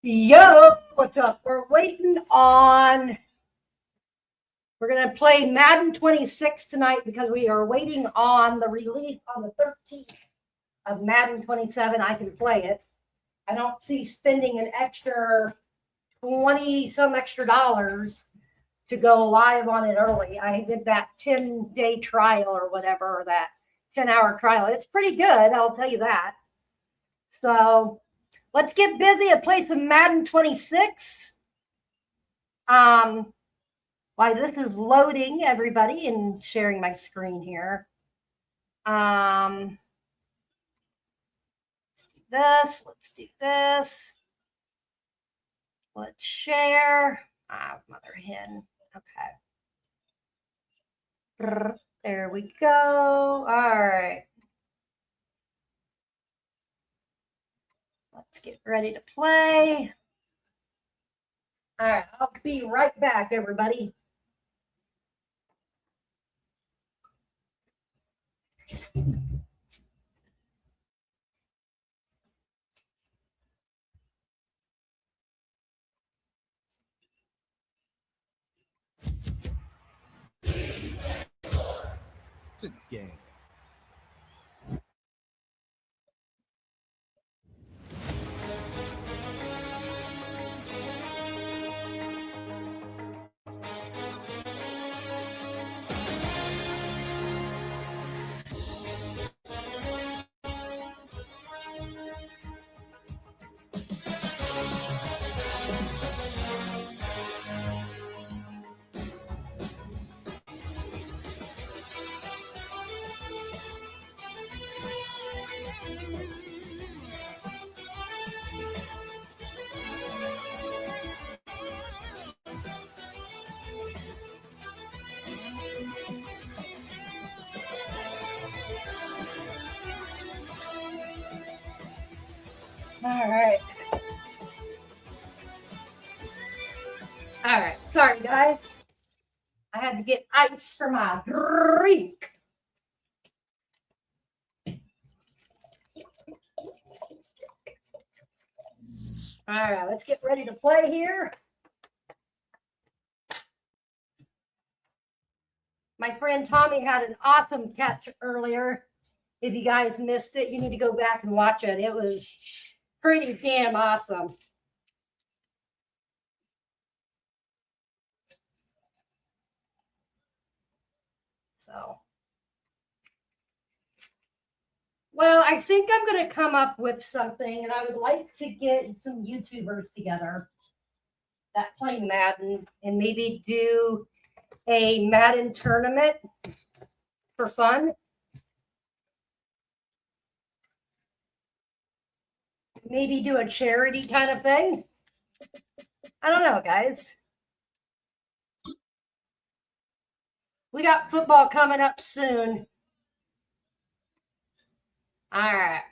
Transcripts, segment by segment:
Yo, what's up? We're going to play Madden 26 tonight because we are waiting on the release on the 13th of Madden 27. I can play it. I don't see spending an extra 20 some extra dollars to go live on it early. I did that 10-day trial or whatever, or that 10-hour trial. It's pretty good, I'll tell you that. So let's get busy and play some Madden 26. While this is loading, everybody, and sharing my screen here. Let's do this. Let's share. Mother hen. Okay. There we go. All right. Let's get ready to play. All right, I'll be right back, everybody. It's a game. All right. Sorry, guys. I had to get ice for my drink. All right, let's get ready to play here. My friend Tommy had an awesome catch earlier. If you guys missed it, you need to go back and watch it. It was pretty damn awesome. So, well, I think I'm going to come up with something, and I would like to get some YouTubers together that play Madden and maybe do a Madden tournament for fun. Maybe do a charity kind of thing. I don't know, guys. We got football coming up soon. All right.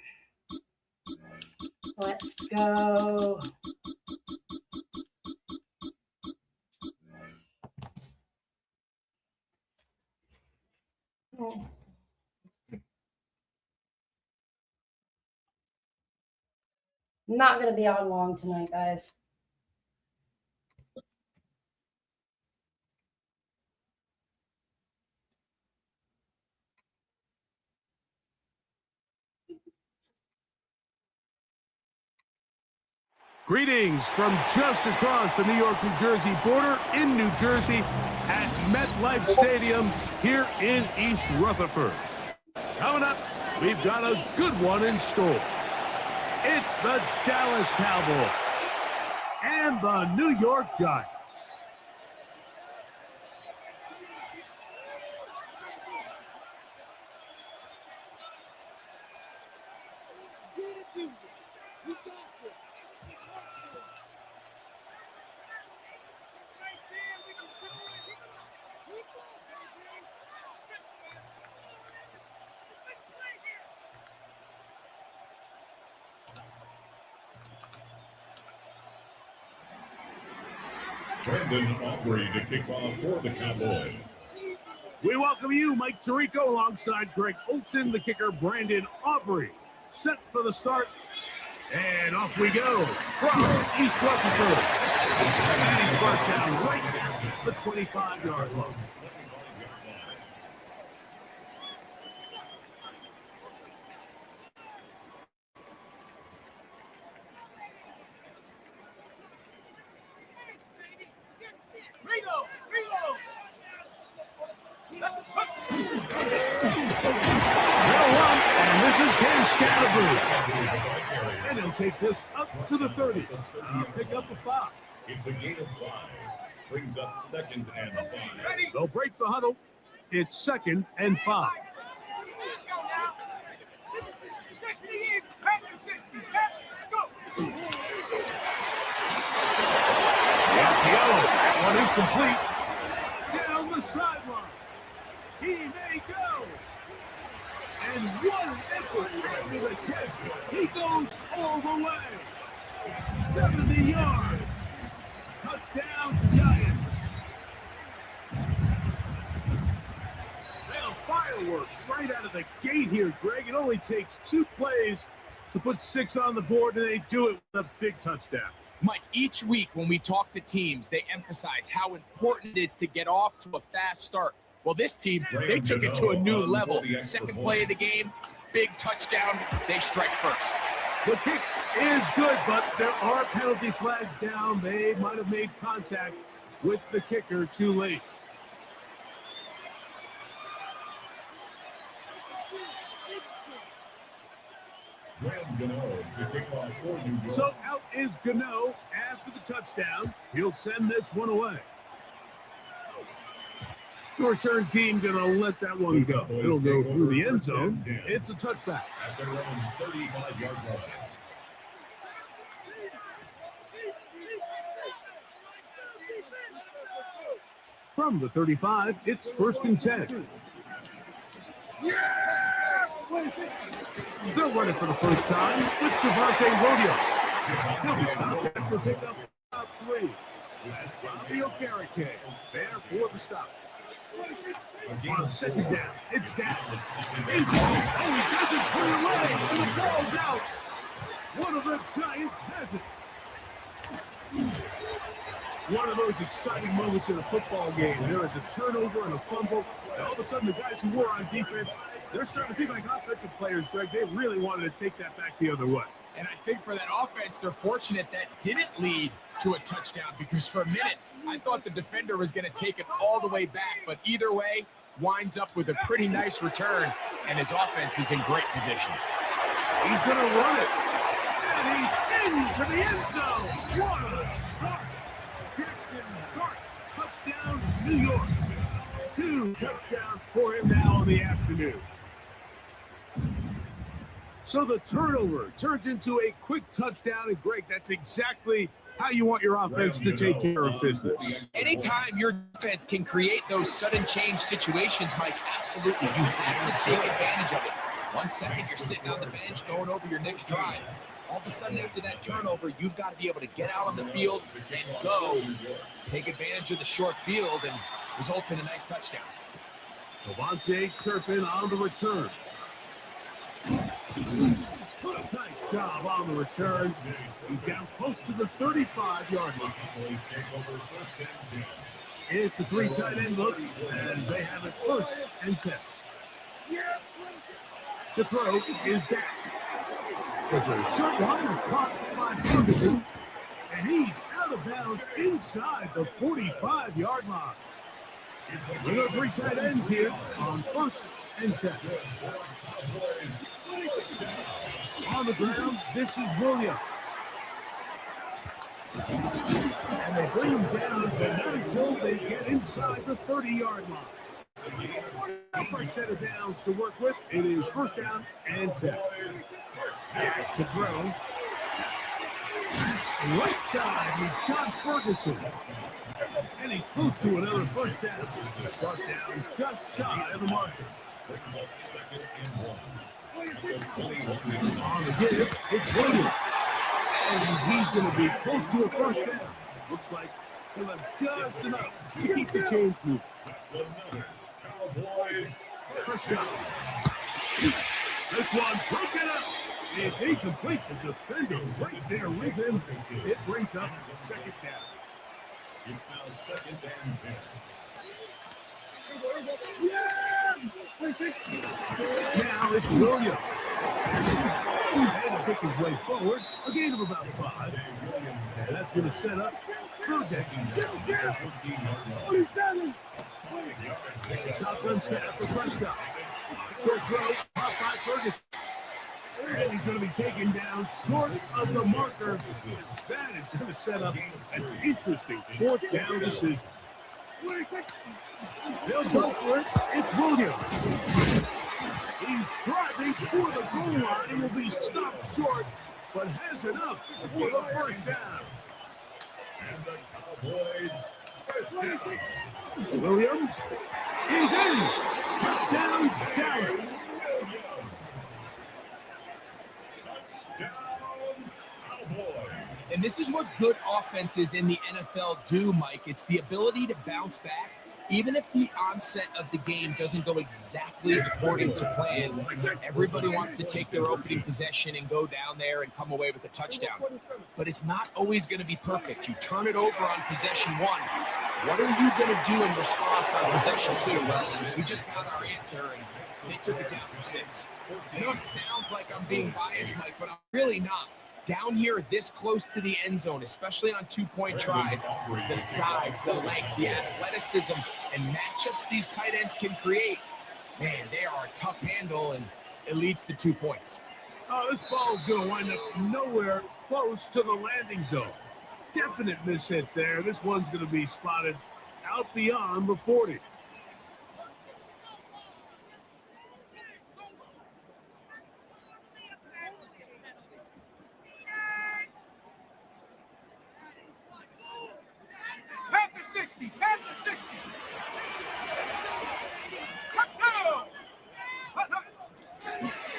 Let's go. Not going to be on long tonight, guys. Greetings from just across the New York-New Jersey border in New Jersey at MetLife Stadium here in East Rutherford. Coming up, we've got a good one in store. It's the Dallas Cowboys and the New York Giants. Brandon Aubrey to kick off for the Cowboys. We welcome you, Mike Tirico, alongside Greg Olson, the kicker, Brandon Aubrey. Set for the start. And off we go from East Rutherford. And he's brought down right at the 25-yard line. And this is Cam Scatterboo. And he'll take this up to the 30. Pick up the 5. It's a gain of 5. Brings up 2nd and 5. They'll break the huddle. It's 2nd and 5. That one is complete. Down the sideline. He may go. And what an effort after the catch. He goes all the way. 70 yards. Touchdown, Giants. Well, fireworks right out of the gate here, Greg. It only takes 2 plays to put 6 on the board, and they do it with a big touchdown. Mike, each week when we talk to teams, they emphasize how important it is to get off to a fast start. Well, this team, they took it to a new level. Second play of the game, big touchdown, they strike first. The kick is good, but there are penalty flags down. They might have made contact with the kicker too late. So out is Gano after the touchdown. He'll send this one away. The return team going to let that one go. It'll go through the end zone. It's a touchback. At their own 35-yard line. From the 35, it's 1st and 10. They're running for the first time with Devontae Rodeo. He'll be stopped after pick up about 3. That's Bobby Okereke there for the stop. On 2nd down, it's down. He doesn't put it away, and the ball's out. One of the Giants has it. One of those exciting moments in a football game. There is a turnover and a fumble, and all of a sudden the guys who were on defense, they're starting to think like offensive players, Greg. They really wanted to take that back the other way. And I think for that offense, they're fortunate that didn't lead to a touchdown, because for a minute, I thought the defender was going to take it all the way back. But either way, winds up with a pretty nice return, and his offense is in great position. He's going to run it, and he's into the end zone. What a start. Jackson Dart, touchdown, New York. 2 touchdowns for him now in the afternoon. So the turnover turns into a quick touchdown, and Greg, that's exactly how you want your offense to take care of business. Anytime your defense can create those sudden change situations, Mike, absolutely, you have to take advantage of it. 1 second, you're sitting on the bench going over your next drive. All of a sudden, after that turnover, you've got to be able to get out on the field and go, take advantage of the short field, and results in a nice touchdown. Devontae Turpin on the return. Nice job on the return. He's down close to the 35-yard line. It's a 3 tight end look as they have it 1st and 10. The throw is down. There's a short one that's caught by Ferguson, and he's out of bounds inside the 45-yard line. We got 3 tight ends here on 1st and 10. On the ground, this is Williams. And they bring him down, but not until they get inside the 30-yard line. The first set of downs to work with. It is 1st down and 10. Back to throw. Right side, he's got Ferguson. And he's close to another 1st down. Brought down just shy of the marker. On the give, it's Williams. And he's going to be close to a 1st down. Looks like he'll have just enough to keep the chains moving. First down. This one broken up. It's incomplete. The defender right there with him. It brings up second down. It's now second and 10. Now it's Williams. He's had to pick his way forward. A gain of about 5. And that's going to set up third down. Shotgun snap for Prescott. Short throw, caught by Ferguson. And he's going to be taken down short of the marker. That is going to set up an interesting fourth down decision. They'll go for it. It's Williams. He's driving for the goal line and will be stopped short, but has enough for the first down. And the Cowboys first down. Williams is in. Touchdown, Dallas. Touchdown, Cowboys. And this is what good offenses in the NFL do, Mike. It's the ability to bounce back. Even if the onset of the game doesn't go exactly according to plan, everybody wants to take their opening possession and go down there and come away with a touchdown. But it's not always going to be perfect. You turn it over on possession 1. What are you going to do in response on possession 2? Well, we just got our answer, and they took it down for 6. I know it sounds like I'm being biased, Mike, but I'm really not. Down here, this close to the end zone, especially on 2-point tries, the size, the length, the athleticism, and matchups these tight ends can create, man, they are a tough handle, and it leads to 2 points. Oh, this ball is going to wind up nowhere close to the landing zone. Definite mishit there. This one's going to be spotted out beyond the 40.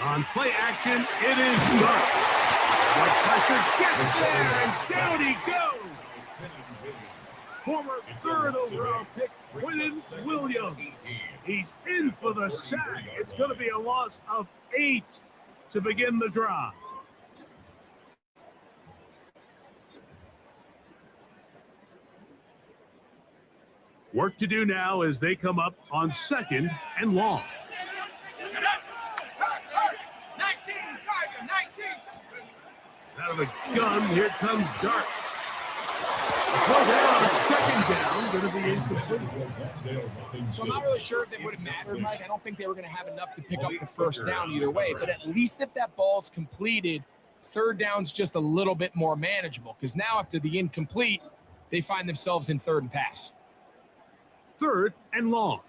On play action, it is Dark. The pressure gets there, and down he goes. Former third overall pick, Quentin Williams. He's in for the sack. It's going to be a loss of 8 to begin the drive. Work to do now as they come up on second and long. Out of the gun, here comes Dark. Throw down, second down, going to be incomplete. So I'm not really sure if they would have mattered, Mike. I don't think they were going to have enough to pick up the first down either way. But at least if that ball's completed, third down's just a little bit more manageable. Because now after the incomplete, they find themselves in third and pass. Third and long.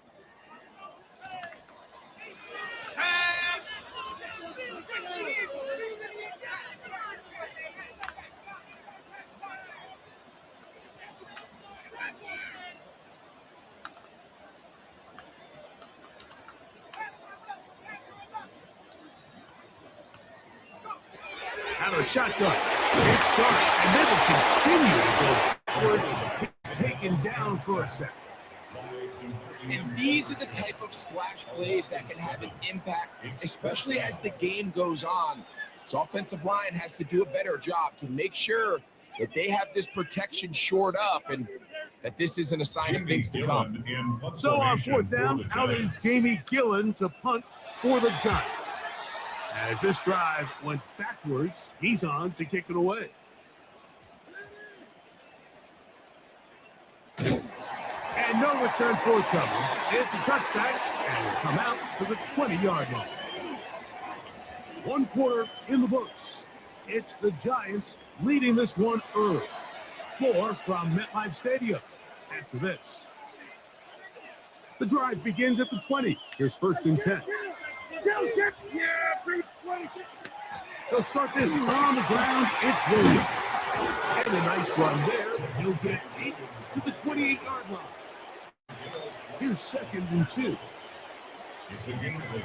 Out of shotgun. It's Dark, and they will continue to go forward. He's taken down for a second. And these are the type of splash plays that can have an impact, especially as the game goes on. So offensive line has to do a better job to make sure that they have this protection shored up and that this isn't a sign of things to come. So on fourth down, out is Jamie Gillen to punt for the Giants. As this drive went backwards, he's on to kick it away. And no return forthcoming. It's a touchback, and will come out to the 20-yard line. 1 quarter in the books. It's the Giants leading this one early. More from MetLife Stadium after this. The drive begins at the 20. Here's first and 10. They'll start this on the ground. It's Williams. And a nice run there. He'll get 8 to the 28-yard line. Here's second and 2. It's a gain of 8.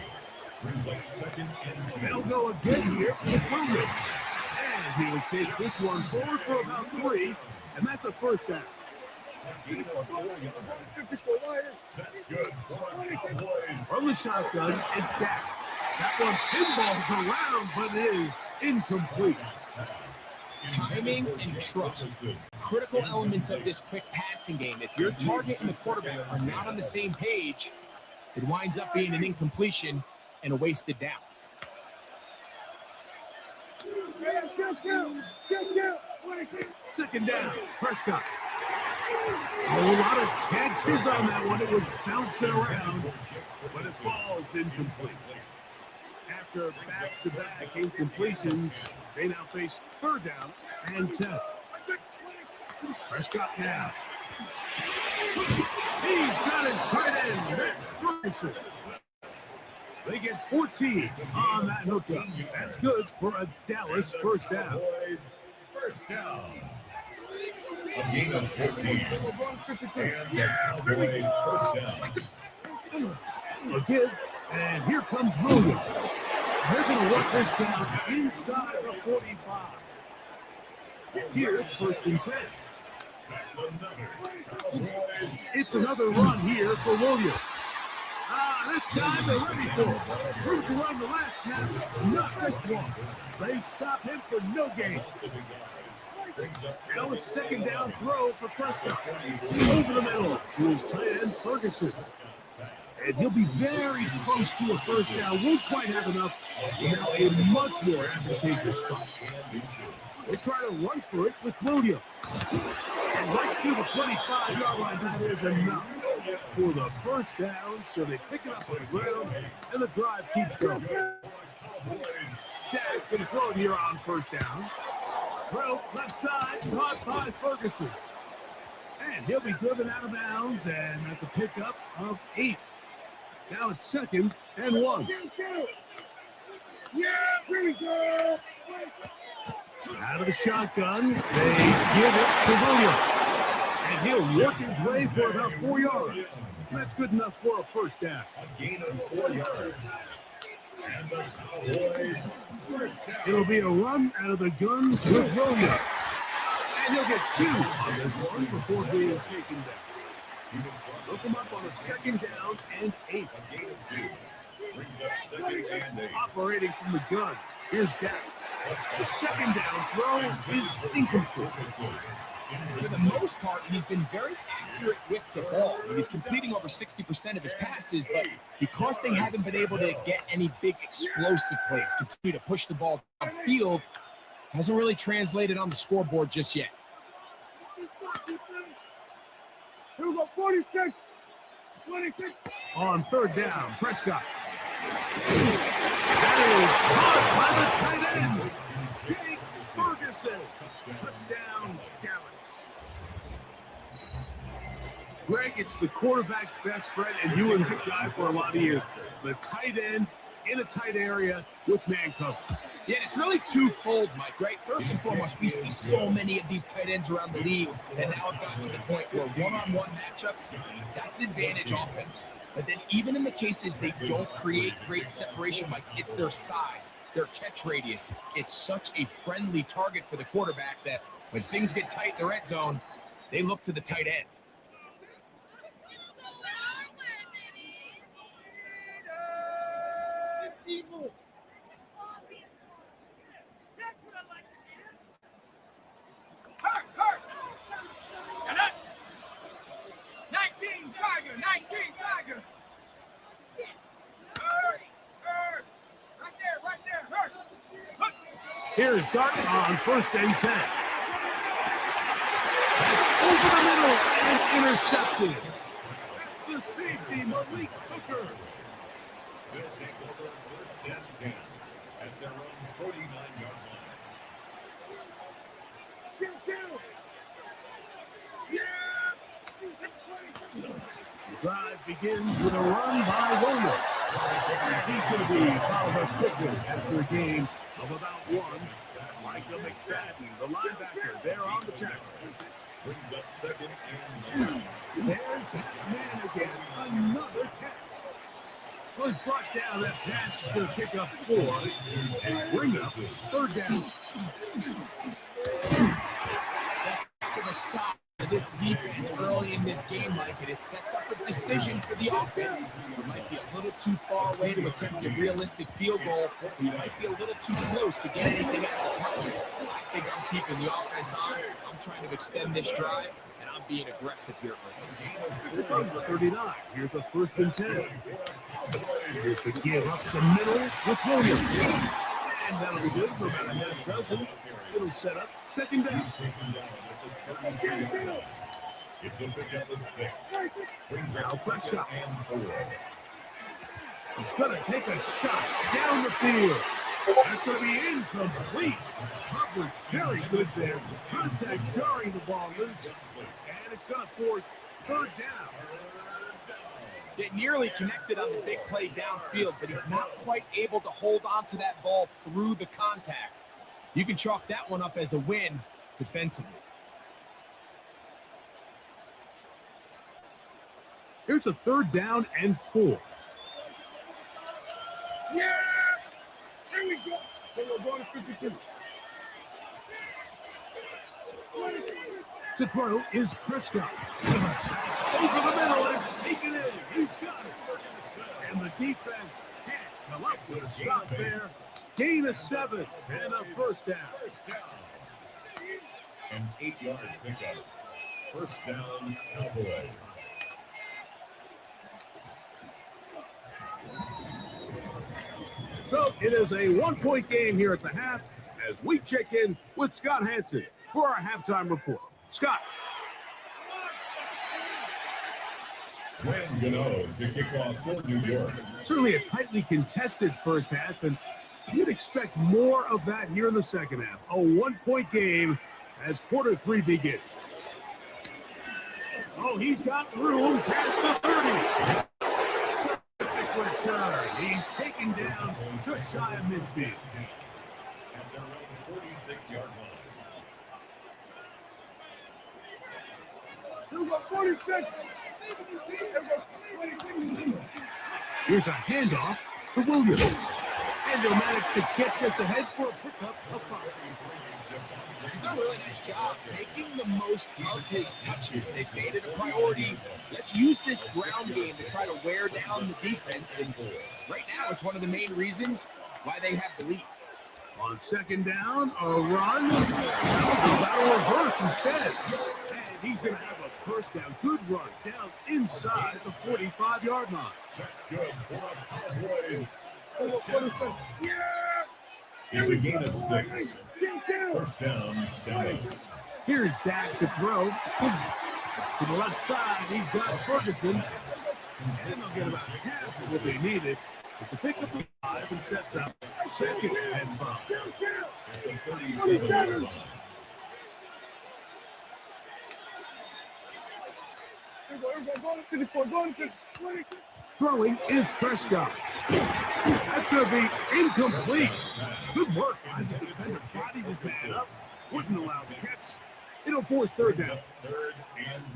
Brings up second and 10. They'll go again here with Williams. And he'll take this one forward for about 3. And that's a first down. That's good. Cowboys. From the shotgun, it's back. That one pinballs around, but it is incomplete. Timing and trust, critical elements of this quick passing game. If your target and the quarterback are not on the same page, it winds up being an incompletion and a wasted down. Second down, Prescott. A whole lot of chances on that one. It was bouncing around, but it falls incomplete. After back-to-back incompletions, they now face third down and 10. Prescott now. He's got his tight end, Matt Ferguson. They get 14 on that hookup. That's good for a Dallas first down. First down. A gain of 14. And the Cowboys first down. A give, and here comes Williams. They're going to work this down inside the 45. Here's first and 10. It's another run here for Williams. This time they're ready for it. Room to run the last snap, not this one. They stop him for no gain. Now a second down throw for Prescott. Over the middle to his tight end, Ferguson. And he'll be very close to a first down. Won't quite have enough. Now a much more advantageous spot. They'll try to run for it with Williams. And right to the 25-yard line, that is enough for the first down. So they pick it up on the ground, and the drive keeps going. Jackson throw here on first down. Throw left side, caught by Ferguson. And he'll be driven out of bounds, and that's a pickup of 8. Now it's second and 1. Yeah, pretty good. Out of the shotgun, they give it to Williams. And he'll work his way for about 4 yards. That's good enough for a first down. A gain of 4 yards. And the Cowboys first down. It'll be a run out of the gun with Williams. And he'll get 2 on this one before being taken down. Look him up on a second down and 8. A gain of 2. Brings up second and 8. Operating from the gun. Here's down. The second down throw is incomplete. For the most part, he's been very accurate with the ball. He's completing over 60% of his passes, but because they haven't been able to get any big explosive plays, continue to push the ball downfield, hasn't really translated on the scoreboard just yet. Here we go, 46. On third down, Prescott. That is caught by the tight end, Jake Ferguson. Touchdown, Dallas. Greg, it's the quarterback's best friend, and you were that guy for a lot of years. The tight end in a tight area with man cover. Yeah, it's really twofold, Mike, right? First and foremost, we see so many of these tight ends around the league that now have gotten to the point where one-on-one matchups, that's advantage offense. But then even in the cases they don't create great separation, Mike, it's their size, their catch radius. It's such a friendly target for the quarterback that when things get tight in the red zone, they look to the tight end. Here's Dart on first and 10. That's over the middle and intercepted. That's the safety, Malik Hooker. They'll take over first and 10 at their own 49-yard line. The drive begins with a run by Williams. He's going to be followed up quickly after a game of about 1. Michael McFadden, the linebacker, there on the tackle. Brings up second and 9. There's that man again, another catch. Was brought down, that pass is going to pick up 4 and bring up third down. That's a stop This defense early in this game, Mike, and it sets up a decision for the offense. You might be a little too far away to attempt a realistic field goal. You might be a little too close to get anything out of the punt. I think I'm keeping the offense on. I'm trying to extend this drive, and I'm being aggressive here. From the 39, here's a 1st and 10. Here's the give up the middle with Williams. And that'll be good for about a half dozen. It'll set up 2nd down. It's a pickup of 6. Brings Now up 2nd Prescott. and 4. He's going to take a shot down the field. That's going to be incomplete. Coverage very good there. Contact jarring the ball loose. And it's going to force 3rd down. Get nearly connected on the big play downfield, but he's not quite able to hold on to that ball through the contact. You can chalk that one up as a win defensively. Here's a 3rd down and 4. Yeah! Here we go. We're going to 52. To throw is Prescott. Over the middle and taken in. He's got it. And the defense can't come up with a stop there. Gain of 7 and a 1st down. An 8-yard pickup. 1st down, Cowboys. So it is a 1-point game here at the half as we check in with Scott Hansen for our halftime report. Scott. Ryan Gano to kick off for New York. Certainly a tightly contested first half, and you'd expect more of that here in the second half. A 1-point game as quarter 3 begins. Oh, he's got room past the 30. Terrific return. He's taken down just shy of midfield. At their own 46-yard line. Here's a handoff to Williams. And they'll manage to get this ahead for a pickup of 5. He's done a really nice job making the most of his touches. They've made it a priority. Let's use this ground game to try to wear down the defense. And right now, it's one of the main reasons why they have the lead. On 2nd down, a run. That'll reverse instead. And he's going to have a 1st down. Good run down inside the 45-yard line. That's good for the Cowboys. It's a gain of 6. 1st down, Dallas. Here's Dak to throw. To the left side, he's got Ferguson. And they'll get about half of what they needed. It's a pickup of 5 and sets up 2nd and 5. At the 37-yard line. Throwing is Prescott. That's going to be incomplete. Good work by the defender. Body was man up. Wouldn't allow the catch. It'll force 3rd down.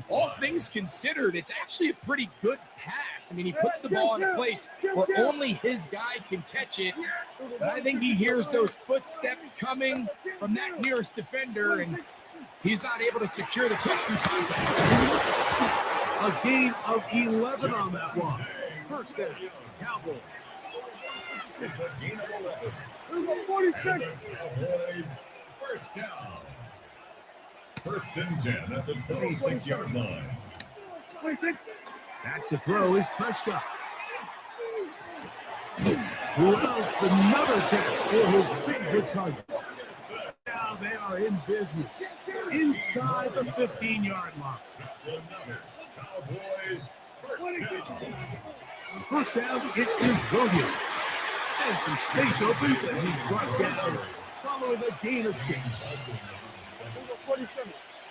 All things considered, it's actually a pretty good pass. I mean, he puts the ball in a place where only his guy can catch it. But I think he hears those footsteps coming from that nearest defender, and he's not able to secure the catch from contact. A gain of 11 on that one. 1st down, Cowboys. It's a gain of 11. And the Cowboys, 1st down. 1st and 10 at the 26-yard line. Back to throw is Prescott. Who else? Another catch for his favorite target. Now they are in business inside the 15-yard line. That's another Cowboys 1st down. 1st down, it is Williams. And some space opens as he's brought down following a gain of 6.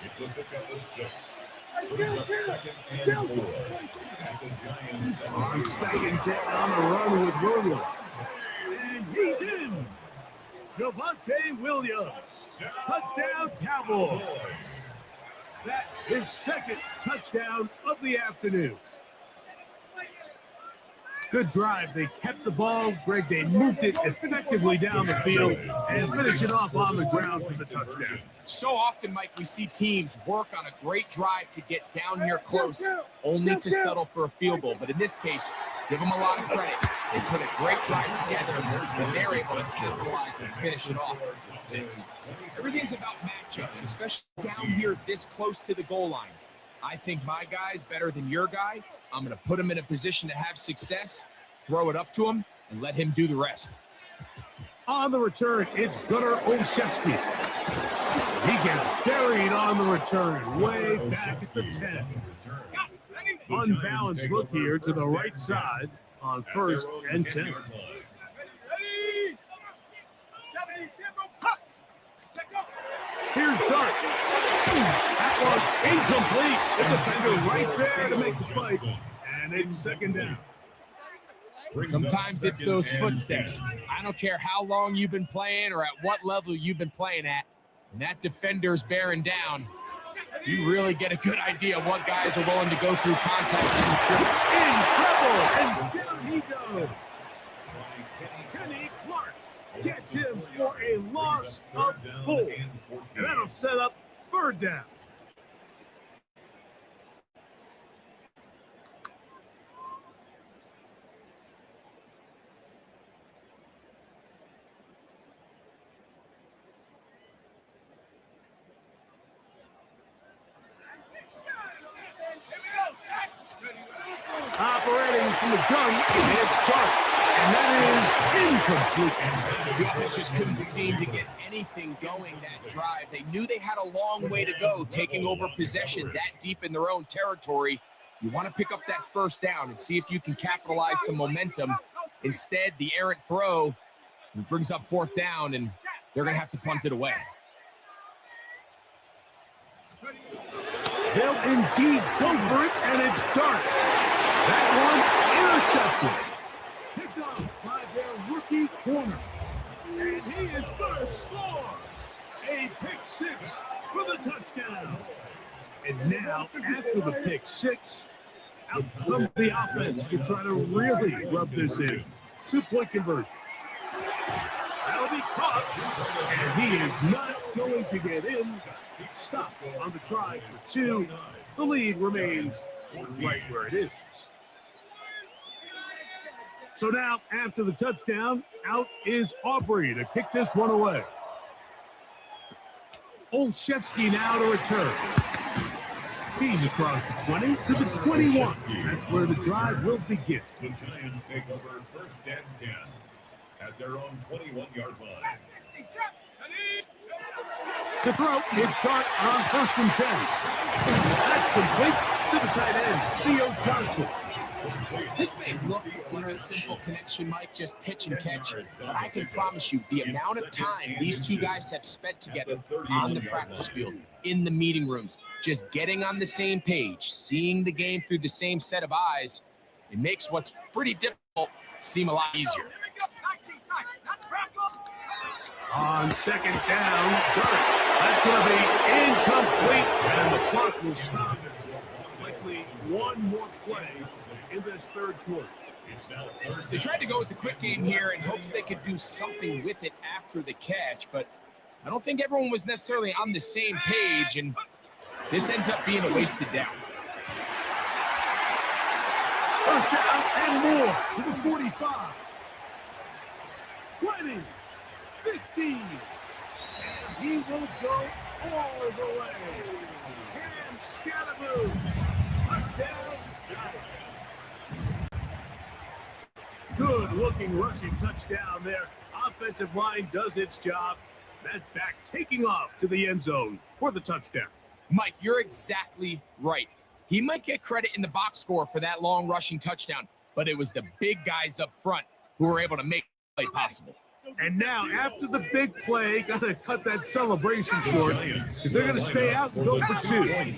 It's a pickup of 6. Brings up 2nd and 4. At the Giants. On 2nd down, a run with Williams. And he's in. Javonte Williams. Touchdown, Cowboys. That is 2nd touchdown of the afternoon. Good drive. They kept the ball. Greg, they moved it effectively down the field and finished it off on the ground for the touchdown. So often, Mike, we see teams work on a great drive to get down here close, only to settle for a field goal. But in this case, give them a lot of credit. They put a great drive together, and they're able to capitalize and finish it off with 6. Everything's about matchups, especially down here this close to the goal line. I think my guy's better than your guy. I'm going to put him in a position to have success, throw it up to him, and let him do the rest. On the return, it's Gunnar Olszewski. He gets buried on the return, way back at the 10. Unbalanced look here to the right side on 1st and 10. Here's Dart. That one's incomplete. The defender right there to make the play. And it's 2nd down. Sometimes it's those footsteps. I don't care how long you've been playing or at what level you've been playing at. When that defender's bearing down, you really get a good idea of what guys are willing to go through contact to secure. In trouble, and down he goes. Kenny Clark gets him for a loss of 4. And that'll set up 3rd down. Operating from the gun, it's Clark. And that is incomplete. The offense just couldn't seem to get anything going that drive. They knew they had a long way to go, taking over possession that deep in their own territory. You want to pick up that 1st down and see if you can capitalize some momentum. Instead, the errant throw brings up 4th down, and they're going to have to punt it away. They'll indeed go for it, and it's Dart. That one intercepted. Picked off by their rookie corner. And he is going to score. A pick 6 for the touchdown. And now, after the pick 6, out comes the offense to try to really rub this in. 2-point conversion. That'll be caught. And he is not going to get in. Stop on the try for 2. The lead remains right where it is. So now, after the touchdown, out is Aubrey to kick this one away. Olszewski now to return. He's across the 20 to the 21. That's where the drive will begin. The Giants take over 1st and 10 at their own 21-yard line. To throw, it's Dart on 1st and 10. That's complete to the tight end, Theo Johnson. This may look like a simple connection, Mike, just pitch and catch, but I can promise you the amount of time these two guys have spent together on the practice field, in the meeting rooms, just getting on the same page, seeing the game through the same set of eyes, it makes what's pretty difficult seem a lot easier. On 2nd down, Dart. That's going to be incomplete, and the clock will stop. Likely one more play in this 3rd quarter. They tried to go with the quick game here in hopes they could do something with it after the catch, but I don't think everyone was necessarily on the same page, and this ends up being a wasted down. 1st down and more to the 45. 20, 15, and he will go all the way. And Scalaboo, touchdown, Giants. Good-looking rushing touchdown there. Offensive line does its job. That back taking off to the end zone for the touchdown. Mike, you're exactly right. He might get credit in the box score for that long rushing touchdown, but it was the big guys up front who were able to make the play possible. And now, after the big play, got to cut that celebration short because they're going to stay out and go for 2. Hey,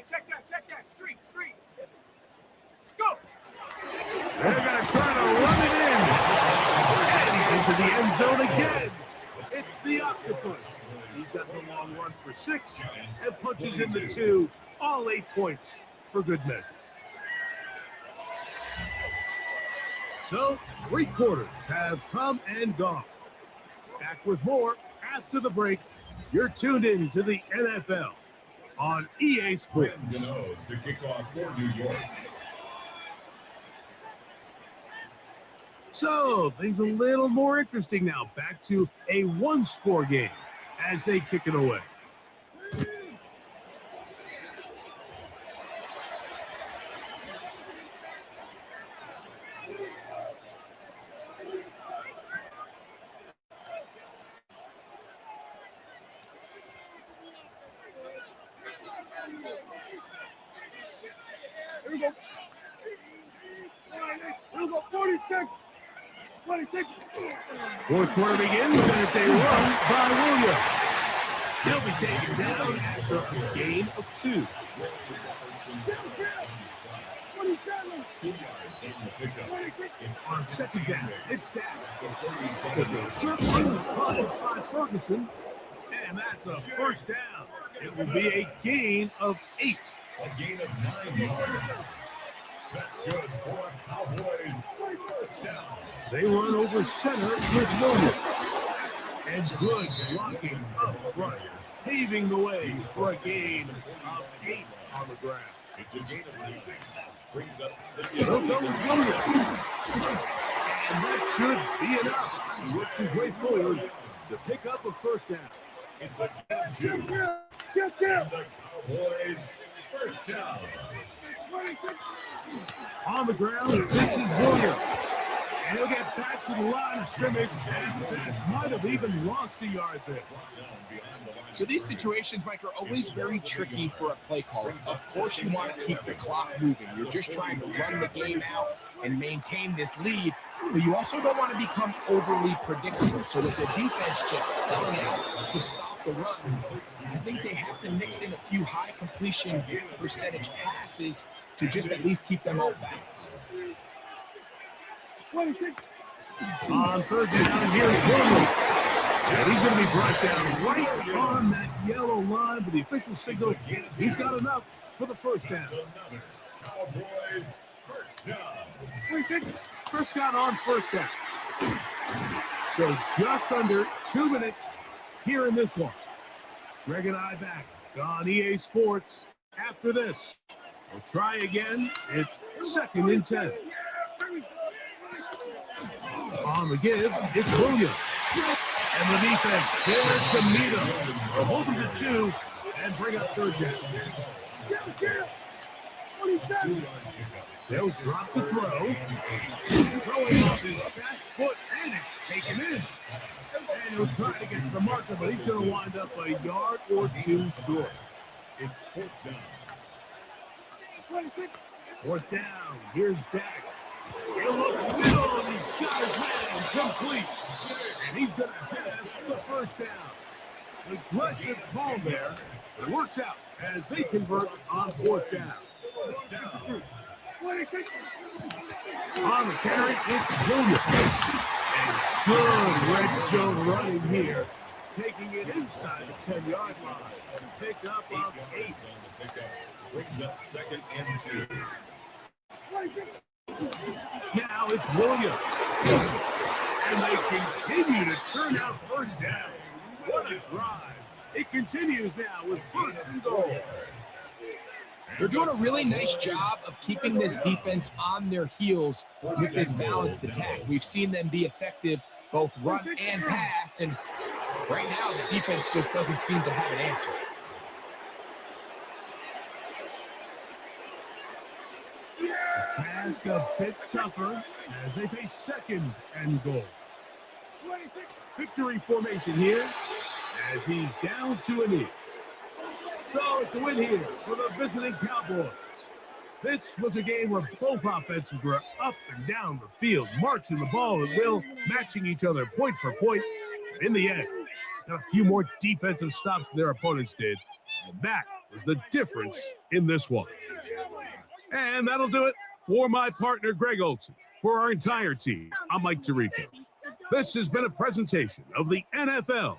check that. Street. Let's go. They're going to try to run it in. And into the end zone again. It's the octopus. He's got the long run for 6 and punches in the 2. All 8 points for good measure. So, 3 quarters have come and gone. Back with more after the break. You're tuned in to the NFL on EA Sports. Gano to kick off for New York. So, things a little more interesting now. Back to a one-score game as they kick it away. Here we go. Here we go. 46. 26. Fourth quarter begins, and it's a run by Williams. He'll be taken down after a gain of 2. 2 yards in the pickup. It's On second down, it's down. With a short run caught by Ferguson, and that's a first down. It will be a gain of 8. a gain of 9 yards. That's good for Cowboys. First down. They run over center with Williams. And good blocking up front, paving the way for a gain of 8 on the ground. It's a gain of 9. Brings up 6. Here goes Williams. And that should be enough. He works his way forward to pick up a first down. It's a gain of 2. Get down. The Cowboys first down. On the ground, this is Williams. And he'll get back to the line of scrimmage, and that might have even lost a yard there. So these situations, Mike, are always very tricky for a play caller. Of course, you want to keep the clock moving. You're just trying to run the game out and maintain this lead, but you also don't want to become overly predictable. So with the defense just selling out to stop the run, I think they have to mix in a few high completion percentage passes to just at least keep them off balance. On third down, here's Williams. And he's going to be brought down right on that yellow line, but the official signal, he's got enough for the first down. Cowboys first down. Prescott on first down. So just under 2 minutes here in this one. Greg and I back on EA Sports after this. We'll try again. It's 2nd and 10. On the give, it's Williams. And the defense there to meet him. So hold him to 2 and bring up third down. They'll drop to throw. Throwing off his back foot, and it's taken in. And he'll try to get to the marker, but he's going to wind up a yard or 2 short. It's fourth down. Fourth down. Here's Dak. He'll look middle, and he's got his man complete. And he's going to have the first down. Aggressive call there. It works out as they convert on fourth down. First down. On the carry, it's Williams. And good red zone running here. Taking it inside the 10-yard line. Pick up of 8. Brings up 2nd and 2. Now it's Williams. And they continue to churn out first down. What a drive. It continues now with first and goal. They're doing a really nice job of keeping this defense on their heels with this balanced attack. We've seen them be effective both run and pass, and right now the defense just doesn't seem to have an answer. The task a bit tougher as they face 2nd and goal. Victory formation here as he's down to a knee. So it's a win here for the visiting Cowboys. This was a game where both offenses were up and down the field, marching the ball at will, matching each other point for point. In the end, got a few more defensive stops than their opponents did. And that was the difference in this one. And that'll do it for my partner, Greg Olson. For our entire team, I'm Mike Tirico. This has been a presentation of the NFL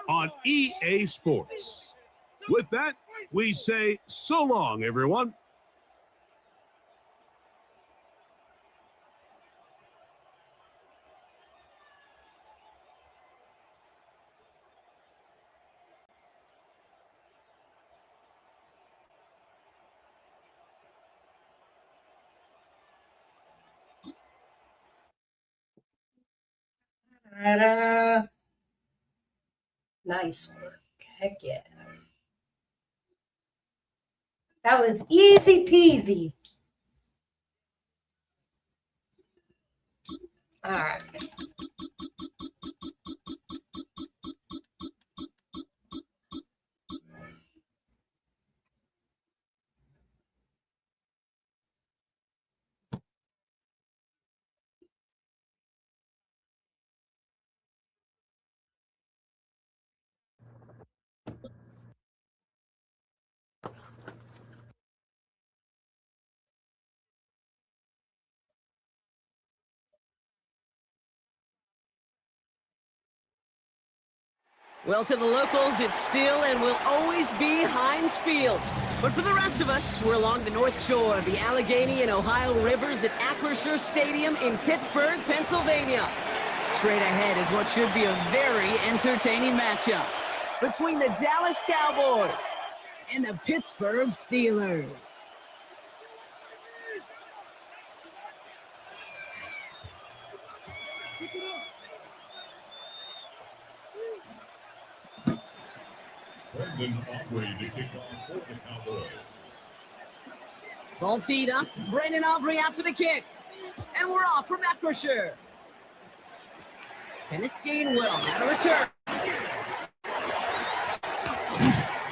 on EA Sports. With that, we say so long, everyone. Ta-da. Nice work. Heck yeah. That was easy peasy. All right. Well, to the locals, it's still and will always be Heinz Field. But for the rest of us, we're along the North Shore of the Allegheny and Ohio Rivers at Acrisure Stadium in Pittsburgh, Pennsylvania. Straight ahead is what should be a very entertaining matchup between the Dallas Cowboys and the Pittsburgh Steelers. Brendan Aubrey to kick off for the Cowboys. Ball teed up. Brendan Aubrey out for the kick. And we're off from Acrisure. Kenneth Gainwell now to return.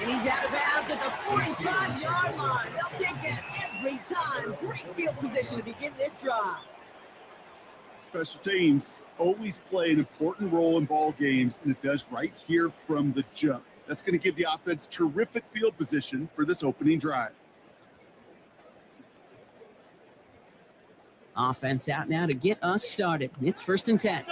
And he's out of bounds at the 45-yard line. They'll take that every time. Great field position to begin this drive. Special teams always play an important role in ball games, and it does right here from the jump. That's going to give the offense terrific field position for this opening drive. Offense out now to get us started. It's 1st and 10.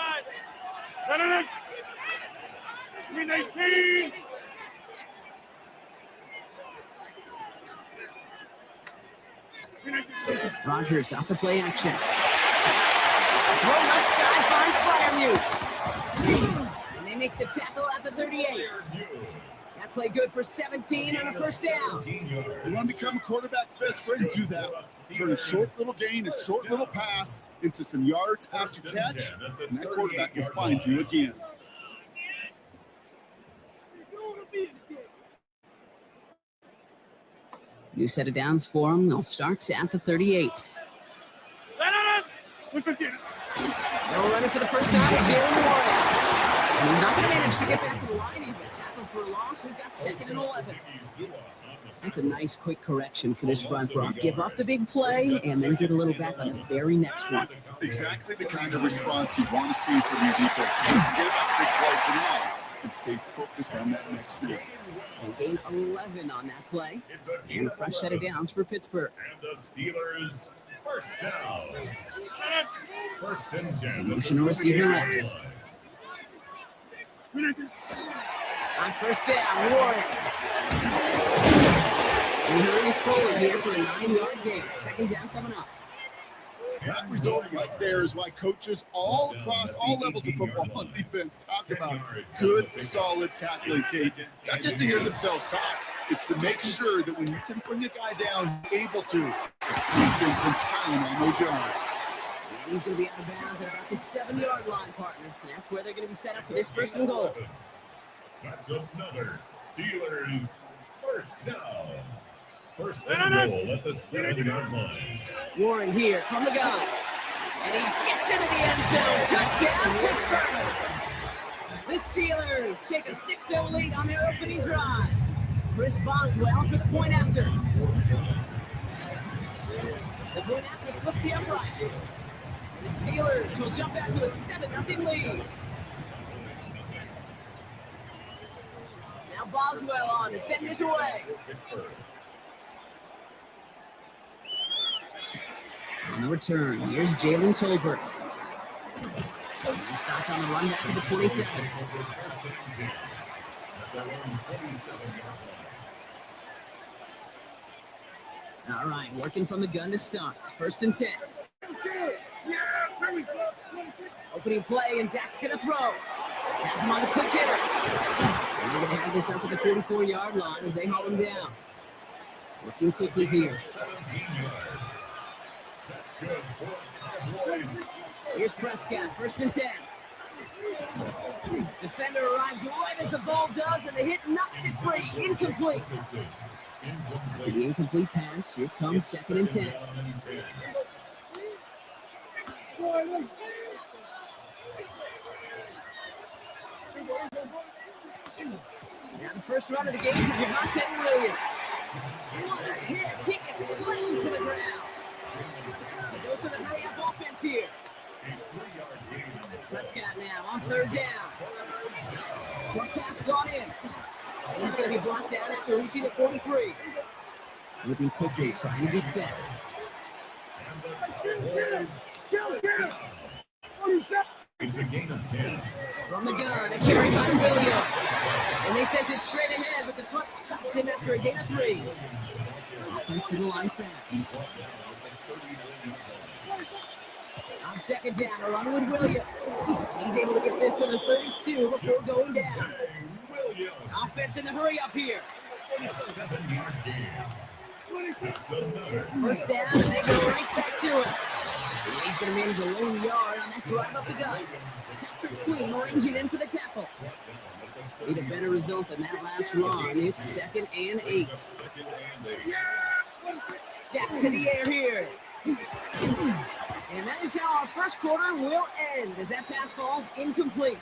Rogers off the play action. Throw left side finds Fryermuth. And they make the tackle at the 38. That play good for 17 on a 1st down. You want to become a quarterback's best friend, do that. Turn a short little gain, a short little pass into some yards after catch, and that quarterback will find you again. New set of downs for them. They'll start at the 38. No running for the first time with Jalen Warren. And he's not going to manage to get back to the line even. Tackle for a loss. We've got 2nd and 11. That's a nice quick correction for this front row. Give up the big play and then get a little back on the very next one. Exactly the kind of response you want to see from your defense. Forget about the big play for now and stay focused on that next snap. And gain 11 on that play. And a fresh set of downs for Pittsburgh. And the Steelers, 1st down. 1st and 10. Motion receiver left. On 1st down, Warren. And he hurries forward here for a 9-yard gain. 2nd down coming up. That result right there is why coaches all across all levels of football and defense talk about good, solid tackling, Kate. It's not just to hear themselves talk. It's to make sure that when you can bring a guy down, you're able to keep them from piling on those yards. And he's going to be out of bounds at about the 7-yard line, partner. And that's where they're going to be set up for this 1st and goal. That's another Steelers 1st down. 1st and goal at the 7-yard line. Warren here from the gun. And he gets into the end zone. Touchdown, Pittsburgh. The Steelers take a 6-0 lead on their opening drive. Chris Boswell for the point after. The point after splits the uprights. And the Steelers will jump out to a 7-0 lead. Now Boswell on to send this away. On the return, here's Jalen Tolbert. He stopped on the run back to the 27. All right, working from the gun to start. 1st and 10. Opening play, and Dak's going to throw. Has him on the quick hitter. And they're going to have this up at the 44-yard line as they haul him down. Working quickly here. 17 yards. That's good for Cowboys. Here's Prescott, 1st and 10. Defender arrives right as the ball does, and the hit knocks it free. Incomplete. After the incomplete pass, here comes 2nd and 10. Now the first run of the game for Javonte Williams. What a hit! He gets flattened to the ground. So goes to the hurry-up offense here. Prescott now on 3rd down. Short pass brought in. And he's going to be blocked down after reaching the 43. Moving quickly, trying to get set. It's a gain of 10. From the gun, a carry by Williams. And they sent it straight ahead, but the front stops him after a gain of 3. Offense to the line fast. On 2nd down, a run with Williams. He's able to get this to the 32 before going down. Offense in the hurry up here. 7-yard gain. That's another. First down, and they go right back to it. And he's going to manage a lone yard on that drive up the gut. Patrick Queen arranging in for the tackle. Need a better result than that last run. It's 2nd and 8. Back to the air here. And that is how our first quarter will end, as that pass falls incomplete.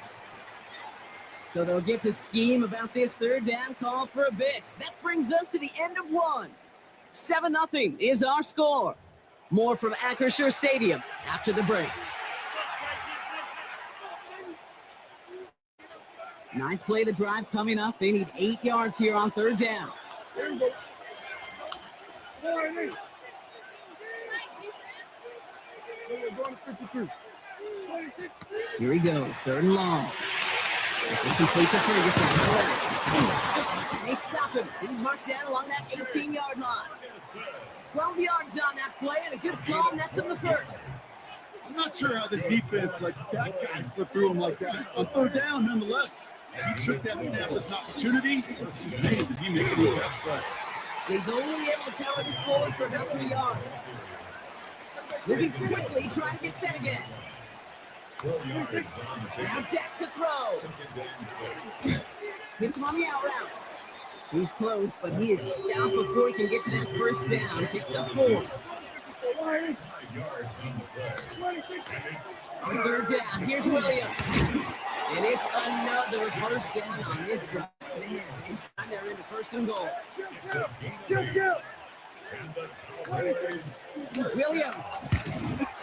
So they'll get to scheme about this 3rd down call for a bit. That brings us to the end of one. 7-0 is our score. More from Acrisure Stadium after the break. 9th play of the drive coming up. They need 8 yards here on 3rd down. Here he goes, 3rd and long. This is complete to Ferguson to the left. And they stop him. He's marked down along that 18-yard line. 12 yards on that play, and a good call nets him the first. I'm not sure how this defense, that guy slipped through him like that. On 3rd down, nonetheless, he took that snap as an opportunity. Man, did he make it look that He's only able to power this forward for about 3 yards. Moving quickly, trying to get set again. 4 yards on the Now Dak to throw. Hits him on the out route. He's close, but he is stopped before he can get to that first down. Picks up 4. 5 yards on the play. On 3rd down, here's Williams. And it's another first down on this drive. Man, this time they're into 1st and goal. It's a gain of 8. And the Cowboys. Williams.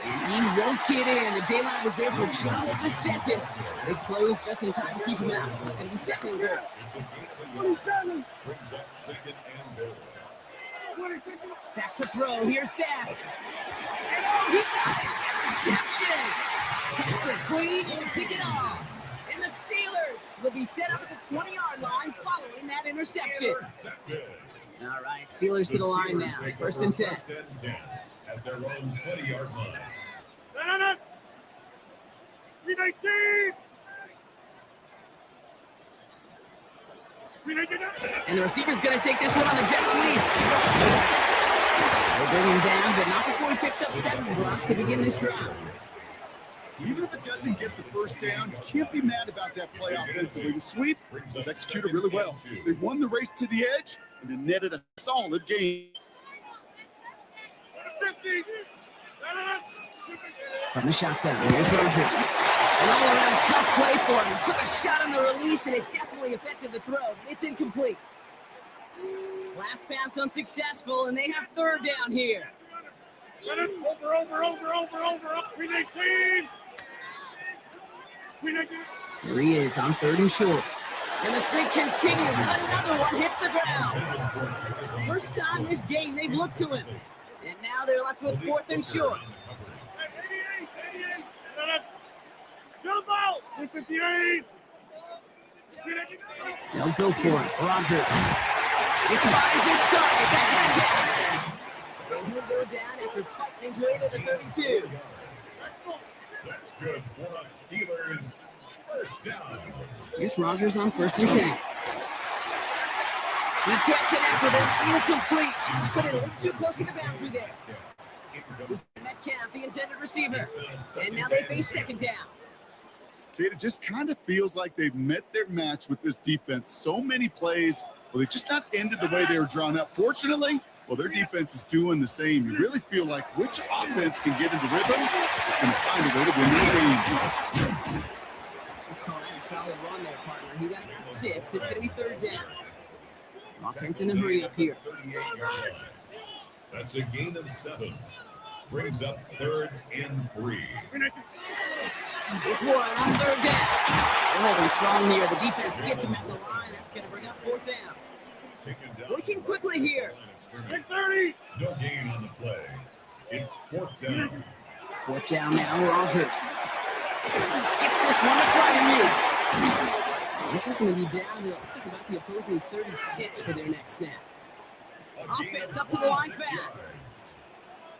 And he won't get in. The daylight was there for just a second. They closed just in time to keep him out. So it's going to be 2nd and goal. It's a gain of 11. Brings up 2nd and goal. Back to throw. Here's Dak. And oh, he got it. Interception. Patrick Queen will pick it off. And the Steelers will be set up at the 20-yard line following that interception. All right, Steelers to the line now. 1st and 10. At their own 20-yard line. And the receiver's going to take this one on the jet sweep. They'll bring him down, but not before he picks up 7 blocks to begin this drive. Even if it doesn't get the first down, you can't be mad about that play offensively. The sweep was executed really well. They won the race to the edge, and they netted a solid game. From the shotgun, here's Rodgers. An all-around tough play for him. He took a shot on the release, and it definitely affected the throw. It's incomplete. Last pass unsuccessful, and they have 3rd down here. Here he is on 3rd and short. And the streak continues. Another one hits the ground. First time this game they've looked to him. And now they're left with 4th and short. They'll go for it. Rodgers. He finds his target. That's Metcalf. And he'll go down after fighting his way to the 32. That's good for us Steelers. 1st down. Here's Rodgers on 1st and 10. He can't connect with it. Incomplete. Just put it a little too close to the boundary there. Metcalf, the intended receiver. And now they face 2nd down. Kate, it just kind of feels like they've met their match with this defense. So many plays, well, they just not ended the way they were drawn up. Fortunately, well, their defense is doing the same. You really feel like which offense can get into rhythm is going to find a way to win this game. Let's call that a solid run there, partner. He got about 6. It's going to be 3rd down. Offense in a hurry up here. 38-yard line. That's a gain of 7. Brings up 3rd and 3. It's 1 on 3rd down. They're holding strong here. The defense gets him at the line. That's going to bring up 4th down. Working quickly here. 30. No gain on the play. It's 4th down. 4th down now. Rogers gets this one to Fryer. This is going to be down to looks like about the opposing 36 for their next snap. Offense up to the line fast.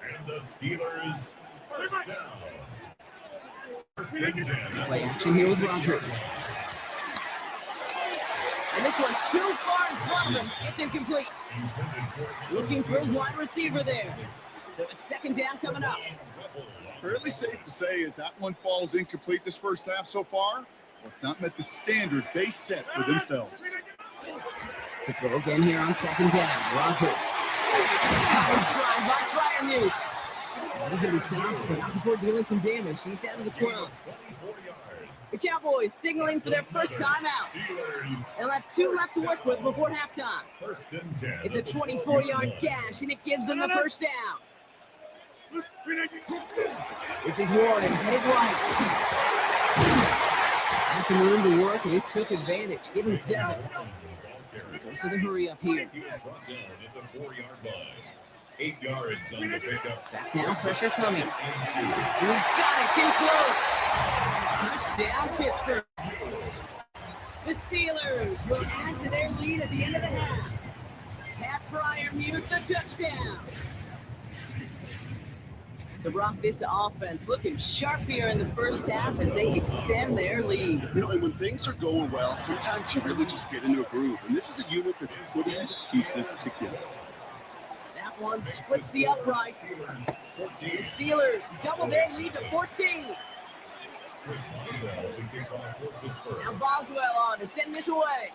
And the Steelers first down. First and 10. Play action here with Rogers. And this one too far in front of him. It's incomplete. Looking for his wide receiver there. So it's 2nd down coming up. Fairly safe to say is that one falls incomplete this first half so far. Well, it's not met the standard they set for themselves. To throw again here on 2nd down. Rogers. It's caught in stride by Fryermuth. He's going to be stopped, but not before dealing some damage. He's down to the 12. The Cowboys signaling for their first time out. They'll have 2 left to work with before halftime. First and 10. It's a 24-yard gash, and it gives them the first down. This is Warren, headed right. Had some room to work, and he took advantage. Give him 7. Goes to the hurry up here. He was brought down at the 4-yard line. 8 yards on the pickup. Back now, pressure coming. And he's got it, too close. Touchdown, Pittsburgh. The Steelers will add to their lead at the end of the half. Pat Fryermuth, the touchdown. So, Brock, this offense looking sharp here in the first half as they extend their lead. You know, and when things are going well, sometimes you really just get into a groove. And this is a unit that's putting pieces together. That one splits the uprights. And the Steelers double their lead to 14. Now Boswell on to send this away.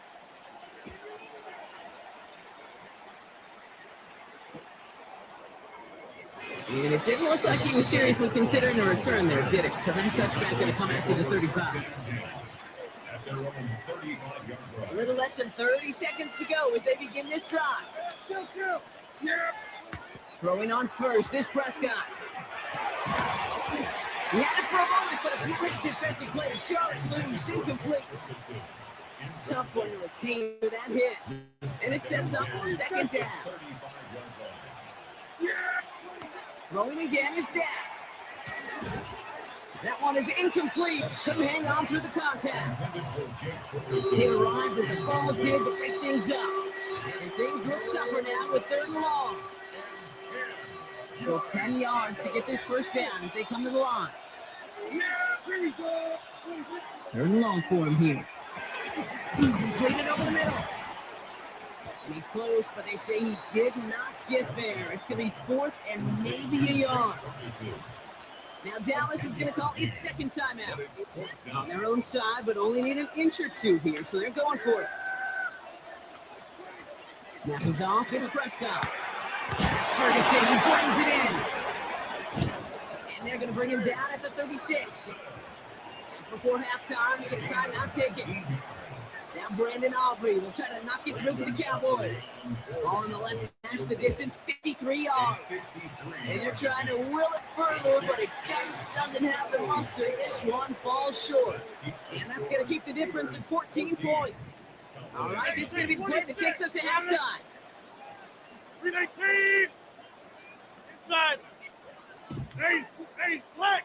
And it didn't look like he was seriously considering a return there, did it? So that touchback going to come out to the 35. A little less than 30 seconds to go as they begin this drive. Throwing on first is Prescott. He had it for a moment, but a great defensive play to jar it loose, incomplete. Tough one to retain for that hit. And it sets up 2nd down. Throwing again is Dak. That one is incomplete. Couldn't hang on through the contact. He arrived as the ball did to break things up. And things look tougher now with 3rd and long. So 10 yards to get this first down as they come to the line. 3rd and long for him here. Completed over the middle. And he's close, but they say he did not get there. It's going to be 4th and maybe a yard. Now Dallas is going to call its 2nd timeout. On their own side, but only need an inch or 2 here, so they're going for it. Snap is off, it's Prescott. That's Ferguson, he brings it in. And they're going to bring him down at the 36. Just before halftime, we get a timeout taken. Now Brandon Aubrey will try to knock it through for the Cowboys. Ball in the left hash, the distance 53 yards. And they're trying to will it further, but it just doesn't have the muster. This one falls short. And that's going to keep the difference at 14 points. All right, this is going to be the play that takes us to halftime. 319! Inside! Hey, black!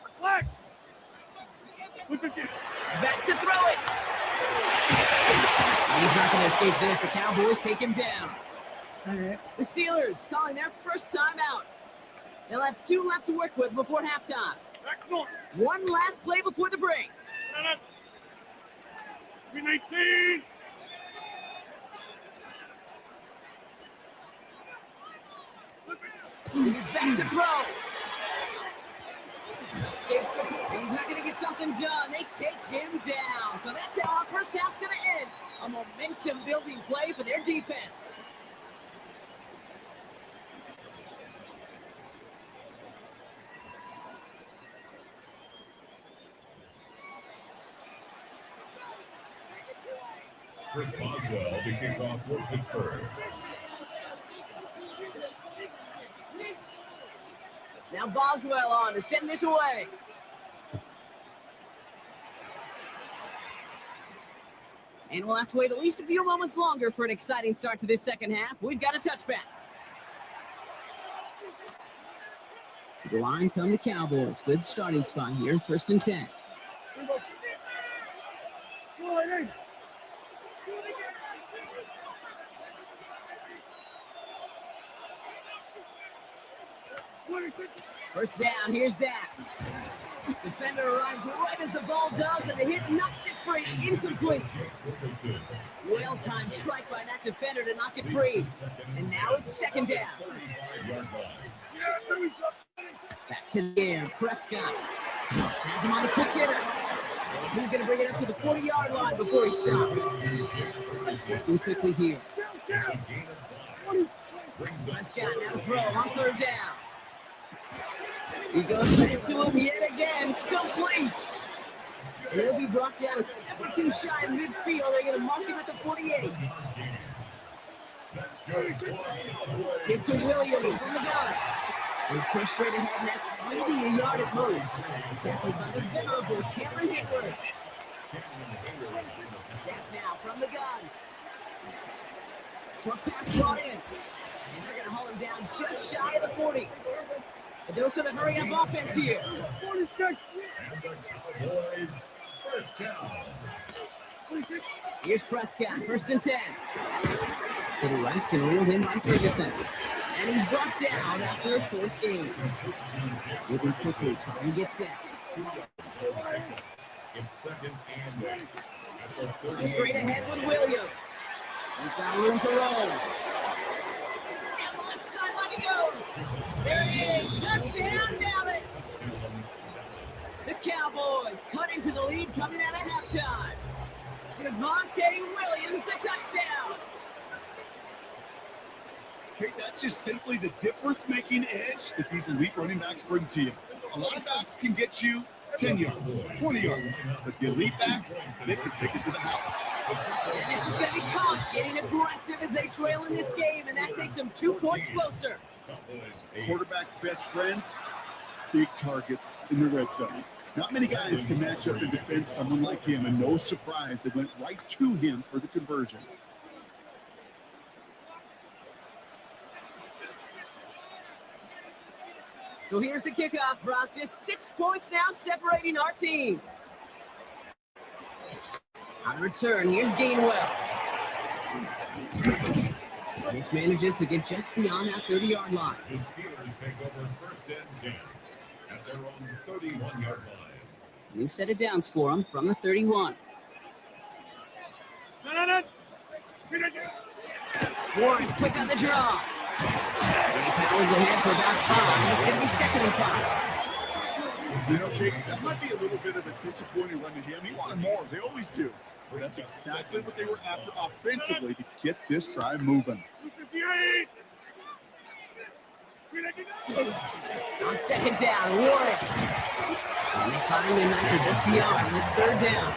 Back to throw it. He's not going to escape this. The Cowboys take him down. The Steelers calling their first time out. They'll have 2 left to work with before halftime. One last play before the break. 319! He's back to throw. escapes the ball. He's not going to get something done. They take him down. So that's how our first half's going to end. A momentum-building play for their defense. Chris Boswell to kick off for Pittsburgh. Now Boswell on to send this away. And we'll have to wait at least a few moments longer for an exciting start to this second half. We've got a touchback. To the line come the Cowboys. Good starting spot here, 1st and 10. First down, here's Dak. Defender arrives right as the ball does, and the hit knocks it free. Incomplete. Well-timed strike by that defender to knock it free. And now it's 2nd down. Back to the air, Prescott. Has him on the quick hitter. And he's going to bring it up to the 40-yard line before he stops. Looking quickly here. Prescott now throw on 3rd down. He goes back to him yet again, complete. And he'll be brought down a step or two shy in midfield. They're going to mark him at the 48. It's to Williams from the gun. He's pushed straight ahead, and that's maybe a yard at most. Tackled by the venerable Cameron Hayward. Back now from the gun. Short pass brought in. And they're going to haul him down just shy of the 40. A dose of the hurry-up offense here. And the Cowboys, first down. Here's Prescott, 1st and 10. To the left and reeled in by Ferguson. And he's brought down after a 4th game. Moving quickly, trying to get set. It's 2nd and 8. Straight ahead with Williams. He's got room to roll. Down the left sideline he goes. There it is. Touchdown, Dallas. The Cowboys cut into the lead coming out of halftime. Javonte Williams, the touchdown. Okay, that's just simply the difference-making edge that these elite running backs bring to you. A lot of backs can get you 10 yards, 20 yards, but the elite backs, they can take it to the house. And this is going to be Cox getting aggressive as they trail in this game, and that takes them 2 points closer. Quarterback's best friend, big targets in the red zone. Not many guys can match up and defend someone like him, and no surprise, they went right to him for the conversion. So here's the kickoff, Brock. Just 6 points now separating our teams. On return, here's Gainwell. This manages to get just beyond that 30-yard line. The Steelers take over 1st and 10 at their own 31-yard line. New set of downs for them from the 31. Warren quick on the draw. He powers ahead for about 5. It's going to be 2nd and 5. You know, Kate, that might be a little bit of a disappointing run to him. He wanted more. They always do. But that's exactly what they were after offensively to get this drive moving. On 2nd down, Warren. And they find him after just a yard, and it's 3rd down.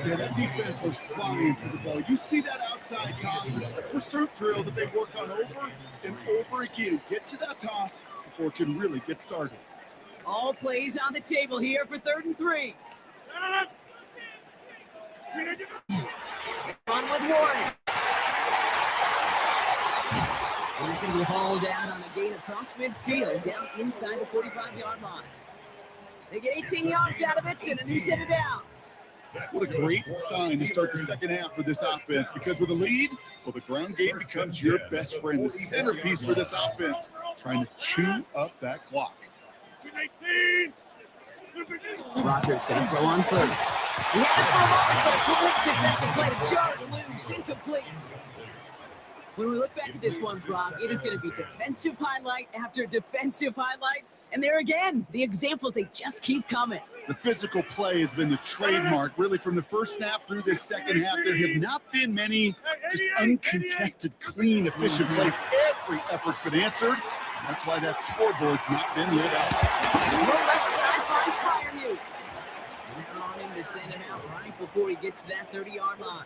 Yeah, that defense was flying to the ball. You see that outside toss. This is a pursuit drill that they work on over and over again. Get to that toss before it can really get started. All plays on the table here for 3rd and 3. On with Warren. And he's going to be hauled down on a gain across midfield, down inside the 45-yard line. They get 18 yards out of it and a new set of downs. What a great sign to start the second half for this offense, because with a lead, well, the ground game becomes your best friend, the centerpiece for this offense, trying to chew up that clock. Rogers going to throw on first. He had it for a moment, but a complete defensive play to jar it loose, incomplete. When we look back at this one, Brock, it is going to be defensive highlight after defensive highlight. And there again, the examples, they just keep coming. The physical play has been the trademark, really, from the first snap through this second half. There have not been many just uncontested, clean, efficient plays. Every effort's been answered. That's why that scoreboard's not been lit up. The left side finds Fryermuth. And they're on him to send him out right before he gets to that 30-yard line.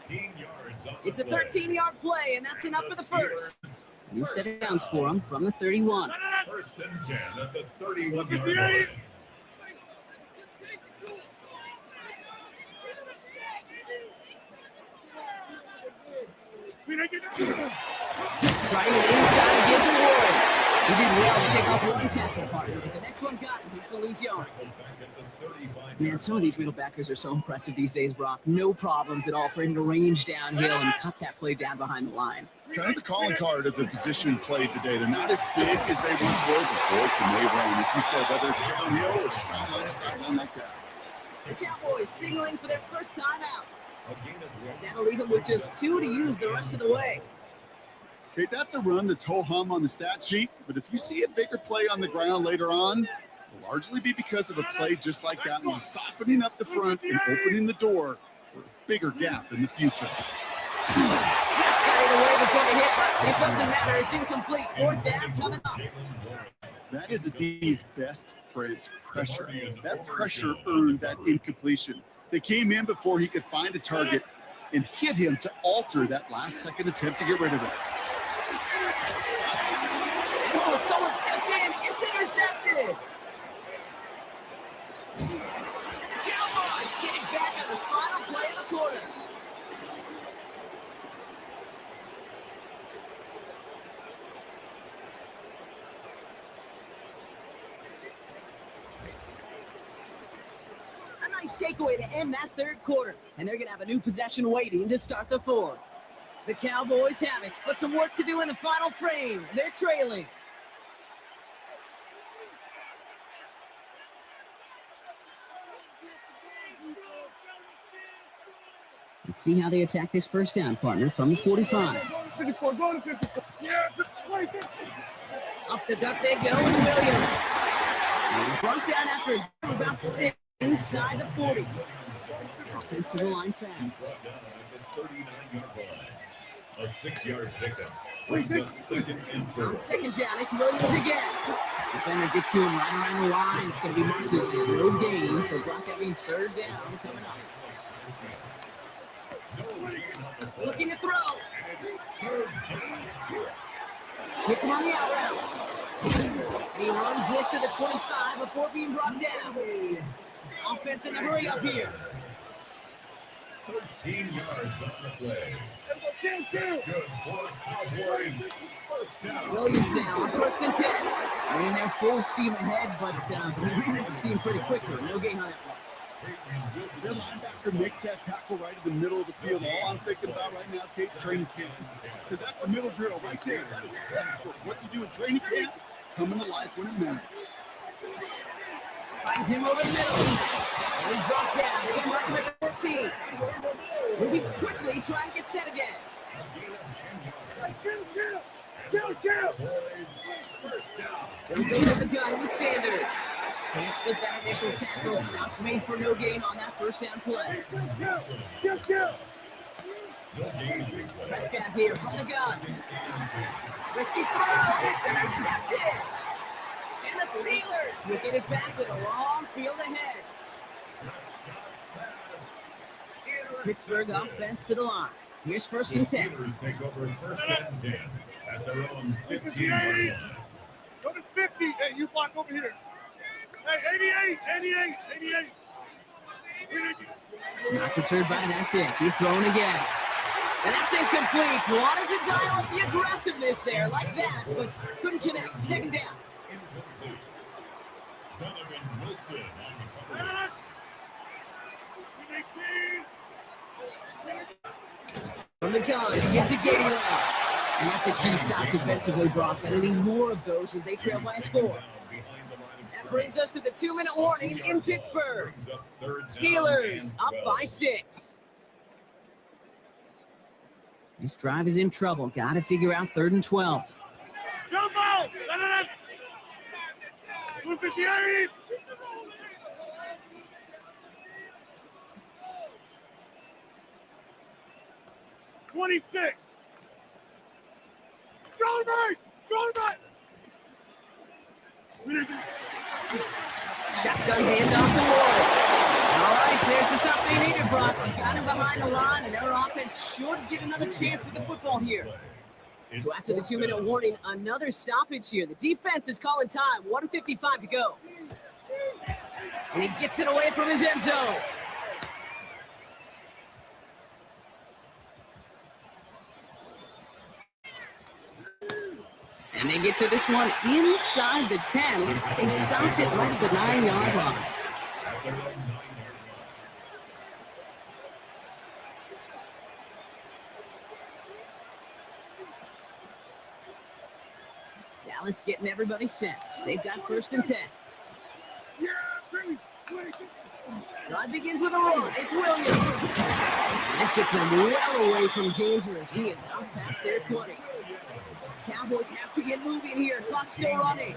It's a 13-yard play, and that's enough for the first. New set of downs for him from the 31. First and 10 at the 31-yard line. Trying to inside, give the Ward. He did well to shake off one tackle partner, but the next one got him. He's going to lose yards. Man, some of these middle backers are so impressive these days, Brock. No problems at all for him to range downhill and cut that play down behind the line. Kind of the calling card of the position played today. They're not as big as they once were, but boy, can they run. As you said, whether it's downhill or sideline to sideline like that. The Cowboys signaling for their first time out. That'll leave them with just 2 to use the rest of the way. Okay, that's a run that's ho-hum on the stat sheet, but if you see a bigger play on the ground later on, it'll largely be because of a play just like that one, softening up the front and opening the door for a bigger gap in the future. Just got it away before the hit, but it doesn't matter. It's incomplete. 4th down coming up. That is a D's best friend, pressure. That pressure earned that incompletion. They came in before he could find a target and hit him to alter that last-second attempt to get rid of it. Oh, someone stepped in. It's intercepted. And the Cowboys get it back on the final play of the quarter. A nice takeaway to end that third quarter. And they're going to have a new possession waiting to start the fourth. The Cowboys have it, but some work to do in the final frame. They're trailing. Let's see how they attack this first down, partner, from the 45. Up the gut they go, and Williams. He's brought down after about 6 inside the 40. Offensive line fast. A 6-yard pickup. Brings up second and third. On second down, it's Williams again. Defender gets to him right around the line. It's going to be marked as no gain, so Brock, that means third down coming up. Looking to throw. Hits him on the out route. And he runs this to the 25 before being brought down. Offense in the hurry up here. 13 yards on the play. That's good for Cowboys. First down. Williams now on 1st and 10. They're in there full steam ahead, but he ran out of steam pretty quickly. No gain on that one. The linebacker makes that tackle right in the middle of the field. All I'm thinking about right now, Kate's training camp. Because that's the middle drill right there. That is textbook. What you do in training camp, coming to life when it matters. Finds him over the middle. And he's brought down. They're going to mark him at the 14. Moving quickly, trying to get set again. First down. They'll go to the gun with Sanders. Can't slip that initial tackle. Stops made for no gain on that first down play. Prescott here from the gun. Risky throw. It's intercepted. And the Steelers will get it back with a long field ahead. Pittsburgh offense to the line. Here's 1st and 10. Steelers take over first and 10 at their own 15-yard line. Go to 50. Hey, you block over here. Hey, 88. Not deterred by that pick. He's thrown again. And that's incomplete. Wanted to dial up the aggressiveness there like that, but couldn't connect. Second down. Incomplete. Donovan Wilson on the cover. From the gun, get to Gainwell. And that's a key stop defensively, Brock. And any more of those as they trail by a score. That brings us to the 2-minute warning in Pittsburgh. Steelers up by 6. This drive is in trouble. Got to figure out 3rd and 12. Jump out! 258! 26! Go back! Go back! Shotgun handoff to Ward. All right, there's the stop they needed, Brock. Got him behind the line, and their offense should get another chance with the football here. So after the 2-minute warning, another stoppage here. The defense is calling time. 1:55 to go. And he gets it away from his end zone. And they get to this one inside the 10. Looks like they stopped it right at the 9-yard line. Dallas getting everybody set. They've got 1st and 10. Drive begins with a run. It's Williams. This gets him well away from dangerous. He is up past their 20. Cowboys have to get moving here. Clock still running.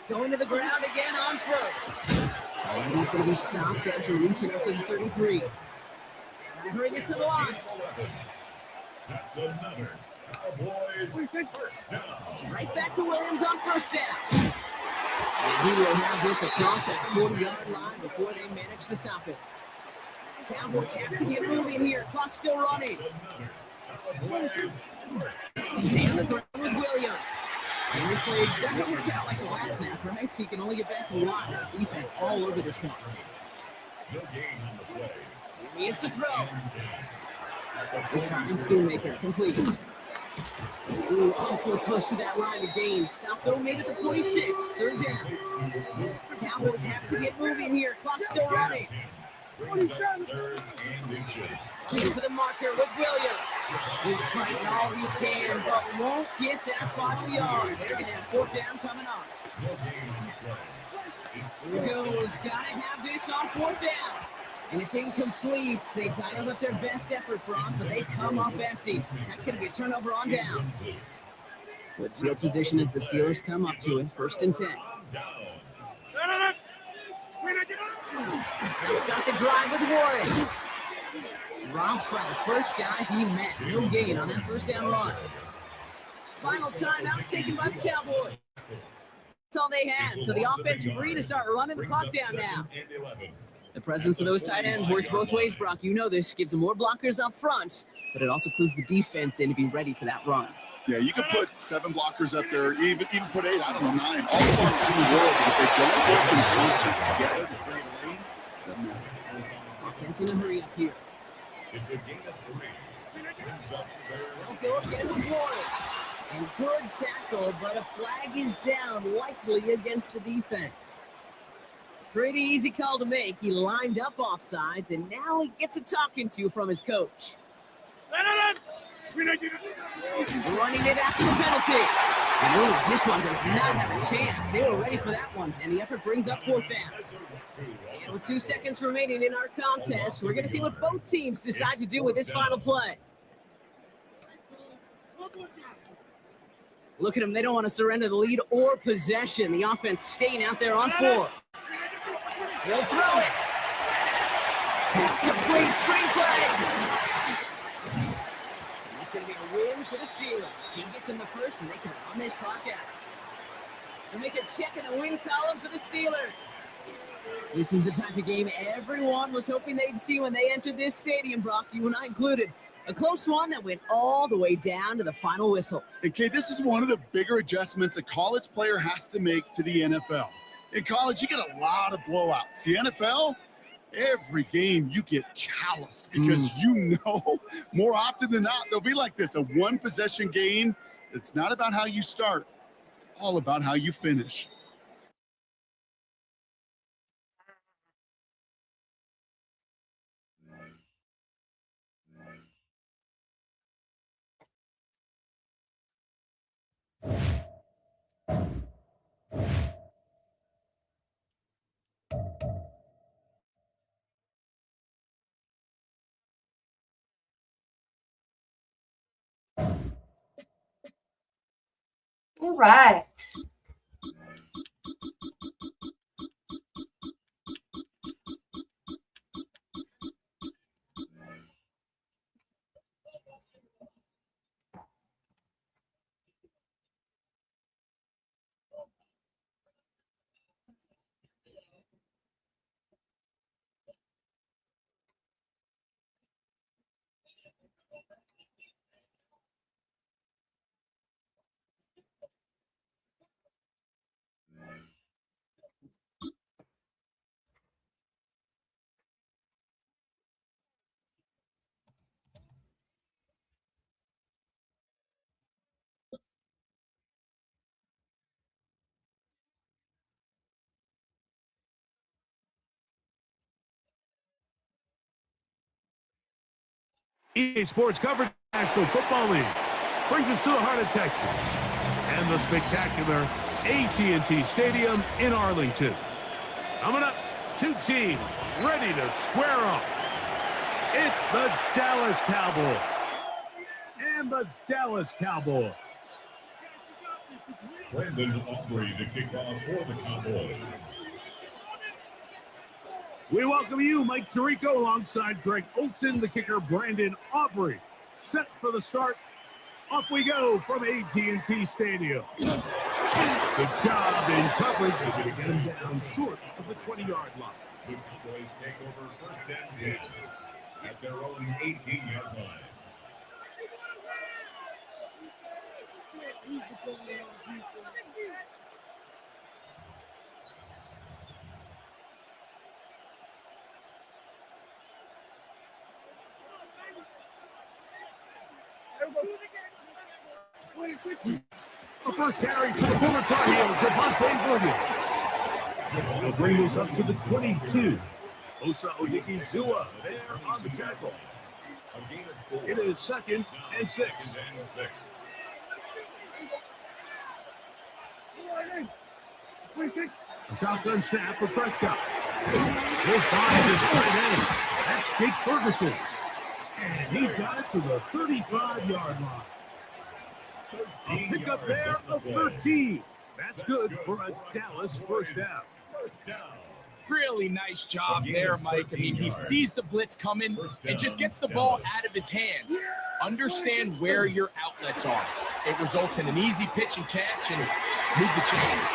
Going to the ground again on 1st. And he's going to be stopped after reaching up to the 33. Hurry this to the line. That's another Cowboys first down. Right back to Williams on 1st down. And he will have this across that 40-yard line before they manage to stop it. Cowboys have to get moving here. Clock still running. Stay on the ground with Williams. And this play doesn't work out like the last snap, right? So he can only get back to the line. Defense all over this one. No gain on the play. He has to throw. This fine Schoonmaker complete. Ooh, awful close to that line of gain. Stop though, made it to 46. 3rd down. Cowboys have to get moving here. Clock still running. Looking for the marker with Williams. He's fighting all he can, but won't get that final yard. They're going to have 4th down coming up. Here goes. Got to have this on 4th down. And it's incomplete. They dialed up their best effort, Brock, but they come up empty. That's going to be a turnover on downs. Good field position as the Steelers come up to it. 1st and 10. They'll start the drive with Warren. Robbed by the first guy he met. No gain on that 1st down run. Final timeout taken by the Cowboys. That's all they had. So the offense free to start running the clock down now. The presence of those tight ends works both ways, Brock. You know this. Gives them more blockers up front, but it also clues the defense in to be ready for that run. Yeah, you can put 7 blockers up there, even put 8, I don't know, 9. All the blockers in the world, but if they don't work in concert together to create a lane, doesn't matter. Offense in a hurry up here. It's a gain of 3. Brings up 3rd. They'll go again with Warren. And good tackle, but a flag is down, likely against the defense. Pretty easy call to make. He lined up offsides, and now he gets a talking to from his coach. Running it after the penalty. And ooh, this one does not have a chance. They were ready for that one, and the effort brings up 4th down. And with 2 seconds remaining in our contest, we're going to see what both teams decide to do with this final play. Look at them. They don't want to surrender the lead or possession. The offense staying out there on 4. He'll throw it. It's complete. Screenplay. That's going to be a win for the Steelers. He gets in the 1st, and they can run this clock out. To make a check in the win column for the Steelers. This is the type of game everyone was hoping they'd see when they entered this stadium, Brock, you and I included. A close one that went all the way down to the final whistle. Okay, this is one of the bigger adjustments a college player has to make to the NFL. In college, you get a lot of blowouts. The NFL, every game you get calloused because you know more often than not they'll be like this, a 1-possession game. It's not about how you start. It's all about how you finish. All right. EA Sports coverage of the National Football League brings us to the heart of Texas and the spectacular AT&T Stadium in Arlington. Coming up, two teams ready to square off. It's the Dallas Cowboys and the Dallas Cowboys. Brandon Aubrey to kick off for the Cowboys. We welcome you, Mike Tirico, alongside Greg Olson, the kicker, Brandon Aubrey. Set for the start. Off we go from AT&T Stadium. Good job in coverage. They're going to get him down short of the 20-yard line. The Cowboys take over first and 10 at their own 18-yard line. The first carry to the former Tar Heel, Devontae Williams. They'll bring this up to the 22. Osa Odigizua there on the tackle. It is 2nd and 6. A shotgun snap for Prescott. He'll find his tight end. That's Jake Ferguson. And he's got it to the 35-yard line. A pickup there of 13. That's good for a Dallas first down. Really nice job there, Mike. I mean, he sees the blitz coming and just gets the ball out of his hands. Understand where your outlets are. It results in an easy pitch and catch and move the chains.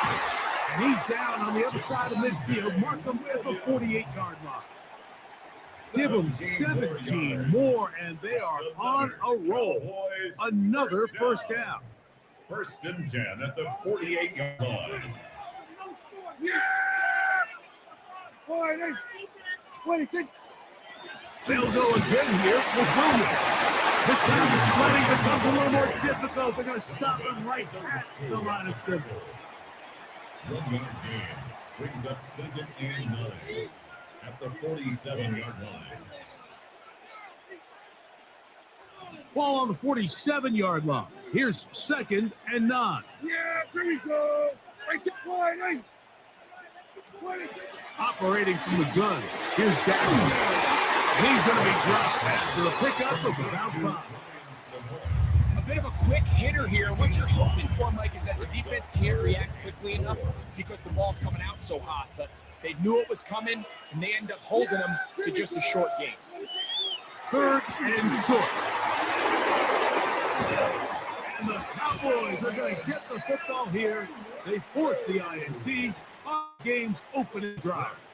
And he's down on the other side of midfield. Mark him at the 48-yard line. Give them 17 more, and they are on a roll. Another first down. First and 10 at the 48-yard line. They'll go again here with Williams. This time the sledding becomes a little more difficult. They're going to stop him right at the line of scrimmage. 1 yard gain brings up 2nd and 9 at the 47-yard line. Ball on the 47-yard line. Here's 2nd and 9. Yeah, here we go. Operating from the gun. Here's Dallas. He's going to be dropped after a pickup of about 5. A bit of a quick hitter here. What you're hoping for, Mike, is that the defense can't react quickly enough because the ball's coming out so hot. But they knew it was coming, and they end up holding them to just a short gain. 3rd and short. And the Cowboys are going to get the football here. They force the INT on game's opening drive.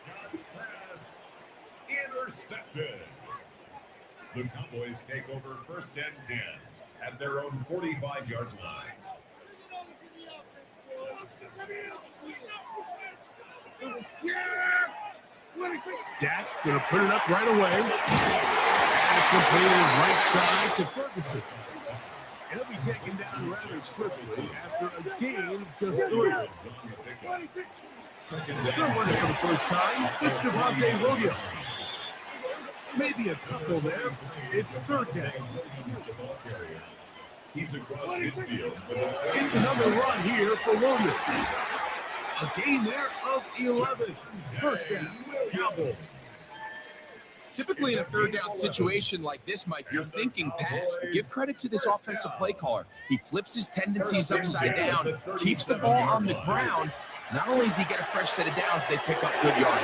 Pass intercepted. The Cowboys take over first and 10 at their own 45-yard line. Dak going to put it up right away. Pass completed right side to Ferguson. He'll be taken down rather swiftly after a gain of just 3. They're running for the first time. It's Devontae Williams. Maybe a couple there. It's 3rd down. He's across midfield. It's another run here for Williams. A gain there of 11. First down, Cowboys. Typically in a third down situation like this, Mike, you're thinking pass, but give credit to this offensive play caller. He flips his tendencies upside down, keeps the ball on the ground. Not only does he get a fresh set of downs, they pick up good yardage.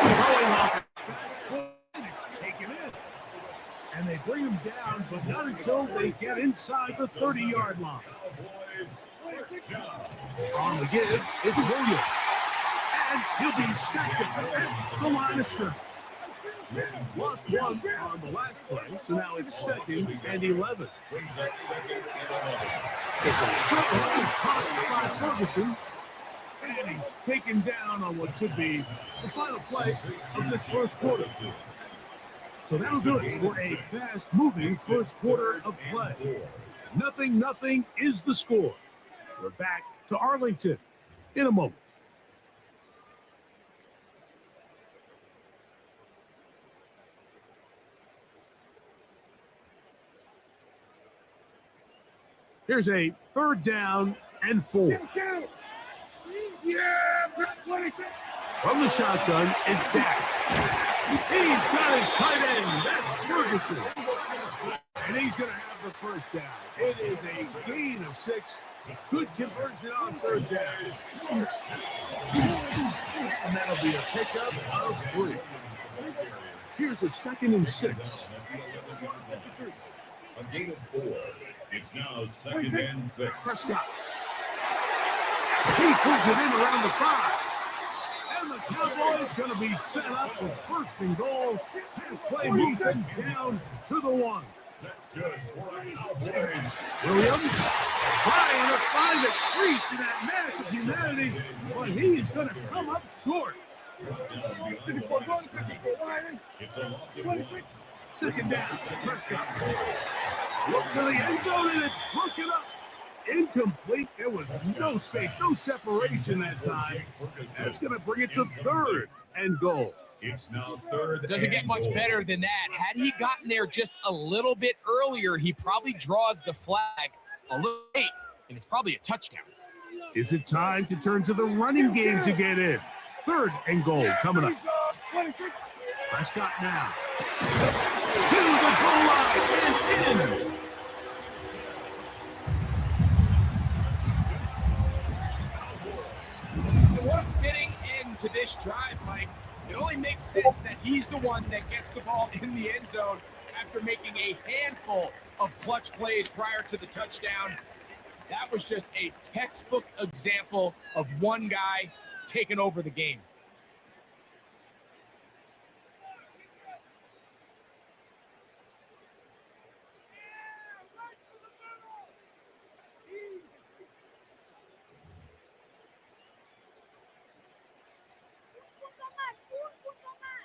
Throwing off it's taken in. And they bring him down, but not until they get inside the 30-yard line. On the give, it's Williams. And he'll be stacked at the line of scrimmage. Lost one on the last play, so now it's 2nd and 11. Short one is caught by Ferguson. And he's taken down on what should be the final play of this first quarter. So that'll do it for a fast-moving first quarter of play. 0-0 is the score. We're back to Arlington in a moment. Here's a 3rd down and 4. From the shotgun, it's Dak. He's got his tight end. That's Ferguson. And he's going to have the first down. It is a gain of 6. Good conversion on 3rd down. And that'll be a pickup of 3. Here's a 2nd and 6. A gain of 4. It's now 2nd and 6. Prescott. He pulls it in around the 5. And the Cowboys going to be set up with 1st and goal. His play moves them down to the 1. That's good for the Cowboys. Williams trying to find a crease in that mass of humanity, but he's going to come up short. It's a loss of 1. 2nd down, Prescott. Look to the end zone, and it's broken up. Incomplete. There was no space, no separation that time. That's going to bring it to 3rd and goal. It's now 3rd. Doesn't get much better than that. Had he gotten there just a little bit earlier, he probably draws the flag a little late, and it's probably a touchdown. Is it time to turn to the running game to get in? 3rd and goal coming up. Prescott now. To the goal line and in. What a fitting end to this drive, Mike. It only makes sense that he's the one that gets the ball in the end zone after making a handful of clutch plays prior to the touchdown. That was just a textbook example of one guy taking over the game.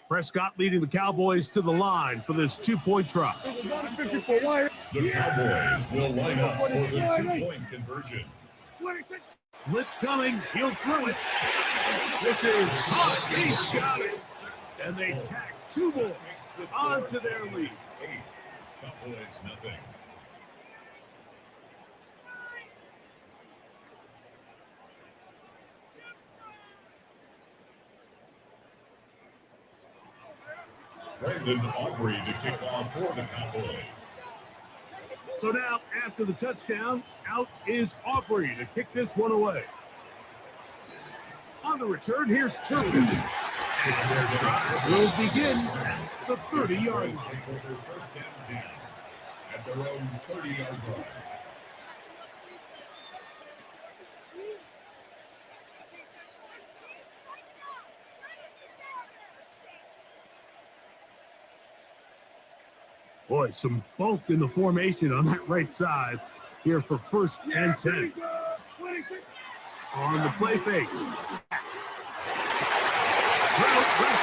Prescott leading the Cowboys to the line for this 2-point try. The Cowboys will line up for the 2-point conversion. Blitz coming. He'll throw it. This is tough. He's got it. And they tack 2 more onto their lead. 8. Cowboys nothing. Brandon Aubrey to kick off for the Cowboys. So now, after the touchdown, out is Aubrey to kick this one away. On the return, here's Turpin. And their drive will begin at the 30-yard line. First and 10 at their own 30-yard line. Boy, some bulk in the formation on that right side here for 1st and 10. On the play fake. Left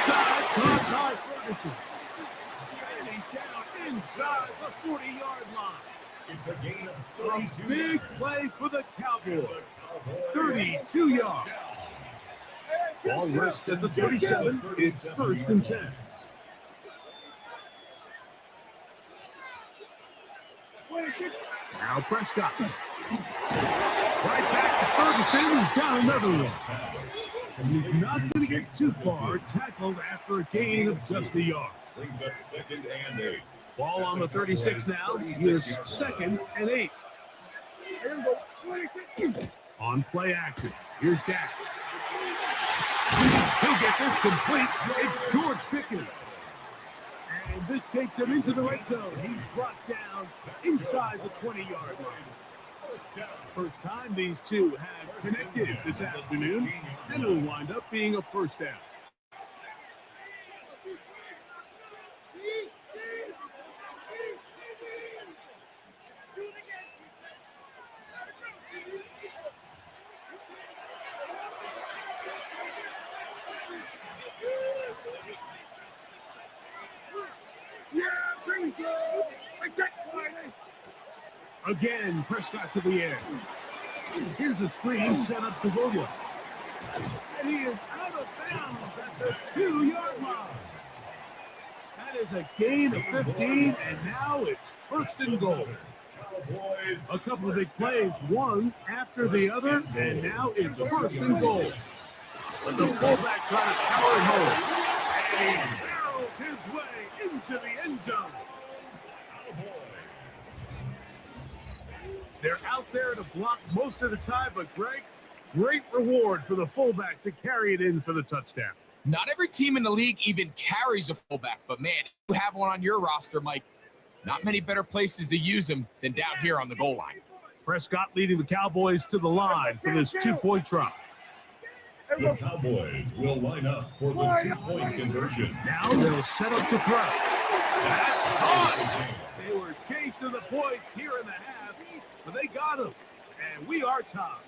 side, caught by Ferguson. And he's down inside the 40-yard line. It's a gain of 32. A big play for the Cowboys. 32 yards. Ball rest at the 37. It's 1st and 10. Now Prescott. Right back to Ferguson, who's got another one. And he's not going to get too far, tackled after a gain of just a yard. Brings up 2nd and 8. Ball on the 36 now. Here's 2nd and 8. On play action. Here's Dak. He'll get this complete. It's George Pickens. And this takes him into the red zone. He's brought down inside the 20-yard line. First time these two have connected this afternoon, and it'll wind up being a first down. Again, Prescott to the air. Here's a screen set up to Williams. And he is out of bounds at the 2-yard line. That is a gain of 15, and now it's 1st and goal. A couple of big plays, one after the other, and now it's 1st and goal. But the fullback trying to power it home. And he barrels his way into the end zone. They're out there to block most of the time, but Greg, great reward for the fullback to carry it in for the touchdown. Not every team in the league even carries a fullback, but man, you have one on your roster, Mike. Not many better places to use him than down here on the goal line. Prescott leading the Cowboys to the line for this 2-point try. The Cowboys will line up for the 2-point conversion. Now they'll set up to throw. That's caught. They were chasing the points here in the half, but they got him, and we are tied.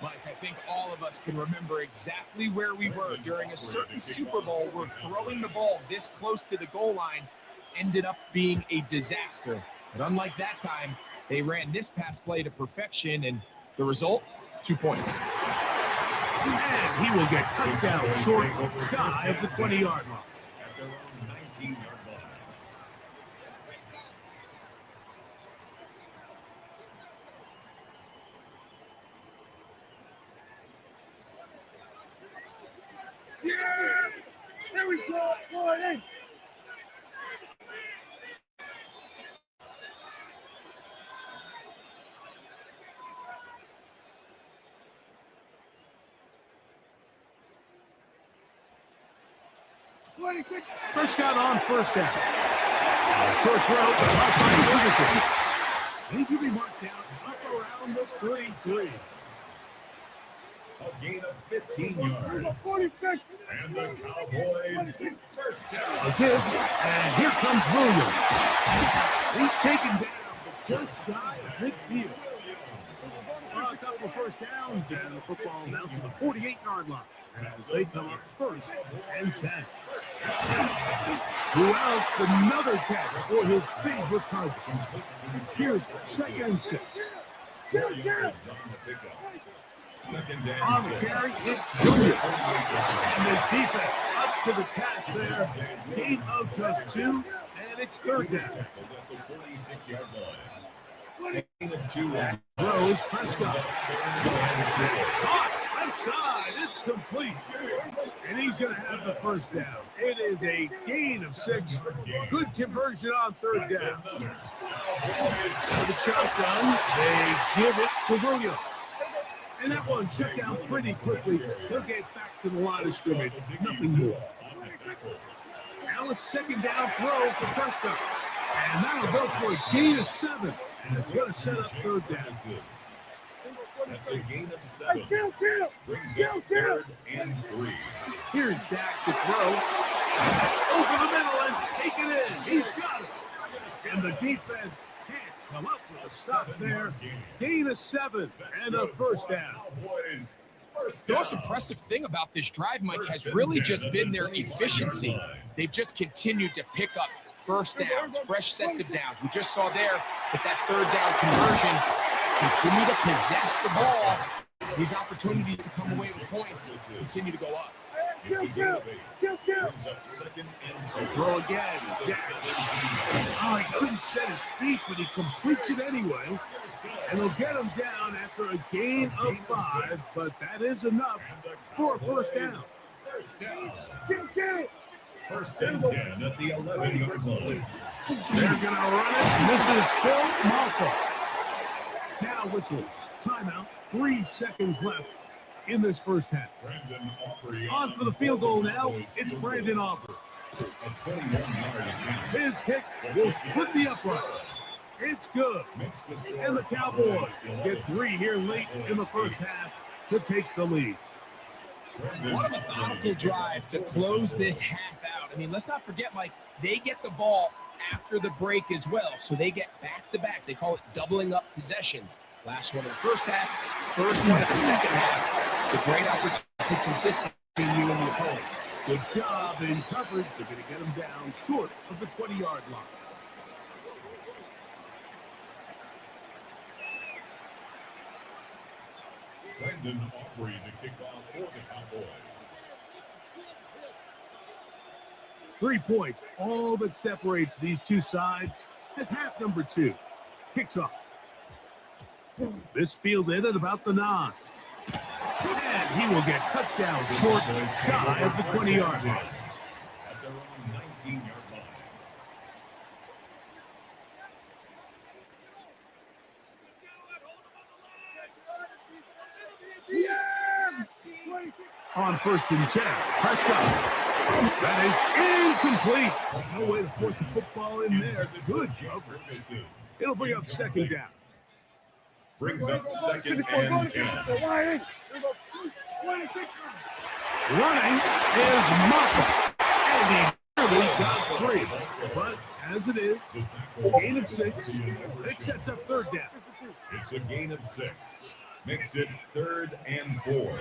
Mike, I think all of us can remember exactly where we were during a certain Super Bowl where throwing the ball this close to the goal line ended up being a disaster. But unlike that time, they ran this pass play to perfection, and the result, 2 points. And he will get cut down short, shy of the 20-yard line. At their own 19-yard line. There we go, boy. Prescott on 1st down. Short throw, caught by Ferguson. He's going to be marked down up around the 33. A gain of 15 yards. And the Cowboys 1st down. A give, and here comes Williams. He's taken down, but just shy of midfield. A couple of first downs, and the football's out to the 48-yard line as they come up 1st and 10. Who else? Another catch for his favorite target. Here's 2nd and 6. 4 yards on the pickup. 2nd and On the 6. carry, it's Williams. And his defense up to the task there. Gain of just 2, and it's 3rd down. Tackled at the 46-yard line. Gain of 2. Throws Prescott. Caught left side. It's complete. And he's going to have the 1st down. It is a gain of 6. Good conversion on 3rd down. For the shotgun, they give it to Williams. And that one shut down pretty quickly. He'll get back to the line of scrimmage. Nothing more. Now a 2nd down throw for Prescott. And that'll go for a gain of 7. And it's going to set up 3rd down. That's a gain of 7. Brings up 3rd and 3. Here's Dak to throw. Over the middle and take it in. He's got it. And the defense can't come up with a stop there. Gain of 7 and a 1st down. The most impressive thing about this drive, Mike, has really just been their efficiency. They've just continued to pick up 1st downs, fresh sets of downs. We just saw there with that 3rd down conversion, continue to possess the ball. These opportunities to come away with points continue to go up. It's a gain of 8. Brings up 2nd and 2. Throw again. Oh, he couldn't set his feet, but he completes it anyway. And they'll get him down after a gain of 5, but that is enough for a 1st down. 1st down. First and 10 at the 11-yard line. They're going to run it. This is Phil Malfa. Now whistles. Timeout. 3 seconds left in this first half. Brandon Aubrey On for the field goal now. It's Brandon Aubrey. A 21-yard attempt. His kick will split the uprights. It's good. Makes the score. And the Cowboys get 3 here late in the first half to take the lead. What a methodical drive to close this half out. I mean, let's not forget, Mike, they get the ball after the break as well, so they get back-to-back. They call it doubling up possessions. Last one in the first half, first one in the second half. It's a great opportunity to put some distance between you and the opponent. Good job in coverage. They're going to get him down short of the 20-yard line. Brandon Aubrey to kick off for the Cowboys. 3 points, all that separates these two sides as half number 2 kicks off. This fielded at about the 9. And he will get cut down short, shy of the 20-yard line. At their own 19-yard line. On first and 10, Prescott. That is incomplete. There's no way to force the football in there. Good coverage. It'll bring up second down. Brings up second and 10. Running is Moffa. And he nearly got 3. But as it is, gain of 6. It sets up third down. It's a gain of 6. Makes it 3rd and 4.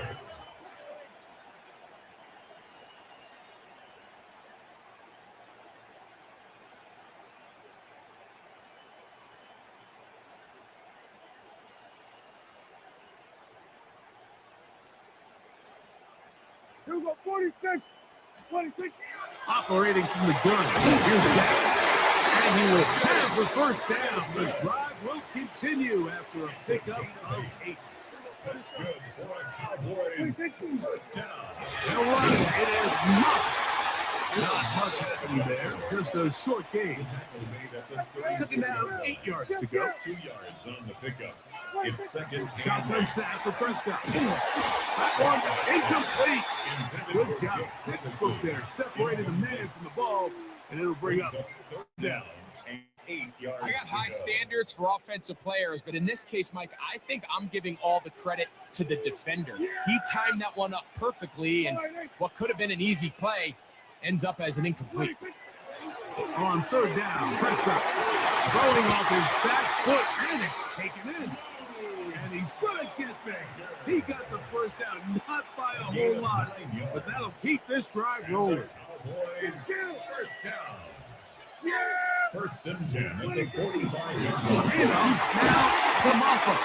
Operating from the gun. Here's Dak. And he will have the first down. The drive will continue after a pickup of 8. That's good for a Cowboys first down. They'll run it. It is Moffa. Not much happening there. Just a short gain. Second down, 8 yards to go. 2 yards on the pickup. It's second Shotgun and snap for Prescott. That one incomplete. Good job. Spoke there. Separated the man from the ball, and it'll bring up third down and 8 yards. I got to high go. standards for offensive players, but in this case, Mike, I think I'm giving all the credit to the defender. He timed that one up perfectly, and what could have been an easy play ends up as an incomplete. on third down. Prescott throwing off his back foot, and it's taken in. And he's going to get there. He got the first down, not by a whole lot, but that'll keep this drive rolling. Cowboys, first down. First and 10 at the 45-yard line. Now to Moffa.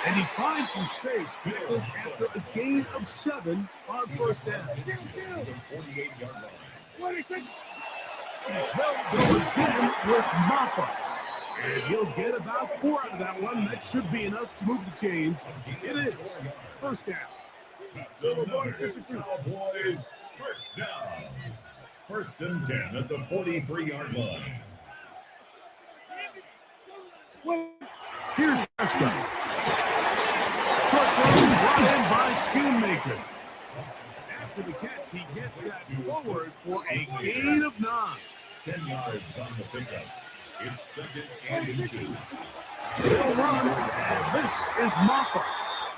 And he finds some space after a gain of 7 on first down. 48-yard line. He'll go again with Moffa. And he'll get about 4 out of that one. That should be enough to move the chains. It is first down. That's another Cowboys first down. First and 10 at the 43-yard line. Here's Prescott. Short throw brought in by Schoonmaker. After the catch, he gets that forward for a gain of 9. 10 yards on the pickup. It's second and inches. He'll run, and this is Moffa.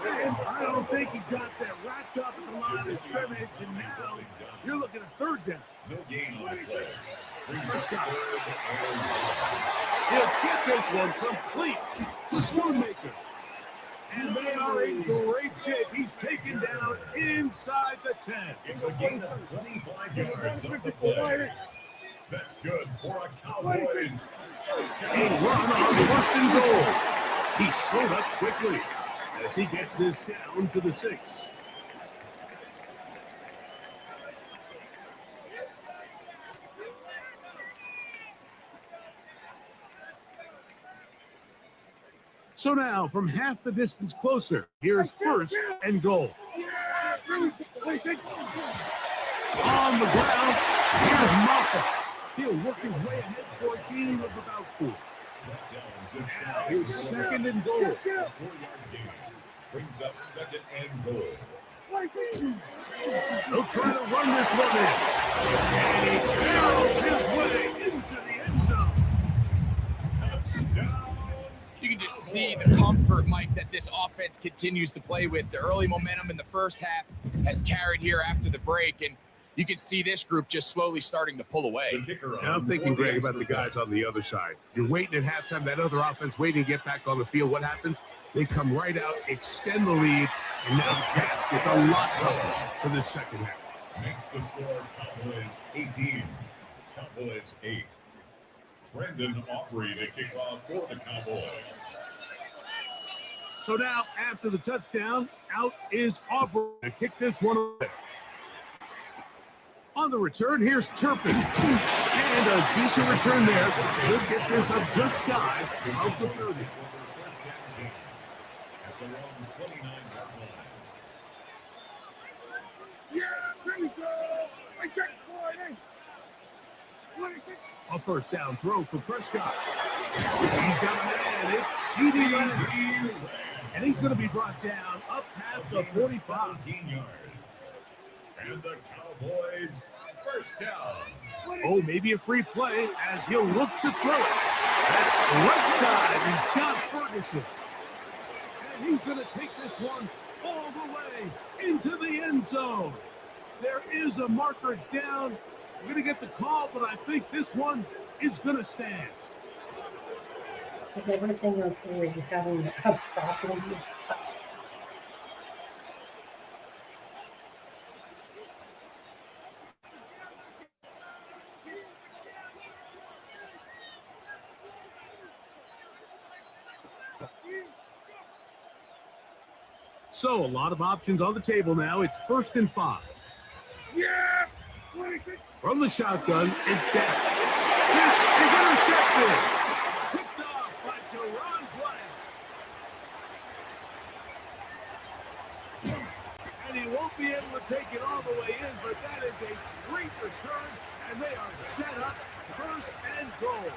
And I don't think he got that wrapped up in the line of scrimmage, and now you're looking at third down. No gain on the play. Brings us Prescott. third and He'll get this one complete to Schoonmaker. And they are in great shape. He's taken down inside the 10. it's a gain of 25 yards on the play. That's good for a Cowboys first A down. run on first and goal. He slowed up quickly as he gets this down to the 6. So now, from half the distance closer, here's first and goal. On the ground, here's He'll work his way ahead for a gain of about 4. Now here's 2nd and goal. 4-yard gain brings up 2nd and goal. They'll try to run this one in. And he barrels his way into the end zone. Touchdown. You can just see the comfort, Mike, that this offense continues to play with. The early momentum in the first half has carried here after the break, and you can see this group just slowly starting to pull away. Now I'm thinking, Greg, about the guys on the other side. You're waiting at halftime, that other offense waiting to get back on the field. What happens? They come right out, extend the lead, and now the task gets a lot tougher for this second half. Makes the score Cowboys 18, Cowboys 8. Brendan Aubrey to kick off for the Cowboys. So now, after the touchdown, out is Aubrey to kick this one away. On the return, here's Turpin. And a decent return there. He'll get this up just shy of the 30. At the wrong 29-yard line. A first down throw for Prescott. He's got a man. It's C.D. Lamb. And he's going to be brought down up past the 45. 17 yards. And the Cowboys first down. Oh, maybe a free play as he'll look to throw it. That's right side. He's got Ferguson. And he's going to take this one all the way into the end zone. There is a marker down. We're going to get the call, but I think this one is going to stand. Everything okay? You're having a problem. So, a lot of options on the table now. It's 1st and 5. From the shotgun, it's down. This is intercepted. Picked off by Deron Bland. And he won't be able to take it all the way in, but that is a great return, and they are set up 1st and goal.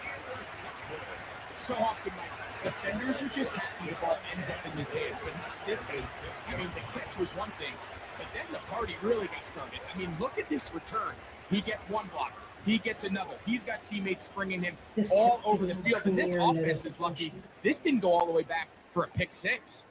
So often, Mike, defenders are just happy the ball ends up in his hands, but not this case. I mean, the catch was one thing, but then the party really got started. I mean, look at this return. He gets one block. He gets another. He's got teammates springing him all over the field. And this offense is lucky. This didn't go all the way back for a pick 6.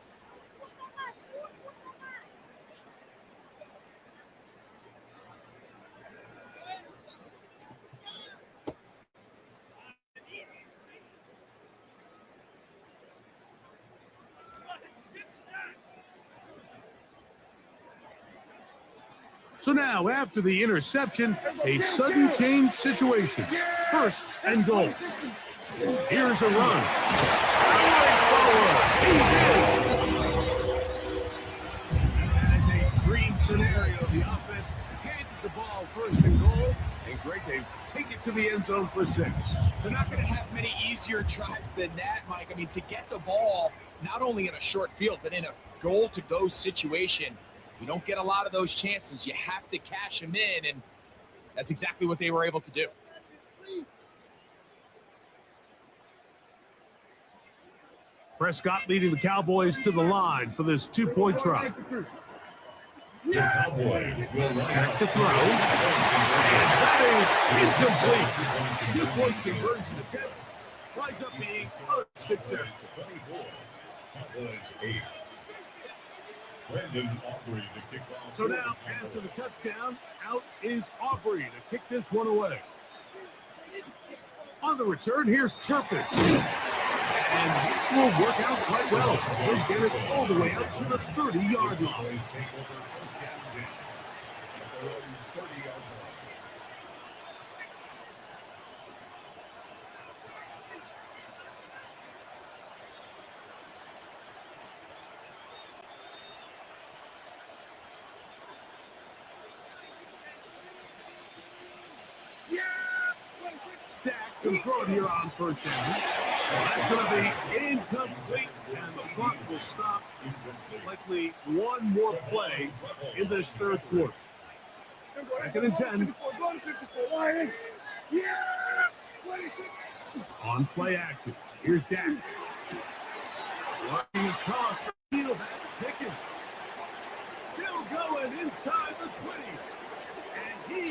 So now, after the interception, a sudden change situation. 1st and goal. Here's a run. That is a dream scenario. The offense handed the ball 1st and goal. And great, they take it to the end zone for 6. They're not going to have many easier drives than that, Mike. I mean, to get the ball, not only in a short field, but in a goal-to-go situation, you don't get a lot of those chances. You have to cash them in, and that's exactly what they were able to do. Prescott leading the Cowboys to the line for this 2-point try. The Cowboys will line Back up to throw. And that is incomplete. 2-point conversion attempt winds up being a success. 24. Cowboys 8. Brendan Aubrey to kick off. So now, after the touchdown, out is Aubrey to kick this one away. On the return, here's Turpin. And this will work out quite well. He'll get it all the way out to the 30-yard line. Cowboys take over 1st and 10. At their own 30-yard line. Dak can throw it here on 1st down. That's going to be incomplete, and the clock will stop. Likely one more play in this 3rd quarter. 2nd and 10. On play action, here's Dak. Walking across the field, that's Pickens. Still going inside the 20. And he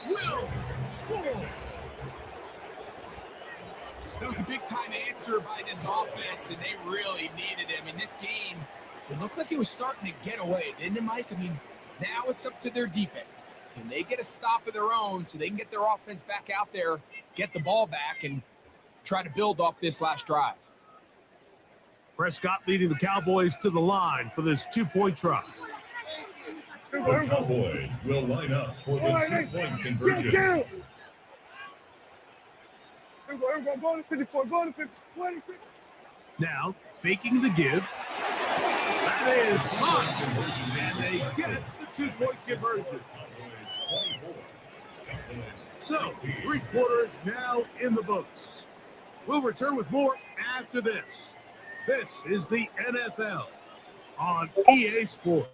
will score. That was a big-time answer by this offense, and they really needed him. In this game, it looked like it was starting to get away, didn't it, Mike? I mean, now it's up to their defense. Can they get a stop of their own so they can get their offense back out there, get the ball back, and try to build off this last drive? Prescott leading the Cowboys to the line for this 2-point try. The Cowboys will line up for the 2-point conversion. Now, faking the give. That is caught. And they get the 2-point conversion. So, 3 quarters now in the books. We'll return with more after this. This is the NFL on EA Sports.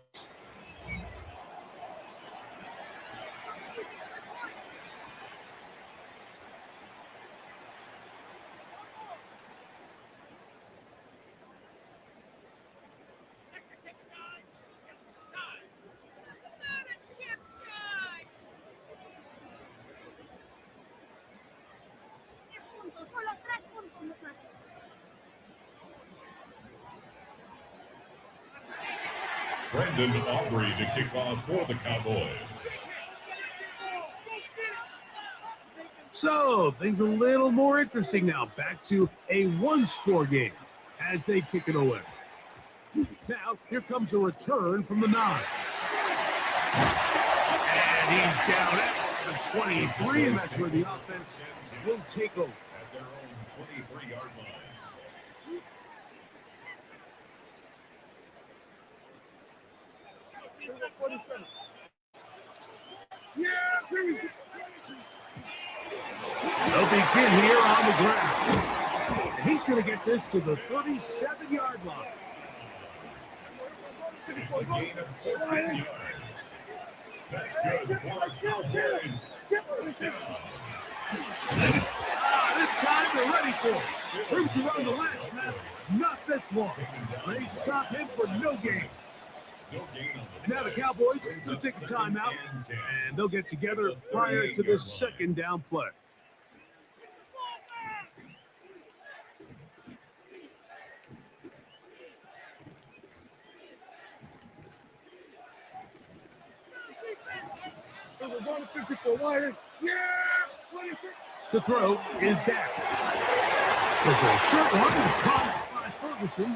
Solo 3 puntos, muchachos. Brandon Aubrey to kick off for the Cowboys. So, things a little more interesting now. Back to a 1-score game as they kick it away. Now, here comes a return from the 9. And he's down at the 23, and that's where the offense will take over. At their own 23-yard line. They'll begin here on the ground. And he's going to get this to the 37-yard line. It's a gain of 14 yards. That's good for the Cowboys. First down. This time they're ready for it. Room to run the last snap, not this one. They stop him for no gain. And now the Cowboys will take a timeout, and they'll get together prior to the second down play. To throw is Dak. There's a short one that's caught by Ferguson,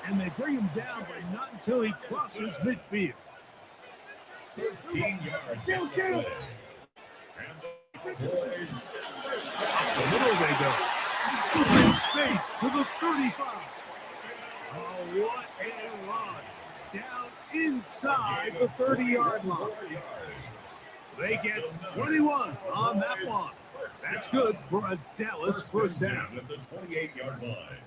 and they bring him down, but not until he crosses midfield. 13 yards. And the boys. Up the middle they go. Open space to the 35. Oh, what a run. Down inside the 30-yard line. They get 21 on that one. That's good for a Dallas first down. At the 28-yard line.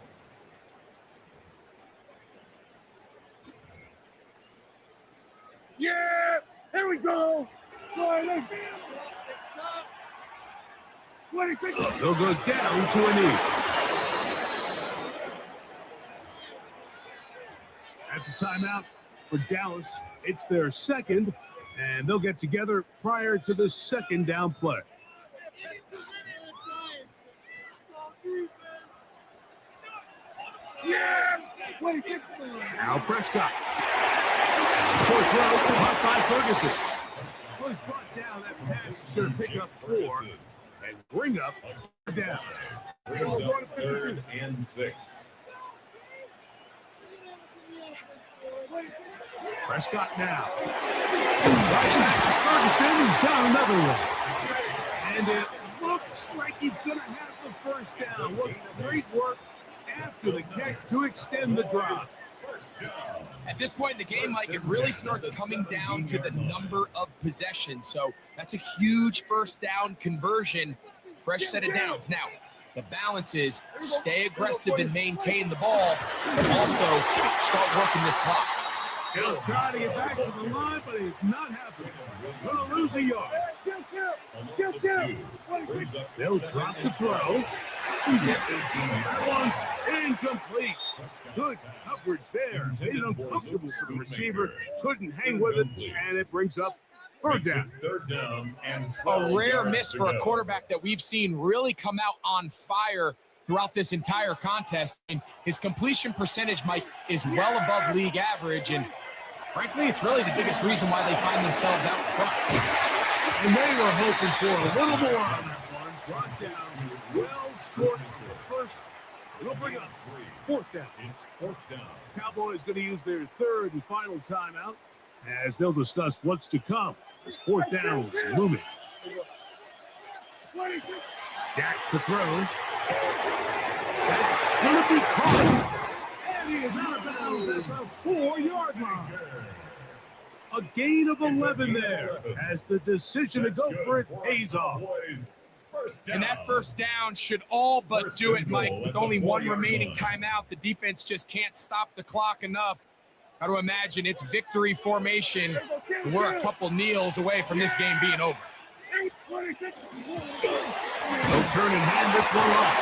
Yeah, here we go. They'll go down to a knee. That's a timeout for Dallas. It's their second, and they'll get together prior to the second down play. Yeah! Now Prescott. Short throw caught by Ferguson. Was brought down. That pass is going to pick up 4 and bring up down. Brings up 3rd and 6. Prescott now. Right back to Ferguson, who's got another one. And it looks like he's going to have the first down. What great work after the catch to extend the drive. At this point in the game, Mike, it really starts coming down to the number of possessions. So that's a huge first down conversion. Fresh set of downs. Now, the balance is stay aggressive and maintain the ball, but also start working this clock. He'll try to get back to the line, but it's not happening. Going to lose a yard. They'll drop the throw. That one's incomplete. Good coverage there. Made it uncomfortable for the receiver. Couldn't hang with it, and it brings up third down. Third down and A rare yards miss to for a go. quarterback that we've seen really come out on fire throughout this entire contest. And his completion percentage, Mike, is well above league average. And frankly, it's really the biggest reason why they find themselves out in front. And they were hoping for a little more on that one. Brought down well short of the first. It'll bring up fourth down. It's fourth down. Cowboys going to use their third and final timeout as they'll discuss what's to come. This fourth down is looming. Dak to throw. That's going to be caught. And he is out of bounds at the 4-yard line. A gain of 11 there as the decision to go for it pays off. And that first down should all but do it, Mike. With only one remaining timeout, the defense just can't stop the clock enough. Got to imagine it's victory formation. We're a couple kneels away from this game being over. They'll turn and hand this one off.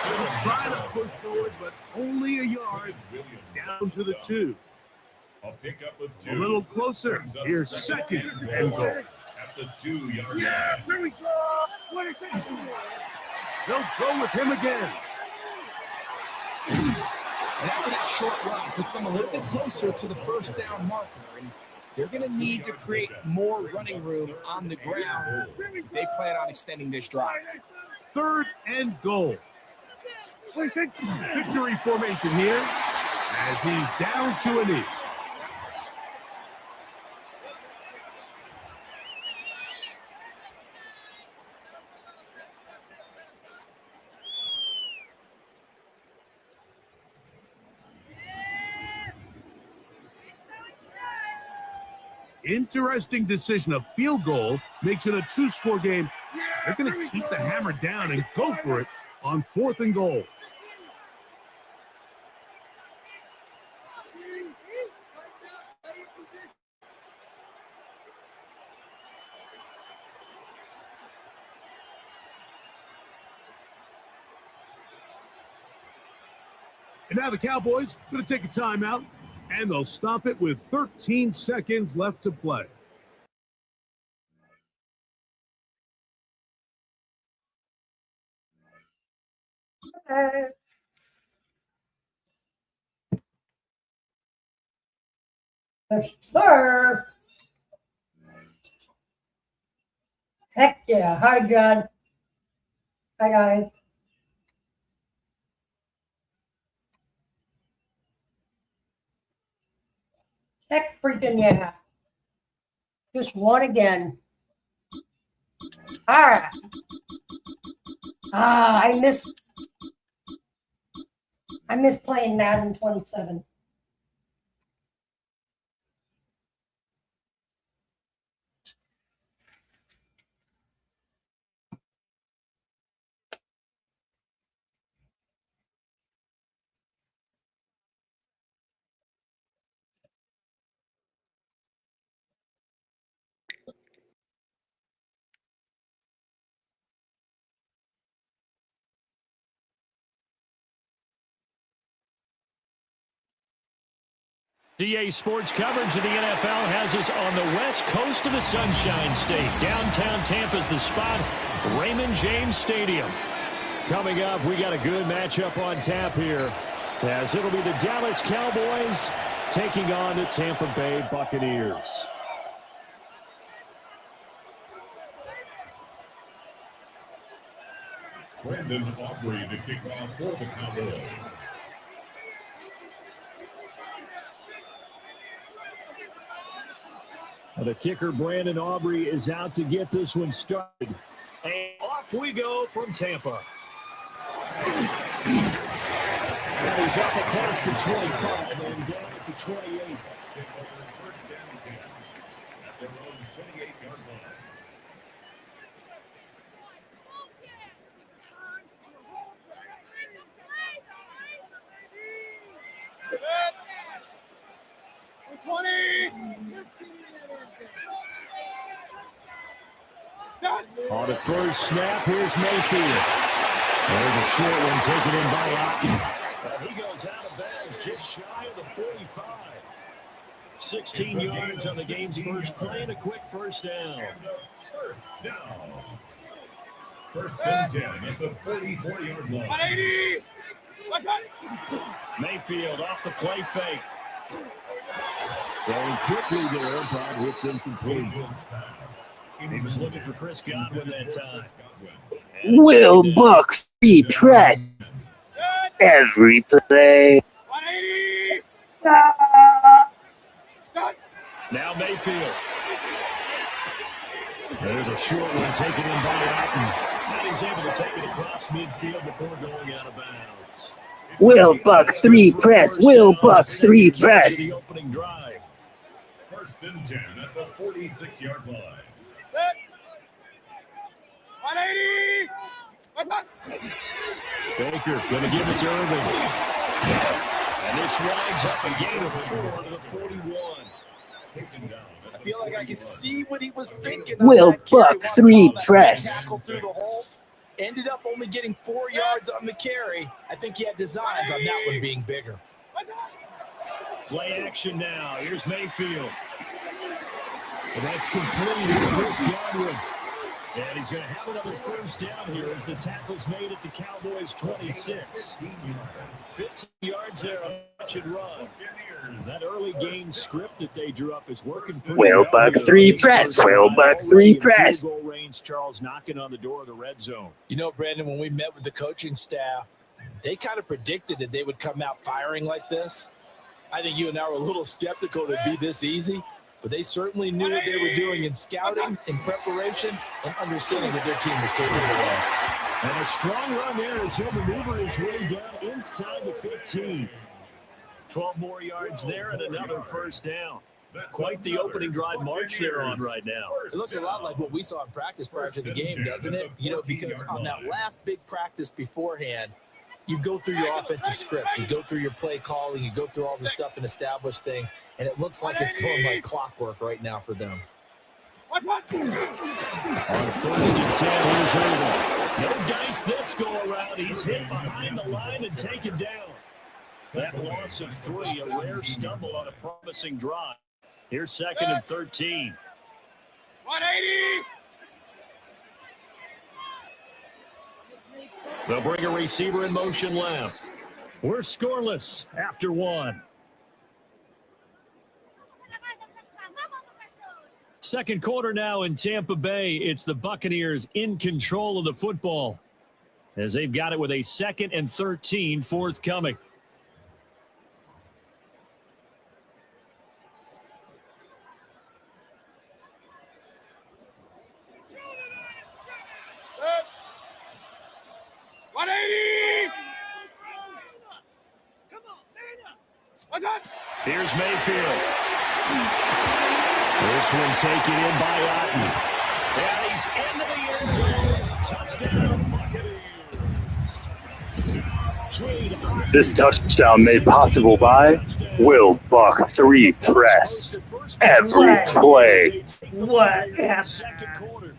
They'll try to push forward, but only a yard down to the 2. A pickup of 2. A little closer. Here's second and goal. At the 2-yard line. They'll go with him again. And after that short run, puts them a little bit closer to the first down marker. And they're going to need to create more running room on the ground if they plan on extending this drive. Third and goal. Victory formation here as he's down to a knee. Interesting decision. A field goal makes it a 2-score game. They're going to keep the hammer down and go for it on 4th and goal. And now the Cowboys going to take a timeout, and they'll stop it with 13 seconds left to play. Sir. Heck yeah. Hi, John. Hi, guys. Heck freaking yeah. Just won again. All right. I miss playing Madden 27. DA Sports coverage of the NFL has us on the west coast of the Sunshine State. Downtown Tampa's the spot, Raymond James Stadium. Coming up, we got a good matchup on tap here, as it'll be the Dallas Cowboys taking on the Tampa Bay Buccaneers. Brandon Aubrey to kick off for the Cowboys. The kicker, Brandon Aubrey, is out to get this one started. And off we go from Tampa. And he's up across the 25 and down at the 28. First down 10 at their own 28-yard line. On the first snap, here's Mayfield. There's a short one taken in by Otten. He goes out of bounds just shy of the 45. 16 yards on the game's first play and a quick first down. First down. First and 10 at the 44-yard line. Mayfield off the play fake. Going quickly there, but hits incomplete. He was looking for Chris Godwin that time. Will Buck free press every play. Now Mayfield. There's a short one taken in by Otten. And he's able to take it across midfield before going out of bounds. Will Buck 3 press. Will Buck 3 press. The opening drive. First and 10 at the 46-yard line. Baker going to give it to Irving. And this rides up a gain of 4 to the 41. Taken down. I feel like I could see what he was thinking. Will Buck 3 press. Tackle through the hole. Ended up only getting 4 yards on the carry. I think he had designs on that one being bigger. Play action now. Here's Mayfield. And that's complete. It's Chris Godwin. And he's going to have another first down here as the tackle's made at the Cowboys' 26. 15 yards there on catch and run. That early game script that they drew up is working pretty Will well. Buck 3 press. Will Buck 3 press. Goal range, Charles knocking on the door of the red zone. You know, Brandon, when we met with the coaching staff, they kind of predicted that they would come out firing like this. I think you and I were a little skeptical it'd be this easy, but they certainly knew what they were doing in scouting, in preparation, and understanding what their team was capable of. And a strong run there as he'll maneuver his way down inside the 15. 12 more yards there and another first down. Quite the opening drive march they're on right now. It looks a lot like what we saw in practice prior to the game, doesn't it? You know, because on that last big practice beforehand, you go through your offensive script, you go through your play calling, you go through all the stuff and establish things, and it looks like it's going like clockwork right now for them. On first and 10, here's Irving. No dice this go around. He's hit behind the line and taken down. That loss of 3, a rare stumble on a promising drive. Here's second and 13. 180! They'll bring a receiver in motion left. We're scoreless after 1. Second quarter now in Tampa Bay. It's the Buccaneers in control of the football as they've got it with a 2nd and 13 forthcoming. Here's Mayfield. This one taken in by Otten. And he's into the end zone. Touchdown, Buccaneers. This touchdown made possible by Will Buck 3 press every play. What Second quarter.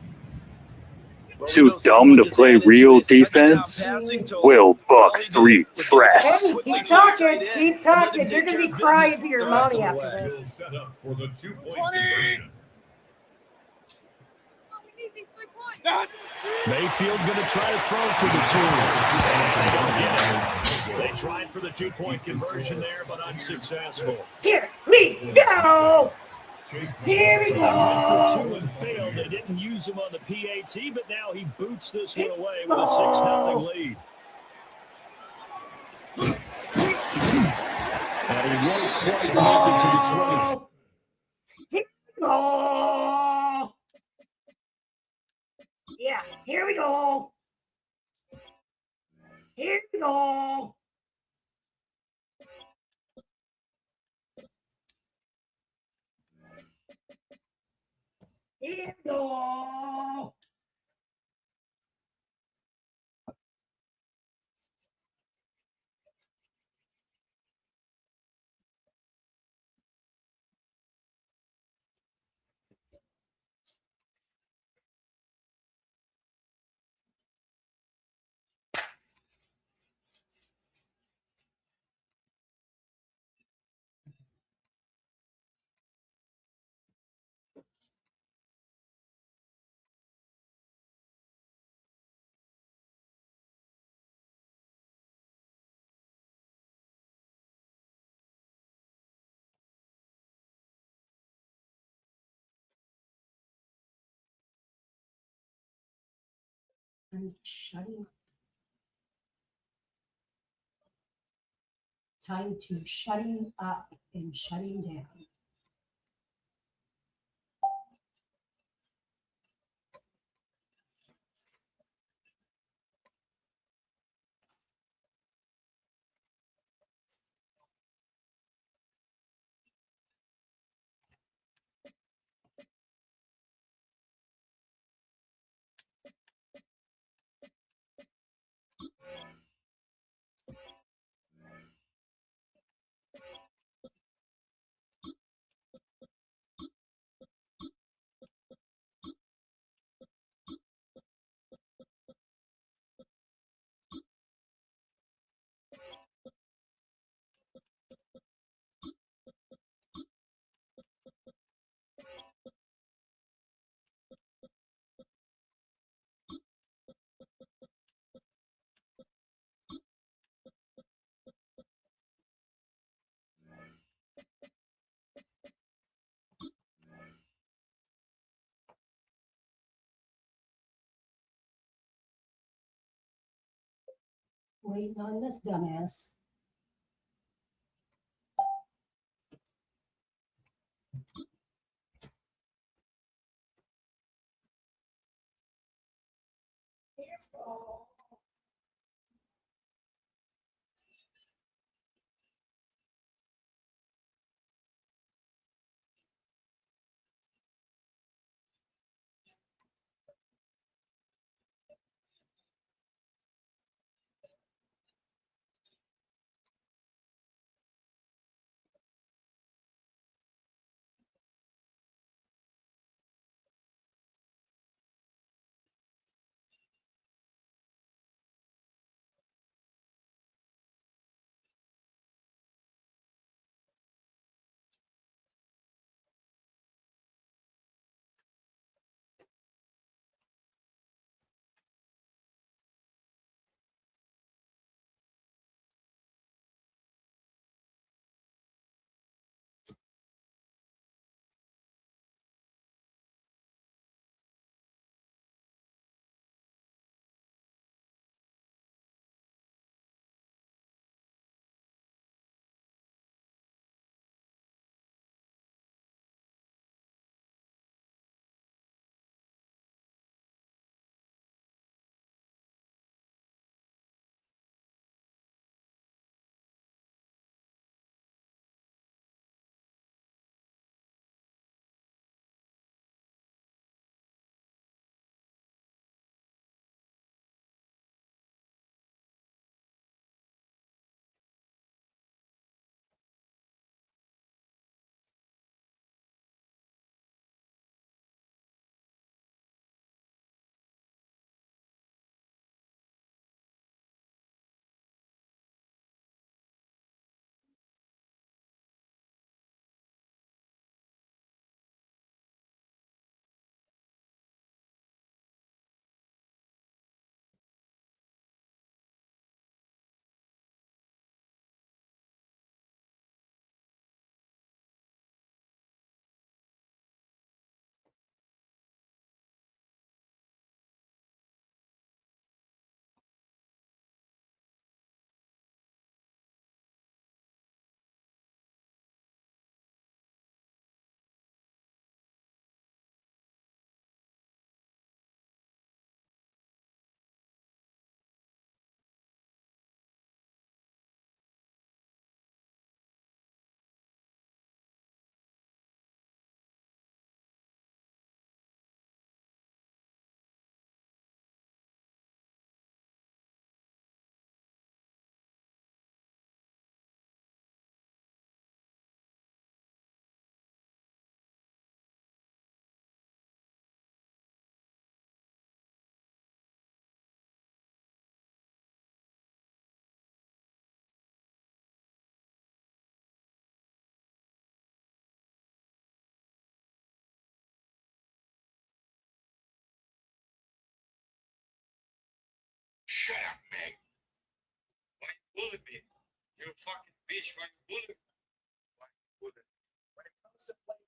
Too dumb to play real defense? Will Buck 3 press. Hey, keep talking. Keep talking. You're going to be crying to your mommy after this. Set up for the 2-point conversion. Mayfield going to try to throw for the 2. They don't get it. They tried for the 2-point conversion there, but unsuccessful. Here we go. Here we For go. 2 and failed. They didn't use him on the PAT, but now he boots this one away with a 6-0 lead. And he won't quite make it to the 20. Here we go. Yeah, here we go. Here we go. Here we go. I'm shutting up. Time to shutting up and shutting down. Waiting on this dumbass. Shut up, Meg. Why you bullying me? You're a fucking bitch. Why you bullying me? Why you bullying me? When it comes to playing,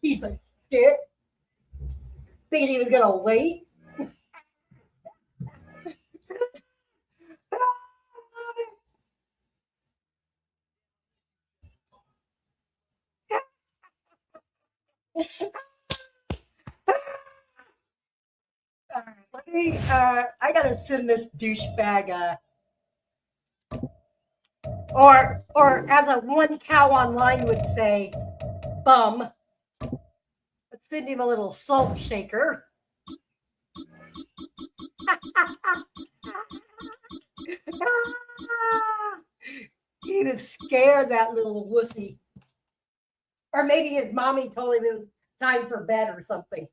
He's like, shit. Think he was gonna wait? All right, let me, I gotta send this douchebag, or as a one cow online would say, bum. Let's send him a little salt shaker. He was scared, that little wussy. Or maybe his mommy told him it was time for bed or something.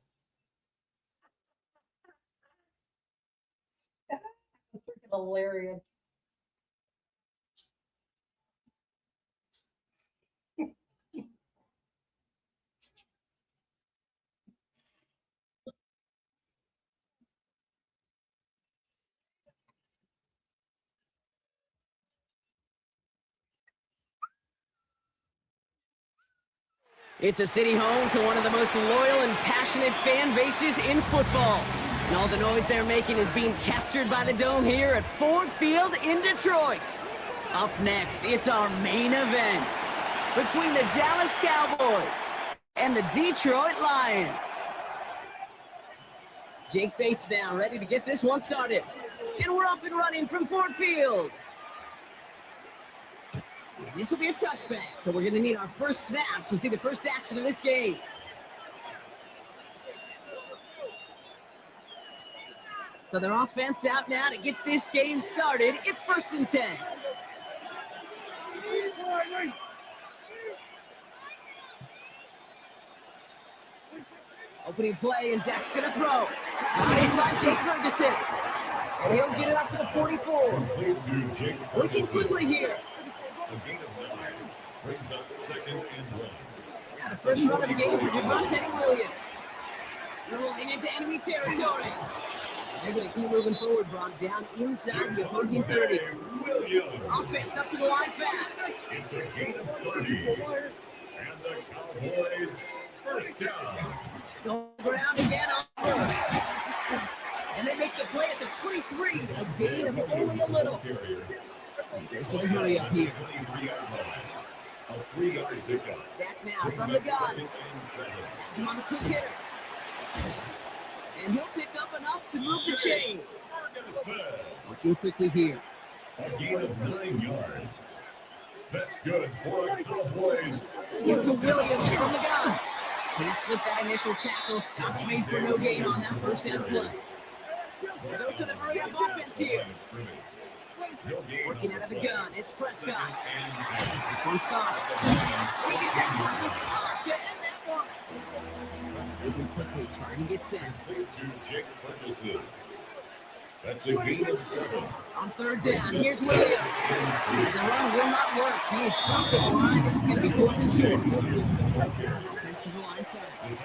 Freaking hilarious. It's a city home to one of the most loyal and passionate fan bases in football. And all the noise they're making is being captured by the Dome here at Ford Field in Detroit. Up next, it's our main event between the Dallas Cowboys and the Detroit Lions. Jake Bates now ready to get this one started. And we're up and running from Ford Field. This will be a touchback, so we're going to need our first snap to see the first action of this game. So their offense out now to get this game started. It's 1st and 10. Opening play, and Dak's going to throw. It's by Jake Ferguson. And he'll get it up to the 44. Looking quickly here. A gain of 9 brings up 2nd and 1. Now the first run of the game for Devontae Williams. Rolling into enemy territory. They're going to keep moving forward, Brock, down inside the opposing 30. Offense up to the line fast. It's a gain of 30. And the Cowboys first down. Going around again on first. And they make the play at the 23. A gain of only a little. There's a hurry up here. A 3-yard pickup. Dak now from the gun. Has him on the quick hitter. And he'll pick up enough to move the chains. Working quickly here. A gain of 9 yards. That's good for the Cowboys. Give to Williams from the gun. Can't slip that initial tackle. Stops made for no gain on that first down play. Those are the hurry up offense here. Working out of the gun. It's Prescott. This one's caught. He gets absolutely caught to end that one. Moving quickly, trying to get sent. To Jake Ferguson. That's a gain of 7. On third down, here's Williams. The run will not work. He is shot to the line. This is going to be 4th and short. Offensive line fast.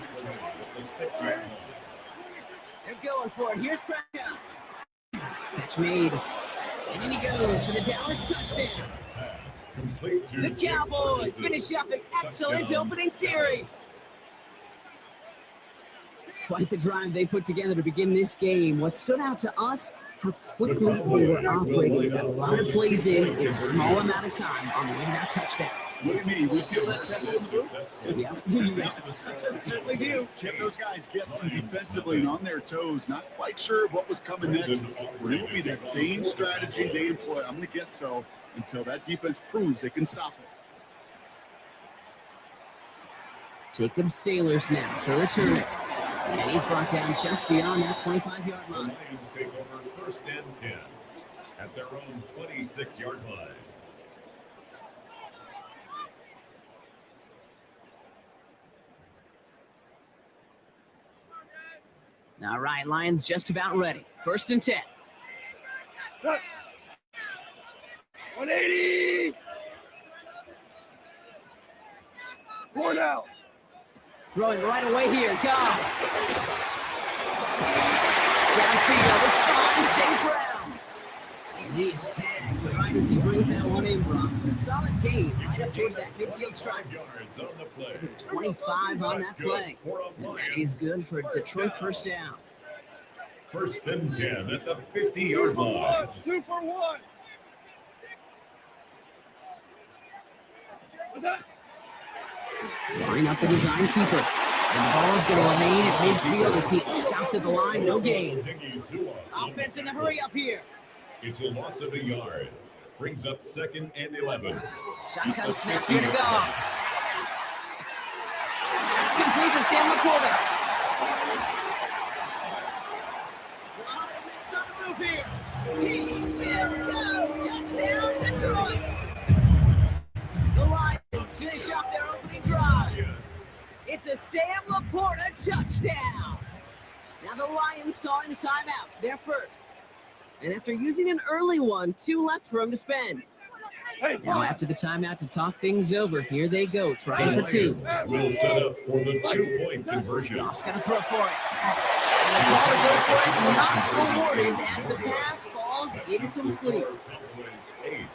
They're going for it. Here's Prescott. Catch made. And in he goes for the Dallas touchdown. The Cowboys finish up an excellent opening series. Quite the drive they put together to begin this game. What stood out to us, how quickly they were operating. They got a lot of plays in a small amount of time on the way to that touchdown. What do you mean? We feel that tempo move? Yeah, certainly do. Kept those guys guessing defensively and on their toes, not quite sure what was coming next. It will be that same strategy they employ. I'm going to guess so until that defense proves they can stop it. Jacob Sailors now to return it. And he's brought down just beyond that 25-yard line. The Lions take over 1st and 10 at their own 26-yard line. All right, Lions just about ready. 1st and 10. 180. 4 now. Throwing right away here. Cobb. Downfield. It's fine. St. Brown. And he is tagged right as he brings that one in, Brock. A solid game right up towards that midfield stripe. 25 on that play. And that is good for Detroit first down. 1st and 10 at the 50-yard line. Super 1. Line up the design keeper. And the ball is going to remain at midfield as he stopped at the line. No gain. Offense in the hurry up here. It's a loss of a yard. Brings up 2nd and 11. Shotgun snap here to go. That's complete to Sam McCormick. It's on the move here. He will go. Touchdown, Detroit. The Lions finish off their opening drive. It's a Sam Laporta touchdown. Now the Lions calling timeout. They're first. And after using an early one, 2 left for him to spend. Now after the timeout to talk things over, here they go, trying for 2. Will set up for the 2-point conversion. Goff's going to throw for it. And the call to go for it, not rewarded as the pass falls incomplete. Cowboys 8,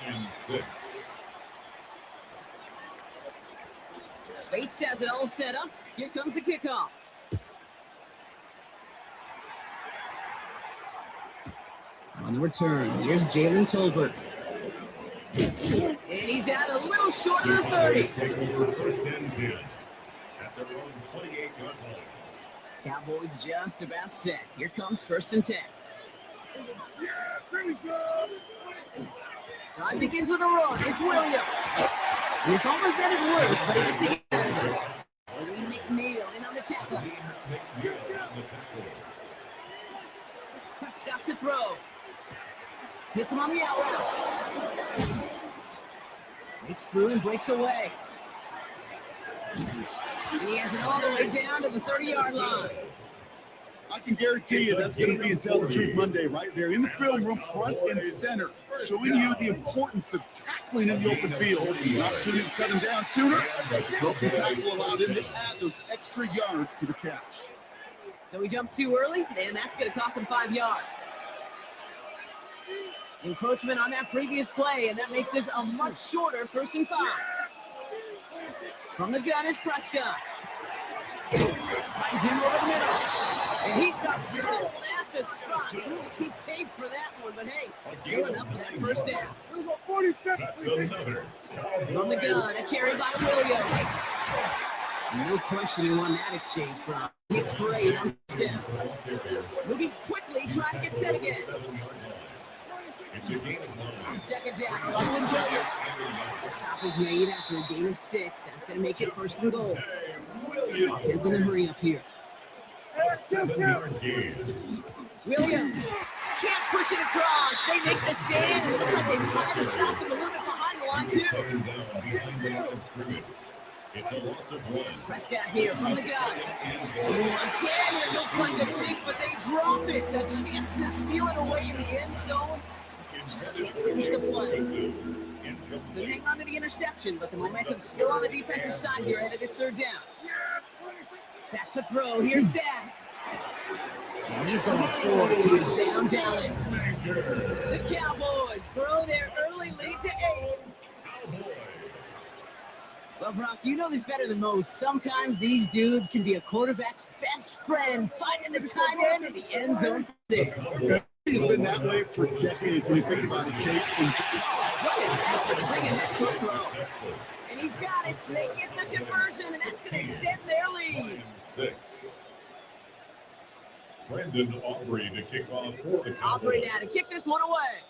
Lions 6. Bates has it all set up. Here comes the kickoff. On the return, here's Jalen Tolbert. And he's out a little short of the 30. Take over 1st and 10 at their own 28-yard line. Cowboys just about set. Here comes 1st and 10. Drive begins with a run. It's Williams. And it's almost ended worse, but it's again. McNeil in on the tackle. Prescott to throw. Hits him on the out route. Breaks through and breaks away. And he has it all the way down to the 30-yard line. I can guarantee you that's going to be Tell the Truth Monday right there in the film room, front and center, showing you the importance of tackling in the open field. An opportunity to cut him down sooner. Broken tackle allowed him to add those extra yards to the catch. So he jumped too early, and that's going to cost him 5 yards. Encroachment on that previous play, and that makes this a much shorter 1st and 5. From the gun is Prescott. Finds him over the middle. And he stopped cold at the spot. He paid for that one, but hey, still enough for that 1st down. That's another. From the gun, a carry by Williams. No question he won that exchange, bro. It's for 8 on 1st down. Moving quickly, trying to get set again. It's a gain of 9. On 2nd down, Russell Williams. The stop was made after a gain of 6. That's going to make it 1st and goal. Offense in a hurry up here. 7-yard gain. Williams can't push it across. They make the stand, and it looks like they might have stopped him a little bit behind the line, too. Taken down behind the line of scrimmage. It's a loss of 1. Prescott here from the gun. Again, it looks like a pick, but they drop it. A chance to steal it away in the end zone. Just can't finish the play. Could hang on to the interception, but the momentum's still on the defensive side here ahead of this 3rd down. Back to throw. Here's Dad. And he's going to score to stay on Dallas. The Cowboys grow their early lead to 8. Well, Brock, you know this better than most. Sometimes these dudes can be a quarterback's best friend, finding the tight end in the end zone for 6. It's been that way for decades when you think about it, Kate. What an effort to bring in that short throw. And he's got it. They get the conversion, and that's going to extend their lead. 6. Brandon Aubrey to kick off for the Cowboys. Aubrey now to kick this one away.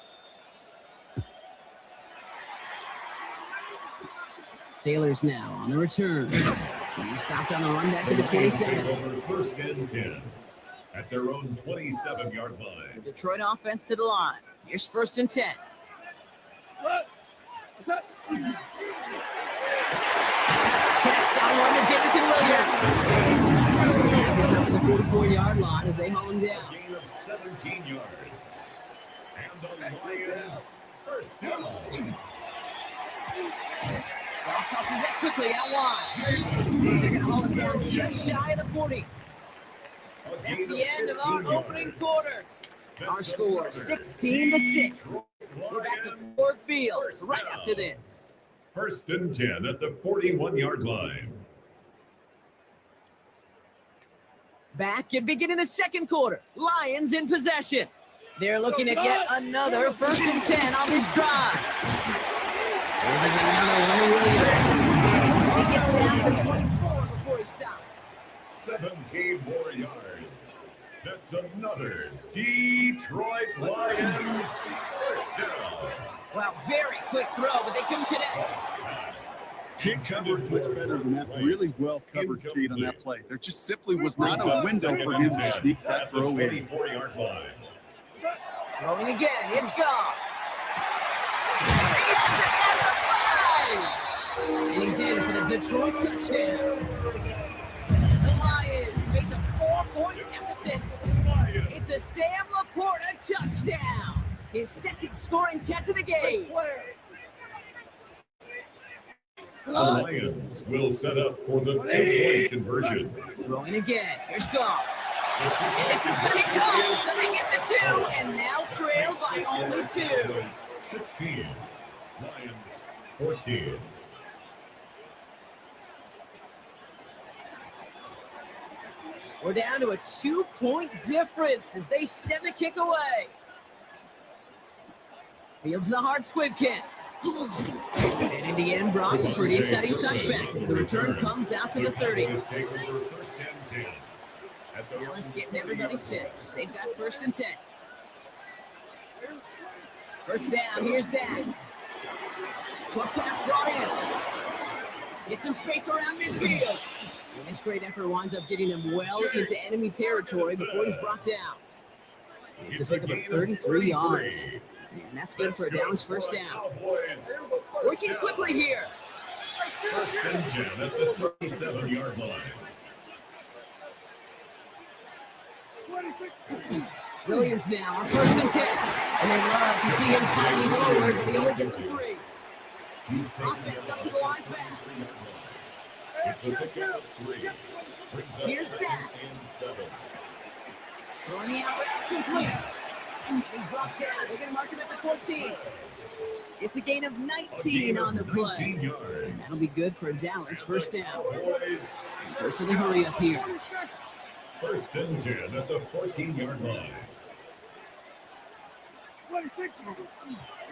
Sailors now on the return. He stopped on the run back at the 27. Over 1st and 10 at their own 27-yard line. The Detroit offense to the line. Here's 1st and 10. Connects on one to Jameson Williams. This up to the 44-yard line as they haul him down. Gain of 17 yards. And the Lions 1st down. Goff tosses that quickly out wide. They're going to haul him down just shy of the 40. That's the end of our opening quarter. Our score 16-6. We're back to Ford Field right after this. 1st and 10 at the 41-yard line. Back and beginning the 2nd quarter. Lions in possession. They're looking at yet another 1st and 10 on this drive. There's another one to Williams. He gets down to the 24 before he stops. 17 more yards. That's another Detroit Lions 1st down. Well, very quick throw, but they couldn't connect. Kid covered much better than that. Really well covered, Kate, on that play. There just simply was not a window for him to sneak that throw in. 24-yard line. Throwing again, it's Goff. He has it at the 5! And he's in for the Detroit touchdown. The Lions face a 4-point deficit. It's a Sam Laporta touchdown. His 2nd scoring catch of the game. The Lions will set up for the 2-point conversion. Throwing again. Here's Goff. And this is going to be close. So they get the 2 and now trail by only 2. 16. Lions 14. We're down to a 2-point difference as they send the kick away. Fields the hard squib kick. And in the end, Brock, a pretty exciting touchback as the return comes out to the 30. Dallas getting everybody set. They've got 1st and 10. 1st down, here's Dan. Short pass brought in. Get some space around midfield. And this great effort winds up getting him well into enemy territory before he's brought down. It's a pick of 33 yards. And that's good for a Dallas 1st down. Working quickly here. 1st and 10 at the 37-yard line. Williams now on 1st and 10. And they love to see him fighting forward, but he only gets a 3. Offense up to the line fast. It's a pick of 3. Brings up Here's that. 7. Throwing the out route complete. He's brought down. They're going to mark him at the 14. It's a gain of 19 on the play. And that'll be good for Dallas. First down. Goes to the hurry up here. First and 10 at the 14-yard line.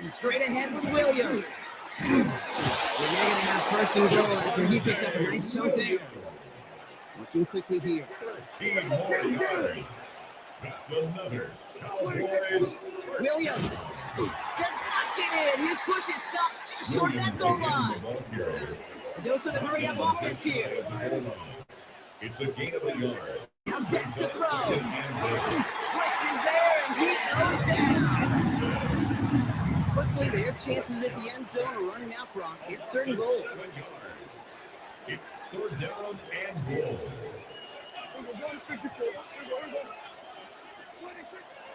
And straight ahead with Williams. And they're going to have first and goal after he picked up a nice chunk there. Working quickly here. 13 more yards. That's another Cowboys. Williams does not get in. His push is stopped just short of that goal line. Dose of the hurry up offense here. It's a gain of a yard. Now deck to throw. Blitz is there and he goes down. Quickly, their chances at the end zone are running out, Brock. It's third and goal. It's third down and goal.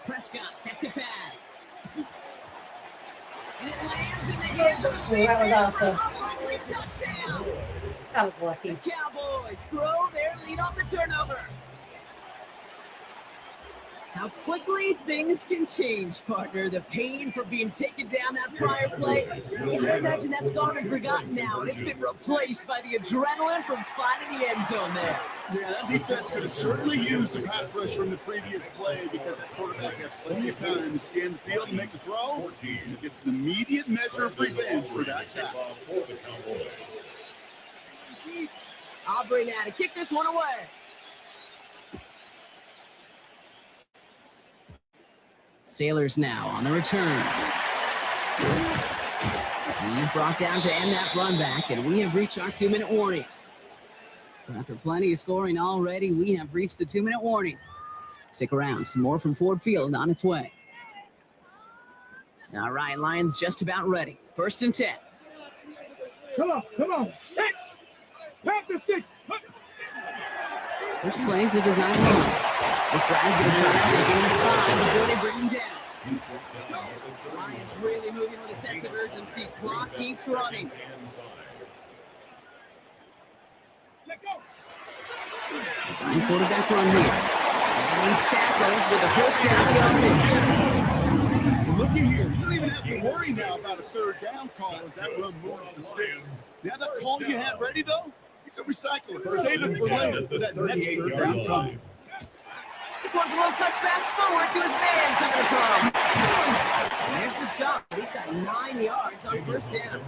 Prescott set to pass. And it lands in the hands of the big That was man for an awesome. unlikely touchdown. That was lucky. The Cowboys grow their lead on the turnover. How quickly things can change, partner. The pain for being taken down that prior play. I imagine that's gone and forgotten now, and it's been replaced by the adrenaline from finding the end zone there. Yeah, that defense could have certainly used a pass rush from the previous play because that quarterback has plenty of time to scan the field and make a throw. And he gets an immediate measure of revenge for that sack. For the Cowboys. Aubrey now to kick this one away. Sailors now on the return. He's brought down to end that run back, and we have reached our 2-minute warning. So after plenty of scoring already, we have reached the 2-minute warning. Stick around. Some more from Ford Field on its way. All right, Lions just about ready. First and 10. Come on. Hey, tap the stick. First plays are designed to run. This drive's going to start out with a gain of 5 before they bring him down. Lions really moving with a sense of urgency. Clock keeps running. Design quarterback run here. And he's tackled with a first down beyond. Looky here, you don't even have to worry now about a third down call as that run moves the sticks. Now that call you had ready, though, you can recycle it. Save it for later for that next third down call. This one's a little touch pass forward to his man coming across. And there's the stop. He's got 9 yards on first down.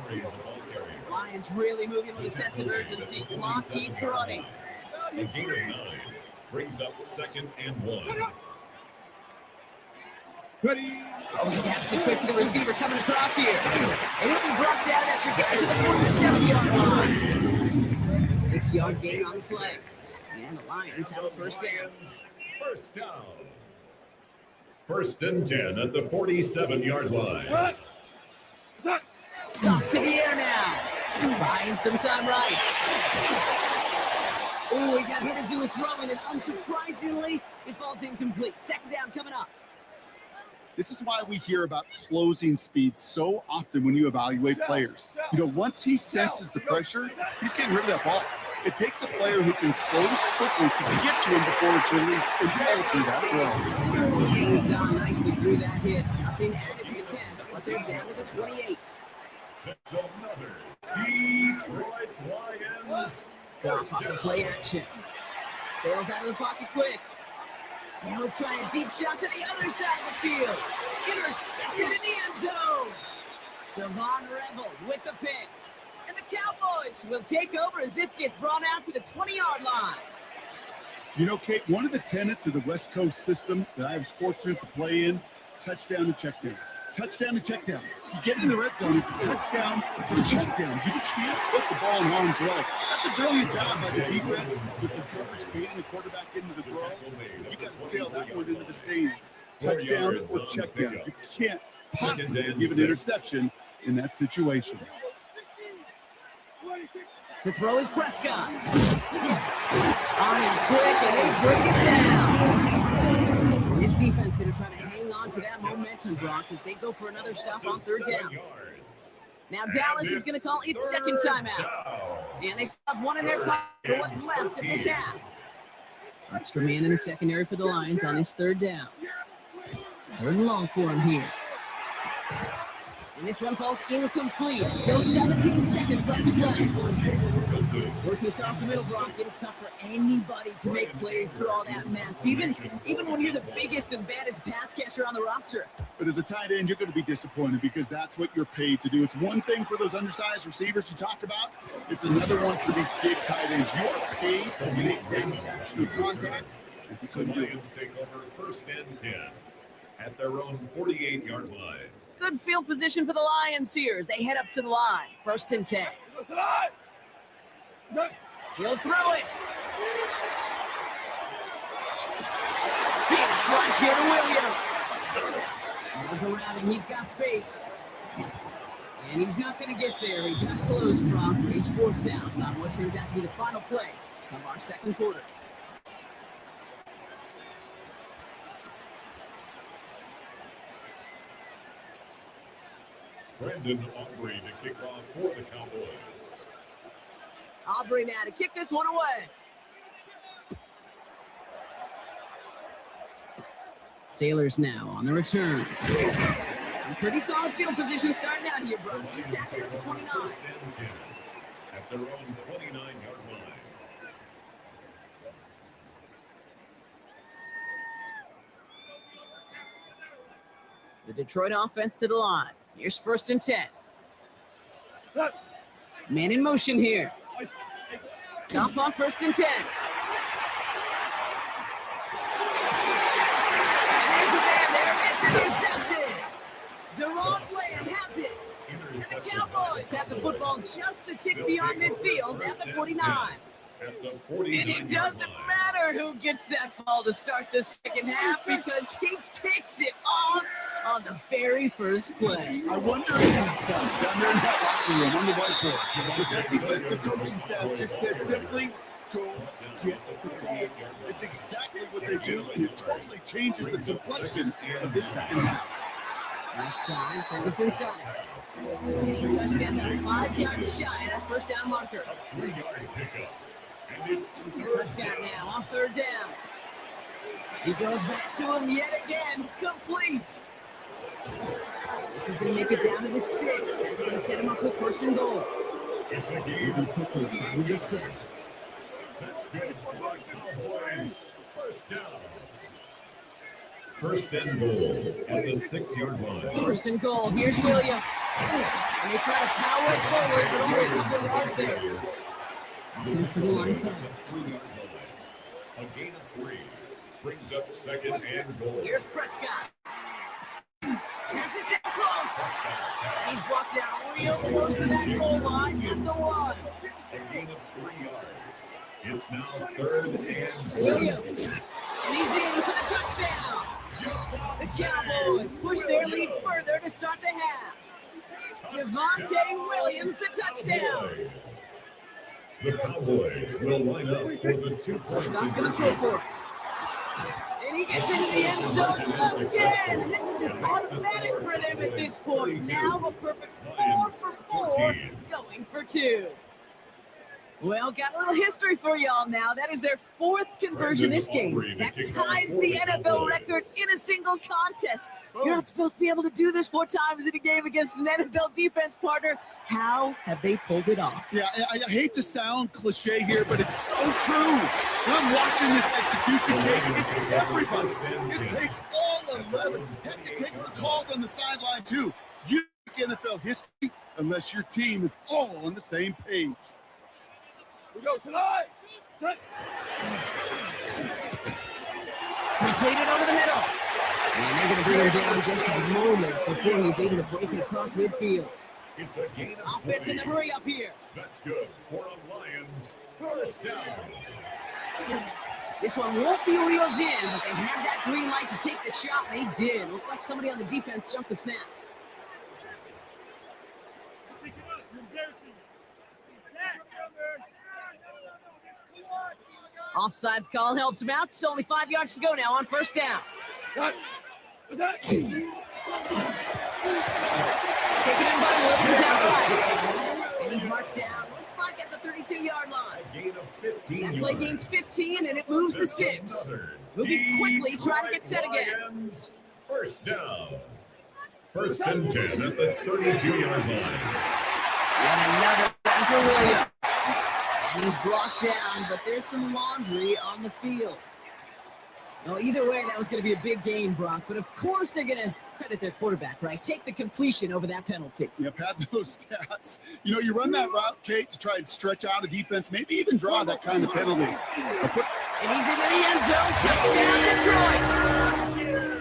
Lions really moving with a sense of urgency. Clock keeps running. A gain of 9 brings up 2nd and 1. Oh, he taps it quick to the receiver coming across here. And he'll be brought down after getting to the 47-yard line. 6-yard gain on the play. And the Lions have a first down. First down. First and 10 at the 47-yard line. Off to the air now. Buying some time right. Oh, he got hit as he was throwing, and unsurprisingly, it falls incomplete. Second down coming up. This is why we hear about closing speed so often when you evaluate players. You know, once he senses the pressure, he's getting rid of that ball. It takes a player who can close quickly to get to him before it's released and alter that throw. He hangs on nicely through that hit. Nothing added to the catch, but they're down to the 28. That's another Detroit Lions. Off the play action. Bails out of the pocket quick. Now we'll try a deep shot to the other side of the field. Intercepted in the end zone. Savon Revel with the pick. And the Cowboys will take over as this gets brought out to the 20-yard line. You know, Kate, one of the tenets of the West Coast system that I was fortunate to play in, touchdown to check down. Touchdown to check down. You get in the red zone, it's a touchdown to check down. You can't put the ball in harm's way. That's a brilliant job by the defense with the coverage being the quarterback into the throw. You got to sail that one into the stands. Touchdown or check down. You can't possibly give an interception in that situation. To throw is Prescott. On him quick, and they bring it down. This defense going to try to hang on to that momentum, Brock, as they go for another stop on third down. Now Dallas is going to call its second timeout. And they still have one in their pocket for what's left of this half. Extra man in the secondary for the Lions on this third down. Third and long for him here. And this one falls incomplete. Still 17 seconds left to play. Working across the middle, Brock, it is tough for anybody to make plays through all that mess, even when you're the biggest and baddest pass catcher on the roster. But as a tight end, you're going to be disappointed because that's what you're paid to do. It's one thing for those undersized receivers you talk about. It's another one for these big tight ends. You're paid to make them catch through contact. You couldn't do it. Lions take over first and 10 at their own 48-yard line. Good field position for the Lions here as they head up to the line. First and 10. He'll throw it. Big strike here to Williams. Runs around him. He's got space. And he's not going to get there. He got close, Brock. He's forced out on what turns out to be the final play of our second quarter. Brandon Aubrey to kick off for the Cowboys. Aubrey now to kick this one away. Sailors now on the return. Pretty solid field position starting out here, bro. He's tackled at the 29. First and 10 at their own 29-yard line. The Detroit offense to the line. Here's first and 10. Man in motion here. Off on first and 10. And there's a man there. It's intercepted. Deron Bland has it. The Cowboys have the football just a tick beyond midfield at the 49. And it doesn't matter who gets that ball to start the second half because he picks it off on the very first play. I wonder if down there in that locker room on the whiteboard, if that defensive coaching staff just said simply, go get the ball. It's exactly what they do, and it totally changes the complexion of this second half. Right side, Ferguson's got it. And he's touchdown to 5 yards shy of that first down marker. 3-yard pickup. And it's Prescott now on third down. He goes back to him yet again. Complete. This is going to make it down to the 6. That's going to set him up with first and goal. It's a game. Moving quickly, trying to get set. That's good for the Cowboys. First down. First and goal at the 6-yard line. First and goal. Here's Williams. And they try to power it forward, but only a couple of yards there. Offensive line fast. A gain of 3 brings up second and goal. Here's Prescott. Has it in close. And he's walked out real close to that goal line at the 1. A gain of 3 yards. It's now third and goal. Williams. And he's in for the touchdown. The Cowboys push their lead further to start the half. Javonte Williams, the touchdown. The Cowboys will line up for the 2-point Scott's going to throw for it. And he gets into the end zone again. And this is just automatic for them at this point. Now a perfect 4 for 4, going for 2. Well, got a little history for y'all now. That is their 4th conversion this game. That ties the NFL record in a single contest. You're not supposed to be able to do this 4 times in a game against an NFL defense partner. How have they pulled it off? Yeah, I hate to sound cliche here, but it's so true. When I'm watching this execution tape, it's everybody. It takes all 11. Heck, it takes the calls on the sideline, too. You make NFL history unless your team is all on the same page. We go tonight. Completed over the middle. And they're going to bring him down just a moment before he's able to break it across midfield. It's a gain of Offense in the hurry up here. That's good for a Lions. First down. This one won't be reeled in, but they had that green light to take the shot. They did. Looked like somebody on the defense jumped the snap. Offsides call helps him out. It's only 5 yards to go now on first down. Taken in by Williams outright. And he's marked down. looks like at the 32-yard line. A gain of 15 That play yards. gains 15, and it moves the sticks. Moving quickly, trying to get set again. Lions, first down. First and 10 at the 32-yard line. And another one for Williams. And he's brought down, but there's some laundry on the field. No, either way, that was going to be a big gain, Brock. But of course they're going to credit their quarterback, right? Take the completion over that penalty. Yep, had those stats. You know, you run that route, Kate, to try and stretch out a defense, maybe even draw that kind of penalty. And he's into the end zone. Touchdown, Detroit.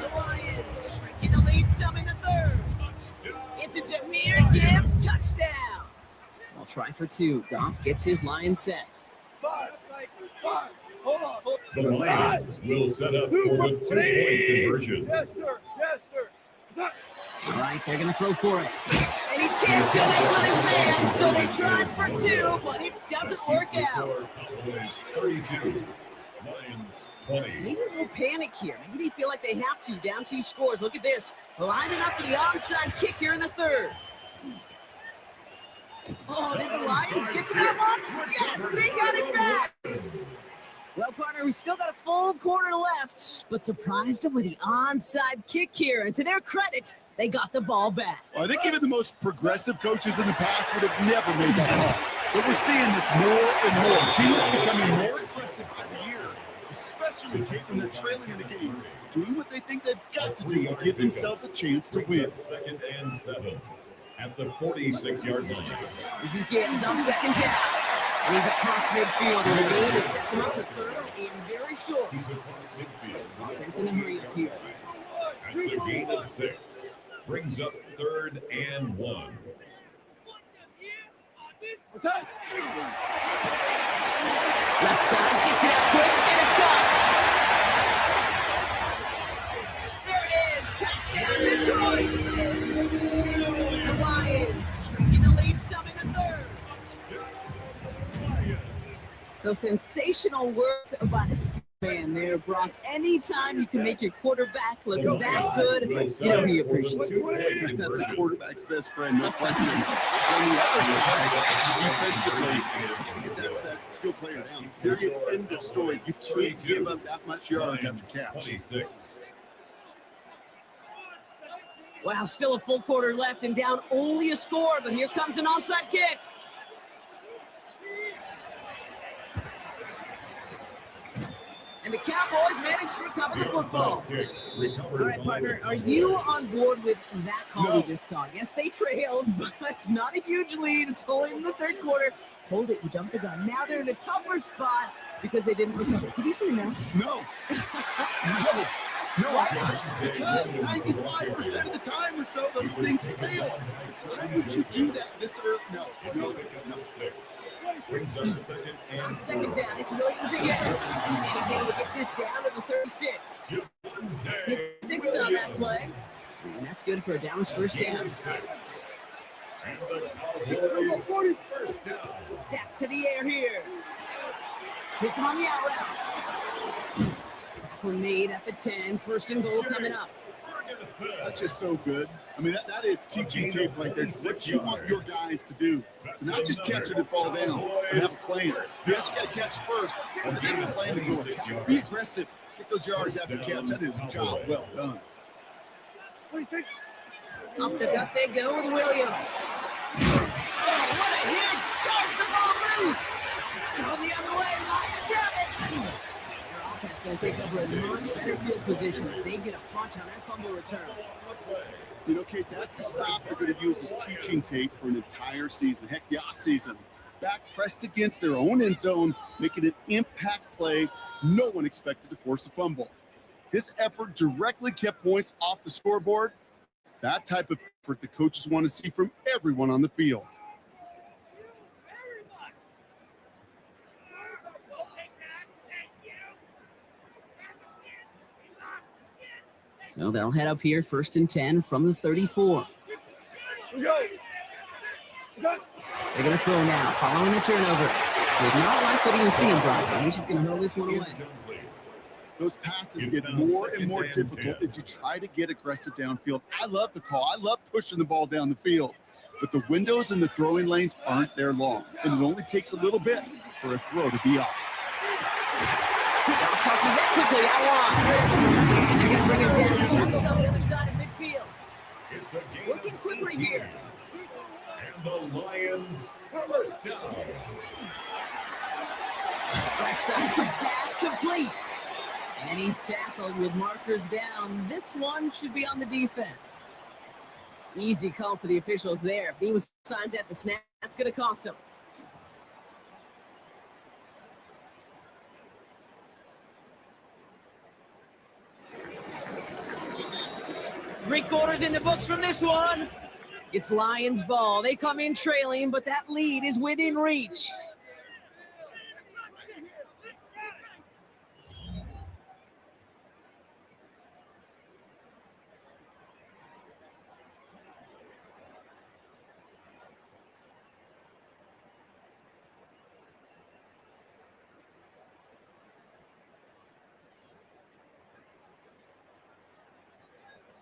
The Lions shrinking the lead some in the third. It's a Jahmyr Gibbs touchdown. I'll try for two. Goff gets his line set. The Lions will set up for the 2-point conversion. All right, they're going to throw for it. And he can't connect with his man, so they tried for two, but it doesn't work out. Cowboys 32, Lions 20. Maybe a little panic here. Maybe they feel like they have to. Down 2 scores. Look at this. Lining up for the onside kick here in the third. Oh, did the Lions get to that one? Yes, they got it back. Well, partner, we still got a full quarter left, but surprised them with the onside kick here. And to their credit, they got the ball back. Well, I think even the most progressive coaches in the past would have never made that call. But we're seeing this more and more. Teams becoming more aggressive by the year, especially when they're trailing in the game, doing what they think they've got to do to give themselves a chance to win. Second and 7 at the 46-yard line. This is Gibbs on second down. And he's across midfield in a game that sets him up for third and very short. He's across midfield. Offense in a hurry up here. That's a gain of 6. Brings up 3rd and 1. Left side, gets it out quick, and it's caught. There it is, touchdown Detroit! The Lions shrinking the lead some in the third. So sensational work by the man there, Brock. Anytime you can make your quarterback look that good, you know he appreciates it. That's a quarterback's best friend, no question. On the other side, defensively, get that skill player down. Period. End of story. You can't give up that much yards after catch. 26. Wow, still a full quarter left and down only a score, but here comes an onside kick. And the Cowboys managed to recover the football. All right, partner, are you on board with that call we just saw? Yes, they trailed, but it's not a huge lead. It's only in the third quarter. Hold it, you jumped the gun. Now they're in a tougher spot because they didn't recover. Did you see that? No. No, why not? Because 95% of the time or so, those things fail. Why would you do that this early? No. Brings up second and on second down, it's Williams again. And he's able to get this down to the 36. Hit 6 on that play. And that's good for a Dallas first down. And the Cowboys first down. Tap to the air here. Hits him on the out route. Tackle made at the 10. First and goal coming up. That's just so good. I mean, that is teaching tape right there. What you want your guys to do. To not just catch it and fall down, but have a plan. Yes, you got to catch it first, but then have a plan to go attack. Be aggressive. Get those yards after catch. That is a job well done. Up the gut they go with Williams. Oh, what a hit! Charge the ball loose! Going the other way, Lions have it! Their offense going to take over a much better field position as they get a punch on that fumble return. You know, Kate, that's a stop they're going to use as teaching tape for an entire season. Heck, the offseason. Back pressed against their own end zone, making an impact play no one expected to force a fumble. His effort directly kept points off the scoreboard. It's that type of effort the coaches want to see from everyone on the field. So they'll head up here, 1st and 10 from the 34. They're going to throw now, following the turnover. Did not like what he was seeing, Brock, so he's just going to hurl this one away. Those passes get more and more difficult as you try to get aggressive downfield. I love the call. I love pushing the ball down the field. but the windows and the throwing lanes aren't there long, and it only takes a little bit for a throw to be off. Goff tosses it quickly out wide. They're going to bring it down just on the other side of midfield. It's a gain Working of quickly 18. here. And the Lions first down. Right side quick pass complete. And he's tackled with markers down. This one should be on the defense. Easy call for the officials there. If he was signed at the snap, that's going to cost him. Three-quarters in the books from this one. It's Lions ball. They come in trailing, but that lead is within reach.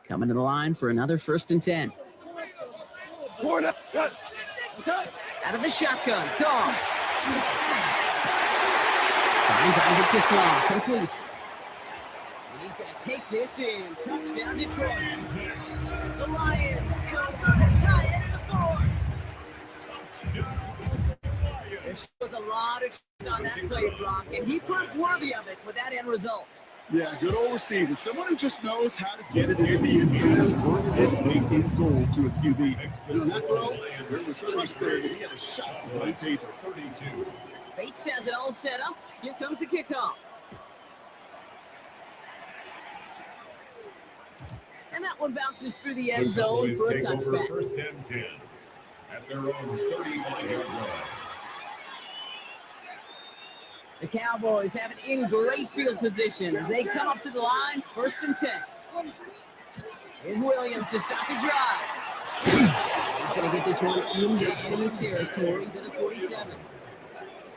Coming to the line for another 1st and 10. Out of the shotgun, Goff. Finds Isaac Tislaw, complete. And he's going to take this in. Touchdown, Detroit. The Lions come from the tie end of the fourth. There was a lot of trust on that play, Brock, and he proved worthy of it with that end result. Yeah, good old receiver. Someone who just knows how to get it in the end zone. Working his way in goal to a QB. And on that throw, there was trust there that he had a shot to play paper. 32. Bates has it all set up. Here comes the kickoff. And that one bounces through the end zone for a touchback. 1st and 10 at their own 35-yard line. The Cowboys have it in great field position as they come up to the line, 1st and 10. Here's Williams to start the drive. He's going to get this one into enemy territory to the 47.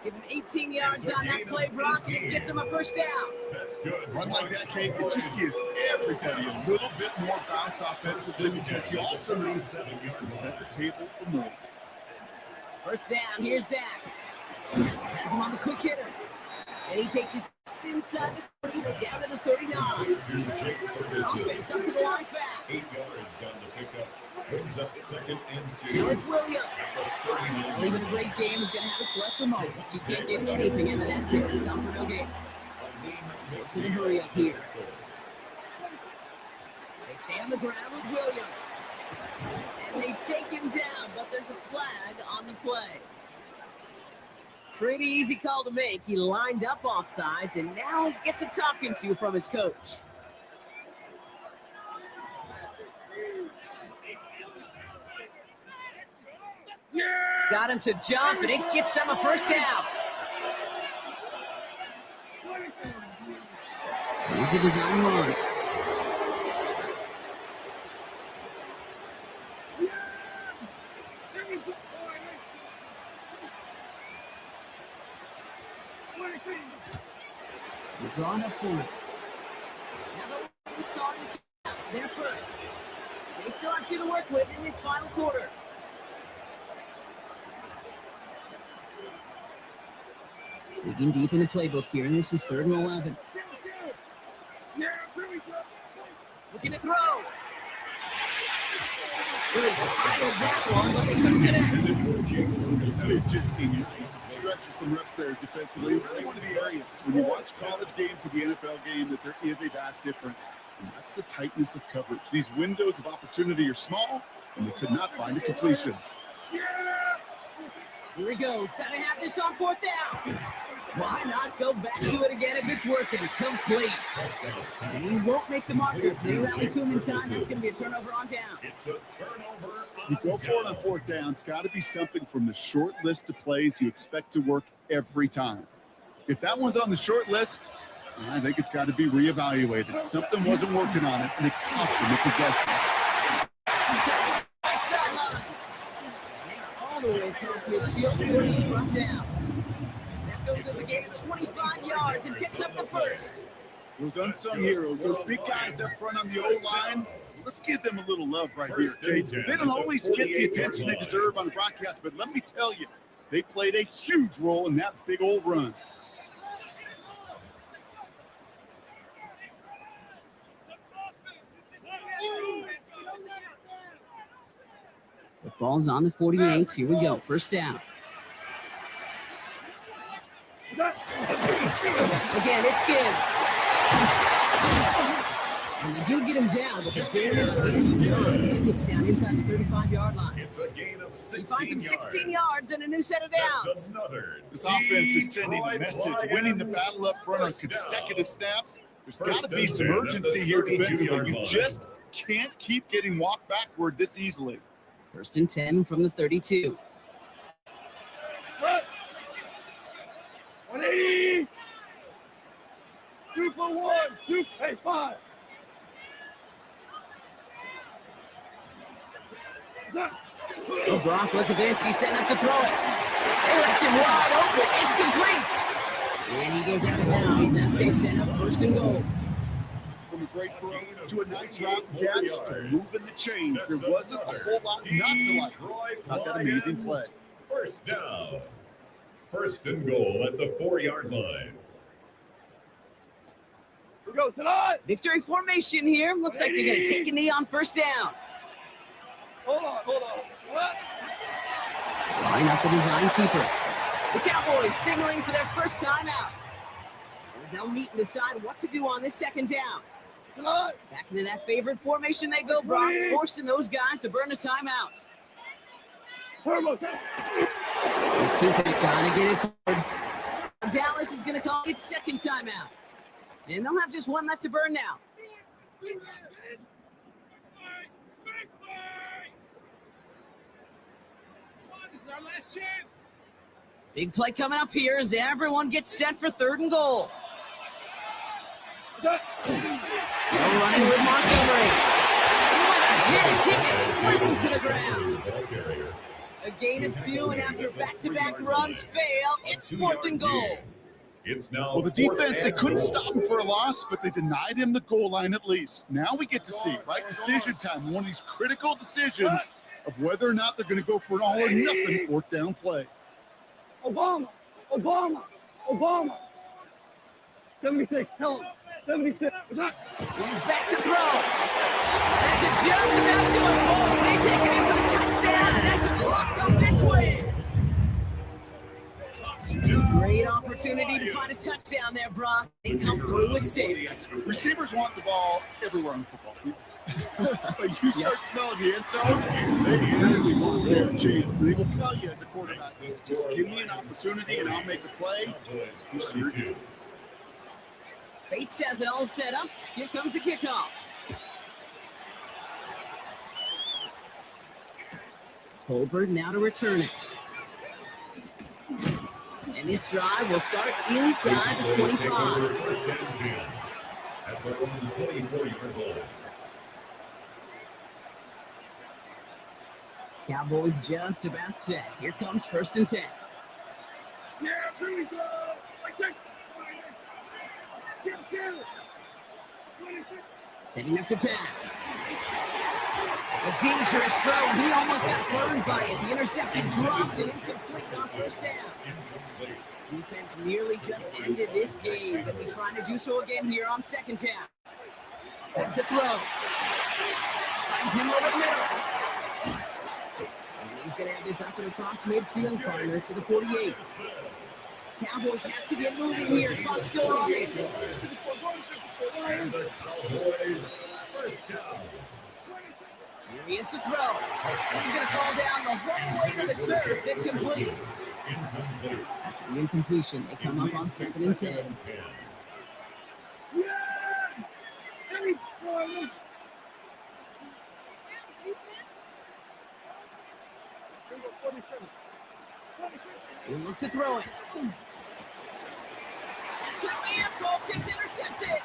Give him 18 yards on that play, Brock, and it gets him a 1st down. That's good. Run like that, Kate, it just gives everybody a little bit more bounce offensively because you also know you can set the table for more. 1st down, here's Dak. Has him on the quick hitter. And he takes it just inside the 40, down to the 39. Offense up to the line fast. 8 yards on the pickup. Brings up 2nd and 2. Now it's Williams. Well, even a great game is going to have its lesser moments. You can't get anything into that kicker. Stop for no gain. Force it to hurry up here. They stay on the ground with Williams. And they take him down, but there's a flag on the play. Pretty easy call to make. He lined up offsides, and now he gets a talking to from his coach. Got him to jump, and it gets him a 1st down. Into the zone run. He's drawn up forward. Now the Lions calling it out. They're 1st. They still have 2 to work with in this final quarter. Digging deep in the playbook here, and this is 3rd and 11. Looking to throw. Really fired that one, but they couldn't connect. That is just a nice stretch of some reps there defensively. Really one of the areas when you watch college games to the NFL game that there is a vast difference, and that's the tightness of coverage. These windows of opportunity are small, and they could not find a completion. Here he goes. Gotta have this on 4th down. Why not go back to it again if it's working? Complete. And he won't make the marker. If they rally to him in time, that's going to be a turnover on down. It's a turnover. You go for it on 4th down. It's got to be something from the short list of plays you expect to work every time. If that one's on the short list, I think it's got to be reevaluated. Something wasn't working on it, and it cost him the possession. Right sideline. And they're all the way across midfield before he's brought down. That goes as a gain of 25 yards and picks up the 1st. Those unsung heroes, those big guys up front on the O-line, let's give them a little love right here, Kate. They don't always get the attention they deserve on the broadcast, but let me tell you, they played a huge role in that big old run. The ball's on the 48. Here we go. First down. Again, it's Gibbs. And they do get him down, but the damage isn't done. This gets down inside the 35-yard line. It's a gain of 16 He finds him 16 yards and a new set of downs. That's another This offense is sending a message, winning the battle up front on consecutive snaps. There's got to be some urgency here defensively. You just can't keep getting walked backward this easily. First and 10 from the 32. 180. 2 for 1. 2 pay 5. Oh, Brock, look at this. He's setting up to throw it. They left him wide open. It's complete. And he goes out of bounds. That's going to set up first and goal. From a great throw to a nice route catch to moving the chains. There wasn't a whole lot not to like about that amazing play. First down. First and goal at the 4-yard line. Here we go tonight. Victory formation here. Looks like they're going to take a knee on first down. Hold on. What? Line up the design keeper. The Cowboys signaling for their first timeout. As they'll meet and decide what to do on this second down. Tonight. Back into that favorite formation they go, Brock, forcing those guys to burn a timeout. Turbo. This keeper gonna get it forward. Dallas is gonna call its second timeout. And they'll have just one left to burn now. This is our last chance. Big play coming up here as everyone gets set for third and goal. They're running with Montgomery. What a hit! He gets flattened to the ground. A gain of 2, and after back-to-back runs fail, it's fourth and goal. It's now. Well, the defense, they couldn't stop him for a loss, but they denied him the goal line at least. Now we get to see, right, decision time, one of these critical decisions of whether or not they're going to go for an all or nothing fourth down play. Obama. 76. Tell him. 76. He's back to throw. That's just about to it, folks. They take it in for the touchdown, and that's a block up this way. Great opportunity to find a touchdown there, Brock. They come through with 6. Receivers want the ball everywhere on the football field. But you start smelling the end zone, they really want their chance. They will tell you as a quarterback, just give me an opportunity and I'll make a play. Bates has it all set up. Here comes the kickoff. Tolbert now to return it. And this drive will start inside the 25. First and 10 at their own 24-yard line. Cowboys just about set. Here comes first and 10. Yeah, here we go. Setting up to pass. A dangerous throw, and he almost got burned by it. The interception dropped and incomplete on first down. Defense nearly just ended this game, but we're trying to do so again here on second down. Back to throw. Finds him over the middle. And he's going to have this up and across midfield corner to the 48. Cowboys have to get moving here. Clock still running. And the Cowboys first down. Here he is to throw. He's going to fall down the whole way to the turf. Incomplete. After the incompletion, they come up on 2nd and 10. He'll look to throw it. That could be it, folks. It's intercepted.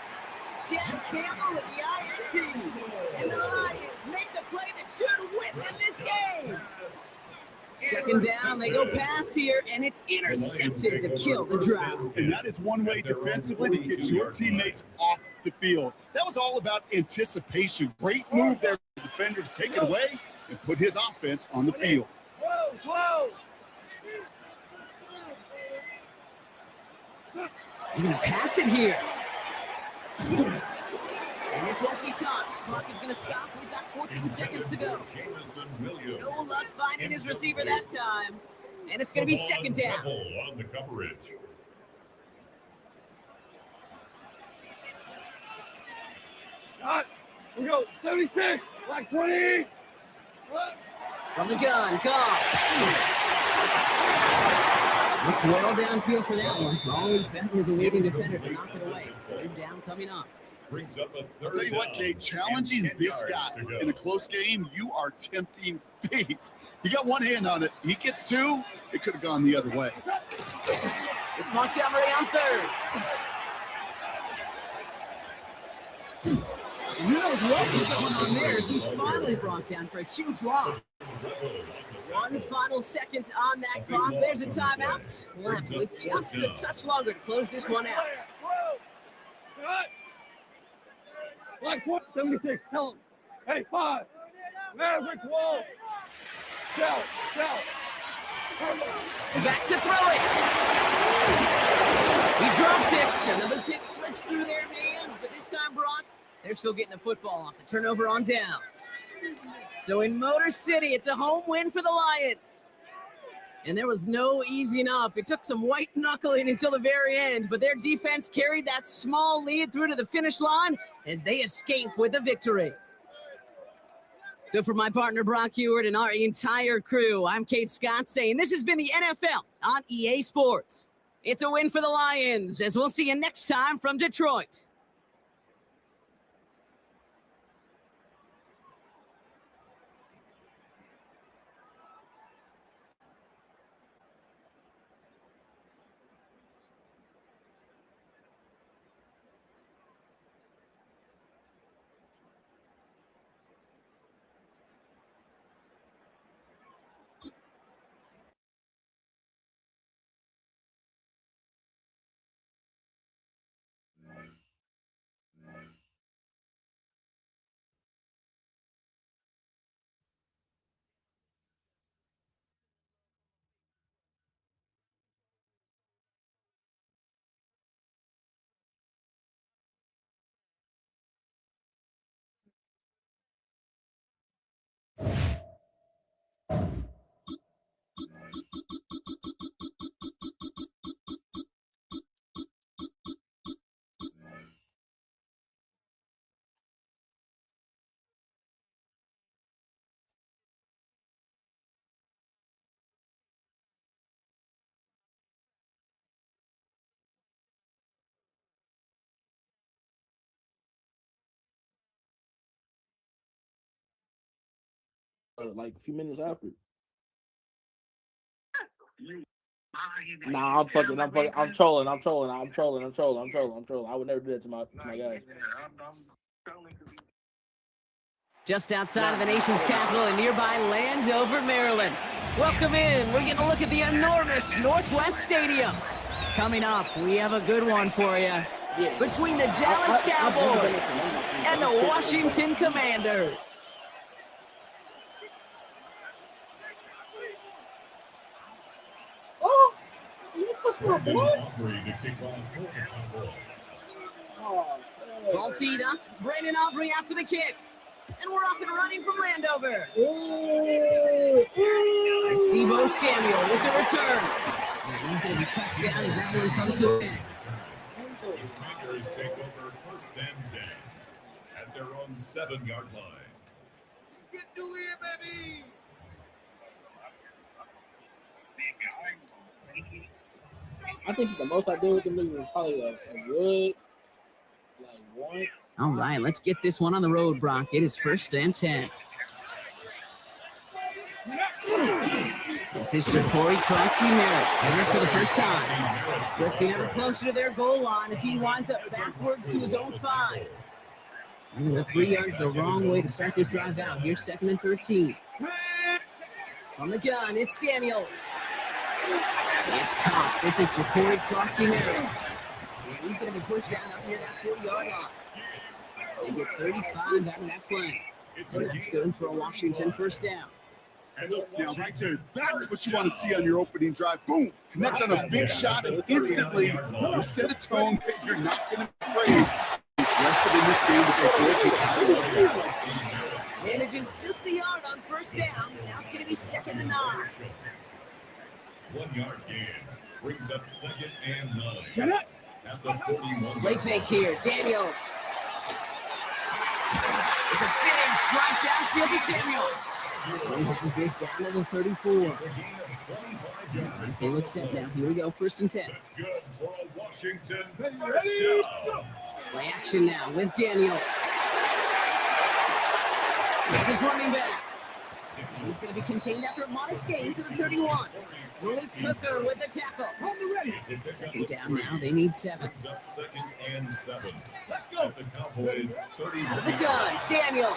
Jack Campbell at the INT. And the Lions make the play that should win them this game. Second down, they go pass here, and it's intercepted to kill the drive. And that is one way defensively to get your teammates off the field. That was all about anticipation. Great move there for the defender to take it away and put his offense on the field. Whoa! You're going to pass it here. And this won't be caught. Clock is going to stop. We've got 14 seconds to go. No luck finding his receiver that time. And it's going to be second down. On the coverage. Got. We go. 76. Like 20. From the gun, Cobb. Looked well downfield for that one. All that was a waiting defender to knock it away. Third down coming up. Brings up a I'll tell you what, Kate, challenging this guy in a close game, you are tempting fate. He got one hand on it. He gets two. It could have gone the other way. It's Montgomery on third. Who knows what was going on there as he's finally brought down for a huge loss. One final second on that clock. There's a timeout. Left with just a touch longer to close this one out. Like 76. Tell him. Hey, 5. Maverick wall. Shout. Back to throw it. He drops it. Another pick slips through their hands, but this time, Brock, they're still getting the football off the turnover on downs. So in Motor City, it's a home win for the Lions. And there was no easing up. It took some white knuckling until the very end, but their defense carried that small lead through to the finish line as they escape with a victory. So for my partner, Brock Hewitt, and our entire crew, I'm Kate Scott saying this has been the NFL on EA Sports. It's a win for the Lions, as we'll see you next time from Detroit. Like a few minutes after. Nah, I'm trolling. I would never do that to my guys. Just outside of the nation's capital in nearby Landover, Maryland. Welcome in. We're getting a look at the enormous Northwest Stadium. Coming up, we have a good one for you. Between the Dallas Cowboys and the Washington Commanders. Ball teed up. Brandon Aubrey after the kick. And we're off and running from Landover. It's Deebo Samuel with the return. And he's going to be touchdown as that one comes to an end. Commanders take over first and 10 at their own 7-yard line. Get to it, baby! I think the most I did with them niggas was probably a wood, like once. All right, let's get this one on the road, Brock. It is first and 10. This is Ja'Cory Krosky-Merritt, headed for the first time. Drifting ever closer to their goal line as he winds up backwards to his own 5. And the 3 yards the wrong way to start this drive out. Here's 2nd and 13. From the gun, it's Daniels. It's Cox. This is Ja'Cory Krosky-Merritt. And he's going to be pushed down up near that 40-yard line. They get 35 out of that play. And that's good for a Washington first down. Now, right there, that's what you want to see on your opening drive. Boom! Connect on a big shot, and instantly you set a tone that you're not going to be afraid. Aggressive in this game with their Manages just a yard on first down. Now it's going to be 2nd and 9. 1 yard gain brings up 2nd and 9. At the 41. Play fake here, Daniels. It's a big strike downfield to Samuels. He has this down to the 34. They look set now. Here we go, 1st and 10. That's good for a Washington first down. Play action now with Daniels. It's his running back. And he's going to be contained after a modest gain to the 31. Willie Cooker with the tackle. 2nd down now. They need 7. Brings up 2nd and 7. At the Cowboys 30. Out of the gun, Daniels.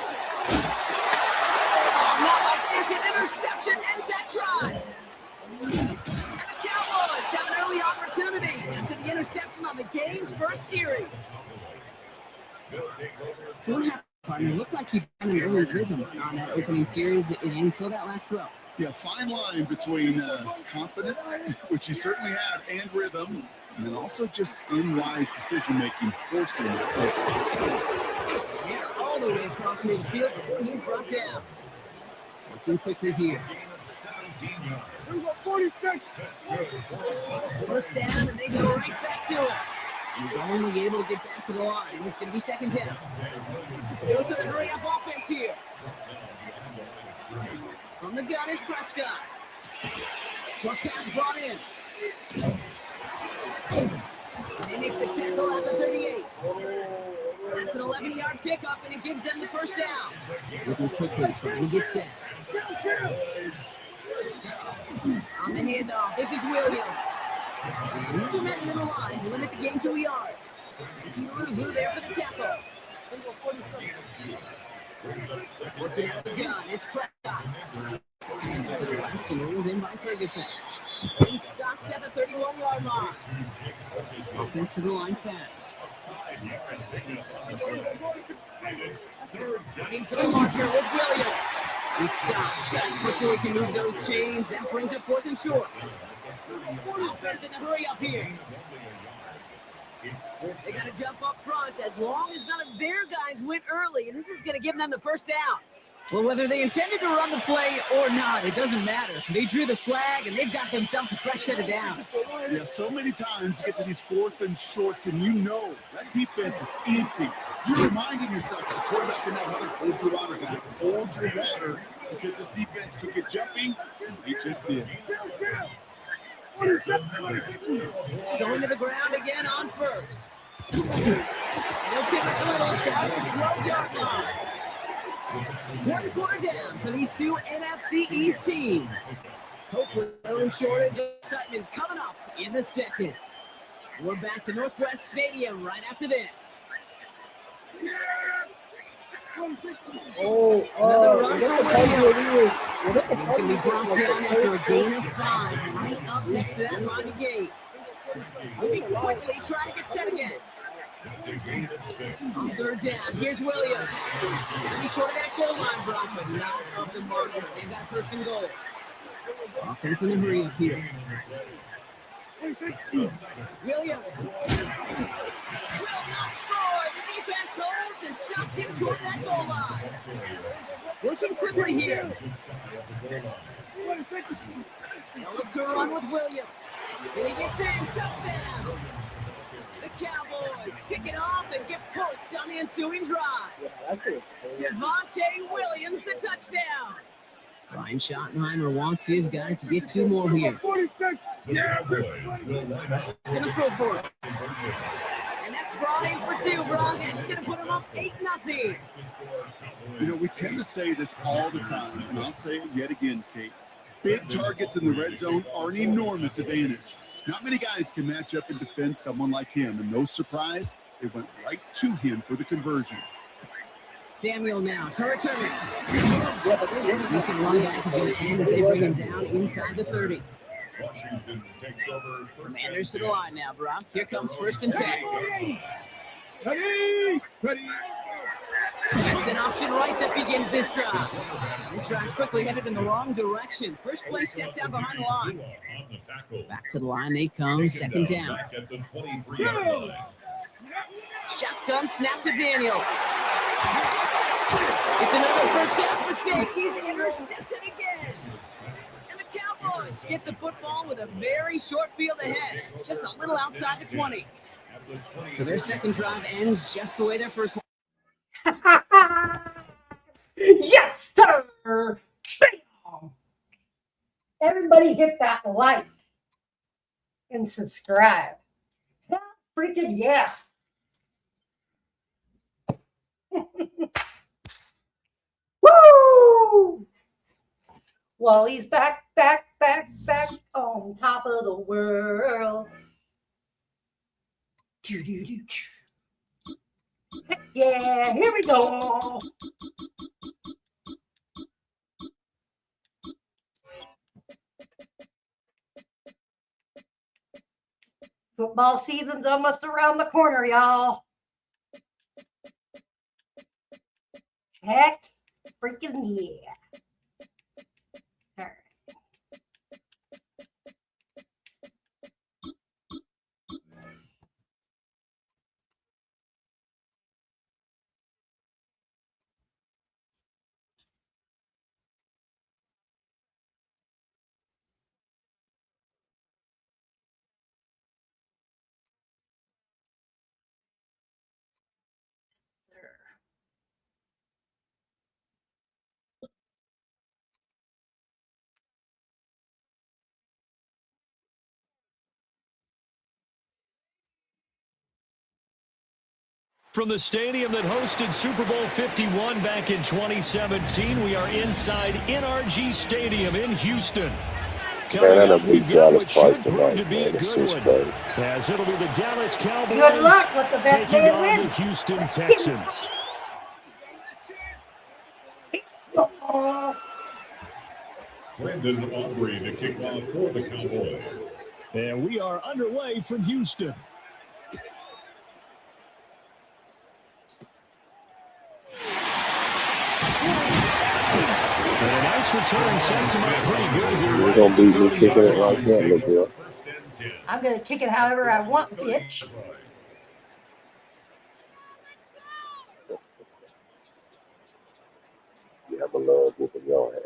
Oh, not like this. An interception ends that drive. And the Cowboys have an early opportunity after the interception on the game's first series. So what happened, partner? It looked like he found an early rhythm on that opening series until that last throw. Yeah, fine line between confidence, which he certainly had, and rhythm, and then also just unwise decision-making, forcing it. They're all the way across midfield before he's brought down. Working quickly here. 17 yards. First down, and they go right back to it. He's only able to get back to the line, and it's going to be 2nd down. Goes to the hurry-up offense here. From the gun is Prescott. Short pass brought in. They make the tackle at the 38. That's an 11-yard pickup, and it gives them the first down. Looking quickly, trying to get set. On the handoff, this is Williams. And he met in the line to limit the game to a yard. Blue there for the tackle. Working out the gun, it's Prescott. Left and rolled in by Ferguson. He's stopped at the 31-yard line. Offensive line fast. Looking for the marker with Williams. He stopped just before he can move those chains. That brings up 4th and short. Offense in the hurry up here. They got to jump up front as long as none of their guys went early, and this is going to give them the first down. Well, whether they intended to run the play or not, it doesn't matter. They drew the flag, and they've got themselves a fresh set of downs. Yeah, so many times you get to these 4th and shorts, and you know that defense is antsy. You're reminding yourself as a quarterback in that huddle, hold your water, guys. Hold your water, because this defense could get jumping, and they just did. Going to the ground again on first. They'll pick it little down the 12-yard line. 1 quarter down for these two NFC East teams. Hopefully, no shortage of excitement coming up in the 2nd. We're back to Northwest Stadium right after this. Another run for Williams. He's going to be brought down after a gain of 5, right up next to that line of gate. Moving quickly, trying to get set again. On 3rd down, here's Williams. He's going to be short of that goal line, Brock, but not of the marker. They've got 1st and goal. Offense in the hurry up here. Williams will not score. The defense holds and stops him short of that goal line. Working quickly here. They'll look to run with Williams. And he gets in. Touchdown. The Cowboys pick it off and get points on the ensuing drive. Javonte Williams, the touchdown. Brian Schottenheimer wants his guys to get 2 more here. Going to throw for it. And that's brought in for 2, Brock. It's going to put him up 8-0. You know, we tend to say this all the time, and I'll say it yet again, Kate. Big targets in the red zone are an enormous advantage. Not many guys can match up and defend someone like him, and no surprise, they went right to him for the conversion. Samuel now to return it. Decent run back is going to end as they bring him down inside the 30. Washington takes over. Commanders to the line now, Brock. Here comes 1st and 10. Ready? That's an option right that begins this drive. This drive's quickly headed in the wrong direction. First play set down behind the line. Back to the line they come, 2nd down. Back at the 23-yard line. Shotgun snap to Daniels. It's another first half mistake. He's intercepted again. And the Cowboys get the football with a very short field ahead, just a little outside the 20. So their second drive ends just the way their first one. Yes, sir. Bam. Everybody hit that like and subscribe. Hell, freaking yeah. Woo! Well, he's back on top of the world. Yeah, here we go. Football season's almost around the corner, y'all. Heck, freaking yeah. All right. From the stadium that hosted Super Bowl 51 back in 2017, we are inside NRG Stadium in Houston. Man, I done beat Dallas twice tonight, man. It's so crazy. As it'll be the Dallas Cowboys. Good luck. Let the best taking man on win. the Houston Texans. Brandon Aubrey to kick off for the Cowboys. And we are underway from Houston. And a nice return sets him up pretty good here. You're going to beat me kicking it like that, look here. I'm going to kick it however I want, bitch. You have a love whooping your ass.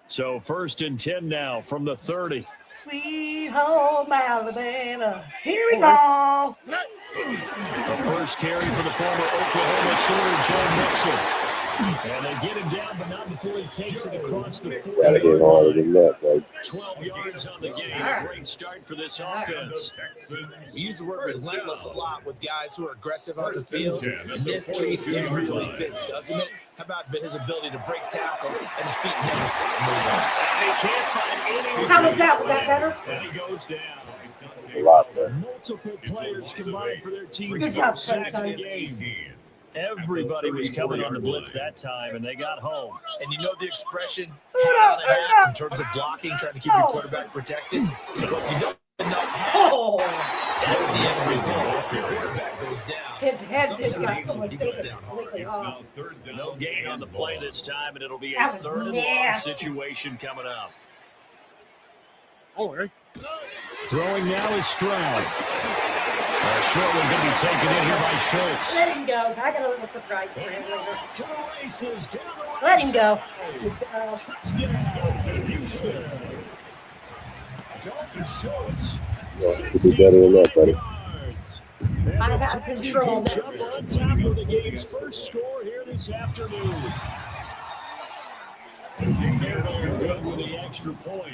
So 1st and 10 now from the 30. Sweet home Alabama. Here we go. The first carry for the former Oklahoma Sooner, Joe Mixon. And they get him down, but not before he takes it across the 40. Gotta get harder than that, baby. 12 yards on the game. A great start for this offense. We use the word relentless a lot with guys who are aggressive on the field. In this case, it really fits, doesn't it? How about his ability to break tackles and his feet never stop moving? And he can't find any. How was that? Was that better? And he goes down. A lot better. Multiple players combined for their teams. Good job, Sack son. the game. Everybody was coming on the blitz that time, and they got home. And you know the expression, hat on a hat, in terms of blocking, trying to keep your quarterback protected? But you don't know how. That's the end result. Your quarterback goes down. His head just got Sometimes he goes down. completely off. No gain on the play this time, and it'll be a That was 3rd and long nasty. situation coming up. Oh, Eric. Throwing now is Stroud. Short one going to be taken in here by Schultz. Let him go. I got a little surprise here later. To the races, down the right Let him go. Touchdown to Houston. Dalton Schultz. Yeah, you do better than that, buddy. I got control. Jump on top of the game's first score here this afternoon. Fairbairn good with the extra point.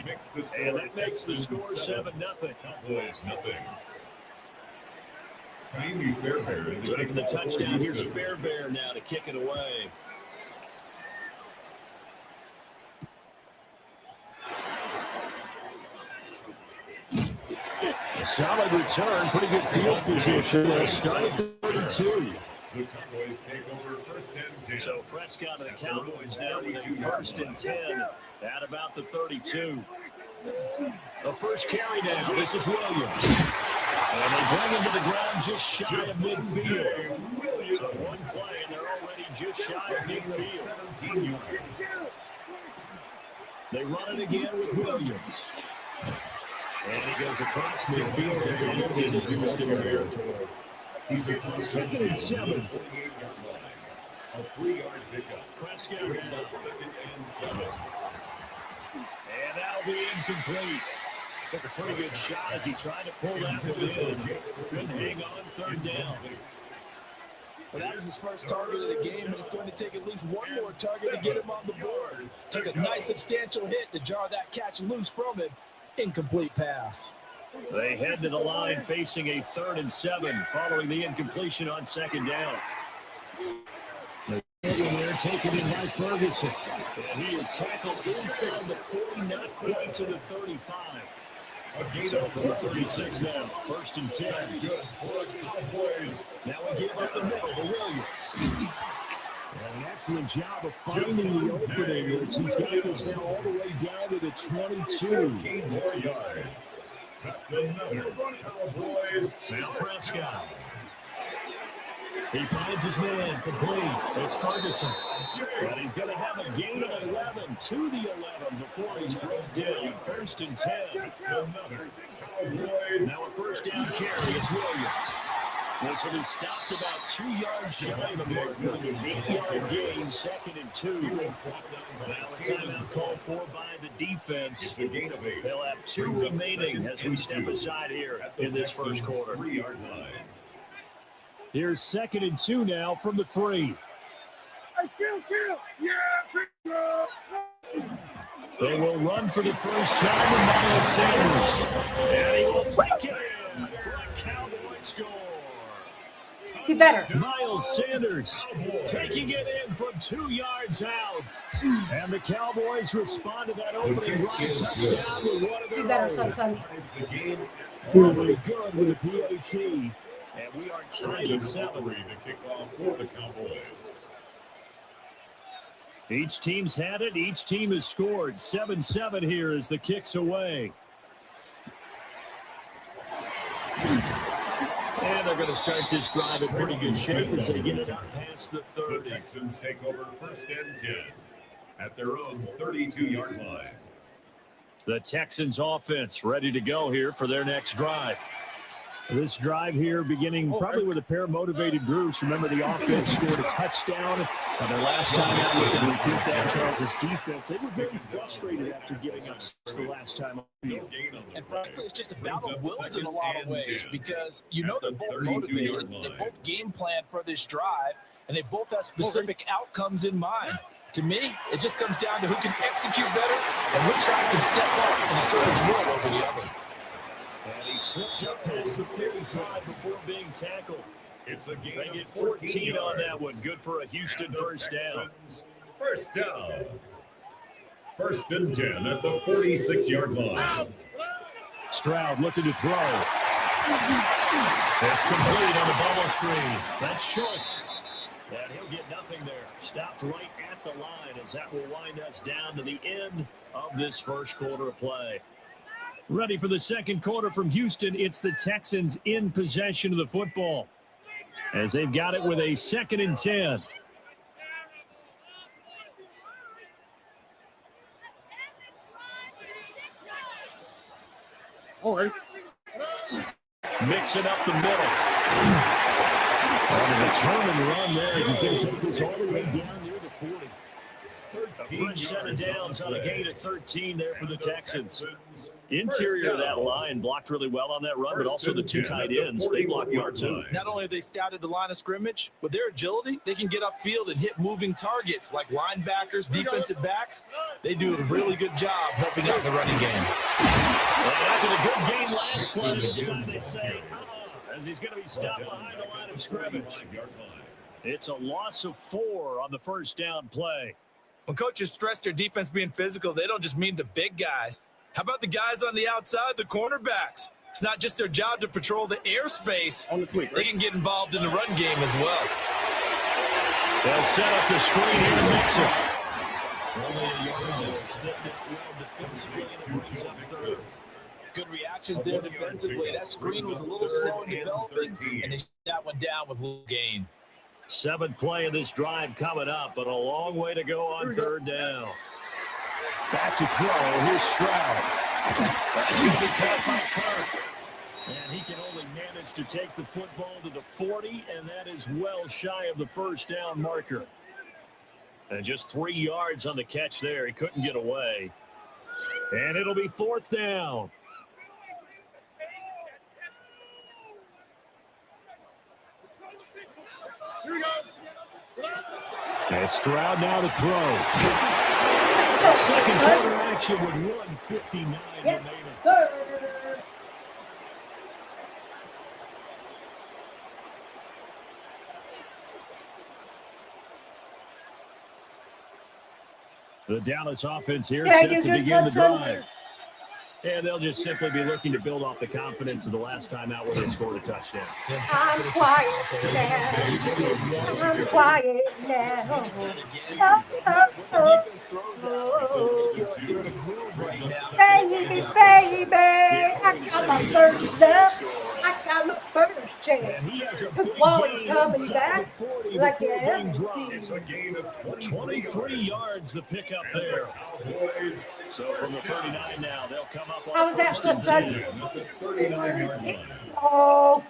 And that makes the score 7-0. Cowboys nothing. Amy Fairbairn Taking the touchdown. Here's Fairbairn now to kick it away. A solid solid return. Pretty good field position. They'll start at the 32. The Cowboys take over 1st and 10. So Prescott and the Cowboys now with a 1st and 10 at about the 32. The first carry now. This is Williams. And they bring him to the ground just shy of midfield. So one play, and they're already just shy of midfield. 17 yards. They run it again with Williams. And he goes across midfield and into Houston territory. He's a 2nd and 7. A 3-yard pickup. Prescott Brings now. up 2nd and 7. And that'll be incomplete. Took a pretty good shot as he tried to pull that one in. Couldn't hang on 3rd down. Well, that was his first target of the game, and it's going to take at least one more target to get him on the board. Took a nice substantial hit to jar that catch loose from him. Incomplete pass. They head to the line facing a 3rd and 7 following the incompletion on 2nd down. They're taken in by Ferguson. And he is tackled inside the 40, not quite to the 35. So from the 36 now, 1st and 10. Good for the Cowboys. Now we give up the middle to Williams. An excellent job of finding the opening as he's got this now all the way down to the 22. 13 more yards. That's another Cowboys. Now Prescott. He finds his man complete. It's Ferguson. But he's going to have a gain of 11 to the 11 before he's broke down. 1st and 10. That's another Cowboys. Now a 1st down carry. It's Williams. This one is stopped about 2 yards shy of the mark. 8-yard gain, 2nd and 2. Now a timeout called for by the defense. It's a gain of 8. They'll have 2 remaining as we step aside here in this first quarter. 3-yard line. Here's 2nd and 2 now from the 3. They will run for the first time with Miles Sanders. And he will take it in for a Cowboy score. You better. Miles Sanders taking it in from 2 yards out. And the Cowboys respond to that opening run touchdown with one of their You better, own. son. Very good with a PAT. And we are tied at 7. To kick off for the Cowboys. Each team's had it. Each team has scored. 7-7 here as the kick's away. And they're going to start this drive in pretty good shape as they get it up past the 30. The Texans take over 1st and 10 at their own 32-yard line. The Texans offense ready to go here for their next drive. This drive here beginning probably with a pair of motivated groups. Remember, the offense scored a touchdown. And their last time out, they can repeat that. Charles' defense, they were very frustrated after giving up the last time. And frankly, it's just a battle of wills in a lot of ways because you know they're both motivated. They both game plan for this drive, and they both have specific outcomes in mind. To me, it just comes down to who can execute better and which side can step up and assert his will over the other. And he slips up past the 35 before being tackled. It's a gain They get of 14 on yards. that one. Good for a Houston first down. First down. 1st and 10 at the 46-yard line. Stroud looking to throw. It's complete on the bubble screen. That's Schultz. And he'll get nothing there. Stopped right at the line as that will wind us down to the end of this first quarter of play. Ready for the second quarter from Houston. It's the Texans in possession of the football as they've got it with a 2nd and 10. All right. Mixing up the middle. On a determined run there as he's going to take this all the way down near the 40. A fresh set of downs on a gain of 13 there for the Texans. Interior of that line blocked really well on that run, but also the 2 tight ends, they blocked well too. Not only have they scouted the line of scrimmage, with their agility, they can get upfield and hit moving targets like linebackers, defensive backs. They do a really good job helping out the running game. Well, after the good game last play, this time they say, as he's going to be stopped behind the line of scrimmage. It's a loss of 4 on the first down play. When coaches stress their defense being physical, they don't just mean the big guys. How about the guys on the outside, the cornerbacks? It's not just their job to patrol the airspace. On the quick, right? They can get involved in the run game as well. They'll set up the screen here and mix it. Only a yard there. Sniffed it well defensively and it brings up third. Good reactions there defensively. That screen was a little slow in developing, and they shut that one down with little gain. 7th play of this drive coming up, but a long way to go on 3rd down. Back to throw. Here's Stroud. That's going to be caught by Kirk. And he can only manage to take the football to the 40, and that is well shy of the first down marker. And just 3 yards on the catch there. He couldn't get away. And it'll be 4th down. Here we go. And Stroud now to throw. Second quarter action with 1:59 Yes, remaining. sir. The Dallas offense here Yeah, set you to good, begin the son. drive. And they'll just simply be looking to build off the confidence of the last time out where they scored a touchdown. I'm quiet now. I'm quiet now. Oh, oh, oh. Baby, baby, I got my first love. I got my first chance. Cause Wally's coming back like the It's a gain of 23 yards the pickup there. So from the 39 now, they'll come up on How was that, first and son? 10. Oh,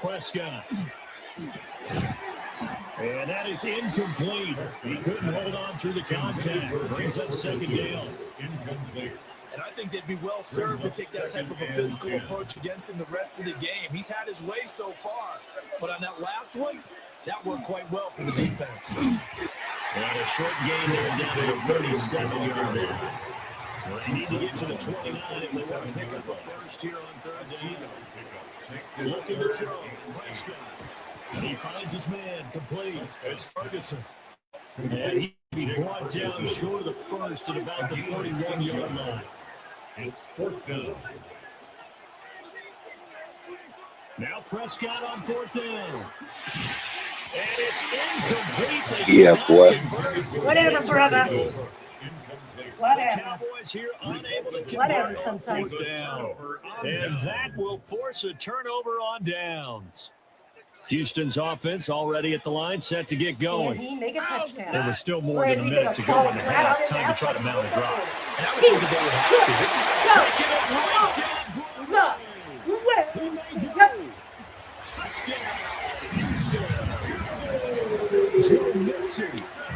Prescott. And that is incomplete. He couldn't hold on through the contact. Brings up 2nd down. Incomplete. And I think they'd be well served to take that type of a physical approach against him the rest of the game. He's had his way so far. But on that last one, that worked quite well for the defense. And a short gain there down to the 37-yard line. Well, they need to get to the 29 if they want to pick up a first here on 3rd down. Looking to throw. Prescott. And he finds his man complete. It's Ferguson. And he brought down short of the first at about the 41-yard line. It's 4th down. Now Prescott on 4th down. And it's incomplete. Yeah, boy. whatever, brother. Whatever. Cowboys here unable to Whatever, convert on son. 4th down. And that will force a turnover on downs. Houston's offense already at the line, set to get Can going. he make a touchdown? There was still more Wait, than a we minute gonna to go call in the it right half. out Time to of try to mount a drive. And I would think that they would have to. This is Taking it right down. He may go. Touchdown, Houston. Joe Mixon,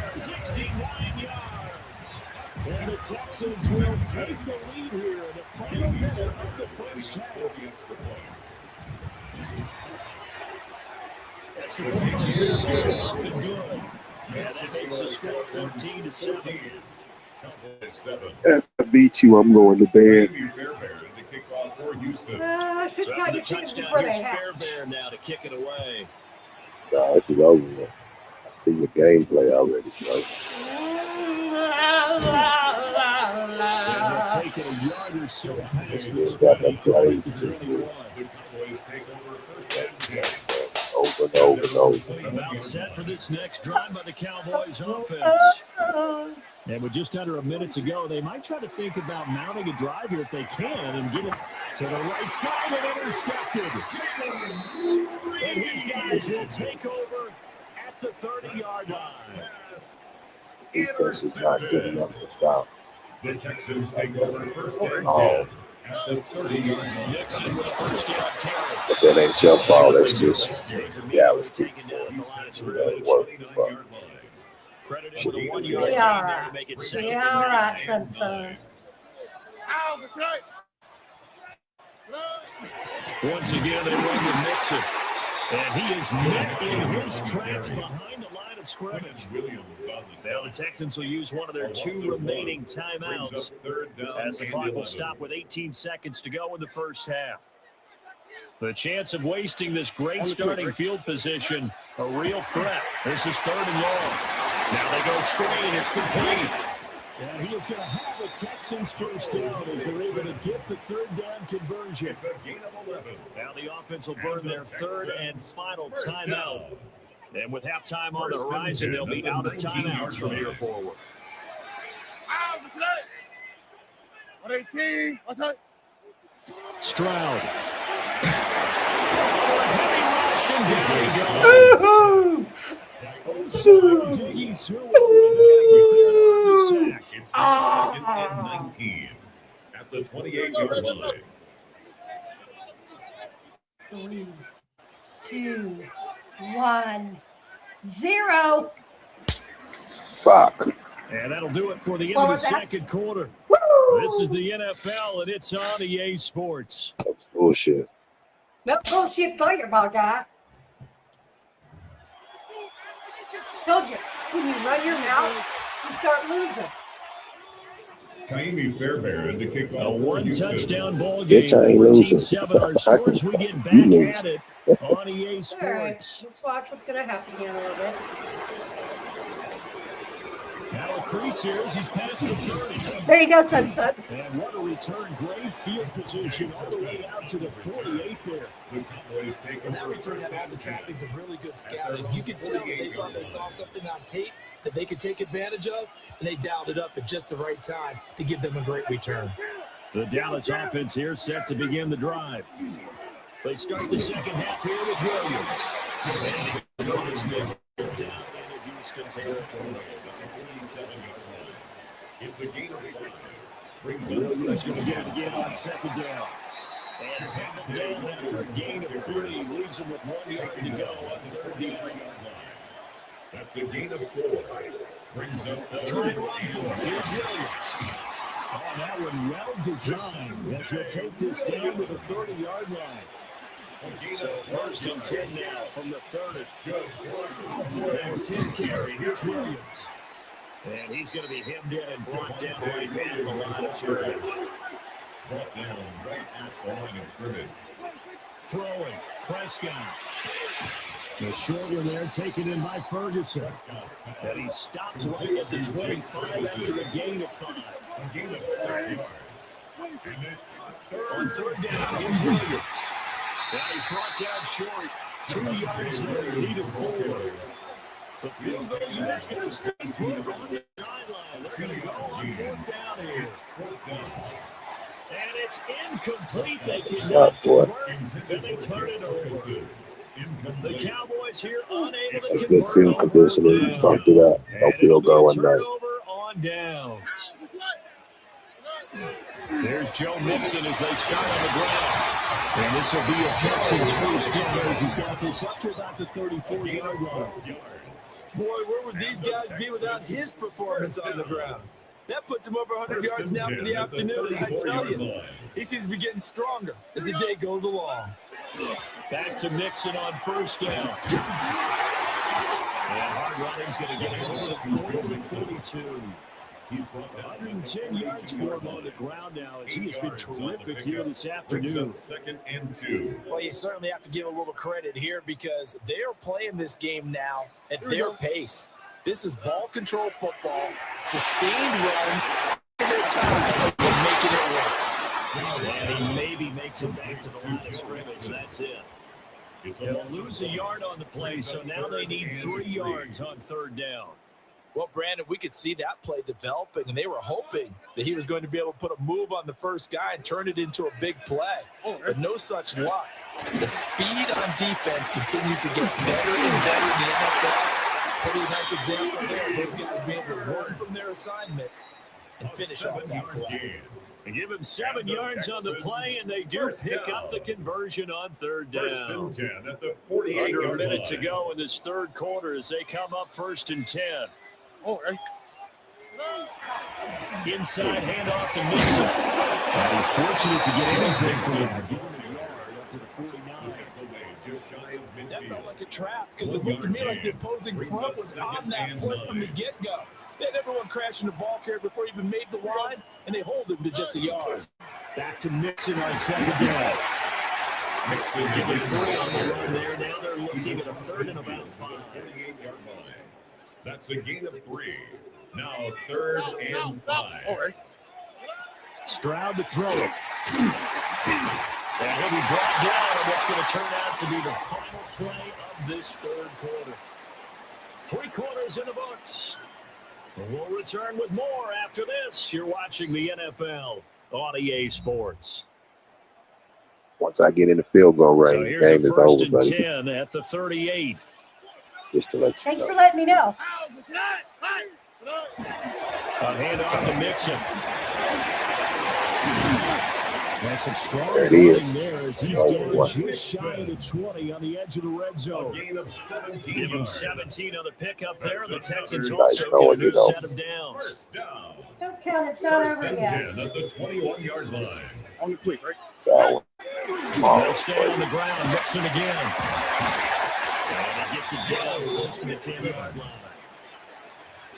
69 yards. And the Texans will take the lead here in the final minute of the first half. That's the play by Fitzgerald, up and good. And that makes the score 14-7. If I beat you, I'm going to bed. So Got the your chickens touchdown, before they here's hatch. Fairbairn now to kick it away. Nah, this is over with. I see your gameplay already, bro. They'll take it a yard or so past the Still got the 20 plays to to do. 21. Over and over and over. About set for this next drive by the Cowboys offense. And with just under a minute to go, they might try to think about mounting a drive here if they can and get it to the right side and intercepted. And his guys will take over at the 30-yard line. Defense is not good enough to stop. The Texans take over first and Oh, 10 at the 30-yard line. Nixon with a first down carry. but that ain't your fault. That's just Dallas defense. Work from. Credited with a 1 yard Be gain all there right. to make it Be second. all right, son. Ow, that's right. Once again, they run with Nixon. And he is met in his tracks behind the line of scrimmage. Now the Texans will use one of their 2 remaining timeouts as the clock will stop with 18 seconds to go in the first half. The chance of wasting this great starting field position, a real threat. This is 3rd and long. Now they go screen. It's complete. And he is going to have a Texans first down as they're able to get the third down conversion. It's a gain of 11. Now the offense will burn their third and final timeout. And with halftime on the horizon, they'll be out of timeouts from here forward. Stroud. Woohoo! It's second and 19 at the 28-yard line. 3, 2, 1, 0. Fuck. And that'll do it for the end What of the was that? second quarter. Woo! This is the NFL, and it's on EA Sports. That's bullshit. No bullshit talking about, guy. Told you, when you run your mouth, you start losing. Kaimi Fairbairn to kick A off for Houston. one-touchdown ball game, Bitch, I ain't losing. 14-7. Our scores, we get back You lose. at it on EA All right, Sports. let's watch what's going to happen here in a little bit. Now a crease here as he's past the 30. There you go, Sunset. And what a return. Great field position all the way out to the 48 there. The Cowboys take And that over return first had all and the 10. trappings of really good scouting. You could tell that they thought they saw something on tape that they could take advantage of, and they dialed it up at just the right time to give them a great return. The Dallas offense here set to begin the drive. They start the second half here with Williams. And Nolan Smith down into Houston territory. It's a gain of 5. Brings Williams us going to second get it again on second down. And tackled down after a gain of 3. Leaves him with 1 yard to go on third down. That's a gain of 4. Brings up the Try and run for it. Here's Williams. Oh, that one well designed as he'll take this down to the 30-yard line. So first and 10 now from the 30. Their 10th carry. Here's Williams. And he's going to be hemmed in and brought down right at the line of scrimmage. Brought down right at the line of scrimmage. Throwing. Prescott. The short one there taken in by Ferguson. And he stopped right at the 25 after a gain of 5. A gain of 6 yards. And it's On third down, here's Williams. And he's brought down short. 2 yards there, needed 4. The field goal unit's going to stay put on the sideline. They're going to go on fourth down here. And it's incomplete. They cannot convert, and they turn it over. The Cowboys here unable to A good convert field on position, third and you down. fucked it up. No And field it'll goal be a and no. turnover on downs. There's Joe Mixon as they start on the ground. And this will be a Texans first down as he's got this up to about the 34-yard line. Boy, where would these guys be without his performance on the ground? That puts him over 100 yards now for the afternoon, and I tell you, he seems to be getting stronger as the day goes along. Back to Mixon on first down. And hard running's going to get him over the 40-32. He's brought down 110 yards for him on the ground now as he has been terrific here this afternoon. Second and 2. Well, you certainly have to give a little credit here because they are playing this game now at their pace. This is ball control football, sustained runs, in their time, and making it work. And he maybe makes it back to the line of scrimmage. That's it. They'll lose a yard on the play, so now they need 3 yards on third down. Well, Brandon, we could see that play developing, and they were hoping that he was going to be able to put a move on the first guy and turn it into a big play. But no such luck. The speed on defense continues to get better and better in the NFL. Pretty nice example there. Those guys being able to run from their assignments and finish off that play. They give him 7 yards on the play, and they do pick up the conversion on third down. First and 10 at the 48-yard line. Under a minute to go in this third quarter as they come up first and 10. Inside handoff to Mixon. And he's fortunate to get anything from that. Give him a yard up to the 49. That felt like a trap because it looked to me like the opposing front was on that play from the get-go. They had everyone crashing the ball carrier before he even made the line, and they hold him to just a yard. Back to Mixon on second down. Mixon getting 3 on the run there. Now they're looking at a third and about 5. That's a gain of 3. Now 3rd and 5. Stroud to throw it. And he'll be brought down on what's going to turn out to be the final play of this third quarter. 3 quarters in the books. We'll return with more after this. You're watching the NFL on EA Sports. Once I get in the field goal range, the game is over, buddy. 10 at the 38. Just to let you Thanks know. for letting me know. A handoff to Mixon. That's some strong There it is. running there as he's Oh, down what? just shy of the 20 on the edge of the red A zone. gain of 17 Give him yards. 17 on the pickup there. The Texans Nice also going, get a you know. set of downs. First down. Don't count, it's not First over and yet. 10 at the 21-yard line. On the quick, right? So, They'll stay on the ground. Mixon again. And he gets it down close to the 10-yard line.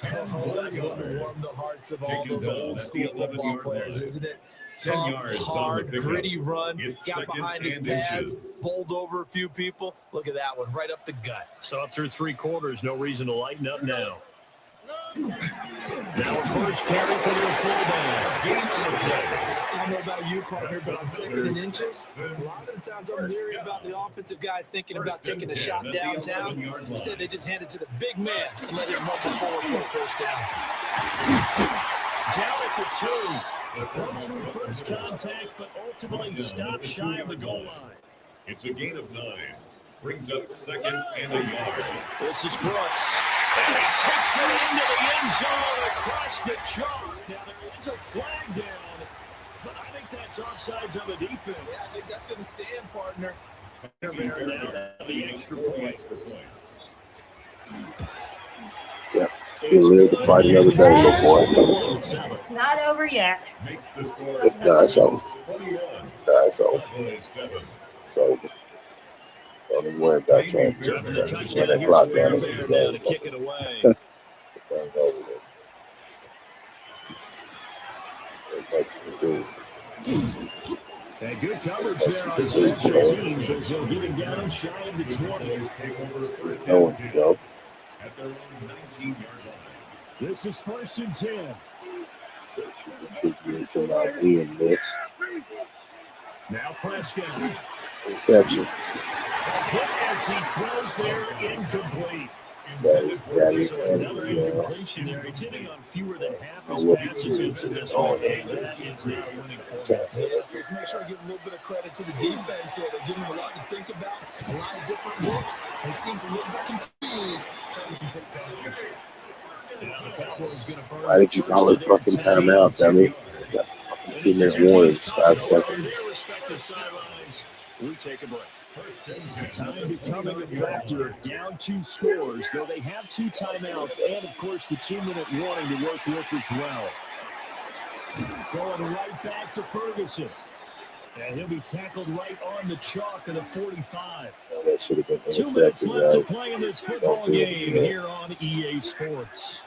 Oh, that's going to warm the hearts of all those old school football players, isn't it? 10 Tough, yards on the hard, pickup. gritty run. It's Got second behind his and pads, inches. bowled over a few people. Look at that one, right up the gut. So up through 3 quarters, no reason to lighten up now. Now a first carry for their fullback. I don't know about you, partner, but on 2nd and inches, a lot of the times I'm leery about the offensive guys thinking about taking a shot downtown. Instead, they just hand it to the big man and let him rumble forward for a first down. Down at the 2. Going through first contact, but ultimately stopped shy of the goal line. It's a gain of 9. Brings up 2nd and a yard. This is Brooks. And he takes it into the end zone across the chalk. Now there is a flag down, but I think that's offsides on the defense. Yeah, I think that's going to stand, partner. The extra point. yeah. You live to fight another day, little boy. It's not over yet. Makes the score No, it's over. 21. No, it's over. 7. It's over. Don't even worry about trying to just run that clock down and get the game. Kick it away. The game's over there. There's much to do. And good coverage there on special teams as he'll get him down shy of the 20. No one can go. At their own 19-yard line. This is 1st and 10. So you contribute to our win next. Now Prescott. Reception. Hit as he throws there, incomplete. Got it. Another incompletion there. He's hitting on fewer than half his pass attempts in this one. That is not winning for him. Yeah, so let's make sure I give a little bit of credit to the defense here. They're giving him a lot to think about, a lot of different looks. He seems a little bit confused trying to complete passes. Why did you call it fucking timeout, dummy? You got fucking 2 minute warning, 5 seconds. Their respective sidelines. We take a break. Time becoming a factor, down 2 scores, though they have 2 timeouts and, of course, the 2-minute warning to work with as well. Going right back to Ferguson. And he'll be tackled right on the chalk of the 45. That should have been 2 minutes intercepted, left to right? play in this football game here on EA Sports.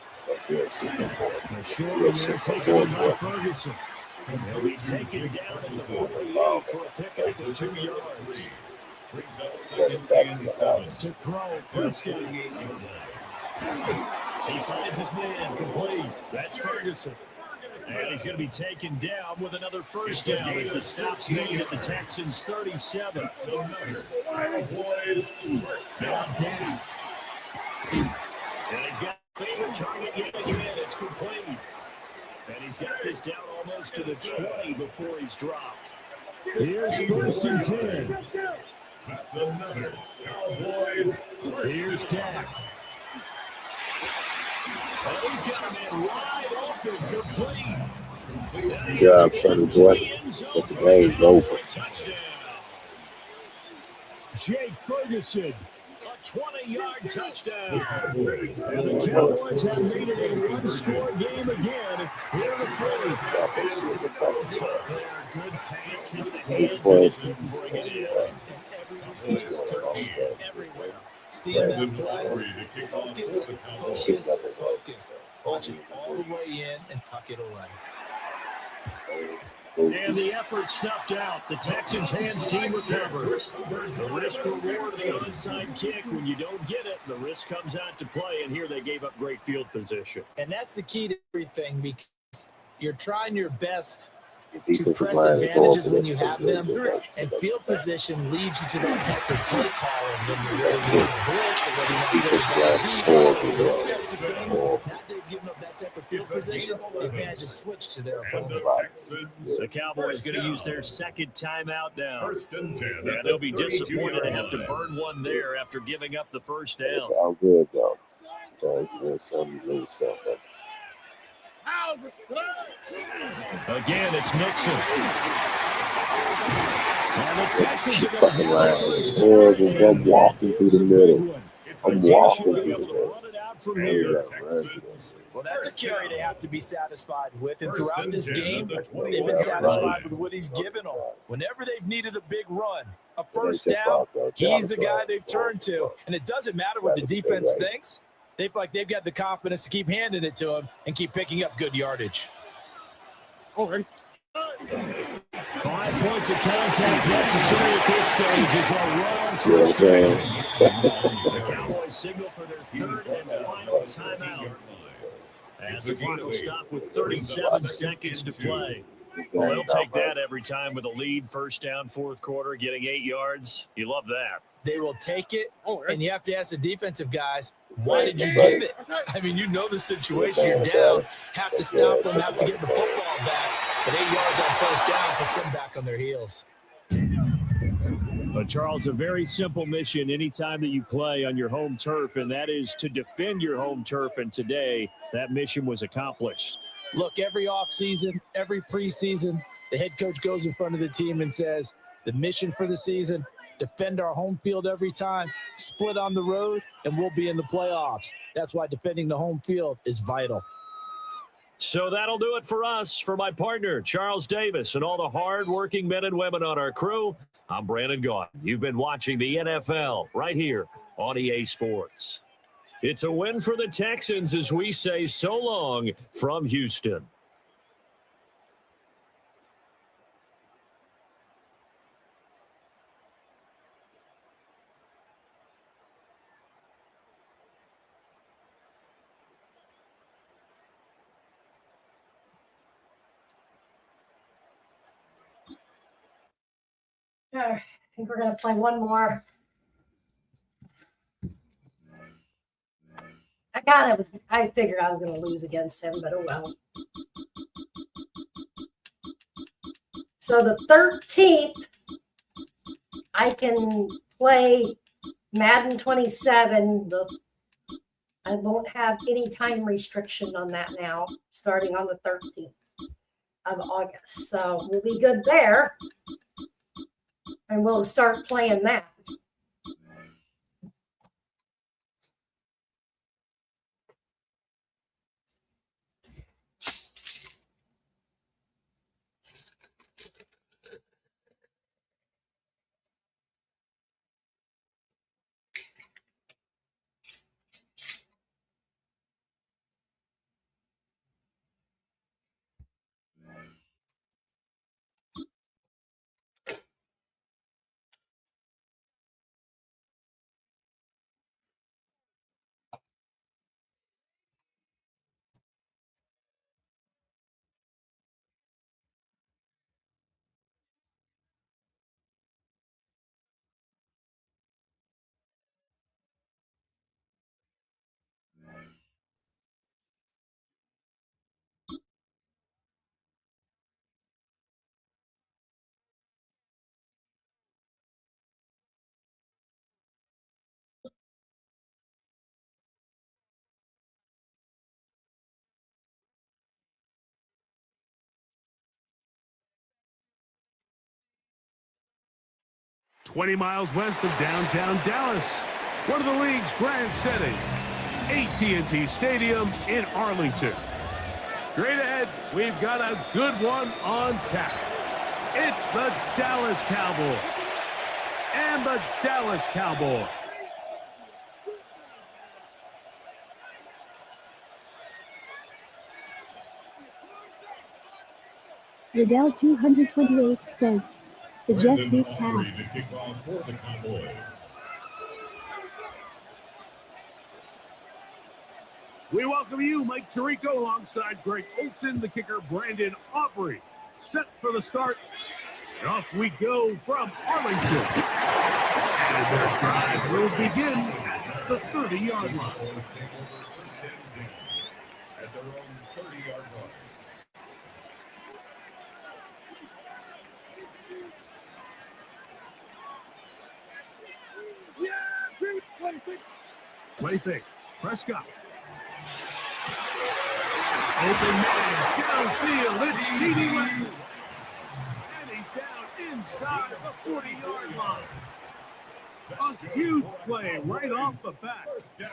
Yes, The short one there taken in by Ferguson. And he'll be taken down at the 48 for a pickup of 2 yards. Brings up 2nd and 7. To throw, Prescott. He finds his man complete. That's Ferguson. And he's going to be taken down with another first down as the stop's made at the Texans' 37. Cowboys first Now down. And he's got a favorite target yet again. It's complete. And he's got this down almost to the 20 before he's dropped. Here's 1st and 10. That's another Cowboys first. Here's Dak. Oh, he's got a man wide open, complete. Good job, Sonny boy. But the game's over. Jake Ferguson, a 20-yard touchdown. And the Cowboys have made it a one-score game again here in the fourth. Tough there, good pass, hit the hands, and just couldn't bring it in. Every receiver's coach, everywhere. Seeing that play, focus, focus, focus. Watch it all the way in and tuck it away. And the effort snuffed out. The Texans' hands team recovers. The risk reward of the onside kick. When you don't get it, the risk comes out to play, and here they gave up great field position. And that's the key to everything, because you're trying your best to Defensive press line is advantages awful. when you have them, and field position leads you to that type of play calling when you're whether you need blitz or whether you want to throw Defensive the line ball is deep, horrible. those types of things. Now they've given up that type of field position, the advantage is switched to their opponent. The Cowboys going to use their second timeout now. First and 10. Yeah, they'll be disappointed to have to burn one there after giving up the first down. That's all good, though. Sometimes you win some, you lose some. But Again, it's Nixon. And the Texans are fucking line is horrible. I'm walking through the middle. I'm walking through the middle. Well, that's a carry they have to be satisfied with. And throughout this game, they've been satisfied with what he's given them. Whenever they've needed a big run, a first down, he's the guy they've turned to. And it doesn't matter what the defense thinks. They feel like they've got the confidence to keep handing it to him and keep picking up good yardage. 5 points of contact necessary at this stage as well. Run see what I'm saying? The Cowboys signal for their third and final timeout. As the clock will stop with 37 seconds to play. Well, they'll take that every time with a lead. First down, fourth quarter, getting 8 yards. You love that. They will take it, and you have to ask the defensive guys, why did you give it? I mean, you know the situation. You're down. Have to stop them, have to get the football back. But 8 yards on first down puts them back on their heels. But, Charles, a very simple mission anytime that you play on your home turf, and that is to defend your home turf. And today, that mission was accomplished. Look, every offseason, every preseason, the head coach goes in front of the team and says, the mission for the season, defend our home field every time, split on the road, and we'll be in the playoffs. That's why defending the home field is vital. So that'll do it for us. For my partner, Charles Davis, and all the hard-working men and women on our crew, I'm Brandon Gaughan. You've been watching the NFL right here on EA Sports. It's a win for the Texans as we say so long from Houston. I think we're going to play one more. I figured I was going to lose against him, but oh well. So the 13th, I can play Madden 27. I won't have any time restriction on that now, starting on the 13th of August. So we'll be good there. And we'll start playing that. "20 miles west of downtown Dallas, one of the league's grand settings, AT&T Stadium in Arlington. Straight ahead, we've got a good one on tap. It's the Dallas Cowboys and the Dallas Cowboys. Riddell 228 says, suggested pass. To kick off for the Cowboys. We welcome you, Mike Tirico, alongside Greg Olson, the kicker, Brandon Aubrey. Set for the start. And off we go from Arlington. And their drive will begin at the 30-yard line. At their own 30-yard line. Play fake. Prescott. Open man downfield. It's CeeDee Lamb. And he's down inside the 40-yard line. A huge play right off the bat.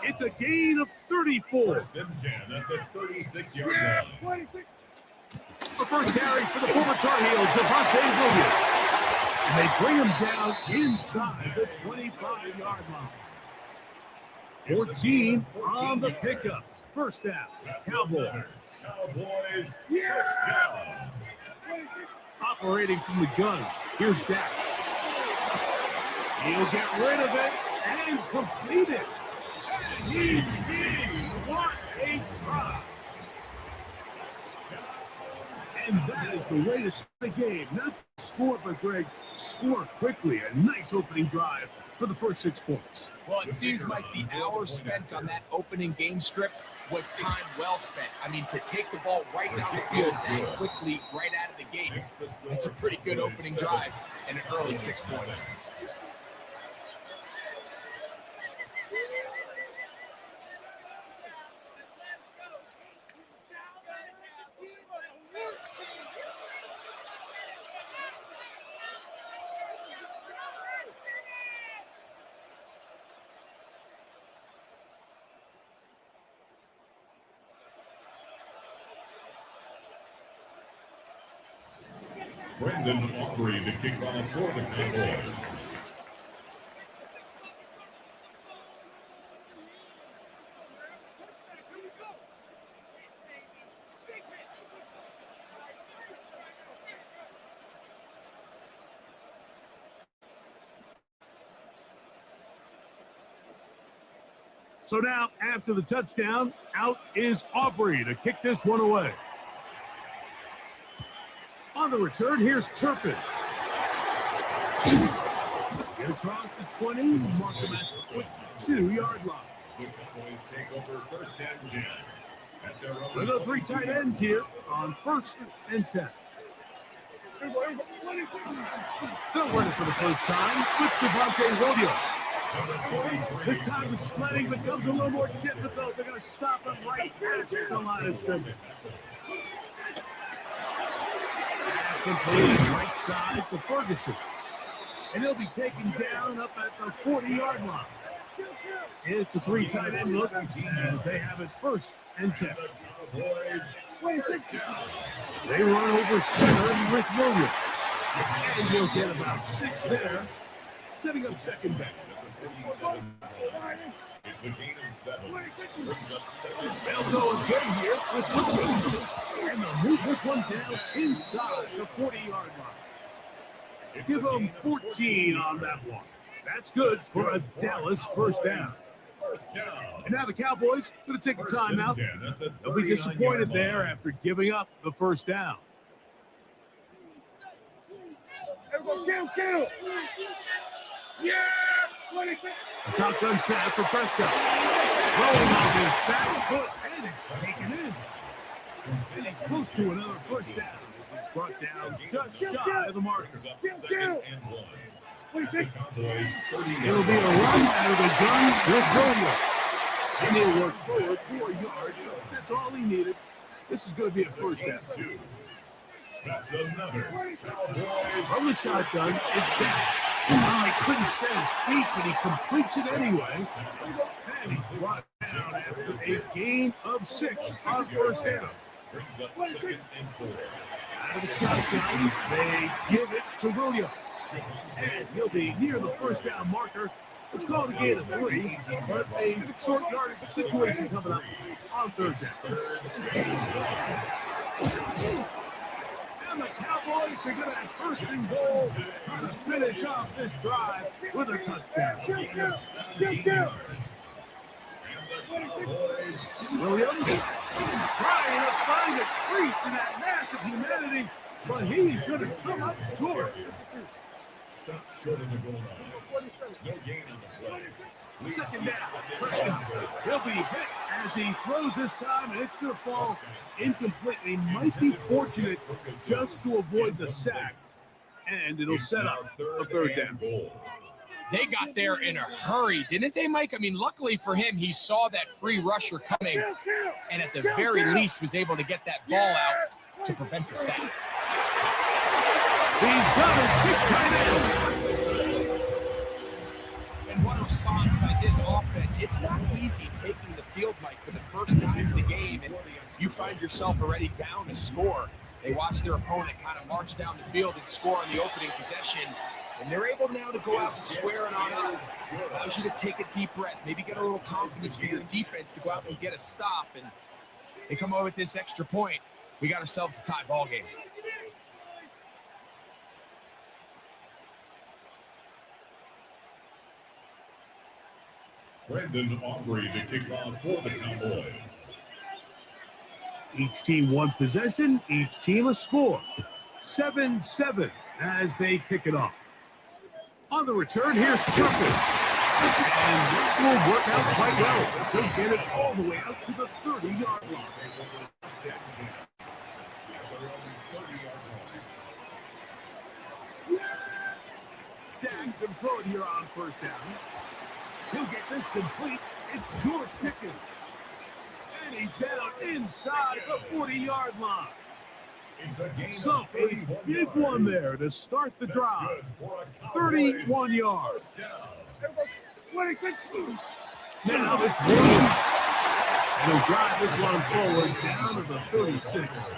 It's a gain of 34. First and 10 at the 36-yard line. The first carry for the former Tar Heel, Javonte Williams. And they bring him down inside the 25-yard line. 14 on the pickups. First down, Cowboys. Cowboys, first down. Operating from the gun, here's Dak. He'll get rid of it and complete it. He's in. What a try. And that is the way to start the game. Not score, but Greg, score quickly. A nice opening drive for the first 6 points. Well, it seems like the hours spent on that opening game script was time well spent. I mean, to take the ball right down the field that quickly, right out of the gates, it's a pretty good opening drive and an early 6 points. Brandon Aubrey to kick off for the Cowboys. So now, after the touchdown, out is Aubrey to kick this one away. On the return, here's Turpin. Get across the 20, mark him at the 2-yard line. The Cowboys take over first and 10. At their own With the 3 tight ends here on first and 10. They'll run it for the first time with Javonte Williams. This time the sledding becomes a little more difficult. They're going to stop him right at the line of scrimmage. Complete right side to Ferguson. And he'll be taken down up at the 40-yard line. It's a 3 tight end look as they have it first and 10. They run over center with Williams. And he'll get about 6 there, setting up second down. It's a gain of 7. Brings up 7. They'll go again here with Williams. And they'll move this one down inside the 40-yard line. Give them 14 on that one. That's good for a Dallas first down. And now the Cowboys going to take a timeout. They'll be disappointed there after giving up the first down. Yeah! A shotgun snap for Prescott. Rolling off his back foot, and it's taken in. And he's close to another first down. As he's brought down just shy of the marker. Second and 1. It'll be a run out of the gun with Williams. And he'll work forward 4 yards. That's all he needed. This is going to be a first down. 2. That's another. From the shotgun, it's down. Well, he couldn't set his feet, but he completes it anyway. And he's brought down after a gain of 6 on first down. Brings up second and 4. Out of the shotgun, they give it to Williams. And he'll be near the first down marker. It's called a gain of 3, but a short yardage situation coming up on third down. And the Cowboys are going to have first and goal, trying to finish off this drive with a touchdown. Williams trying to find a crease in that mass of humanity, but he's going to come up short. Stop short of the goal line. No gain on the play. Second down. Prescott. He'll be hit as he throws this time, and it's going to fall incomplete. He might be fortunate just to avoid the sack, and it'll set up a third down. They got there in a hurry, didn't they, Mike? I mean, luckily for him, he saw that free rusher coming, and at the very least was able to get that ball out to prevent the sack. He's got his big tight end. And what a response by this offense. It's not easy taking the field, Mike, for the first time in the game, and you find yourself already down to score. They watch their opponent kind of march down the field and score on the opening possession, and they're able now to go out and square it on up. Allows you to take a deep breath, maybe get a little confidence for your defense to go out and get a stop, and they come over with this extra point. We got ourselves a tie ball game. Brandon Aubrey to kick off for the Cowboys. Each team one possession, each team a score. 7-7 as they kick it off. On the return, here's Turpin. And this will work out quite well. They'll get it all the way out to the 30-yard line. Dak can throw it here on first down. He'll get this complete. It's George Pickens. And he's down inside the 40-yard line. So a big one there to start the drive. 31 yards. Now it's Williams. And he'll drive this one forward down to the 36.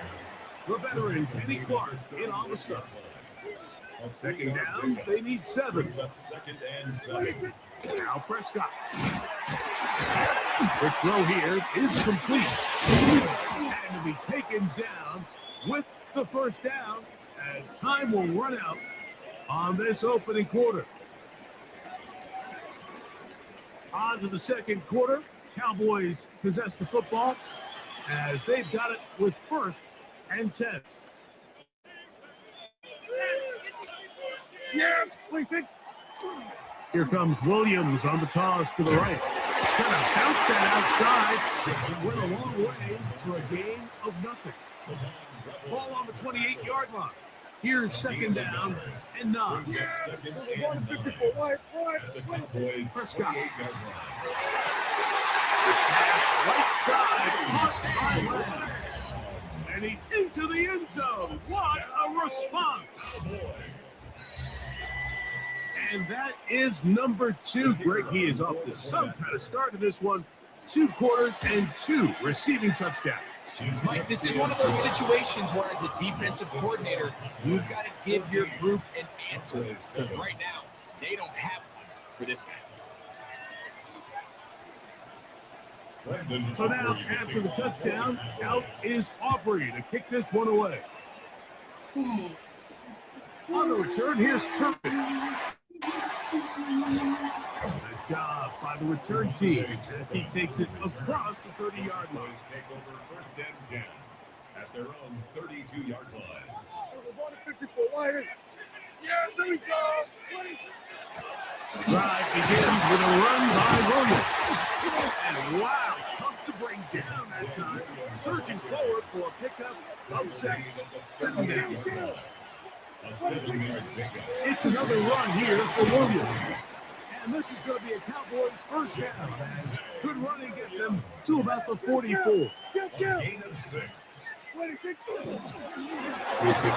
The veteran Kenny Clark in on the stop. Second down, they need 7. Second and 7. Now Prescott. The throw here is complete. And to be taken down with the first down as time will run out on this opening quarter. On to the second quarter. Cowboys possess the football as they've got it with first and 10. Yes, we think. Here comes Williams on the toss to the right. Kind of bounced that outside. It went a long way for a gain of nothing. Ball on the 28-yard line. Here's second down and 9. Prescott. This pass right side, caught by Lamb. And he's into the end zone. What a response. And that is number 2. Greg, he is off to some kind of start to this one. 2 quarters and 2 receiving touchdowns. Mike, this is one of those situations where as a defensive coordinator, you've got to give your group an answer. Because right now, they don't have one for this guy. So now, after the touchdown, out is Aubrey to kick this one away. On the return, here's Turpin. Nice job by the return team as he takes it across the 30-yard line. Take over first and 10 at their own 32-yard line. The drive begins with a run by Williams. And wow, tough to bring down that time. Surging forward for a pickup of 6. Second down. A 7-yard pickup. It's another run here for Williams. And this is going to be a Cowboys first down. Good running gets him to about the 44. A gain of 6. He could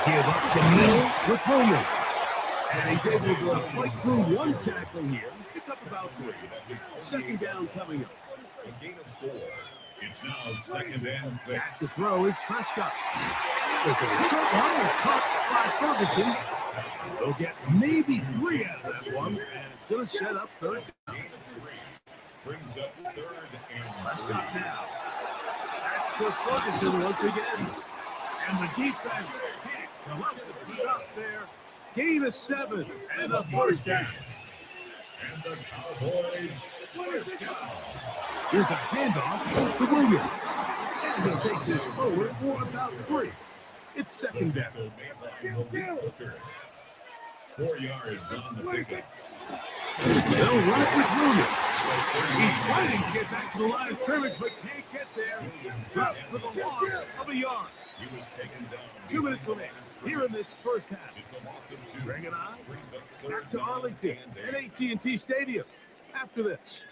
give up the middle with Williams. And he's able to fight through one tackle here. Pick up about 3. Second down coming up. A gain of 4. It's now second and 6. Back to throw is Prescott. There's a short one that's caught by Ferguson. They'll get maybe 3 out of that one, and it's going to set up third down. Brings up third and Prescott now. Back to Ferguson once again. And the defense can't Stop there. Gain of 7 and a first down. And the Cowboys first down. Here's a handoff to Williams. And he'll take this forward for about 3. It's second down. 4 yards on the pickup. They'll run it with Williams. He's fighting to get back to the line of scrimmage, but can't get there. Dropped for the loss of a yard. He was taken down. 2 minutes remaining here in this first half. It's a loss of 2. Bring it on. Back to Arlington at AT&T Stadium. After this.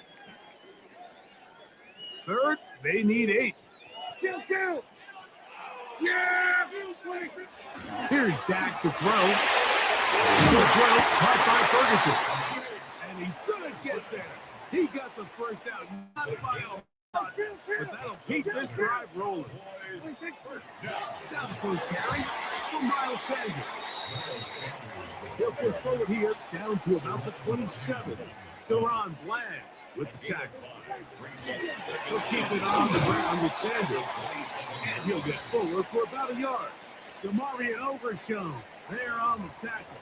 Third, they need 8. Yeah! Here's Dak to throw. Good throw, caught by Ferguson. And he's going to get there. He got the first down, not by a lot, but that'll keep this drive rolling. Down the first carry for Miles Sanders. He'll push forward here, down to about the 27. Steron Bland with the tackle. He'll keep it on the ground with Sanders. And he'll get forward for about a yard. Demarion Overshown there on the tackle.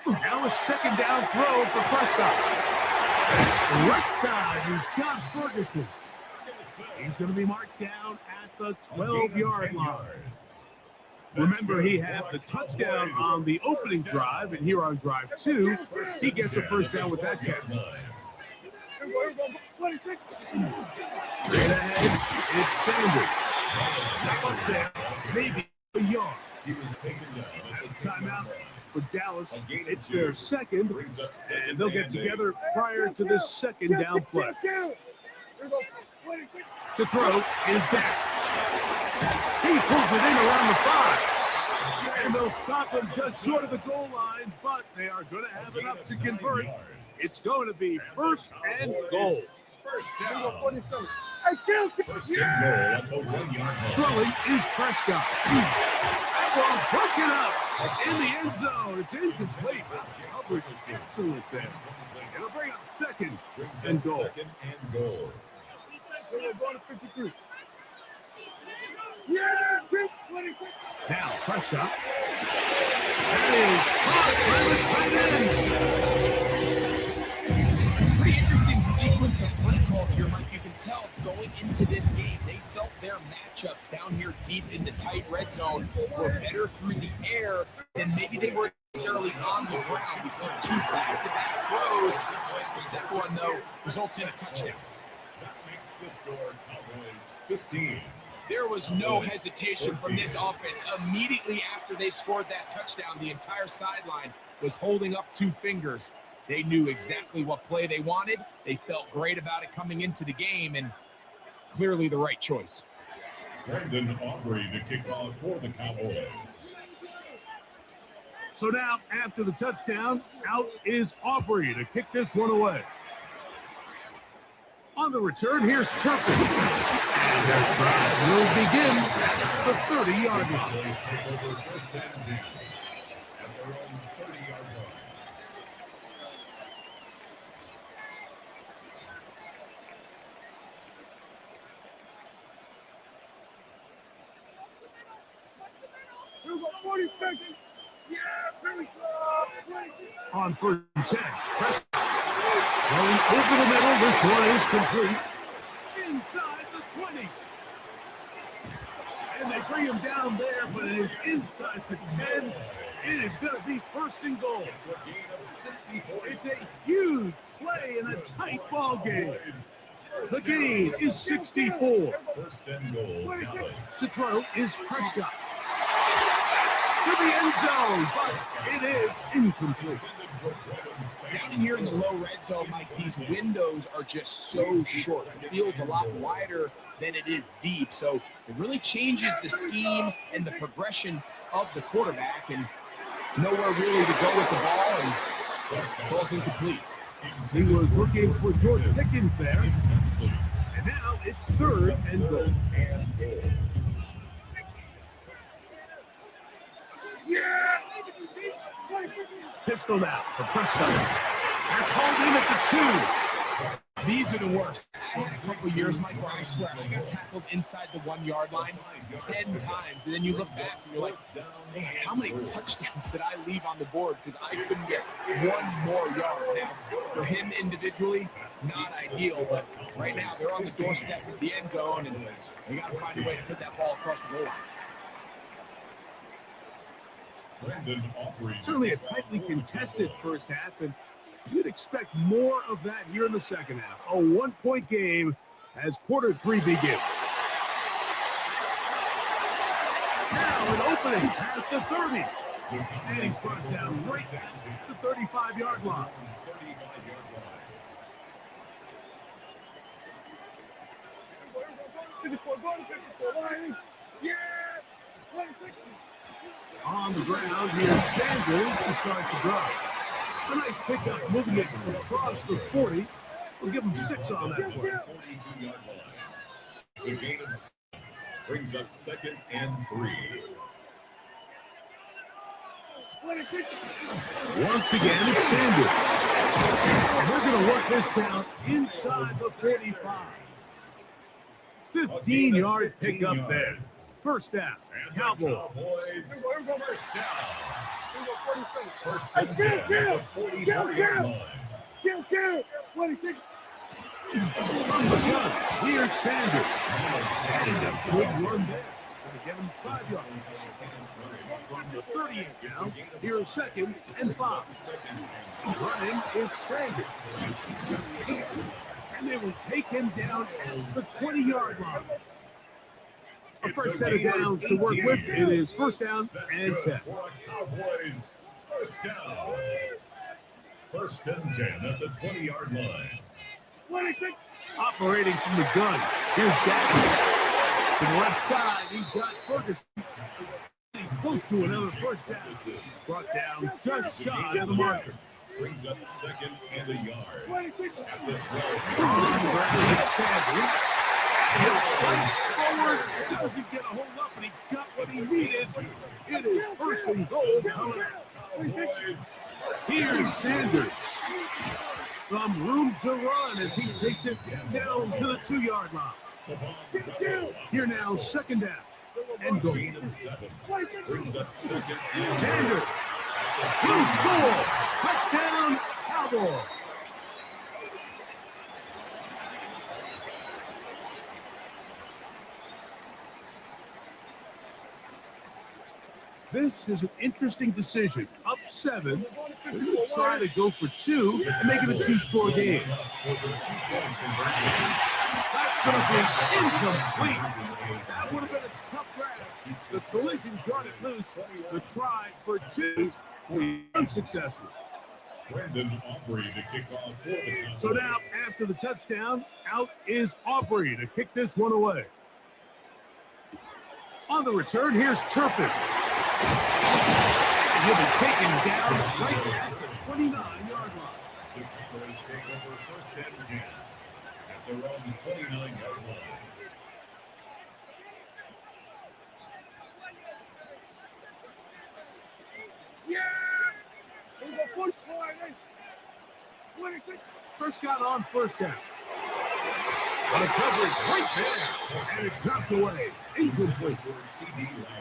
Now a second down throw for Prescott. Right side, he's got Ferguson. He's going to be marked down at the 12-yard line. Remember, he had the touchdown on the opening drive, and here on drive 2, he gets a first down with that catch. Straight ahead, it's Sanders. Stop up there, maybe a yard. Timeout for Dallas. It's their second, and they'll get together prior to this second down play. To throw is Dak. He pulls it in around the 5. And they'll stop him just short of the goal line, but they are going to have enough to convert. It's going to be first and goal. First down. First and goal at the 1 yard line. Throwing is Prescott. Well, broken up in the end zone. It's incomplete. Coverage is excellent there. It'll bring up second and goal. Second and goal. Now Prescott. That is caught by the tight end. Pretty interesting sequence of play calls here, Mike. You can tell going into this game, they felt their matchups down here deep in the tight red zone were better through the air than maybe they were necessarily on the ground. We saw 2 back-to-back throws. The second one, though, results in a touchdown. That makes the score Cowboys 15. There was no hesitation from this offense. Immediately after they scored that touchdown, the entire sideline was holding up 2 fingers. They knew exactly what play they wanted. They felt great about it coming into the game, and clearly the right choice. Brendan Aubrey to kick off for the Cowboys. So now, after the touchdown, out is Aubrey to kick this one away. On the return, here's Turpin. And their drive will begin at the 30-yard line. First and 10 at their own 30-yard line. On first and 10, Prescott going over the middle. This one is complete. Inside the 20. And they bring him down there, but it is inside the 10. It is going to be first and goal. It's a gain of 64. It's a huge play in a tight ball game. The gain is 64. First and goal. To throw is Prescott. To the end zone, but it is incomplete. Down in here in the low red zone, Mike, these windows are just so short. The field's a lot wider than it is deep, so it really changes the scheme and the progression of the quarterback, and nowhere really to go with the ball, and falls incomplete. He was looking for George Pickens there, and now it's third and goal. pistol now for Prescott. That's hauled in at the 2. These are the worst. A couple years, Mike, where I swear I got tackled inside the 1-yard line 10 times. And then you look back and you're like, man, how many touchdowns did I leave on the board because I couldn't get one more yard? Now, for him individually, not ideal, but right now they're on the doorstep of the end zone, and they got to find a way to put that ball across the goal line. Certainly a tightly contested first half, and you'd expect more of that here in the second half. A 1-point game as quarter 3 begins. Now an opening past the 30. And he's brought down right at the 35-yard line. On the ground, here's Sanders to start the drive. A nice pickup, moving it across the 40. We'll give him 6 on that play. So gain of 6 brings up 2nd and 3. Once again, it's Sanders. And we're going to work this down inside the 45. 15-yard pickup there. First down, Cowboys. First down. First and 10 at the 44-yard line. From the gun, here's Sanders. And a good run there. Going to get him 5 yards. From the 38 down, here's 2nd and 5. Running is Sanders. And they will take him down the 20-yard line. A first set of downs to work with. It is first down and 10. Cowboys, first down. First and 10 at the 20-yard line. Operating from the gun. Here's Dak. To the left side, he's got Ferguson. He's close to another first down. Brought down just shy of the marker. Brings up 2nd and a yard. At the 12. On the ground, it's Sanders. Forward, doesn't get a hold up, and he got what he needed. It is first and goal coming up. Here's Sanders. Some room to run as he takes it down to the 2-yard line. Here now, 2nd down. And goal. Brings up 2nd and Sanders. To score. Touchdown, Cowboys. This is an interesting decision. Up 7, they're going to try to go for 2 and make it a 2-score game. That's going to be incomplete. That would have been a tough grab. The collision jarred it loose. The try for 2 was unsuccessful. Brandon Aubrey to kick off for the So now, after the touchdown, out is Aubrey to kick this one away. On the return, here's Turpin. And he'll be taken down right at the 29-yard line. The Cowboys take over first and 10 at their own 29-yard line. Prescott on first down. On coverage right there. And it dropped away. Incomplete.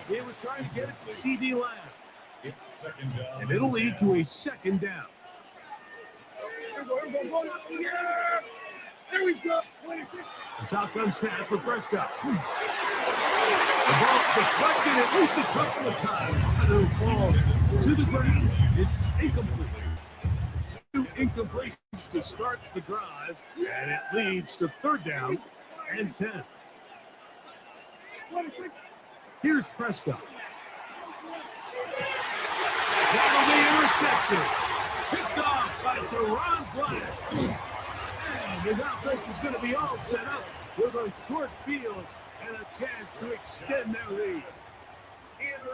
He was trying to get it to C.D. Lamb. It's 2nd down. And it'll lead to a 2nd down. There we go. A shotgun snap for Prescott. The ball deflected at least a couple of times. It'll fall to the ground. It's incomplete. 2 incompletions to start the drive, and it leads to 3rd down and 10. Here's Prescott. That'll be intercepted. Picked off by Teron Black. And his offense is going to be all set up with a short field and a chance to extend their lead.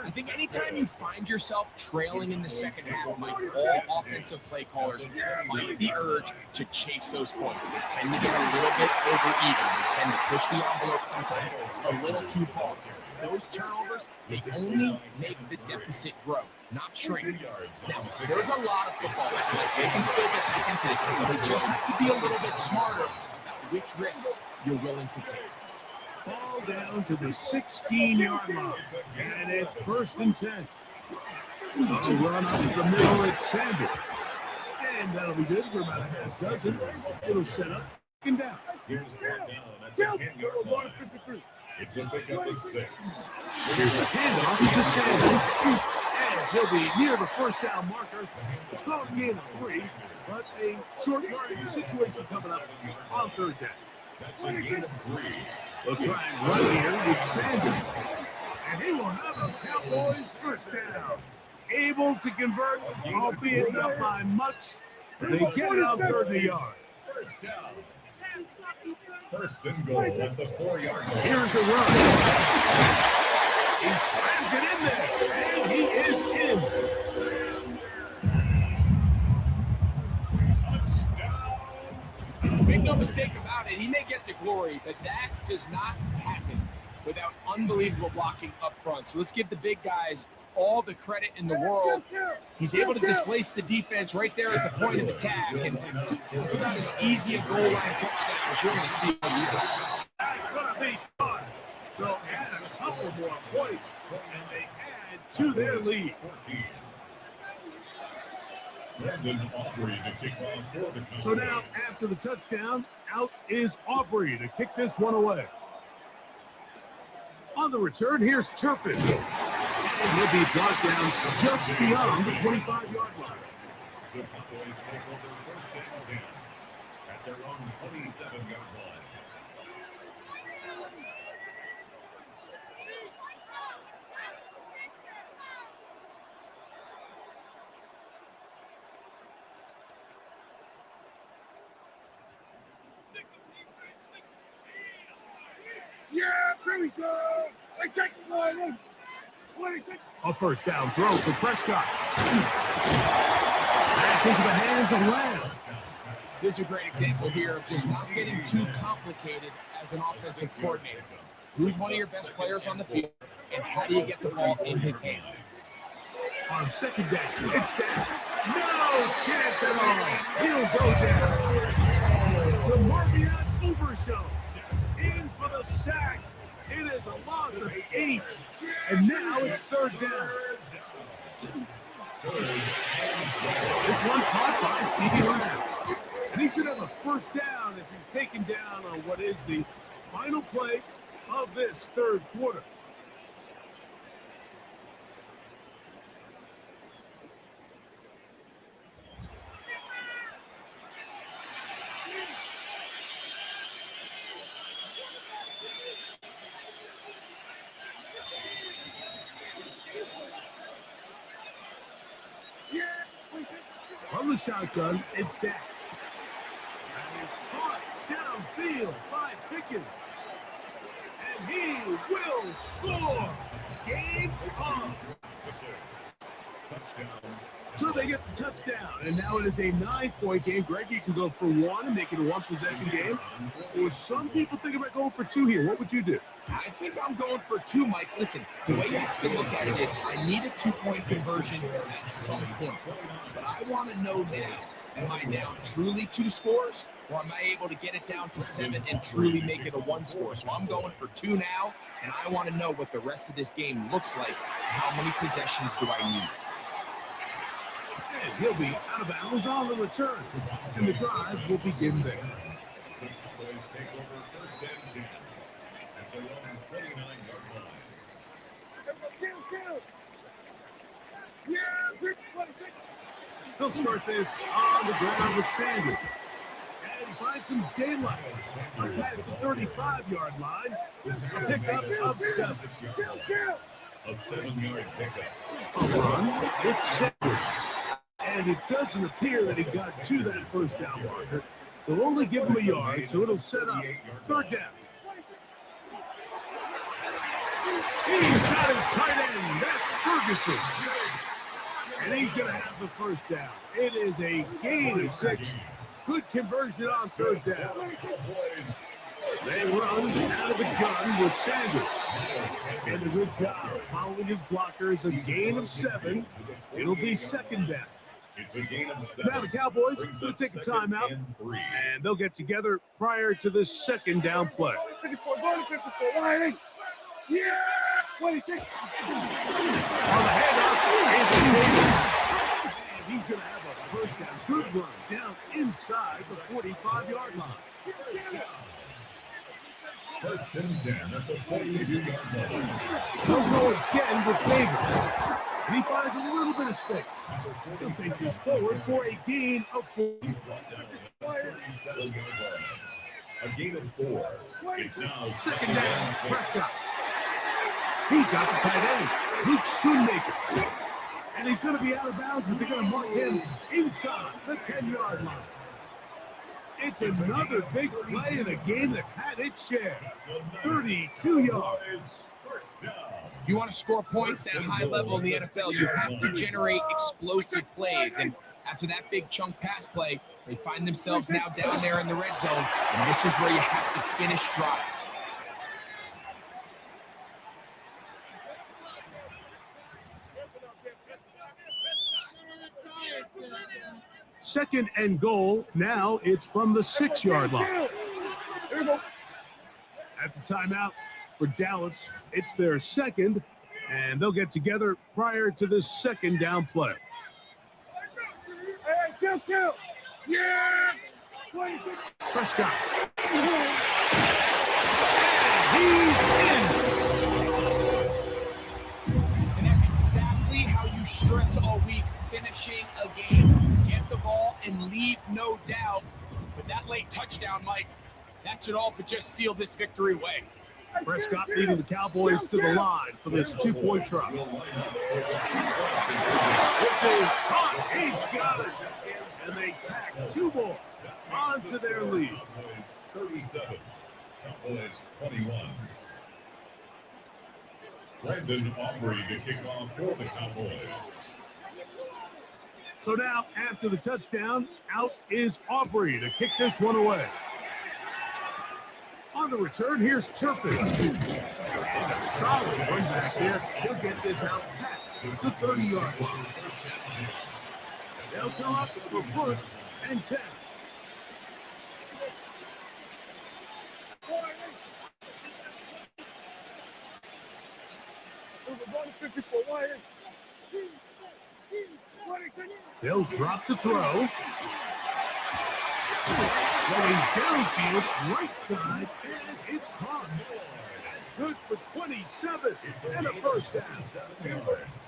I think anytime you find yourself trailing in the second half, Mike, all offensive play callers fight the urge to chase those points. They tend to get a little bit overeager. They tend to push the envelope sometimes a little too far. Those turnovers, they only make the deficit grow, not shrink. Now, there's a lot of football that they can still get back into this, but they just have to be a little bit smarter about which risks you're willing to take. Ball down to the 16-yard line, and it's 1st and 10. A run up the middle at Sanders, and that'll be good for about a half dozen. It'll set up and down. Here's brought down at the 10-yard line. It's a pickup of 6. Here's a handoff to Sanders, and he'll be near the first down marker. It's called a gain of 3, but a short yardage situation coming up on 3rd down. That's a gain of 3. They'll try and run here with Sanders, and he will have a Cowboys first down. Able to convert, albeit not by much. They get it on 30 yards. First down. 1st and goal at the 4-yard line. Here's the run. He slams it in there, and he is in. Make no mistake about it, he may get the glory, but that does not happen without unbelievable blocking up front. So let's give the big guys all the credit in the world. He's able to displace the defense right there at the point of attack, and it's about as easy a goal line touchdown as you're going to see. That's going to be fun. So add a couple more points, and they add to their lead. So now, after the touchdown, out is Aubrey to kick this one away. On the return, here's Turpin. And he'll be brought down just beyond the 25-yard line. The Cowboys take over 1st and 10 at their own 27-yard line. Yeah, there we go. A first down throw for Prescott. That's into the hands of Lamb. This is a great example here of just not getting too complicated as an offensive coordinator. Who's one of your best players on the field, and how do you get the ball in his hands? On 2nd down, it's down. No chance at all. He'll go down. The Marvion Ubershow in for the sack. It is a loss of 8, and now it's 3rd down. This one caught by C.D. Lamb. And he's going to have a first down as he's taken down on what is the final play of this 3rd quarter. From the shotgun, it's down. And is caught downfield by Pickens. And he will score. Game on. So they get the touchdown, and now it is a 9-point game. Greg, you can go for 1 and make it a 1-possession game. Or some people think about going for 2 here. What would you do? I think I'm going for 2, Mike. Listen, the way you have to look at it is I need a 2-point conversion at some point. But I want to know now, am I down truly 2 scores, or am I able to get it down to 7 and truly make it a 1 score? So I'm going for 2 now, and I want to know what the rest of this game looks like. How many possessions do I need? And he'll be out of bounds on the return, and the drive will begin there. The Cowboys take over 1st and 10 at their own 29-yard line. He'll start this on the ground with Sanders. And find some daylight. Past the 35-yard line. A pickup of 7. A 7-yard pickup. A run, it's Sanders. And it doesn't appear that he got to that first down marker. They'll only give him a yard, so it'll set up 3rd down. He's got his tight end. That's Ferguson. And he's going to have the first down. It is a gain of 6. Good conversion on third down. They run out of the gun with Sanders. And a good job following his blockers. A gain of 7. It'll be second down. It's a gain of 7. Now the Cowboys will take a timeout, and they'll get together prior to this second down play. Yeah! What do you think? On the handoff, Anthony Davis. And he's going to have a first down. Good run down inside the 45-yard line. First and 10 at the 42-yard line. He'll go again with Davis. And he finds a little bit of space. He'll take this forward for a gain of 4. He's brought down at the 37-yard line. A gain of 4. It's now Second down, Prescott. He's got the tight end, Luke Schoonmaker. And he's going to be out of bounds, but they're going to mark him inside the 10-yard line. It's another big play in a game that's had its share. 32 yards. If you want to score points at a high level in the NFL, you have to generate explosive plays. And after that big chunk pass play, they find themselves now down there in the red zone. And this is where you have to finish drives. Second and goal. Now it's from the 6-yard line. That's a timeout for Dallas. It's their second, and they'll get together prior to this second down play. Hey, kill! Yeah! Prescott. He's in. And that's exactly how you stress all week, finishing a game. Get the ball and leave no doubt. But that late touchdown, Mike, that should all but just seal this victory away. Prescott leading the Cowboys to the line for this 2-point try. This is hot. He's got it. And they tack 2 more onto their lead. 37. Cowboys 21. Brandon Aubrey to kick off for the Cowboys. So now, after the touchdown, out is Aubrey to kick this one away. On the return, here's Turpin. And a solid run back there. He'll get this out past the 30-yard line. They'll come up for first and 10. They'll drop to throw. Going downfield, right side, and it's caught. That's good for 27 and a first down.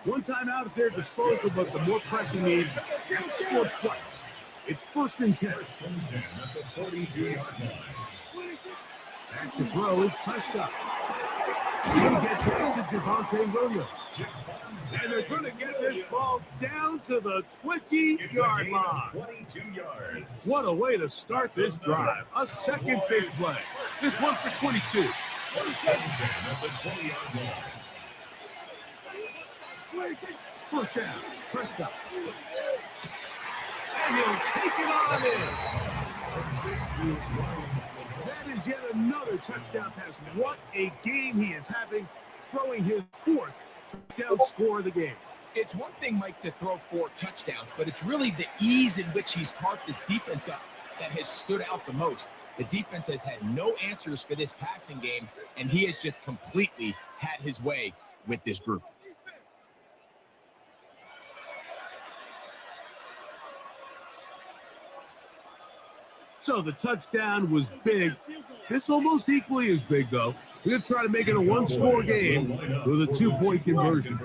One time out at their disposal, but the more pressing needs, scored twice. It's first and 10. First and 10 at the 42-yard line. Back to throw is Prescott. He gets it to Javonte Williams. And they're going to get this ball down to the 20-yard line. 22 yards. What a way to start this drive. A second big play. This one for 22. First and 10 at the 20-yard line. First down, Prescott. And he'll take it on in. That is yet another touchdown pass. What a game he is having, throwing his 4th touchdown score of the game. It's one thing, Mike, to throw 4 touchdowns, but it's really the ease in which he's carved this defense up that has stood out the most. The defense has had no answers for this passing game, and he has just completely had his way with this group. So the touchdown was big. This almost equally as big, though. We're going to try to make it a 1-score game with a 2-point conversion.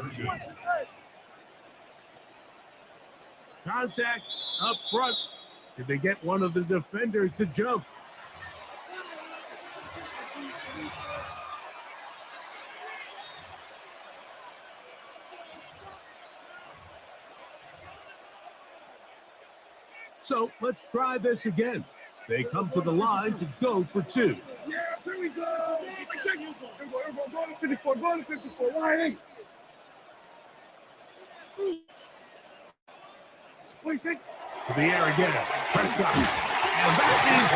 Contact up front. Did they get one of the defenders to jump? So let's try this again. They come to the line to go for 2. Yeah, here we go. 54, go to 54, wide 8. What do you think? To the air again. Prescott. And that is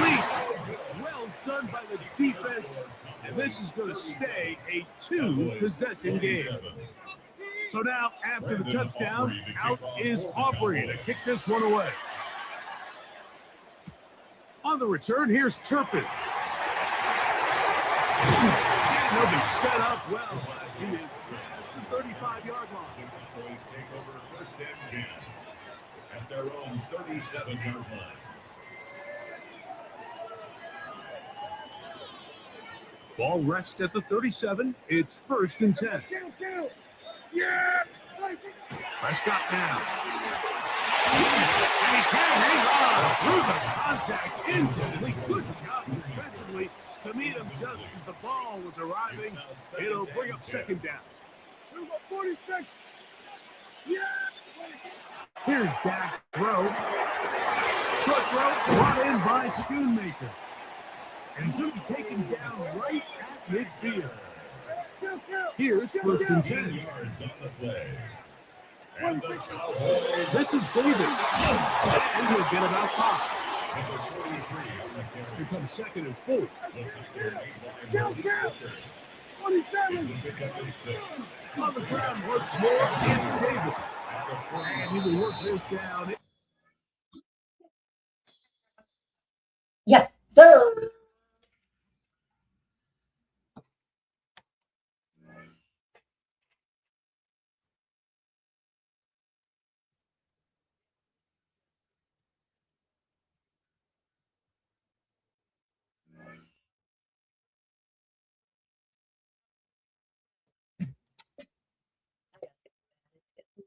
incomplete. Well done by the defense. And this is going to stay a 2-possession game. So now, after the touchdown, out is Aubrey to kick this one away. On the return, here's Turpin. And he'll be set up well as he is past the 35-yard line. Boys take over first and 10 at their own 37-yard line. Ball rests at the 37. It's 1st and 10. Yeah! Prescott now. And he can hang on through the contact into. Good job defensively to meet him just as the ball was arriving. It'll bring up 2nd down. 46. Yeah! Here's Dak throw. Short throw brought in by Schoonmaker. And he's going to be taken down right at midfield. Here's 1st and 10. Yards on the play. This is Davis. And he'll get about 5. Here comes 2nd and 4. It's a pickup at 6. On the ground once more, it's Davis. And he will work this down. Yes, sir.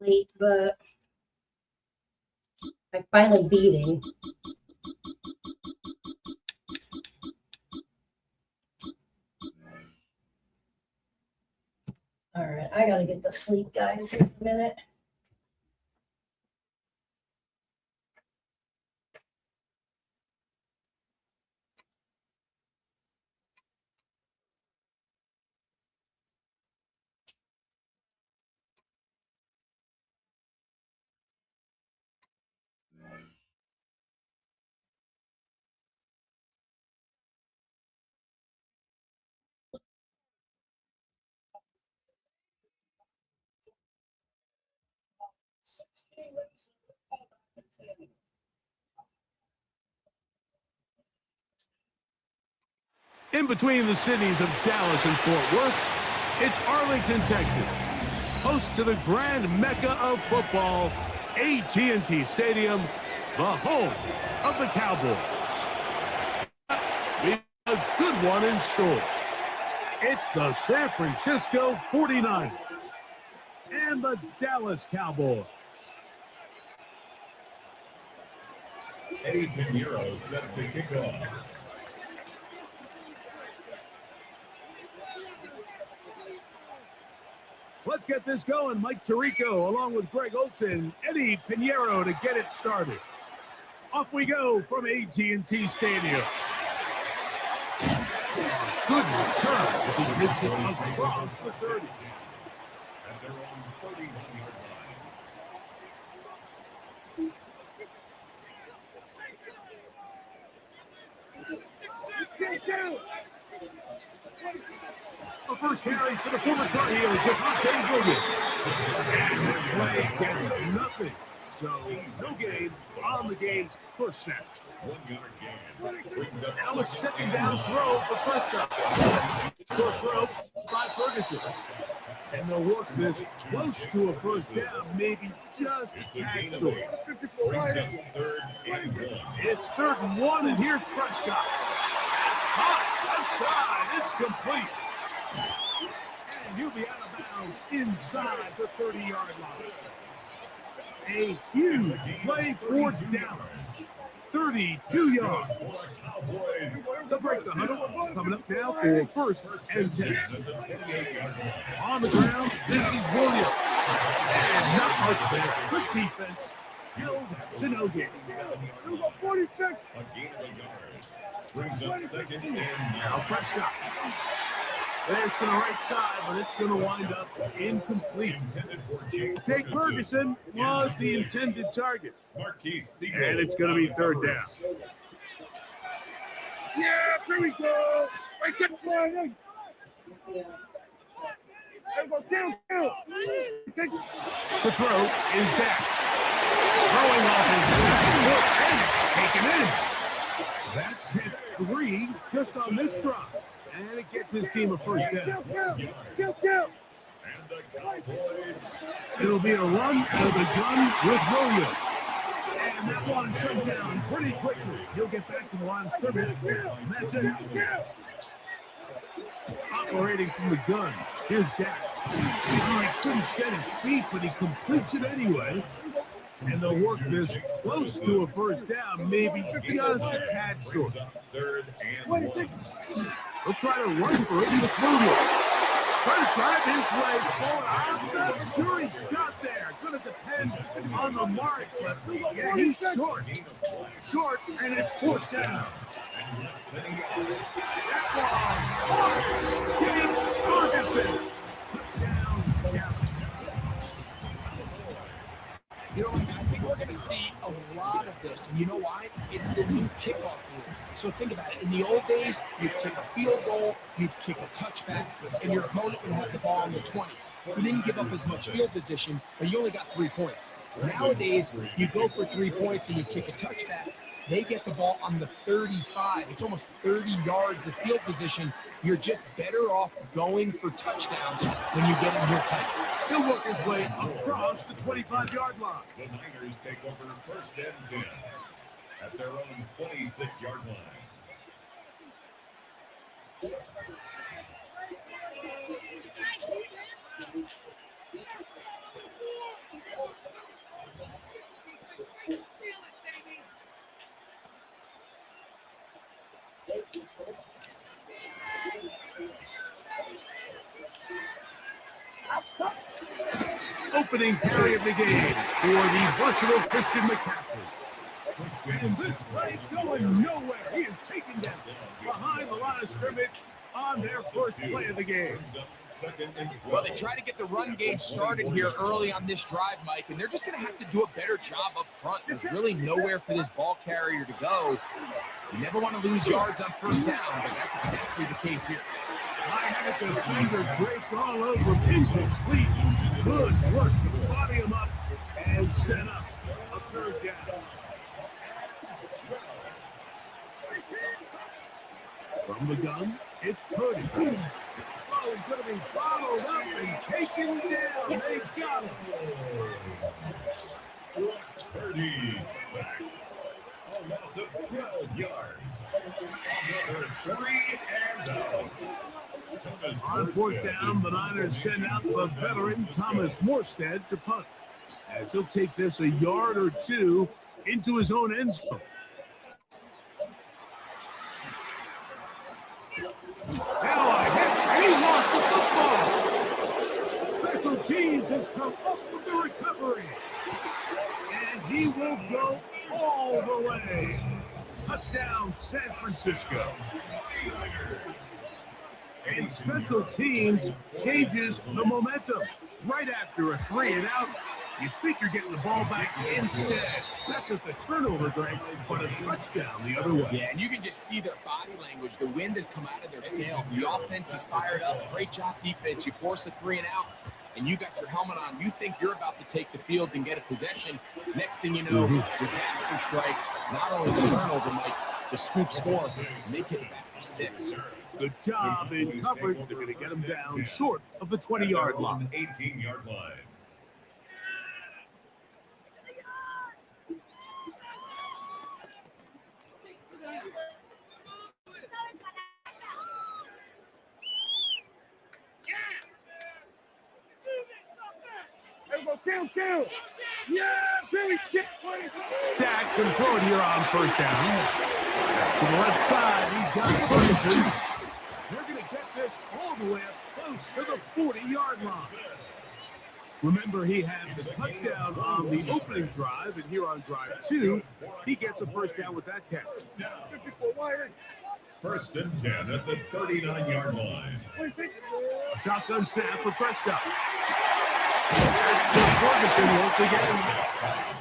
Late, but I finally beat him. All right, I gotta get to sleep, guys, in a minute. In between the cities of Dallas and Fort Worth, it's Arlington, Texas, host to the grand mecca of football, AT&T Stadium, the home of the Cowboys. We have a good one in store. It's the San Francisco 49ers and the Dallas Cowboys. Eddie Pinheiro set to kick off. Let's get this going. Mike Tirico along with Greg Olson, Eddie Pinheiro to get it started. Off we go from AT&T Stadium. Good return as he takes it across the 30. At their own 31-yard line. The first carry for the former Tar Heel, Devontae Williams. And the play gets nothing. So, no gain on the game's first snap. 1-yard gain. Now a 2nd down throw for Prescott. Short throw by Ferguson. And they'll work this close to a first down, maybe just a tad short. Brings up 3rd and 1. It's 3rd and 1, and here's Prescott. Hot outside, it's complete. And he'll be out of bounds inside the 30-yard line. A huge play for Dallas. 32 yards. They'll break the huddle. Coming up now for 1st and 10. On the ground, this is Williams. And not much there. Good defense. Held to no gain. 46. A gain of a yard. Brings up 2nd and 9. Now Prescott. This to the right side, but it's going to wind up incomplete. Jake Ferguson was the intended target. And it's going to be third down. Yeah, here we go. Right there, flying. Down. The throw is back. Throwing off his second foot, and it's taken in. That's hit 3 just on this drop. And it gets his team a first down. It'll be a run out of the gun with Williams. And that one shut down pretty quickly. He'll get back to the line of scrimmage. And that's it. Operating from the gun. Here's Dak. He couldn't set his feet, but he completes it anyway. And they'll work this close to a first down, maybe just a tad short. He'll try to run for it with Williams. Trying to drive his way forward. I'm not sure he got there. Going to depend on the mark, but yeah, he's short. Short, and it's fourth down. That one, James Ferguson. You know, I think we're going to see a lot of this. And you know why? It's the new kickoff rule. So think about it. In the old days, you'd kick a field goal, you'd kick a touchback, and your opponent would have the ball on the 20. You didn't give up as much field position, but you only got 3 points. Nowadays, you go for 3 points and you kick a touchback. They get the ball on the 35. It's almost 30 yards of field position. You're just better off going for touchdowns when you get in here tight. He'll work his way across the 25-yard line. The Niners take over first and 10 at their own 26-yard line. Opening carry of the game for the versatile Christian McCaffrey. And this play's going nowhere. He is taken down behind the line of scrimmage on their first play of the game. Well, they try to get the run game started here early on this drive, Mike, and they're just going to have to do a better job up front. There's really nowhere for this ball carrier to go. You never want to lose yards on first down, but that's exactly the case here. I had the finger draped all over him. Incomplete. Good work to body him up and set up a third down. From the gun, it's Purdy. Oh, he's going to be followed up and taken down. They got him. Purdy sacked. A loss of 12 yards. Another 3 and out. On fourth down, the Niners send out the veteran Thomas Morstead to punt, as he'll take this a yard or two into his own end zone. Now a hit, he lost the football. Special teams has come up with the recovery, and he will go all the way. Touchdown, San Francisco. And special teams changes the momentum. Right after a 3 and out, you think you're getting the ball back instead. Not just a turnover, Greg, but a touchdown the other way. Yeah, and you can just see their body language. The wind has come out of their sails. The offense is fired up. Great job, defense. You force a 3 and out, and you got your helmet on. You think you're about to take the field and get a possession. Next thing you know, disaster strikes. Not only the turnover, Mike, the scoop score, and they take it back for 6. Good job in coverage. They're going to get him down short of the 20-yard line. 18-yard line. Down. Yeah, Billy, get one. Dak can throw it here on first down. To the left side, he's got Ferguson. They're going to get this all the way up close to the 40-yard line. Remember, he had the touchdown on the opening drive, and here on drive 2, he gets a first down with that catch. First and 10 at the 39-yard line. A shotgun snap for Prescott. That's Ferguson once again.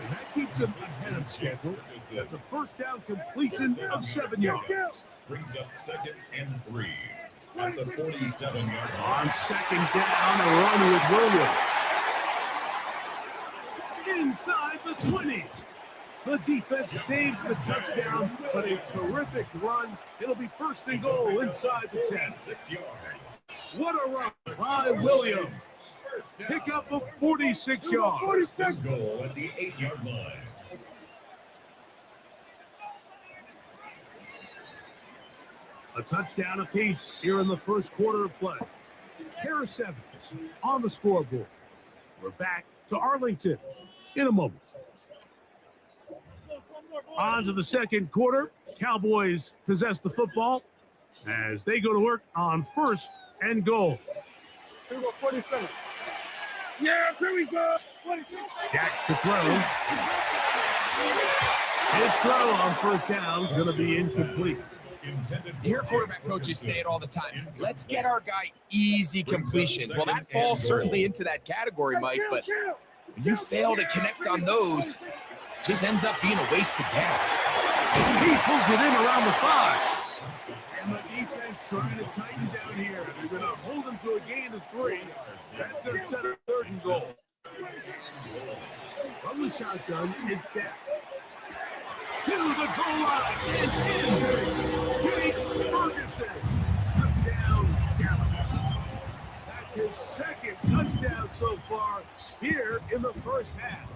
And that keeps him ahead of schedule. That's a first down completion of 7 yards. Brings up 2nd and 3 at the 47-yard line. On 2nd down, a run with Williams. Inside the 20. The defense saves the touchdown, but a terrific run. It'll be 1st and goal inside the 10. 6 yards. What a run by Williams. Pick up of 46 yards. First and goal at the 8-yard line. A touchdown apiece here in the first quarter of play. Harris Evans on the scoreboard. We're back to Arlington in a moment. On to the second quarter. Cowboys possess the football as they go to work on 1st and goal. 47. Yeah, here we go. Dak to throw. His throw on 1st down is going to be incomplete. You hear quarterback coaches say it all the time. Let's get our guy easy completions. Well, that falls certainly into that category, Mike, but when you fail to connect on those, it just ends up being a wasted down. He pulls it in around the 5. And the defense trying to tighten down here. They're going to hold him to a gain of 3. That's going to set a 3rd and goal. From the shotgun, it's Dak. To the goal line and in. James Ferguson. Touchdown, Dallas. That's his 2nd touchdown so far here in the first half.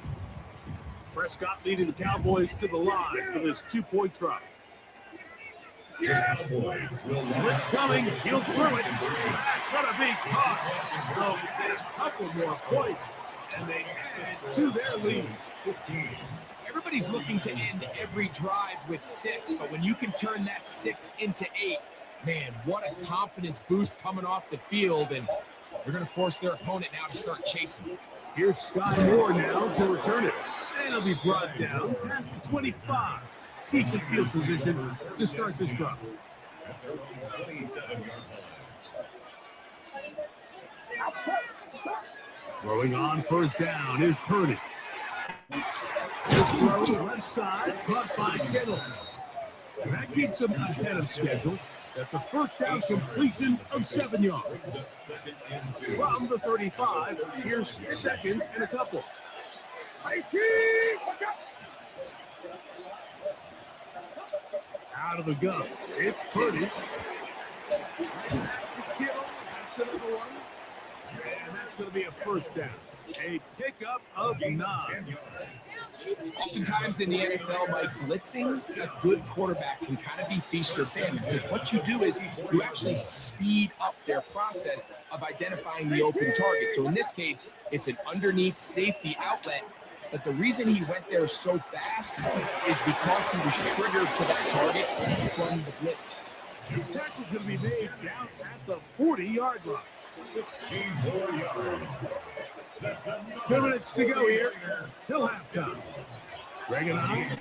Prescott leading the Cowboys to the line for this 2-point try. Yes. Blitz coming. He'll throw it. That's going to be caught. So they get a couple more points, and they add to their leads. 15. Everybody's looking to end every drive with 6, but when you can turn that 6 into 8, man, what a confidence boost coming off the field, and they're going to force their opponent now to start chasing. Here's Sky Moore now to return it. And he'll be brought down past the 25. Decent field position to start this drive. Throwing on 1st down is Purdy. This throw left side, caught by Kittle. And that keeps him ahead of schedule. That's a 1st down completion of 7 yards. From the 35, here's 2nd and a couple. Out of the gun, it's Purdy. That's another one. And that's going to be a 1st down. A pickup of 9. Oftentimes in the NFL, Mike, blitzing a good quarterback can kind of be feast or famine, because what you do is you actually speed up their process of identifying the open target. So in this case, it's an underneath safety outlet, but the reason he went there so fast is because he was triggered to that target from the blitz. The tackle's going to be made down at the 40-yard line. 16 more yards. 2 minutes to go here till halftime. Reagan on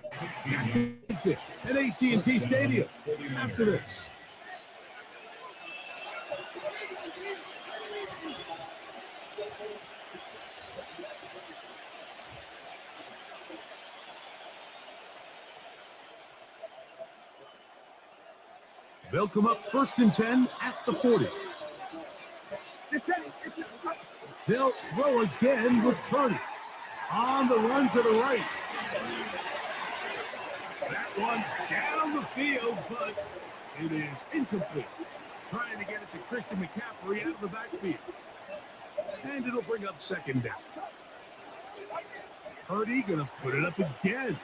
at AT&T Stadium after this. They'll come up 1st and 10 at the 40. They'll throw again with Purdy. On the run to the right. That one down the field, but it is incomplete. Trying to get it to Christian McCaffrey out of the backfield. And it'll bring up 2nd down. Purdy going to put it up again.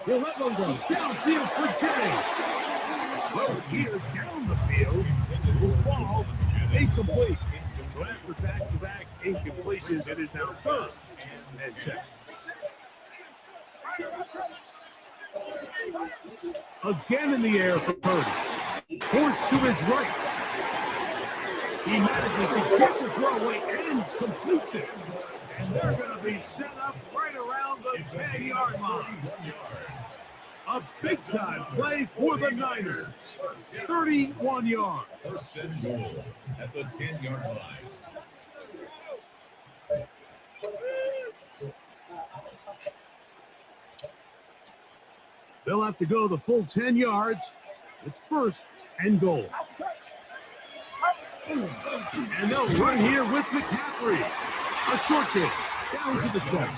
He'll let one go downfield for Jennings. Well, here down the field will fall incomplete. So after back-to-back incompletions, it is now 3rd and 10. Again in the air for Purdy. Forced to his right. He manages to get the throwaway and completes it. And they're going to be set up right around the 10-yard line. A big-time play for the Niners. 31 yards. First and goal at the 10-yard line. They'll have to go the full 10 yards. It's first and goal. And they'll run here with McCaffrey. A short kick down to the 7.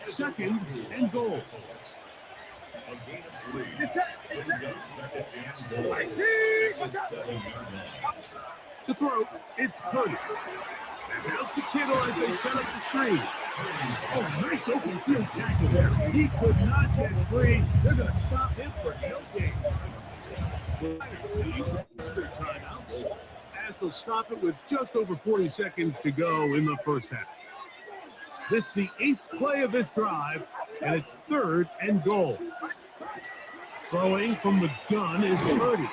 Second and goal. To throw, it's Purdy. That's out to Kittle as they set up the screen. Oh, nice open field tackle there. He could not get free. They're going to stop him for no gain. Their timeouts as they'll stop it with just over 40 seconds to go in the first half. This is the 8th play of this drive, and it's third and goal. Throwing from the gun is Purdy.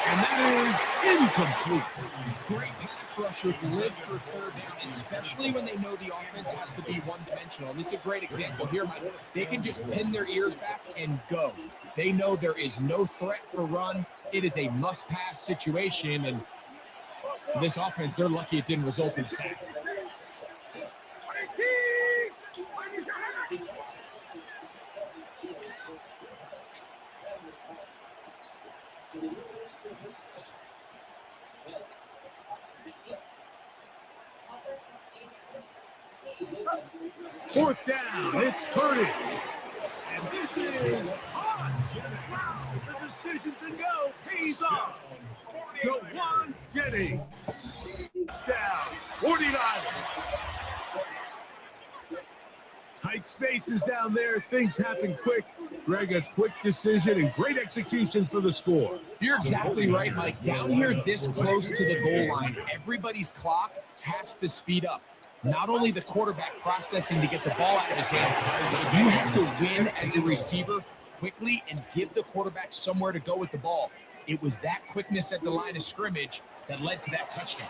And that is incomplete. Great pass rushers live for third down, especially when they know the offense has to be one-dimensional. And this is a great example here, Mike. They can just pin their ears back and go. They know there is no threat for run. It is a must-pass situation, and for this offense, they're lucky it didn't result in a sack. Fourth down, it's Purdy. And this is on. Wow, the decision to go pays off. Jawan Jennings. Down, 49. Tight spaces down there. Things happen quick. Greg, a quick decision and great execution for the score. You're exactly right, Mike. Down here this close to the goal line, everybody's clock has to speed up. Not only the quarterback processing to get the ball out of his hand, but you have to win as a receiver quickly and give the quarterback somewhere to go with the ball. It was that quickness at the line of scrimmage that led to that touchdown.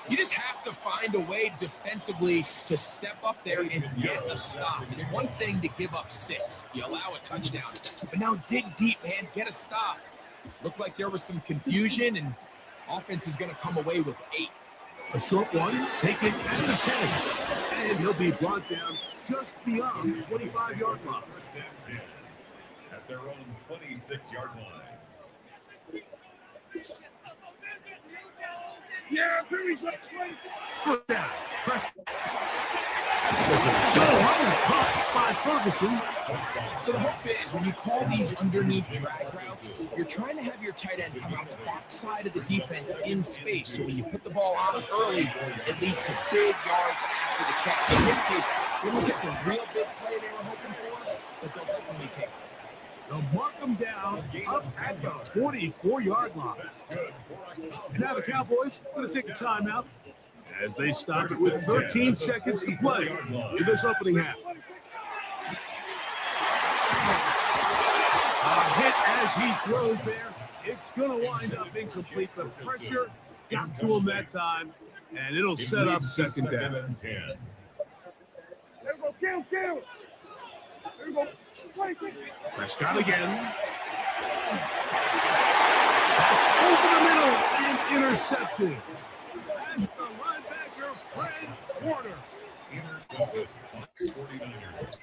You just have to find a way defensively to step up there and get a stop. It's one thing to give up 6. You allow a touchdown. But now dig deep, man. Get a stop. Looked like there was some confusion, and offense is going to come away with 8. A short one taken at the 10. And he'll be brought down just beyond the 25-yard line. First and 10 at their own 26-yard line. Yeah, very good. First down. Press. By Ferguson. So the hope is when you call these underneath drag routes, you're trying to have your tight end come out the backside of the defense in space. So when you put the ball on early, it leads to big yards after the catch. In this case, they don't get the real big play they were hoping for, but they'll definitely take it. They'll mark them down up at the 44-yard line. And now the Cowboys are going to take a timeout as they stop it with 13 seconds to play in this opening half. A hit as he throws there. It's going to wind up incomplete. The pressure got to him that time, and it'll set up second down. There we go, kill. There we go. Prescott again. That's over the middle and intercepted. And the linebacker, Fred Warner. Intercepted by 49ers.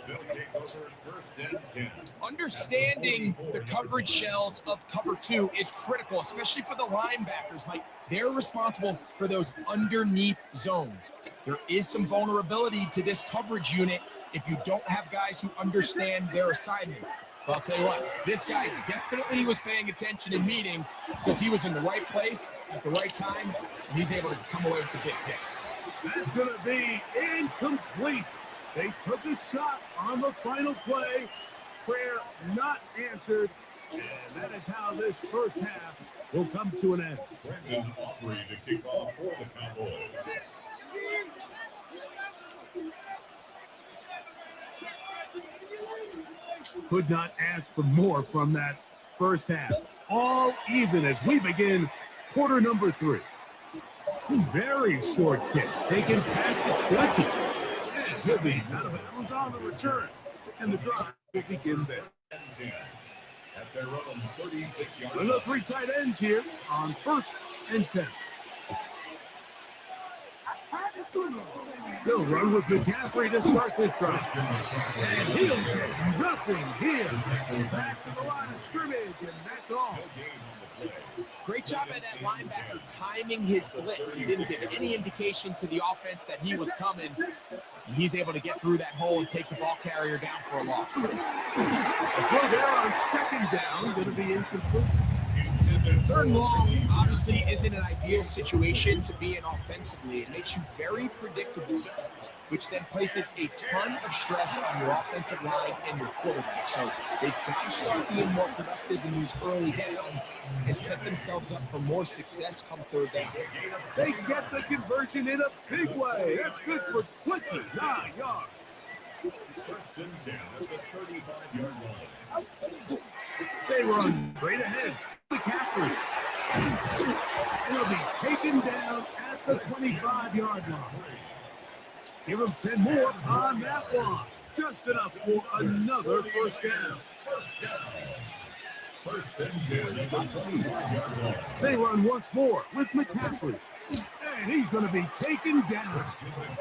They'll take over first and 10. Understanding the coverage shells of cover 2 is critical, especially for the linebackers, Mike. They're responsible for those underneath zones. There is some vulnerability to this coverage unit if you don't have guys who understand their assignments. But I'll tell you what, this guy definitely was paying attention in meetings because he was in the right place at the right time, and he's able to come away with the big pick. That's going to be incomplete. They took a shot on the final play. Prayer not answered. And that is how this first half will come to an end. Brendan Aubrey to kick off for the Cowboys. Could not ask for more from that first half. All even as we begin quarter number 3. Very short kick, taken past the 20. He'll be out of bounds on the return, and the drive will begin there. At their own 36-yard With the 3 tight ends here on 1st and 10. He'll run with McCaffrey to start this drive. And he'll get nothing here. Back to the line of scrimmage, and that's all. Great job by that linebacker timing his blitz. He didn't give any indication to the offense that he was coming. And he's able to get through that hole and take the ball carrier down for a loss. The throw there on 2nd down, going to be incomplete. 3rd and long obviously isn't an ideal situation to be in offensively. It makes you very predictable, which then places a ton of stress on your offensive line and your quarterback. So they've got to start being more productive in these early downs and set themselves up for more success come 3rd down. They get the conversion in a big way. That's good for 29 yards. 1st and 10 at the 35-yard line. They run right ahead. McCaffrey. He'll be taken down at the 25-yard line. Give him 10 more on that one. Just enough for another 1st down. 1st and 10 at the 25-yard line. They run once more with McCaffrey. And he's going to be taken down.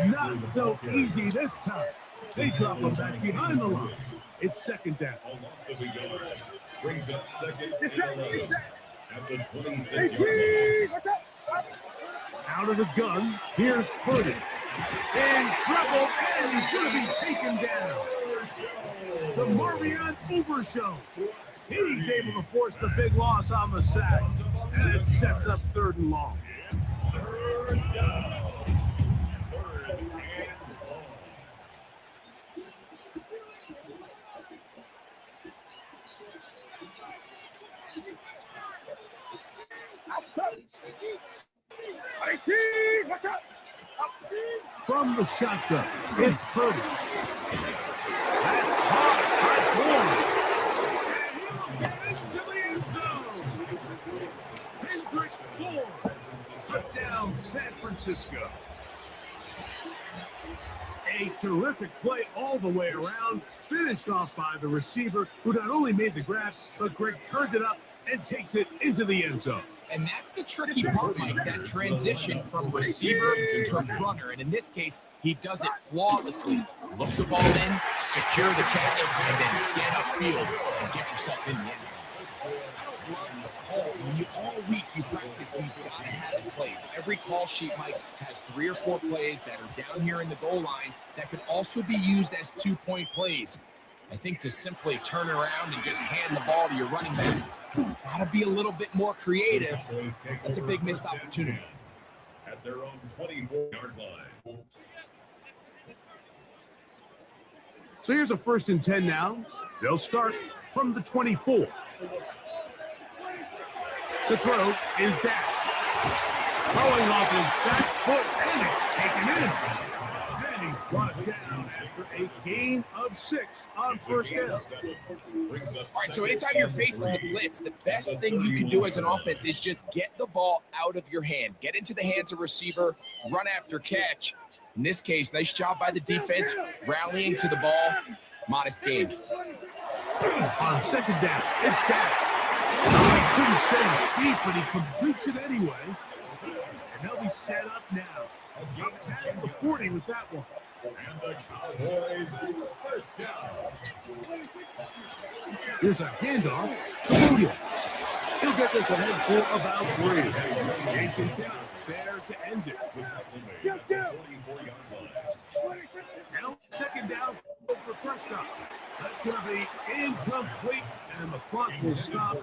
Not so easy this time. They drop him back behind the line. It's 2nd down. A loss of a yard. Brings up 2nd and 11 at the 26-yard line. Out of the gun, here's Purdy. In trouble, and he's going to be taken down. The Marvion Overshow. He's able to force the big loss on the sack, and it sets up 3rd and long. It's 3rd down. 3rd and long. From the shotgun, it's Purdy. That's caught by Ford. And he'll get into the end zone. Hendrick Ford. Touchdown, San Francisco. A terrific play all the way around, finished off by the receiver, who not only made the grab, but Greg turned it up and takes it into the end zone. And that's the tricky part, Mike, that transition from receiver to runner. And in this case, he does it flawlessly. Look the ball in, secure the catch, and then get upfield and get yourself in the end zone. I love the call. When you all week you practice these gotta-have-it plays. Every call sheet, Mike, has 3 or 4 plays that are down here in the goal line that could also be used as 2-point plays. I think to simply turn around and just hand the ball to your running back, gotta be a little bit more creative. That's a big missed opportunity. At their own 24-yard line. So here's a 1st and 10 now. They'll start from the 24. To throw is Dak. Throwing off his back foot, and it's taken in. And he's brought down after a gain of 6 on 1st down. All right, so anytime you're facing the blitz, the best thing you can do as an offense is just get the ball out of your hand. Get into the hands of receiver, run after catch. In this case, nice job by the defense, rallying to the ball. Modest gain. On 2nd down, it's Dak. He couldn't set his feet, but he completes it anyway. And they'll be set up now. Up past the 40 with that one. And the Cowboys 1st down. Here's a handoff to Williams. He'll get this ahead for about 3. Jason Downs there to end it. Now 2nd down for Prescott. That's going to be incomplete, and the clock will stop.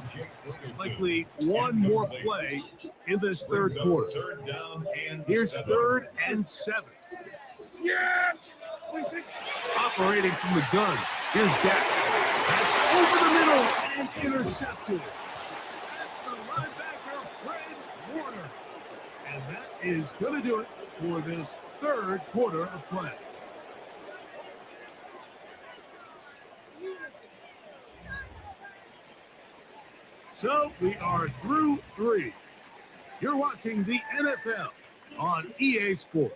Likely one more play in this 3rd quarter. Here's 3rd and 7. Yes! Operating from the gun. Here's Dak. That's over the middle and intercepted. That's the linebacker, Fred Warner. And that is going to do it for this 3rd quarter of play. So we are through 3. You're watching the NFL on EA Sports.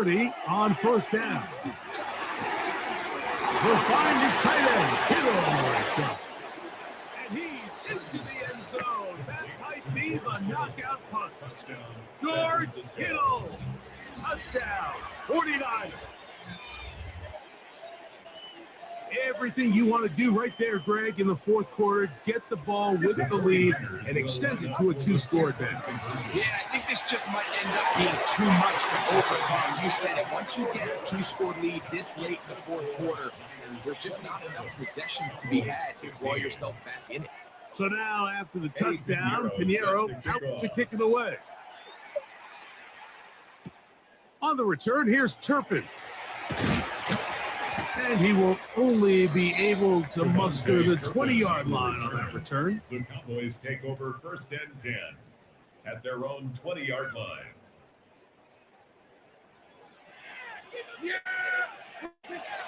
Purdy on first down. He'll find his tight end, Kittle on the right side. And he's into the end zone. That might be the knockout punt. George Kittle. Touchdown. 49. Everything you want to do right there, Greg, in the fourth quarter, get the ball with the lead and extend it to a two-score advantage. Yeah, I think this just might end up being too much to overcome. You said it. Once you get a two-score lead this late in the fourth quarter, there's just not enough possessions to be had to claw yourself back in it. So now, after the touchdown, Pinheiro out to kick it away. On the return, here's Turpin. And he will only be able to muster the 20-yard line on that return. The Cowboys take over 1st and 10 at their own 20-yard line.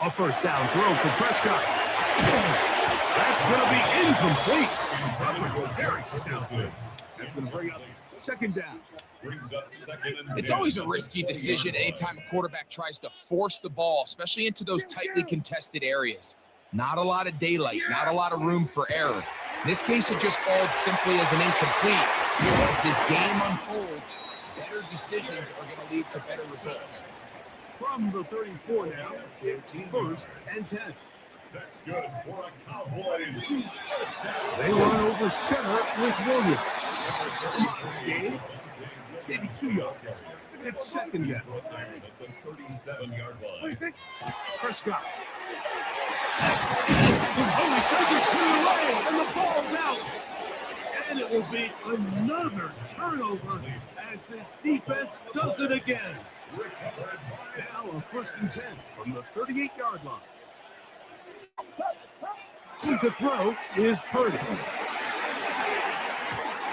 A first down throw for Prescott. That's going to be incomplete. Very stout. That's going to bring up second down. It's always a risky decision anytime a quarterback tries to force the ball, especially into those tightly contested areas. Not a lot of daylight, not a lot of room for error. In this case, it just falls simply as an incomplete. As this game unfolds, better decisions are going to lead to better results. From the 34 now, it's 1st and 10. That's good for a Cowboys first down. They run over center with Williams. This game, maybe 2 yards. It's second down. At the 37-yard line. Prescott. Only doesn't put it away, and the ball's out. And it will be another turnover as this defense does it again. Now a 1st and 10 from the 38-yard line. To throw is Purdy.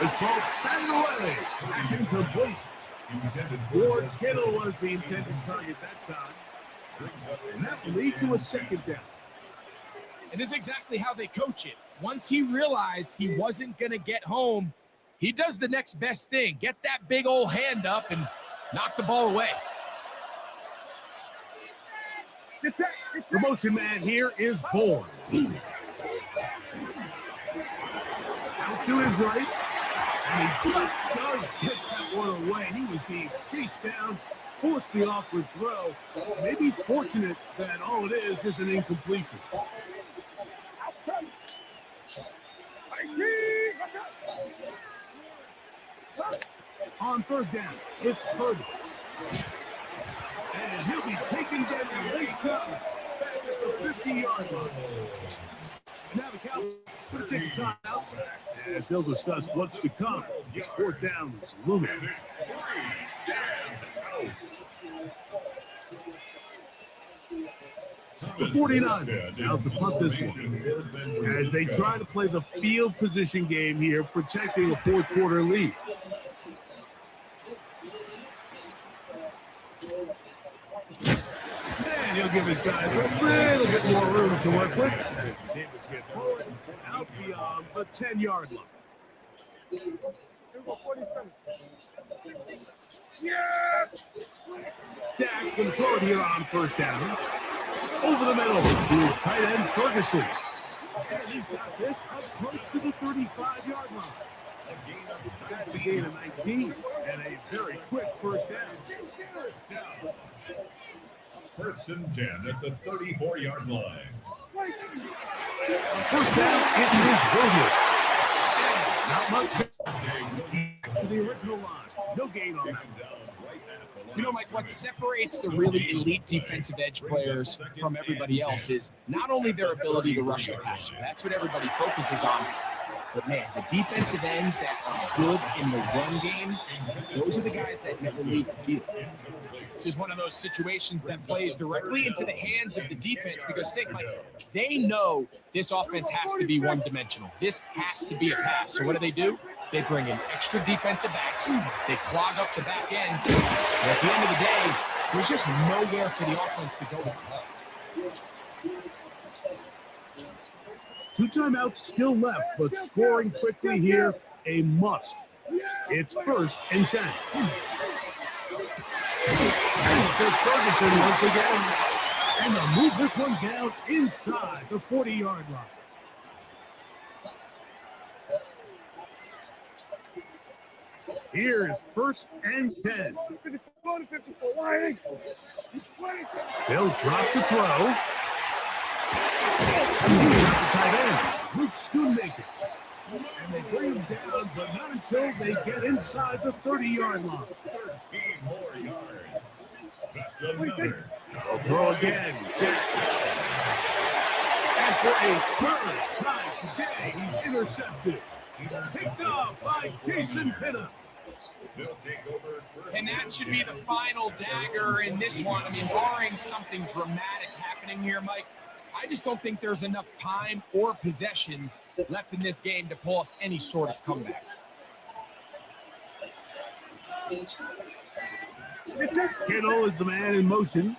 This ball batted away. It's incomplete. George Kittle was the intended target that time. And that will lead to a second down. And this is exactly how they coach it. Once he realized he wasn't going to get home, he does the next best thing. Get that big old hand up and knock the ball away. The motion man here is Bourne. Out to his right. And he just does get that one away. He was being chased down, forced the awkward throw. Maybe he's fortunate that all it is an incompletion. On third down, it's Purdy. And he'll be taken down the late comes back at the 50-yard line. And now the Cowboys going to take a time out as they'll discuss what's to come. This 4th down is looming. The 49ers out to punt this one as they try to play the field position game here, protecting a fourth quarter lead. And he'll give his guys a little bit more room to work with. As the get forward, out beyond the 10-yard line. Dak's going to throw it here on first down. Over the middle to his tight end, Ferguson. And he's got this up close to the 35-yard line. That's a gain of 19 and a very quick first down. 1st and 10 at the 34-yard line. First down, it is Williams. Not much to the original line. No gain on that. You know, Mike, what separates the really elite defensive edge players from everybody else is not only their ability to rush the passer. That's what everybody focuses on. But, man, the defensive ends that are good in the run game, those are the guys that never leave the field. This is one of those situations that plays directly into the hands of the defense because, think, Mike, they know this offense has to be one-dimensional. This has to be a pass. So what do? They bring in extra defensive backs. They clog up the back end. And at the end of the day, there's just nowhere for the offense to go with the ball. 2 timeouts still left, but scoring quickly here, a must. It's 1st and 10. And Ferguson once again. And they'll move this one down inside the 40-yard line. Here's 1st and 10. They'll drop the throw. Tight end, Luke Schoonmaker. And they bring him down, but not until they get inside the 30-yard line. 13 more yards. That's another. They'll throw again. After a third time today, he's intercepted. He's picked off by Jason Pinna. And that should be the final dagger in this one. I mean, barring something dramatic happening here, Mike, I just don't think there's enough time or possessions left in this game to pull off any sort of comeback. Kittle is the man in motion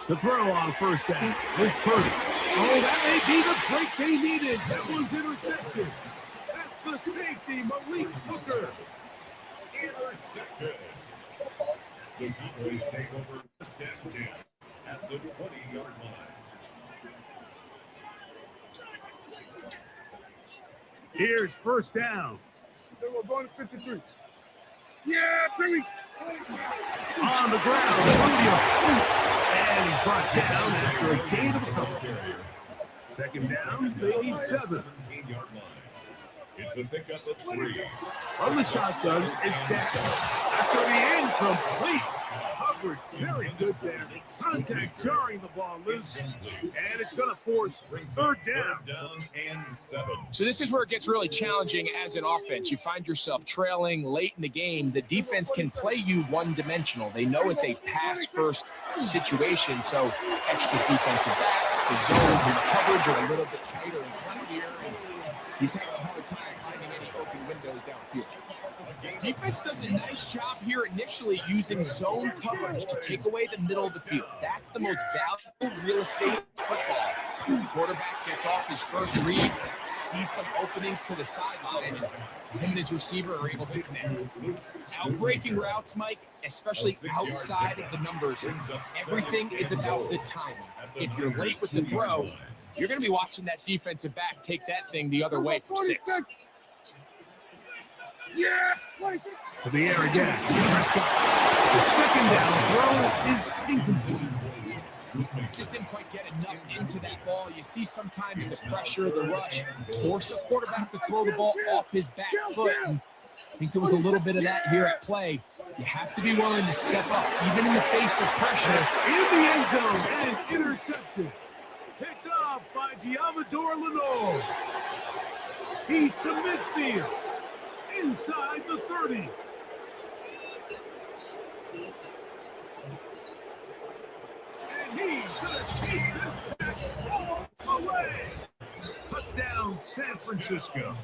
to throw on 1st down. Here's Purdy. Oh, that may be the break they needed. That one's intercepted. That's the safety, Malik Hooker. Intercepted. The Cowboys take over 1st and 10 at the 20-yard line. Here's 1st down. We're going to 53. Yeah, Billy. On the ground, Julio. And he's brought down after a gain of a couple. 2nd down, they need 7. 17-yard line. It's a pickup of 3. From the shotgun, it's down. That's going to be incomplete. Coverage very good there. Contact jarring the ball loose. And it's going to force 3rd down. And 7. So this is where it gets really challenging as an offense. You find yourself trailing late in the game. The defense can play you one-dimensional. They know it's a pass-first situation, so extra defensive backs, the zones and the coverage are a little bit tighter in front here. He's having a hard time finding any open windows downfield. Defense does a nice job here initially using zone coverage to take away the middle of the field. That's the most valuable real estate in football. The quarterback gets off his first read, sees some openings to the sideline, and him and his receiver are able to connect. Outbreaking routes, Mike, especially outside of the numbers, everything is about the timing. If you're late with the throw, you're going to be watching that defensive back take that thing the other way for 6. To the air again. Prescott. The 2nd down throw is incomplete. Just didn't quite get enough into that ball. You see sometimes the pressure, the rush, force a quarterback to throw the ball off his back foot. And I think there was a little bit of that here at play. You have to be willing to step up, even in the face of pressure. In the end zone and intercepted. Picked off by Diamador Lenore. He's to midfield. Inside the 30. And he's going to take this back all away. Touchdown, San Francisco.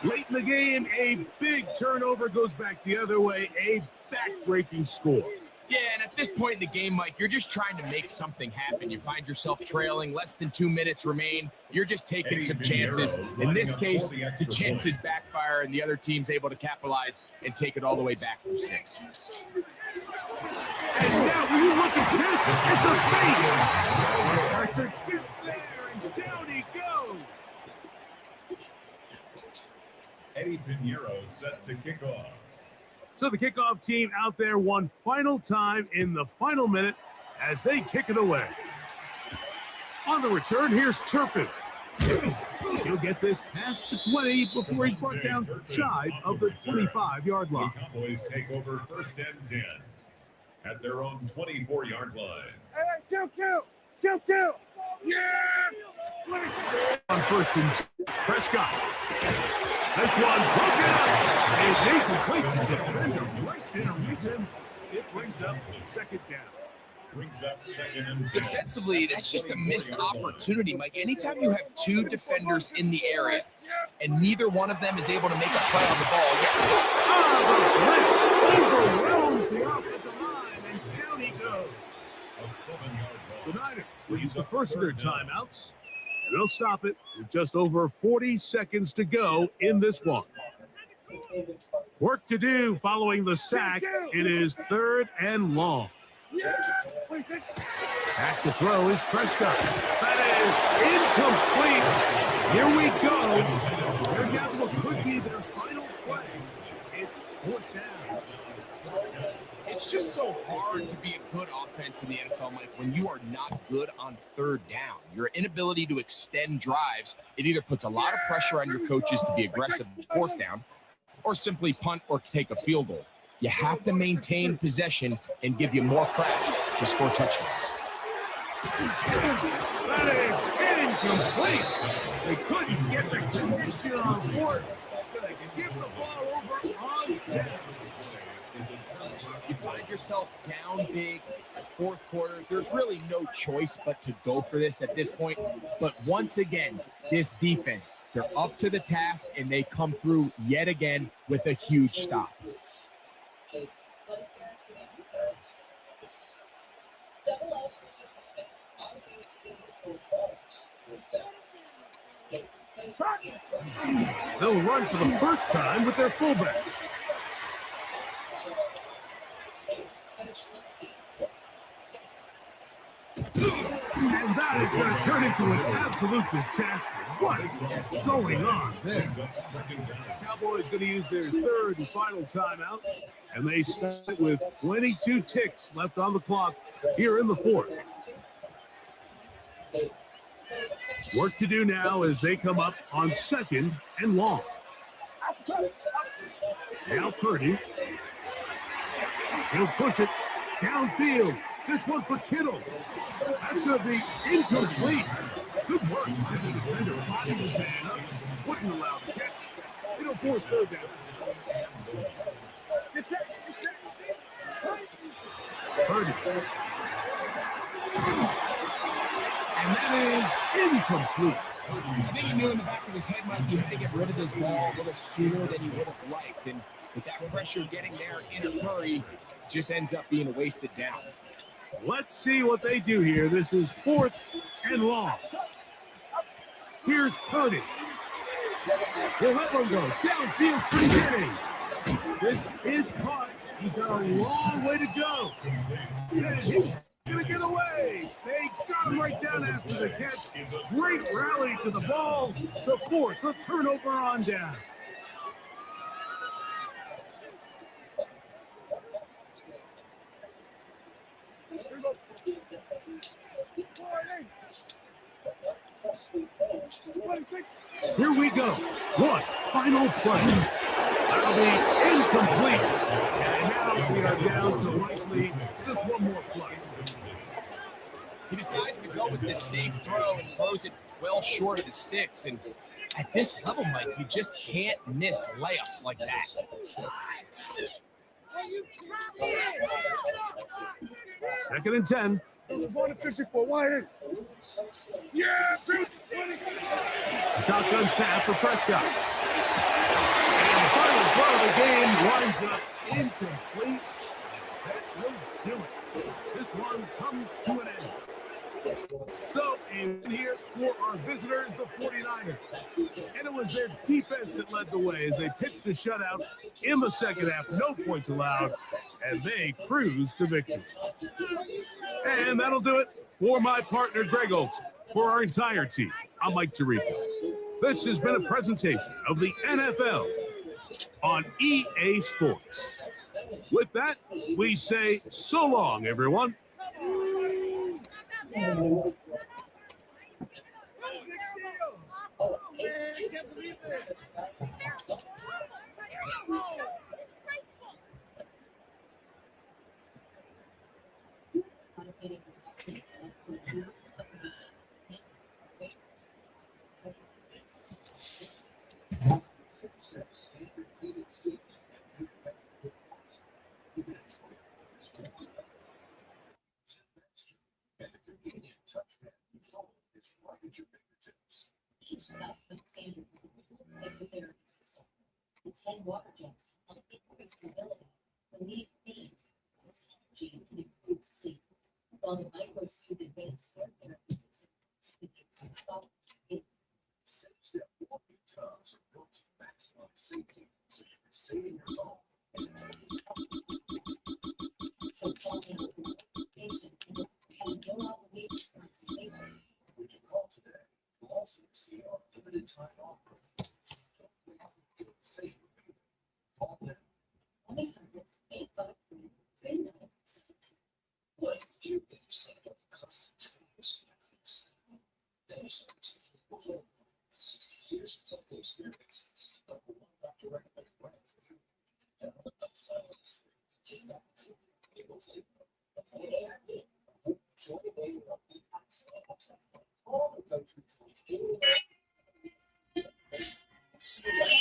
Late in the game, a big turnover goes back the other way. A back-breaking score. Yeah, and at this point in the game, Mike, you're just trying to make something happen. You find yourself trailing, less than 2 minutes remain. You're just taking some chances. In this case, the chances backfire, and the other team's able to capitalize and take it all the way back for 6. And now, when you look at this, it's a fake. Pressure gets there, and down he goes. Eddie Pinheiro set to kick off. So the kickoff team out there one final time in the final minute as they kick it away. On the return, here's Turpin. He'll get this past the 20 before he's brought down shy of the 25-yard line. The Cowboys take over 1st and 10 at their own 24-yard line. Hey, kill. Yeah! On 1st and 10, Prescott. This one broken up. And incomplete. The defender right in a region. It brings up 2nd down. Brings up 2nd and 10. Defensively, that's just a missed opportunity, Mike. Anytime you have 2 defenders in the area and neither one of them is able to make a play on the ball, yes. The blitz overwhelms the offensive line, and down he goes. A 7-yard loss. The Niners will use the first of their timeouts. And they'll stop it with just over 40 seconds to go in this one. Work to do following the sack. It is 3rd and long. Back to throw is Prescott. That is incomplete. Here we go. They're down to what could be their final play. It's 4th down. It's just so hard to be a good offense in the NFL, Mike, when you are not good on 3rd down. Your inability to extend drives, it either puts a lot of pressure on your coaches to be aggressive on 4th down or simply punt or take a field goal. You have to maintain possession and give you more cracks to score touchdowns. That is incomplete. They couldn't get the connection on 4th. They could give the ball over on 10. You find yourself down big. It's the 4th quarter. There's really no choice but to go for this at this point. But once again, this defense, they're up to the task, and they come through yet again with a huge stop. They'll run for the first time with their fullback. And that is going to turn into an absolute disaster. What is going on there? Cowboys going to use their 3rd and final timeout, and they start with 22 ticks left on the clock here in the 4th. Work to do now as they come up on 2nd and long. Now Purdy. He'll push it downfield. This one for Kittle. That's going to be incomplete. Good work. The defender bodied his man up. Wouldn't allow the catch. They don't force 3rd down. Purdy. And that is incomplete. I think he knew in the back of his head, Mike, he had to get rid of this ball a little sooner than he would have liked. And with that pressure getting there in a hurry, just ends up being a wasted down. Let's see what they do here. This is 4th and long. Here's Purdy. He'll let one go. Downfield for Kenny. This is caught. He's got a long way to go. And he's going to get away. They got him right down after the catch. Great rally to the ball to force a turnover on down. Here we go. One final play. That'll be incomplete. And now we are down to likely just one more play. He decides to go with this safe throw and throws it well short of the sticks. And at this level, Mike, you just can't miss layups like that. 2nd and 10. Yeah, Shotgun snap for Prescott. And the final throw of the game winds up incomplete. That will do it. This one comes to an end. So, in here for our visitors, the 49ers. And it was their defense that led the way as they pitched the shutout in the second half. No points allowed, and they cruised to victory. And that'll do it for my partner, Greg Olson. For our entire team, I'm Mike Tirico. This has been a presentation of the NFL on EA Sports. With that, we say so long, everyone. Oh, man, I can't believe this. Water jets, increase mobility, relieve pain, boost energy, and improve sleep. While the micros with advanced hair therapy systems installed in 6-step walking tubs are built to maximize safety so you can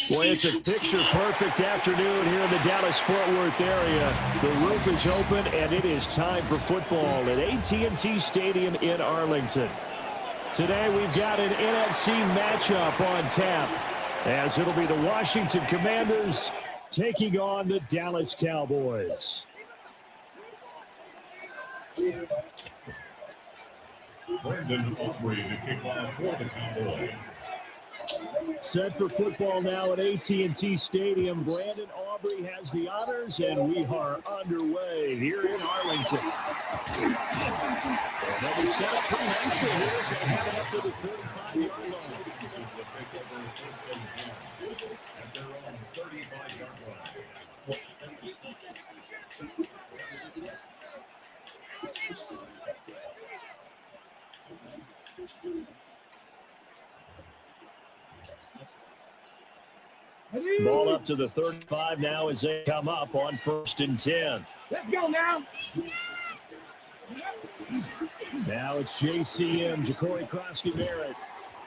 Boy, it's a picture-perfect afternoon here in the Dallas-Fort Worth area. The roof is open, and it is time for football at AT&T Stadium in Arlington. Today, we've got an NFC matchup on tap, as it'll be the Washington Commanders taking on the Dallas Cowboys. Brandon Aubrey to kick off for the Cowboys. Set for football now at AT&T Stadium. Brandon Aubrey has the honors, and we are underway here in Arlington. They'll be set up pretty nicely here as they have it up to the 35-yard line. At their own 35-yard line. Ball up to the 35 now as they come up on 1st and 10. Let's go now. Now it's JCM, Ja'Cory Krosky-Barrett.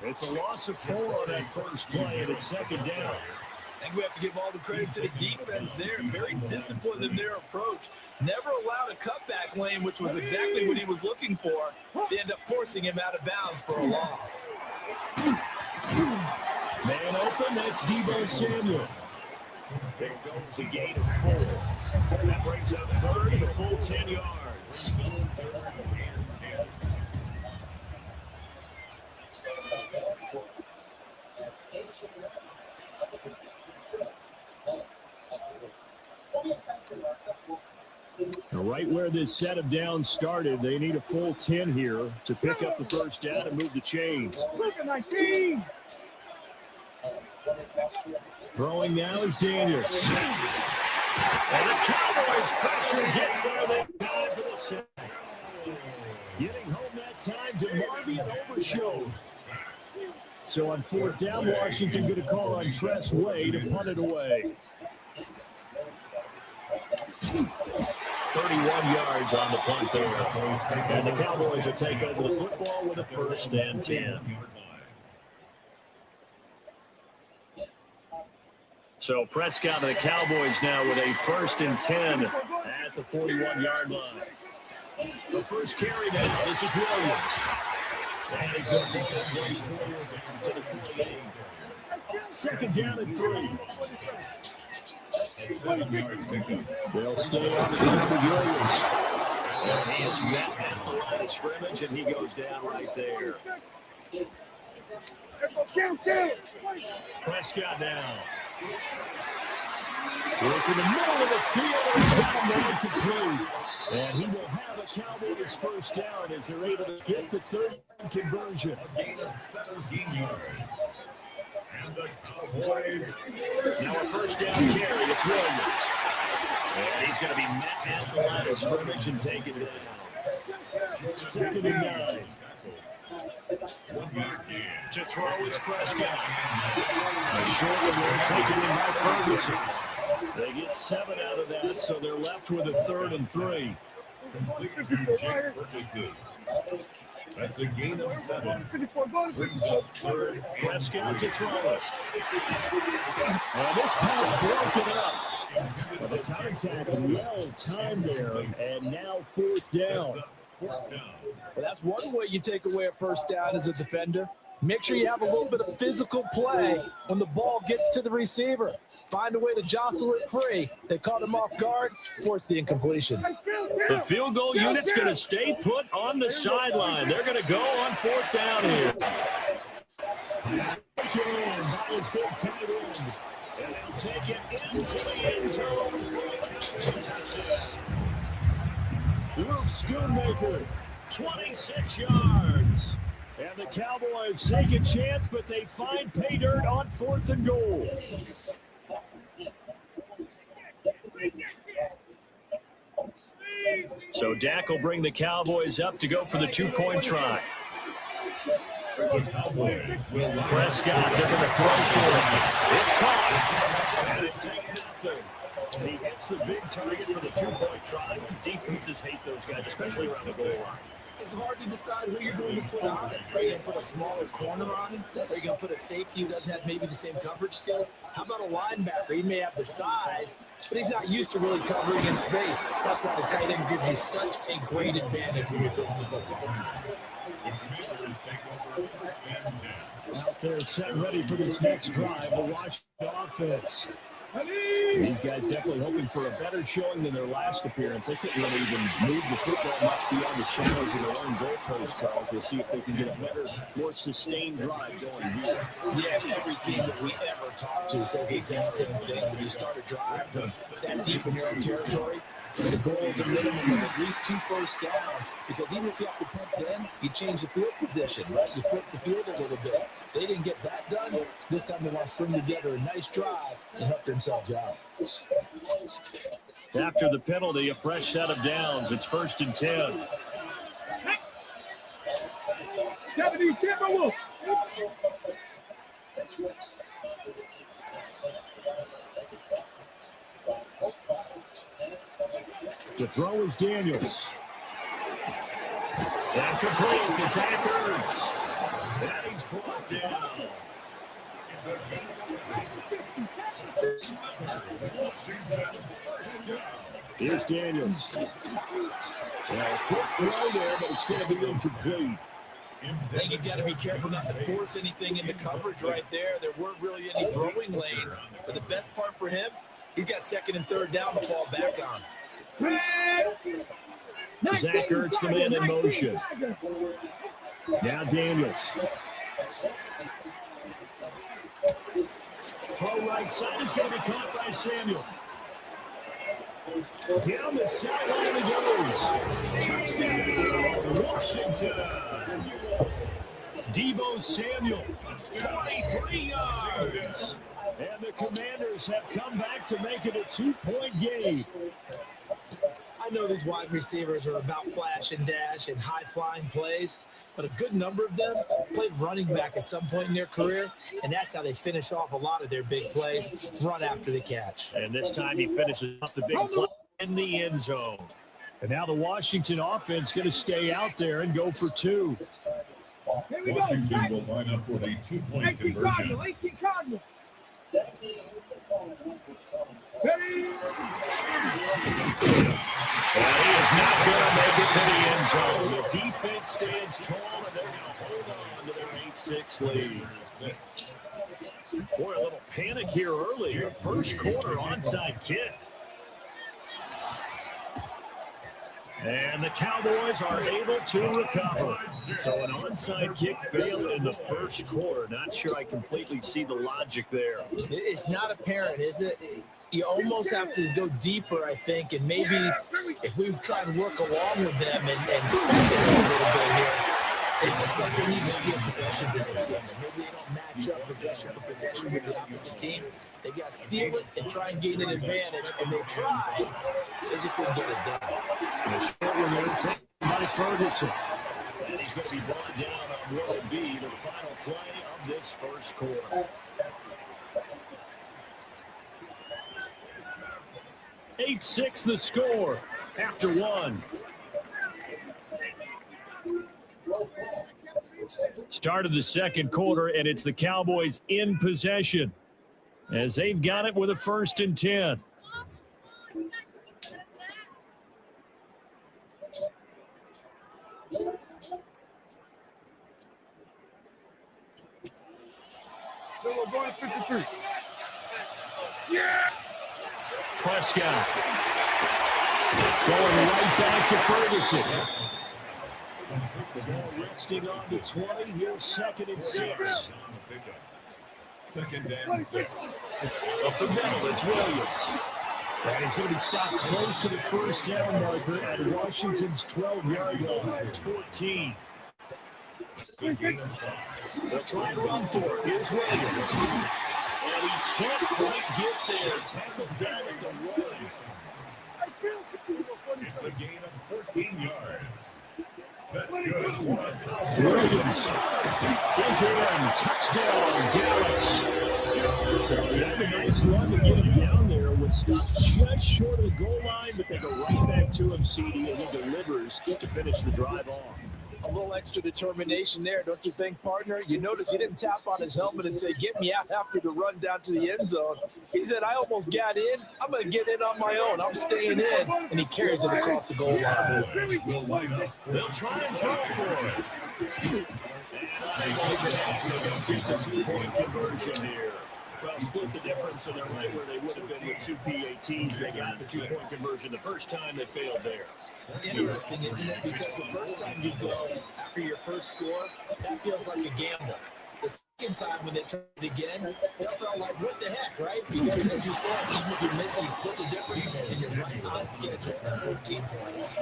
It's a loss of 4 on that first play, and it's 2nd down. I think we have to give all the credit to the defense there. Very disciplined in their approach. Never allowed a cutback lane, which was exactly what he was looking for. They end up forcing him out of bounds for a loss. Man open, that's Deebo Samuel. There goes a gain of 4. That brings up 3rd and a full 10 yards. Right where this set of downs started, they need a full 10 here to pick up the first down and move the chains. Look at my team. Throwing now is Daniels. And the Cowboys pressure gets there. They time for the set. Getting home that time to Marvin Overshow. So on 4th down, Washington going to call on Tress Way to punt it away. 31 yards on the punt there. And the Cowboys will take over the football with a 1st and 10. So Prescott and the Cowboys now with a 1st and 10 at the 41-yard line. The first carry now, this is Williams. And he's going to take this way forward to the 48. 2nd down and 3. They'll stay on the ground with Williams. He is met at the line of scrimmage, and he goes down right there. Prescott now. Work in the middle of the field. It's incomplete. And he will have a Cowboys 1st down as they're able to get the 3rd conversion. Gain of 17 yards. And the Cowboys. Now a 1st down carry. It's Williams. And he's going to be met at the line of scrimmage and taken down. 2nd and 9. To throw is Prescott. A short one there taken in by Ferguson. They get 7 out of that, so they're left with a 3rd and 3. That's a gain of 7. Brings up 3rd. Prescott to throw it. This pass broken up. The contact well timed there, and now 4th down. Well, that's one way you take away a 1st down as a defender. Make sure you have a little bit of physical play when the ball gets to the receiver. Find a way to jostle it free. They caught him off guard, forced the incompletion. The field goal unit's going to stay put on the sideline. They're going to go on 4th down here. That was good tight end. And they'll take it into the end zone. Luke Schoonmaker, 26 yards. And the Cowboys take a chance, but they find pay dirt on 4th and goal. So Dak will bring the Cowboys up to go for the 2-point try. Prescott, they're going to throw for it. It's caught. And it's he hits the big target for the 2-point try. Defenses hate those guys, especially around the goal line. It's hard to decide who you're going to put on it. Are you going to put a smaller corner on him? Are you going to put a safety who doesn't have maybe the same coverage skills? How about a linebacker? He may have the size, but he's not used to really covering in space. That's why the tight end gives you such a great advantage when you're throwing the football. Out there set ready for this next drive. We'll watch the offense. These guys definitely hoping for a better showing than their last appearance. They couldn't really even move the football much beyond the shadows of their own goalpost, Charles. We'll see if they can get a better, more sustained drive going here. Yeah, every team that we ever talk to says the exact same thing. When you start a drive that deep in your own territory, the goal is a minimum of at least 2 first downs, because even if you have to punt then, you change the field position, right? You flip the field a little bit. They didn't get that done. This time they want to string together a nice drive and help themselves out. After the penalty, a fresh set of downs. It's 1st and 10. To throw is Daniels. And complete to Zach Ertz. And he's brought down. Here's Daniels. Well, quick throw there, but it's going to be incomplete. I think he's got to be careful not to force anything into coverage right there. There weren't really any throwing lanes, but the best part for him, he's got 2nd and 3rd down to fall back on. Zach Ertz, the man in motion. Now Daniels. Throw right side is going to be caught by Samuel. Down the sideline he goes. Touchdown, Washington. Deebo Samuel, 43 yards. And the Commanders have come back to make it a 2-point game. I know these wide receivers are about flash and dash and high-flying plays, but a good number of them played running back at some point in their career, and that's how they finish off a lot of their big plays, run after the catch. And this time he finishes off the big play in the end zone. And now the Washington offense going to stay out there and go for 2. Washington will line up with a 2-point conversion. That is not going to make it to the end zone. The defense stands tall, and they're going to hold on to their 8-6 lead. Boy, a little panic here early. First quarter onside kick. And the Cowboys are able to recover. So an onside kick failed in the first quarter. Not sure I completely see the logic there. It's not apparent, is it? You almost have to go deeper, I think, and maybe if we try and work along with them and speculate a little bit here, it looks like they need to steal possessions in this game. Maybe they don't match up possession for possession with the opposite team. They got to steal it and try and gain an advantage, and they tried. They just didn't get it done. By Ferguson. And he's going to be brought down on what will be the final play of this first quarter. 8-6 the score after 1. Start of the second quarter, and it's the Cowboys in possession as they've got it with a 1st and 10. We're going 53. Yeah. Prescott going right back to Ferguson. Resting on the 20. Here's 2nd and 6. 2nd and 6. Up the middle, it's Williams. And he's going to be stopped close to the first down marker at Washington's 12-yard line. It's 14. They'll try and run for it. Here's Williams. And he can't quite get there. Tackled down at the one. It's a gain of 14 yards. That's good. Williams is in. Touchdown, Dallas. So they have a nice run to get him down there with stopped just short of the goal line, but they go right back to him, CD, and he delivers to finish the drive off. A little extra determination there, don't you think, partner? You notice he didn't tap on his helmet and say, get me out after the run down to the end zone. He said, I almost got in. I'm going to get in on my own. I'm staying in. And he carries it across the goal line. They'll try and throw for it. And get the 2-point conversion here. Well, split the difference, and they're right where they would have been with 2 PATs. They got the 2-point conversion the first time. They failed there. Interesting, isn't it? Because the first time you go after your first score, that feels like a gamble. The second time when they tried it again, it felt like, what the heck, right? Because as you said, even if you miss it, you split the difference, and you're right on schedule at 14 points.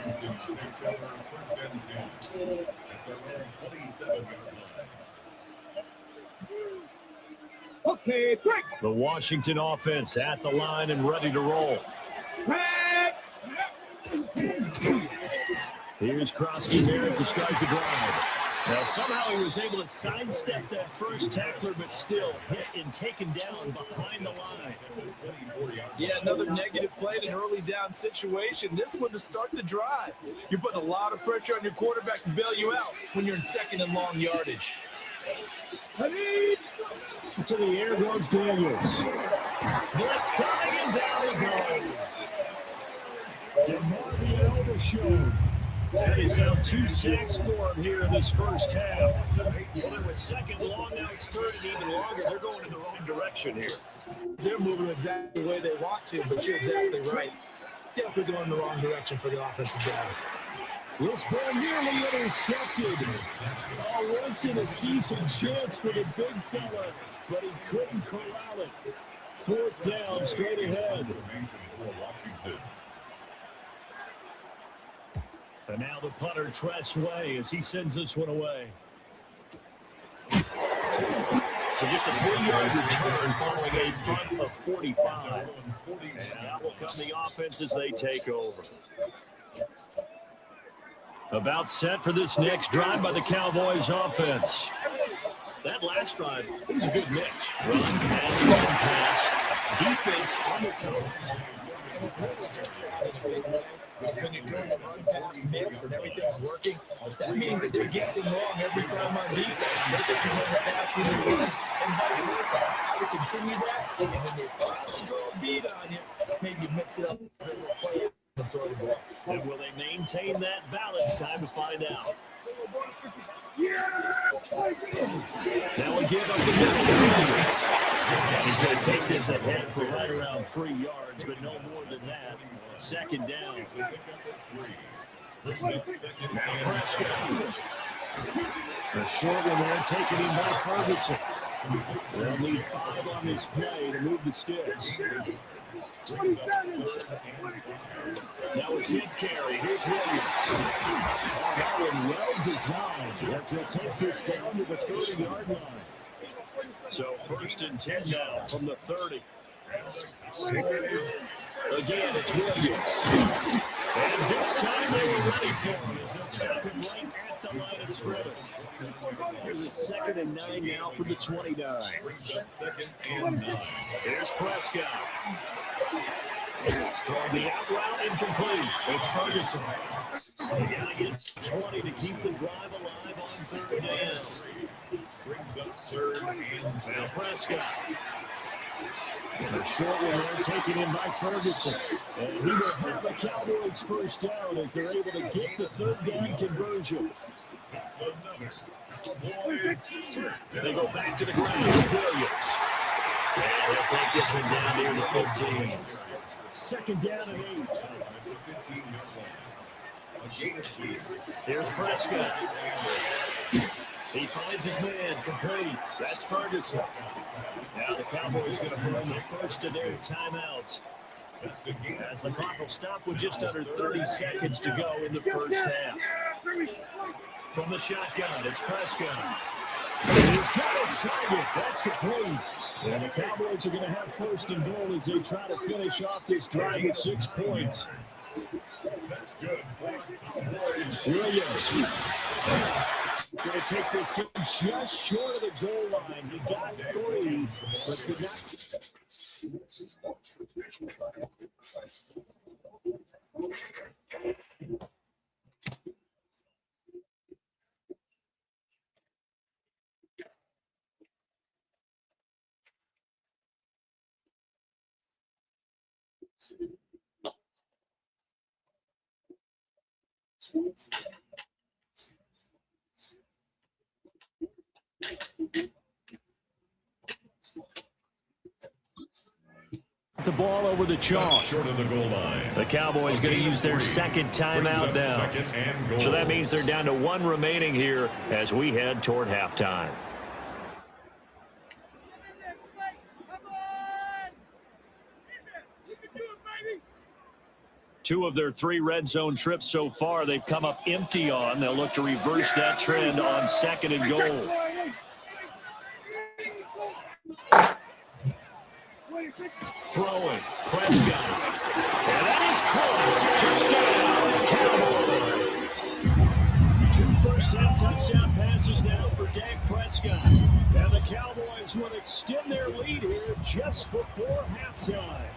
Okay, break. The Washington offense at the line and ready to roll. Here's Krosky Merritt to start the drive. Now, somehow he was able to sidestep that first tackler, but still hit and taken down behind the line. Yeah, another negative play in an early down situation. This one to start the drive. You're putting a lot of pressure on your quarterback to bail you out when you're in second and long yardage. To the air goes Daniels. Blitz coming and down he goes. DeMarvin Overshown. That is now 2 sacks for him here in this first half. Well, it was second long, now it's third and even longer. They're going in the wrong direction here. They're moving exactly the way they want to, but you're exactly right. Definitely going in the wrong direction for the offensive guys. This ball nearly intercepted. Oh, once in a season chance for the big fella, but he couldn't corral it. 4th down, straight ahead. And now the punter, Tress Way, as he sends this one away. So just a 3-yard return following a punt of 45. And now will come the offense as they take over. About set for this next drive by the Cowboys offense. That last drive, it was a good mix. Run, pass, defense on the toes. Because when you're doing a run-pass mix and everything's working, that means that they're guessing wrong every time on defense. They think you're going to pass with the run and vice versa. I would continue that, and when they finally draw a beat on you, maybe mix it up and play it and throw the ball. And will they maintain that balance? Time to find out. Now we give up the middle. He's going to take this ahead for right around 3 yards, but no more than that. Second down. Now Prescott. A short one there, taken in by Ferguson. They'll need 5 on this play to move the sticks. Now a 10th carry. Here's Williams. That one well designed. As he'll take this down to the 30-yard line. So 1st and 10 now from the 30. Again, it's Williams. And this time they were ready for him as they'll stop him right at the line of scrimmage. Here's a 2nd and 9 now for the 29. Here's Prescott. From the out route, incomplete. It's Ferguson. They got to get 20 to keep the drive alive on 3rd down. Brings up 3rd and now Prescott. A short one there taken in by Ferguson. And he will have the Cowboys first down as they're able to get the 3rd down conversion. They go back to the ground with Williams. And they'll take this one down near the 15. 2nd down and 8. Here's Prescott. He finds his man, complete. That's Ferguson. Now the Cowboys going to burn the first of their timeouts. As the clock will stop with just under 30 seconds to go in the first half. From the shotgun, it's Prescott. He's got his target. That's complete. And the Cowboys are going to have first and goal as they try to finish off this drive with 6 points. Williams going to take this game just short of the goal line. He got 3, but could not. The ball over the chalk. Short of the goal line. The Cowboys going to use their second timeout now. So that means they're down to 1 remaining here as we head toward halftime. Two of their 3 red zone trips so far, they've come up empty on. They'll look to reverse that trend on 2nd and goal. Throwing, Prescott. And that is caught. Touchdown, Cowboys. 2 first-half touchdown passes now for Dak Prescott. And the Cowboys will extend their lead here just before halftime.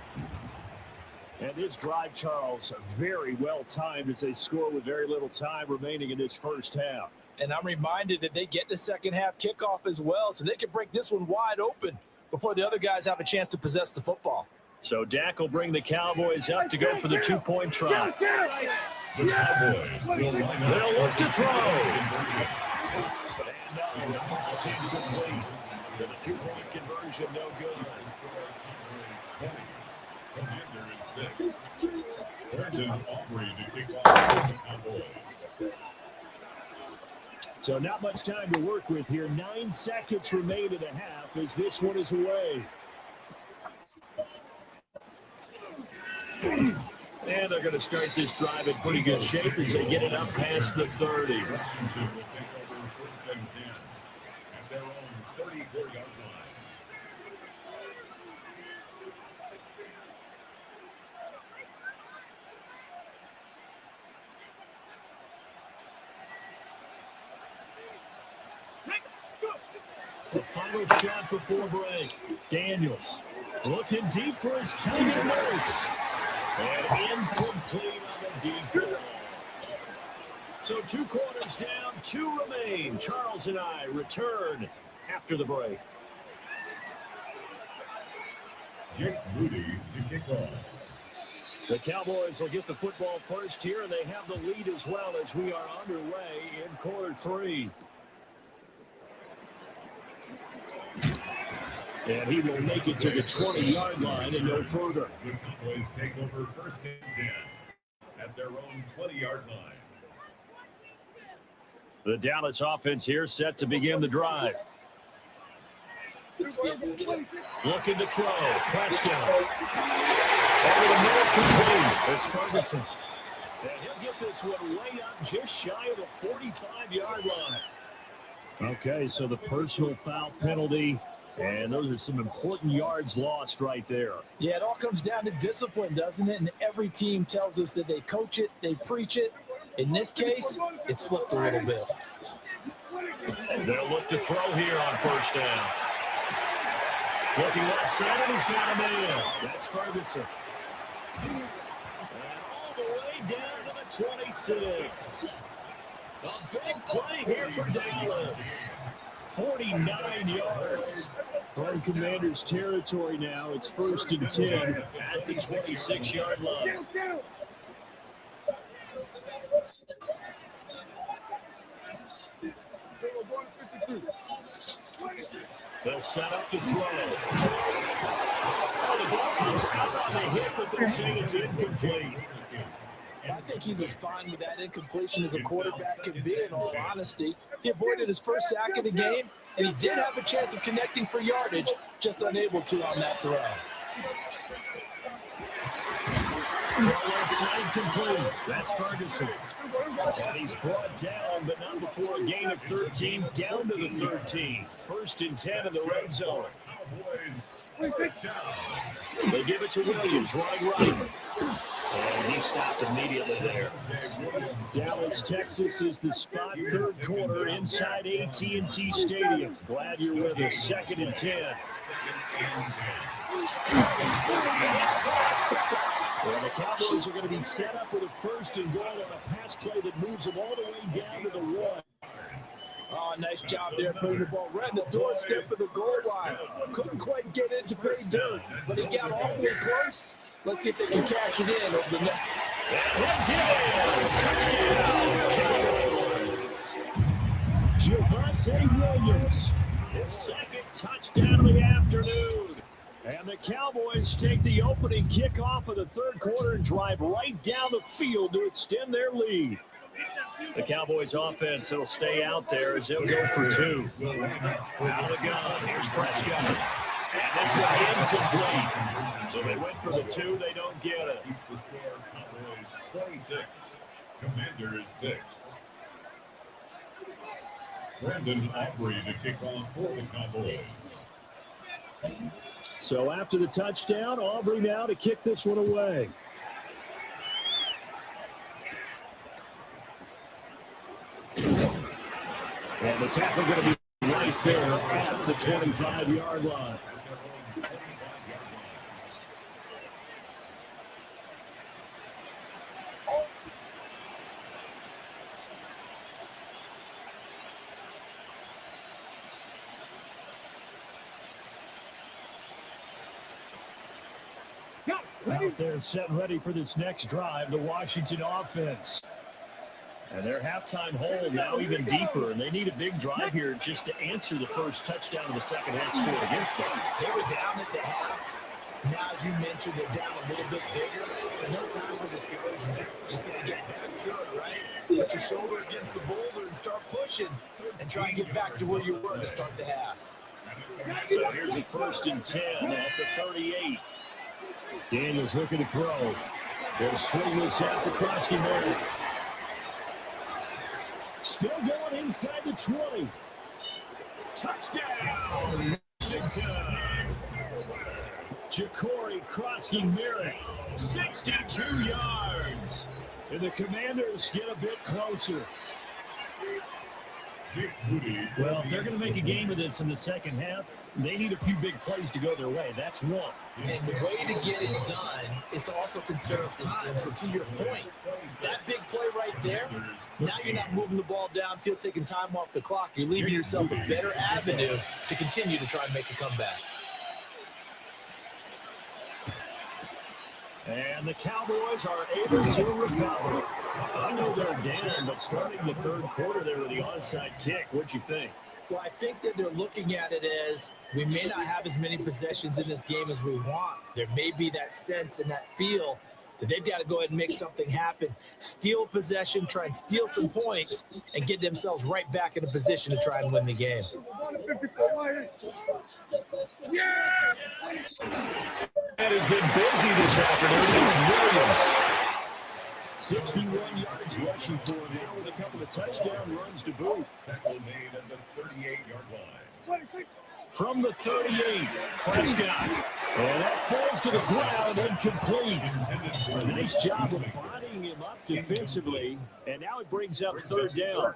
And this drive, Charles, very well timed as they score with very little time remaining in this first half. And I'm reminded that they get the second half kickoff as well, so they can break this one wide open before the other guys have a chance to possess the football. So Dak will bring the Cowboys up to go for the 2-point try. The Cowboys will line up. They'll look to throw. And the pass incomplete. So the 2-point conversion, no good. Commander is 6. Brandon Aubrey to kick off the Cowboys. So not much time to work with here. 9 seconds remain in the half as this one is away. And they're going to start this drive in pretty good shape as they get it up past the 30. Washington will take over first and 10 at their own 34-yard line. The final shot before break. Daniels looking deep for his tight end Noakes. And incomplete on the deep ball. So 2 quarters down, 2 remain. Charles and I return after the break. Jake Moody to kick off. The Cowboys will get the football first here, and they have the lead as well as we are underway in quarter 3. And he will make it to the 20-yard line and no further. The Cowboys take over first and 10 at their own 20-yard line. The Dallas offense here set to begin the drive. Looking to throw. Prescott. Over the middle, complete. It's Ferguson. And he'll get this one way up just shy of the 45-yard line. Okay, so the personal foul penalty. And those are some important yards lost right there. Yeah, it all comes down to discipline, doesn't it? And every team tells us that they coach it, they preach it. In this case, it slipped a little bit. And they'll look to throw here on first down. Looking left side, and he's got him in. That's Ferguson. And all the way down to the 26. A big play here for Dallas. 49 yards from Commander's territory now. It's first and 10 at the 26-yard line. They'll set up to throw. Oh, the ball comes out on the hit, but they're saying it's incomplete. I think he's as fine with that incompletion as a quarterback can be, in all honesty. He avoided his first sack of the game, and he did have a chance of connecting for yardage, just unable to on that throw. left side complete. That's Ferguson. And he's brought down, but not before a gain of 13, down to the 13. 1st and 10 in the red zone. They give it to Williams, running right. And he stopped immediately there. Dallas, Texas is the spot, 3rd quarter inside AT&T Stadium. Glad you're with us. 2nd and 10. Well, the Cowboys are going to be set up with a 1st and goal on a pass play that moves them all the way down to the 1. Oh, nice job there putting the ball right in the doorstep of the goal line. Couldn't quite get it to pay dirt, but he got all the way close. Let's see if they can cash it in over the next. Javonte Williams, his 2nd touchdown of the afternoon. And the Cowboys take the opening kickoff of the 3rd quarter and drive right down the field to extend their lead. The Cowboys offense will stay out there as they'll go for 2. Out of the gun, here's Prescott. And this one incomplete. So they went for the 2, they don't get it. The score, Cowboys 26, Commanders 6. Brandon Aubrey to kick off for the Cowboys. So after the touchdown, Aubrey now to kick this one away. And the tackle going to be right there at the 25-yard line. Out there set ready for this next drive, the Washington offense. And their halftime hole now even deeper, and they need a big drive here just to answer the first touchdown of the second half score against them. They were down at the half. Now, as you mentioned, they're down a little bit bigger, but no time for discouragement. Just got to get back to it, right? Put your shoulder against the boulder and start pushing and try and get back to where you were to start the half. So here's a 1st and 10 at the 38. Daniels looking to throw. They'll swing this out to Krosky-Merritt. Still going inside the 20. Touchdown, Washington. Ja'Cory Krosky-Merritt, 62 yards. And the Commanders get a bit closer. Well, if they're going to make a game of this in the second half, they need a few big plays to go their way. That's one. And the way to get it done is to also conserve time. So to your point, that big play right there, now you're not moving the ball downfield, taking time off the clock. You're leaving yourself a better avenue to continue to try and make a comeback. And the Cowboys are able to recover. I know they're down, but starting the 3rd quarter there with the onside kick, what'd you think? Well, I think that they're looking at it as we may not have as many possessions in this game as we want. There may be that sense and that feel that they've got to go ahead and make something happen. Steal possession, try and steal some points, and get themselves right back in a position to try and win the game. That has been busy this afternoon. It's Williams. 61 yards rushing for him here with a couple of touchdown runs to boot. Tackle made at the 38-yard line. From the 38, Prescott. And that falls to the ground, incomplete. A nice job of bodying him up defensively. And now it brings up 3rd down.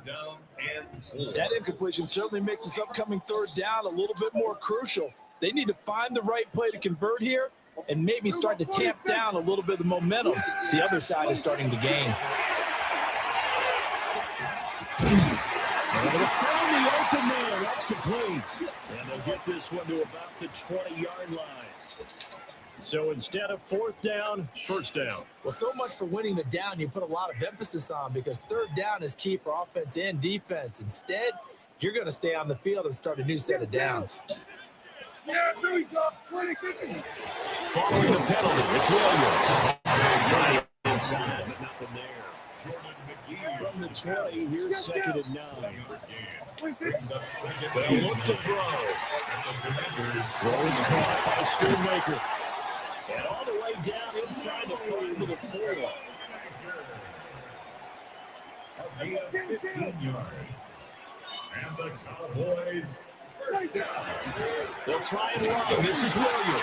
That incompletion certainly makes this upcoming 3rd down a little bit more crucial. They need to find the right play to convert here and maybe start to tamp down a little bit of the momentum the other side is starting to gain. And they'll find the open man. That's complete. And they'll get this one to about the 20-yard line. So instead of 4th down, 1st down. Well, so much for winning the down you put a lot of emphasis on, because 3rd down is key for offense and defense. Instead, you're going to stay on the field and start a new set of downs. Following the penalty, it's Williams. Inside, but nothing there. From the 20, here's 2nd and 9. They'll look to throw. Throw is caught by Schoonmaker. And all the way down inside the 5 to the 4. A gain of 15 yards. And the Cowboys first down. They'll try and run. This is Williams.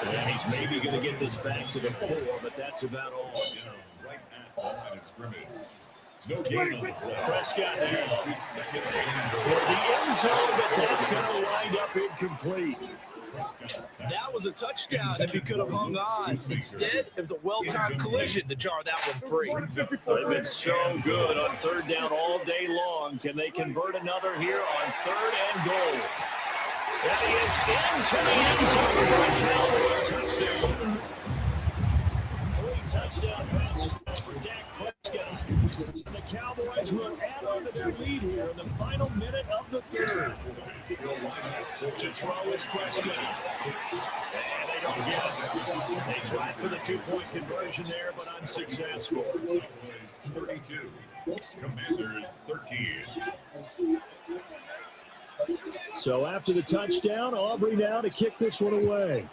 And he's maybe going to get this back to the 4, but that's about all. Right at the line of scrimmage. No gain on the play. Prescott there. His second For the end zone, but that's going to wind up incomplete. That was a touchdown if he could have hung on. Instead, it was a well-timed collision to jar that one free. They've been so good on third down all day long. Can they convert another here on 3rd and goal? That is into the end zone for a Cowboy touchdown. 3 touchdown passes for Dak Prescott. The Cowboys will add on to their lead here in the final minute of the 3rd. To throw is Prescott. And they don't get it. They tried for the 2-point conversion there, but unsuccessful. 32. Commanders 13. So after the touchdown, Aubrey now to kick this one away.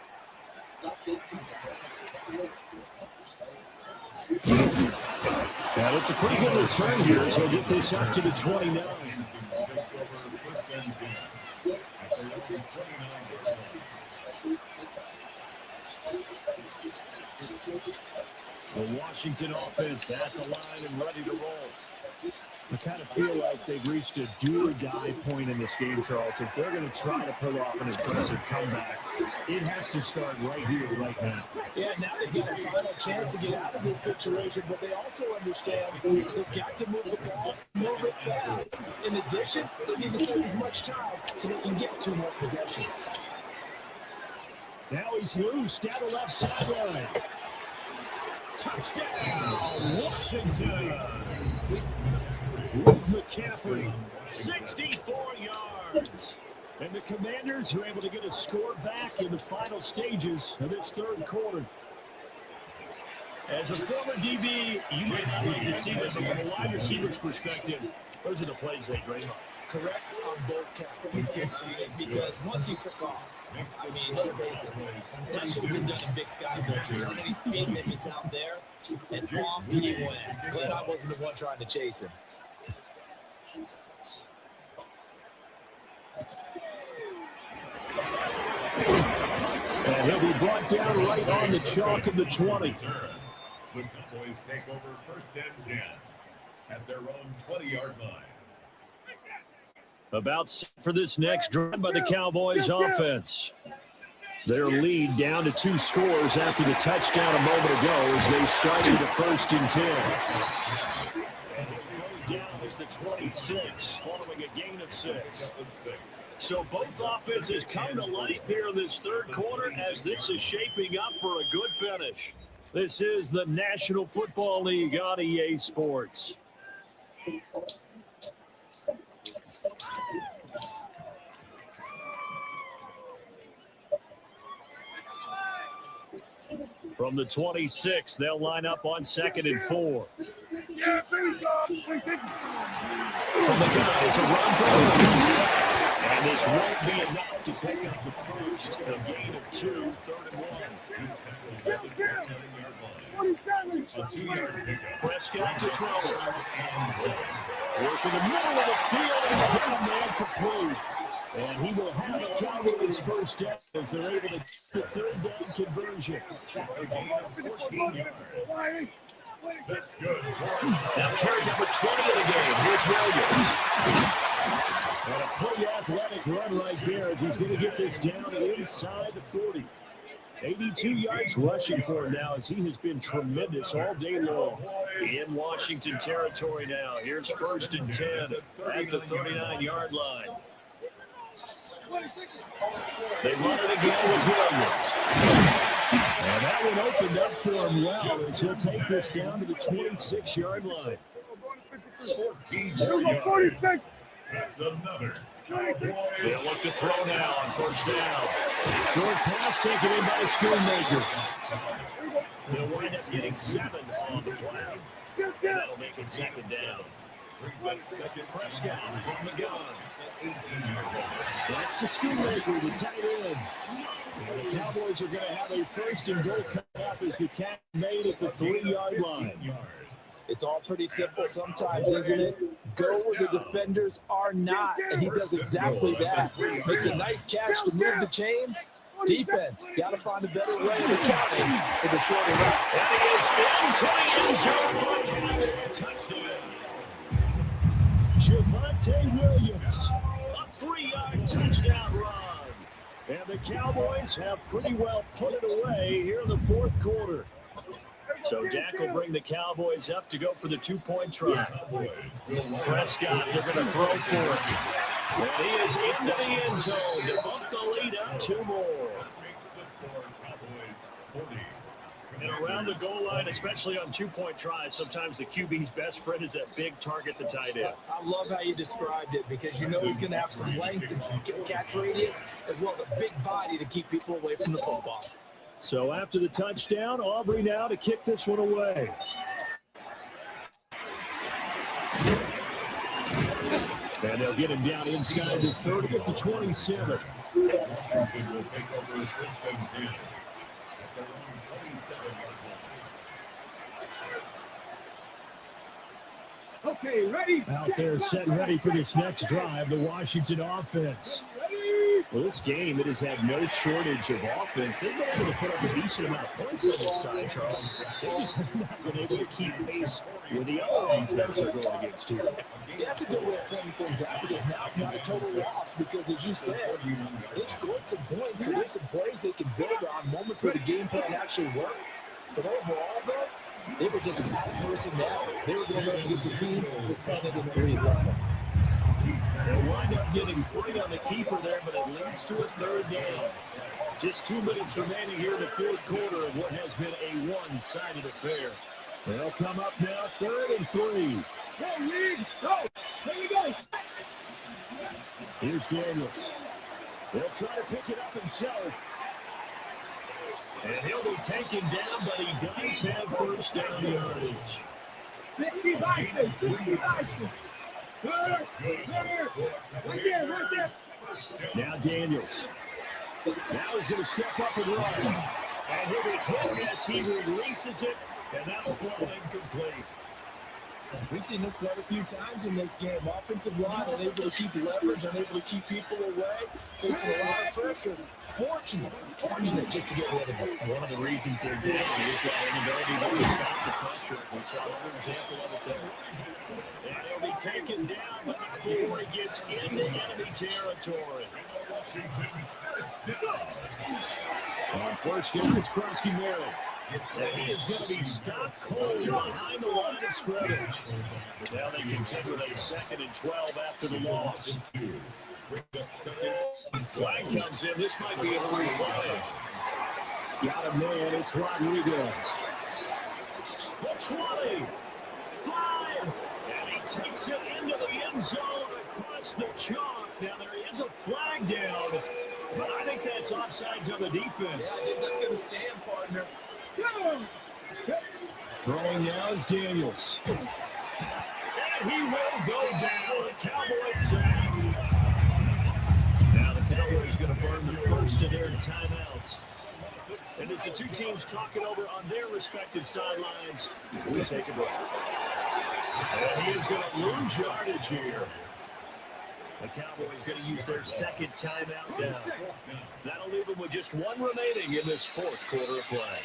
Now it's a pretty good return here, so get this up to the 29. The Washington offense at the line and ready to roll. I kind of feel like they've reached a do-or-die point in this game, Charles. If they're going to try to pull off an impressive comeback, it has to start right here, right now. Yeah, now they've got a final chance to get out of this situation, but they also understand they've got to move the ball, move it fast. In addition, they need to save as much time so they can get 2 more possessions. Now he's loose down the left sideline. Touchdown, Washington. Luke McCaffrey, 64 yards. And the Commanders are able to get a score back in the final stages of this 3rd quarter. As a former DB, you might not like to see this, but from a wide receiver's perspective, those are the plays they dream of. Correct on both counts. Because once he took off, I mean, let's face it, that should have been done in Big Sky Country. How many speed limits out there? And bomb he went. Glad I wasn't the one trying to chase him. And he'll be brought down right on the chalk of the 20. The Cowboys take over 1st and 10 at their own 20-yard line. About set for this next drive by the Cowboys offense. Their lead down to 2 scores after the touchdown a moment ago as they started the 1st and 10. Down is the 26, following a gain of 6. So both offenses come to life here in this 3rd quarter as this is shaping up for a good finish. This is the National Football League on EA Sports. From the 26, they'll line up on 2nd and 4. From the gun, it's a run for the and this won't be enough to pick up the first. A gain of 2, 3rd and 1. Prescott to throw. Work in the middle of the field, and he's got a man complete. And he will have a Cowboys first down as they're able to get the 3rd down conversion. That's good. Now carry number 20 of the game. Here's Williams. And a pretty athletic run right there as he's going to get this down inside the 40. 82 yards rushing for him now as he has been tremendous all day long. In Washington territory now. Here's 1st and 10 at the 39-yard line. They run it again with Williams. And that one opened up for him well as he'll take this down to the 26-yard line. 14 yards. That's another. They'll look to throw now on 1st down. Short pass taken in by Schoonmaker. They'll wind up getting 7 on the play. And that'll make it 2nd down. Brings up 2nd. Prescott from the gun. That's to Schoonmaker, the tight end. And the Cowboys are going to have a 1st and goal cut out up as the tackle made at the 3-yard line. It's all pretty simple sometimes, isn't it? Go where the defenders are not, and he does exactly that. Makes a nice catch to move the chains. Defense, got to find a better way of accounting for the shorter route. And he is into the end zone for a touchdown. Javonte Williams, a 3-yard touchdown run. And the Cowboys have pretty well put it away here in the fourth quarter. So Dak will bring the Cowboys up to go for the 2-point try. Prescott, they're going to throw for it. And he is into the end zone to bump the lead up 2 more. And around the goal line, especially on 2-point tries, sometimes the QB's best friend is that big target, the tight end. I love how you described it because you know he's going to have some length and some catch radius as well as a big body to keep people away from the football. So after the touchdown, Aubrey now to kick this one away. And they'll get him down inside the 30 to 27. Washington will take over 1st and 10 at their own 27-yard line. Okay, ready? Out there set ready for this next drive, the Washington offense. Well, this game, it has had no shortage of offense. They've been able to put up a decent amount of points on this side, Charles. They just have not been able to keep pace with the other defense they're going against here. That's a good way of pointing things out because now it's not a total loss because, as you said, they've scored some points and there's some plays they can build on, moments where the game plan actually worked. But overall, though, they were just out of personnel. They were going up against a team that's playing at an elite level. They wind up getting free on the keeper there, but it leads to a 3rd down. Just 2 minutes remaining here in the fourth quarter of what has been a one-sided affair. They'll come up now, 3rd and 3. Go, Reed! Go! Here we go! Here's Daniels. They'll try to pick it up himself. And he'll be taken down, but he does have 1st down yardage. 50 Vikings! 50 Vikings! Right there. Now Daniels. Now he's going to step up and run. And he'll be hit as he releases it, and that'll fall incomplete. We've seen this quite a few times in this game. Offensive line unable to keep leverage, unable to keep people away, facing a lot of pressure. Fortunate just to get rid of it. One of the reasons they're down is that inability to stop the pressure. We saw another example of it there. And he'll be taken down, but not before he gets into enemy territory. On 1st down, it's Krusky-Mary. And he is going to be stopped cold behind the line of scrimmage. Now they continue with a 2nd and 12 after the loss. Flag comes in. This might be a free play. Got him man. It's Rodriguez. The 20. 5. And he takes it into the end zone across the chalk. Now there is a flag down, but I think that's offsides on the defense. Yeah, I think that's going to stand, partner. Throwing now is Daniels. And he will go down. The Cowboys sack. Now the Cowboys going to burn the first of their timeouts. And as the two teams talking over on their respective sidelines, we take a break. And he is going to lose yardage here. The Cowboys going to use their 2nd timeout now. That'll leave them with just 1 remaining in this 4th quarter of play.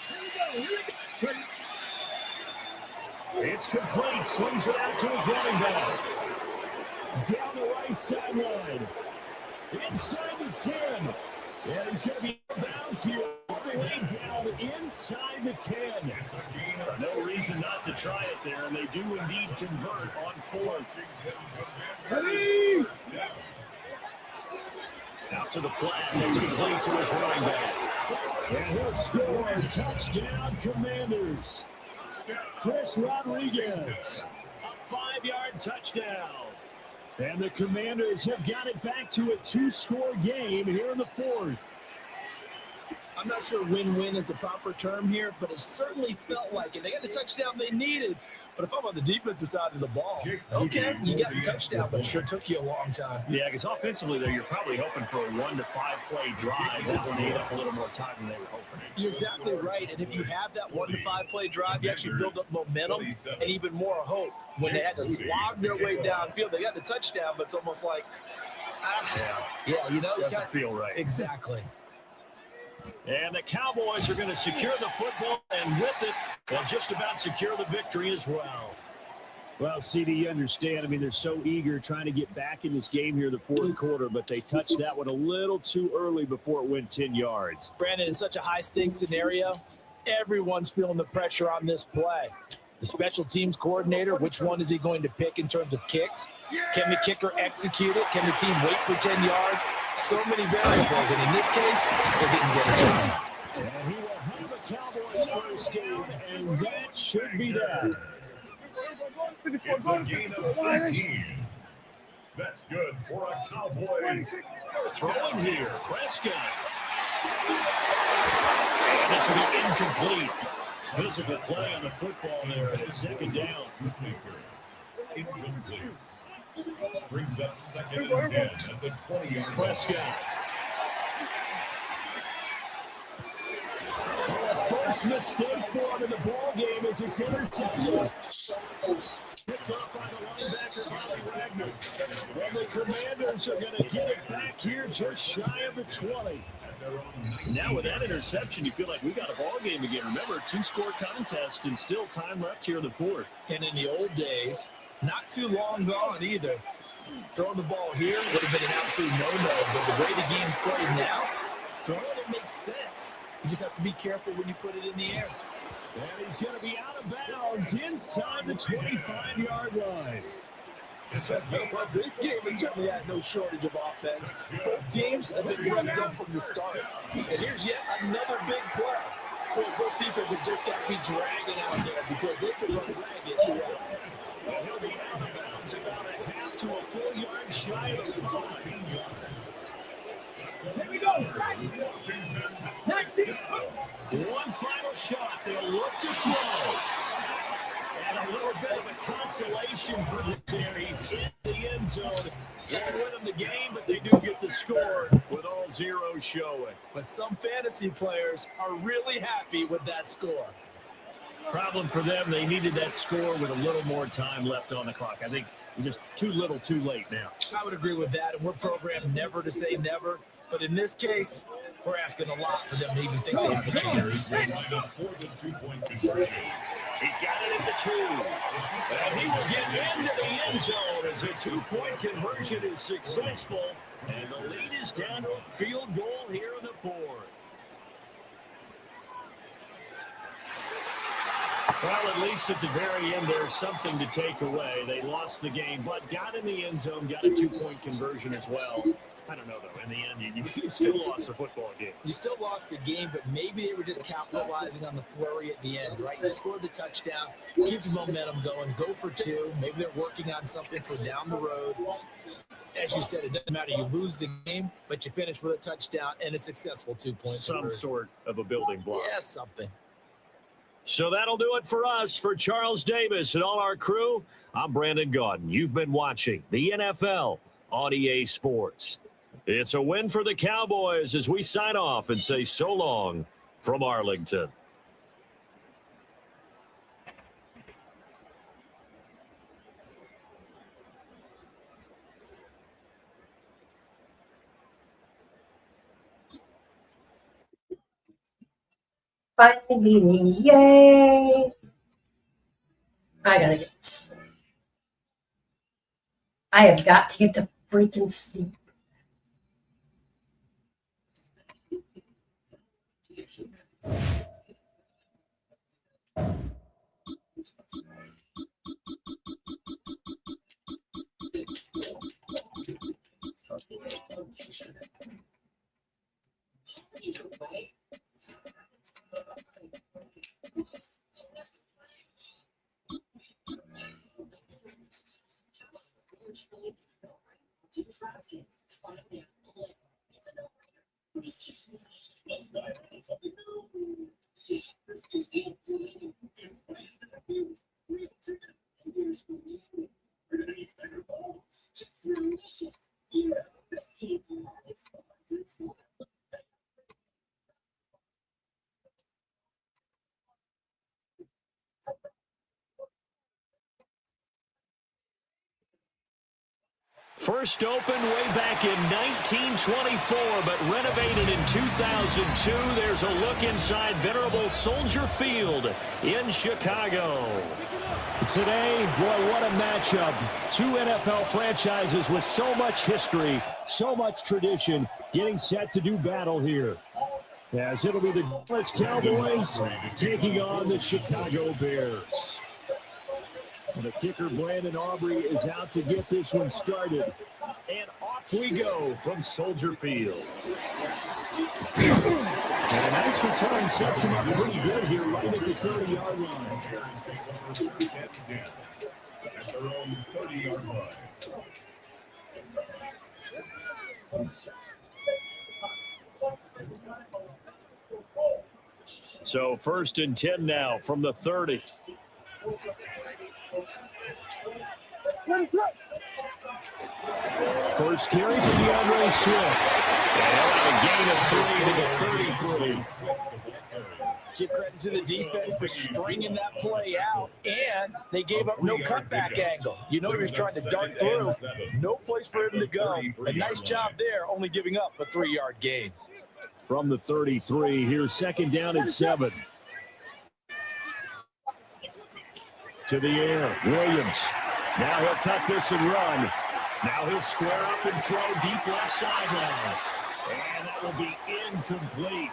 It's complete. Swings it out to his running back. Down the right sideline. Inside the 10. And he's going to be out of bounds here. All the way down inside the 10. No reason not to try it there, and they do indeed convert on 4th. Out to the flat. That's complete to his running back. And he'll score. Touchdown, Commanders. Chris Rodriguez. A 5-yard touchdown. And the Commanders have got it back to a 2-score game here in the 4th. I'm not sure win-win is the proper term here, but it certainly felt like it. They got the touchdown they needed. But if I'm on the defensive side of the ball, okay, you got the touchdown, but it sure took you a long time. Yeah, because offensively, though, you're probably hoping for a 1 to 5 play drive. That one ate up a little more time than they were hoping. You're exactly right. And if you have that 1 to 5 play drive, you actually build up momentum and even more hope. When they had to slog their way downfield, they got the touchdown, but it's almost like, Doesn't feel right. Exactly. And the Cowboys are going to secure the football, and with it, they'll just about secure the victory as well. Well, CD, you understand. I mean, they're so eager trying to get back in this game here in the fourth quarter, but they touched that one a little too early before it went 10 yards. Brandon, in such a high-stakes scenario, everyone's feeling the pressure on this play. The special teams coordinator, which one is he going to pick in terms of kicks? Can the kicker execute it? Can the team wait for 10 yards? So many variables, and in this case, they didn't get it done. And he will have a Cowboys first game, and that should be that. It's a gain of 19. That's good for a Cowboys. Throwing here, Prescott. And this will be incomplete. Physical play on the football there at second down. Incomplete. Brings up 2nd and 10 at the 20-yard line. Prescott. First mistake for him in the ball game as it's intercepted. Picked up by the linebacker, Bobby Wagner. Well, the Commanders are going to get it back here just shy of the 20. Now with that interception, you feel like we got a ball game again. Remember, 2-score contest and still time left here in the fourth. And in the old days, not too long gone either, throwing the ball here would have been an absolute no-no. But the way the game's played now, throwing it makes sense. You just have to be careful when you put it in the air. And he's going to be out of bounds inside the 25-yard line. Well, this game has certainly had no shortage of offense. Both teams have been revved up from the start. And here's yet another big play. Both defenses have just got to be dragging out there because they've been running ragged throughout. And he'll be out of bounds about a half to a full yard shy of 15 yards. Here we go. One final shot. They'll look to throw. And a little bit of a consolation for the series in the end zone. Won't win them the game, but they do get the score with all zeros showing. But some fantasy players are really happy with that score. Problem for them, they needed that score with a little more time left on the clock. I think just too little, too late now. I would agree with that, and we're programmed never to say never. But in this case, we're asking a lot for them to even think they have a chance. He's got it at the 2. And he will get into the end zone as a 2-point conversion is successful. And the lead is down to a field goal here in the 4th. Well, at least at the very end, there's something to take away. They lost the game, but got in the end zone, got a 2-point conversion as well. I don't know, though. In the end, you still lost the football game. You still lost the game, but maybe they were just capitalizing on the flurry at the end, right? You scored the touchdown, keep the momentum going, go for 2. Maybe they're working on something for down the road. As you said, it doesn't matter. You lose the game, but you finish with a touchdown and a successful 2-point Some conversion. sort of a building block. Yeah, something. So that'll do it for us. For Charles Davis and all our crew, I'm Brandon Gaudin. You've been watching the NFL on EA Sports. It's a win for the Cowboys as we sign off and say so long from Arlington. Finally, yay! I gotta get this. I have got to get to freaking sleep. First opened way back in 1924, but renovated in 2002. There's a look inside venerable Soldier Field in Chicago. Today, boy, what a matchup. Two NFL franchises with so much history, so much tradition, getting set to do battle here. As it'll be the Dallas Cowboys taking on the Chicago Bears. And the kicker, Brandon Aubrey, is out to get this one started. And off we go from Soldier Field. And a nice return sets him up pretty good here right at the 30-yard line. At their own 30-yard line. So 1st and 10 now from the 30. First carry for DeAndre Swift. And a gain of 3 to the 33. Give credit to the defense for stringing that play out, and they gave up no cutback angle. You know he was trying to dart through. No place for him to go. A nice job there, only giving up a 3-yard gain. From the 33, here's 2nd down and 7. To the air, Williams. Now he'll tuck this and run. Now he'll square up and throw deep left sideline. And that will be incomplete.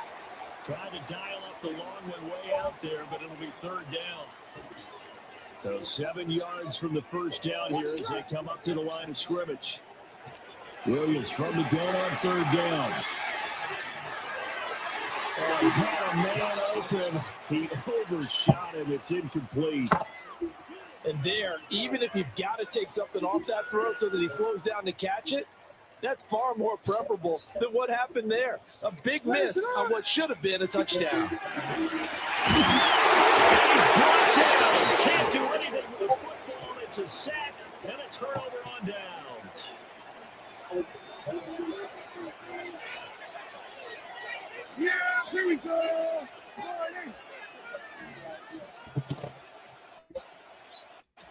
Trying to dial up the long way out there, but it'll be 3rd down. So 7 yards from the first down here as they come up to the line of scrimmage. Williams from the gun on 3rd down. Oh, he had a man open. He overshot him. It's incomplete. And there, even if you've got to take something off that throw so that he slows down to catch it, that's far more preferable than what happened there. A big miss on what should have been a touchdown. He's brought down. Can't do anything with the football. It's a sack and a turnover on downs. Yeah, here we go.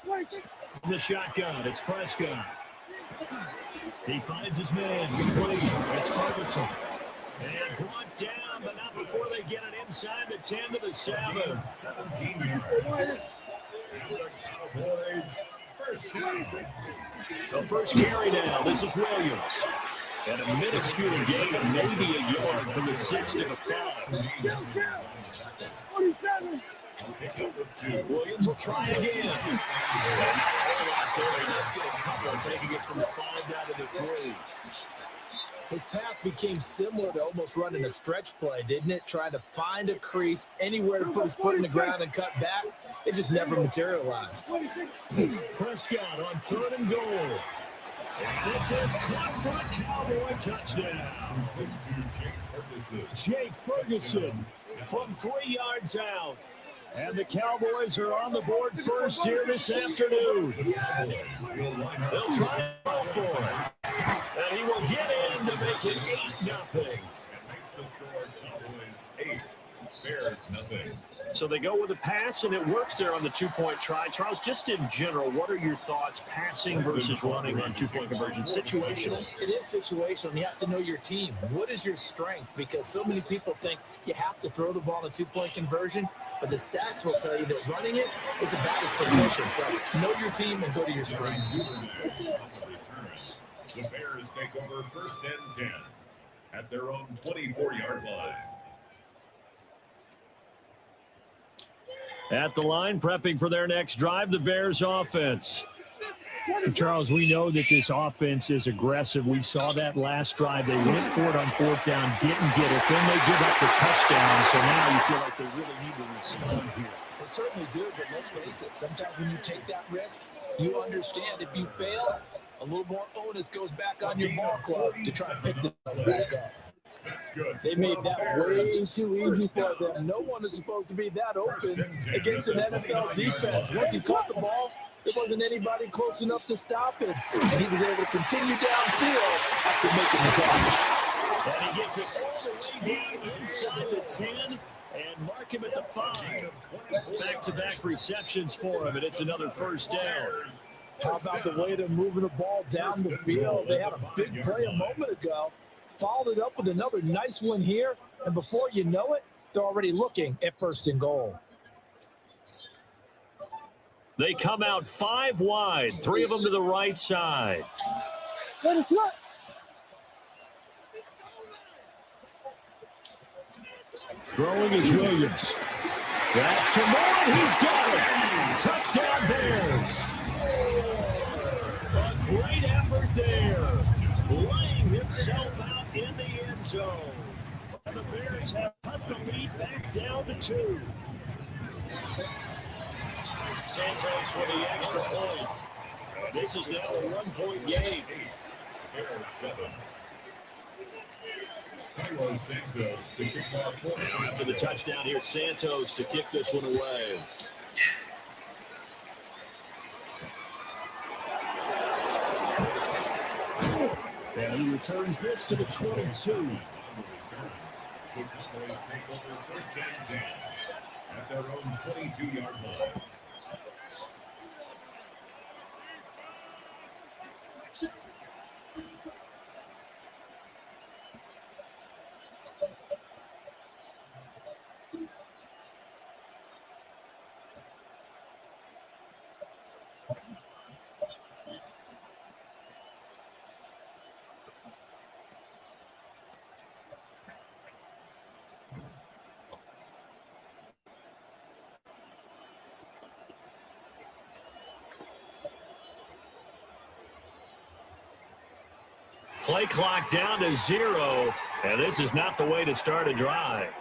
From the shotgun, it's Prescott. He finds his man. It's Ferguson. And brought down, but not before they get it inside the 10 to the 7. 17 yards. And the Cowboys first down. The first carry now. This is Williams. And a minuscule gain of maybe a yard from the 6 to the 5. 47. Williams will try again. Let's get a couple, taking it from the 5 down to the 3. His path became similar to almost running a stretch play, didn't it? Trying to find a crease, anywhere to put his foot in the ground and cut back. It just never materialized. Prescott on 3rd and goal. And this is caught for a Cowboy touchdown. Jake Ferguson from 3 yards out. And the Cowboys are on the board first here this afternoon. They'll try to go for it. And he will get in to make it 8-0. The score, Cowboys 8, Bears nothing. So they go with a pass, and it works there on the 2-point try. Charles, just in general, what are your thoughts passing versus running on 2-point conversion? Situational? It is situational. You have to know your team. What is your strength? Because so many people think you have to throw the ball in a 2-point conversion, but the stats will tell you that running it is about as proficient. So know your team and go to your strengths. The Bears take over 1st and 10. At their own 24-yard line. At the line, prepping for their next drive, the Bears offense. Charles, we know that this offense is aggressive. We saw that last drive. They went for it on 4th down, didn't get it. Then they give up the touchdown. So now you feel like they really need to respond here. They certainly do, but let's face it. Sometimes when you take that risk, you understand if you fail, a little more onus goes back on your ball club to try to pick the ball back up. They made that way too easy for them. No one is supposed to be that open against an NFL defense. Once he caught the ball, there wasn't anybody close enough to stop him. And he was able to continue downfield after making the catch. And he gets it all the way down inside the 10 and mark him at the 5. Back-to-back receptions for him, and it's another first down. How about the way they're moving the ball down the field? They had a big play a moment ago, followed it up with another nice one here, and before you know it, they're already looking at 1st and goal. They come out 5 wide, 3 of them to the right side. Let it flip. Throwing is Williams. That's to Moore. He's got it. Touchdown Bears. A great effort there. Laying himself out in the end zone. And the Bears have cut the lead back down to 2. Santos with the extra point. This is now a 1-point game. After the touchdown here, Santos to kick this one away. And he returns this to the 22. At their own 22-yard line. Play clock down to 0, and this is not the way to start a drive.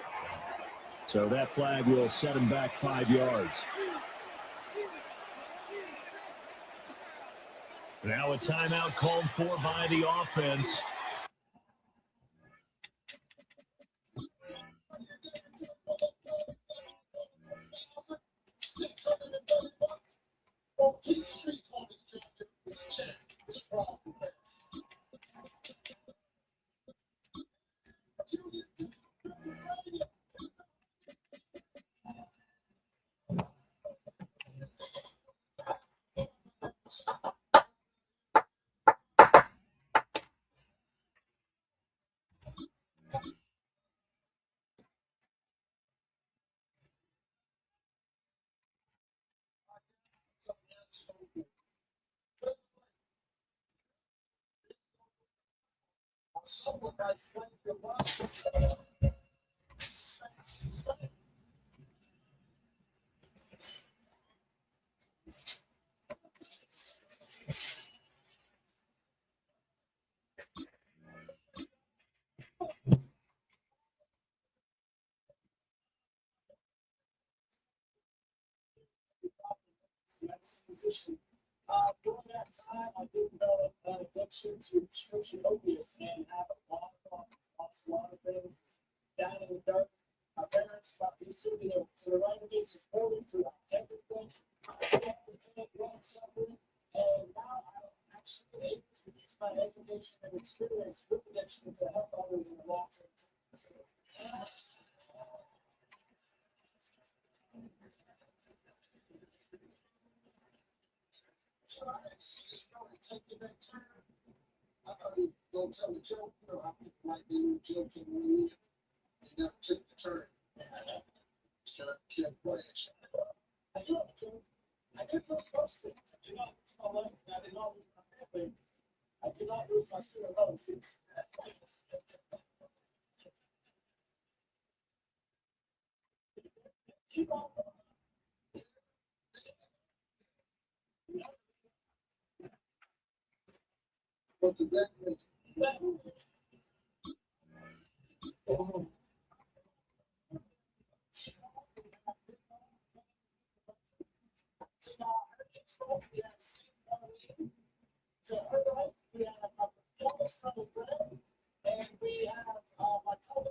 So that flag will set him back 5 yards. Now a timeout called for by the offense. Position. During that time, I developed an addiction to prescription opiates and have a lot of problems. Lost a lot of things down in the dirt. My parents got me to the right of me, supported throughout everything. And now I'm actually able to use my education and experience with addiction to help others in the long term. I thought he was going to tell a joke, how people might be joking when they never took the turn. Can't flash. I did those first things. I did not lose my life, and I did not lose my family. I did not lose my student loans. Keep on. What did that mean? To her right, we have and we have my color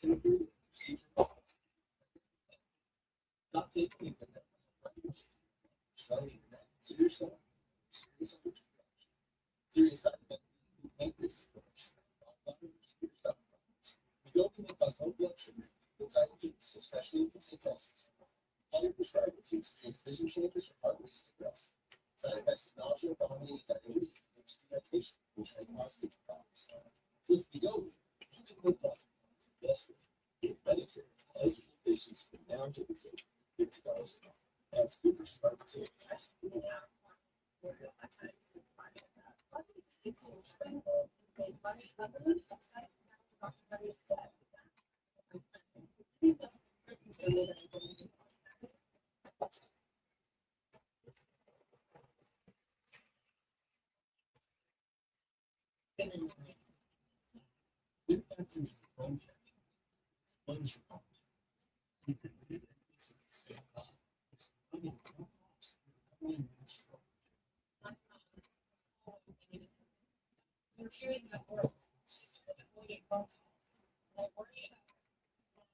Not taking it. Serious side effects make this information. We don't come across low blood sugar, diabetes, especially if it's tests. Other prescribed to experience vision changes or heart rate stress. Side effects of nausea, vomiting, diarrhea, dehydration, which may cause sleep problems. With Wegovy, you can live life best way. If Medicare eligible patients can now get $50 as super smart to You're hearing that works. She's avoiding phone calls. And I worry about her.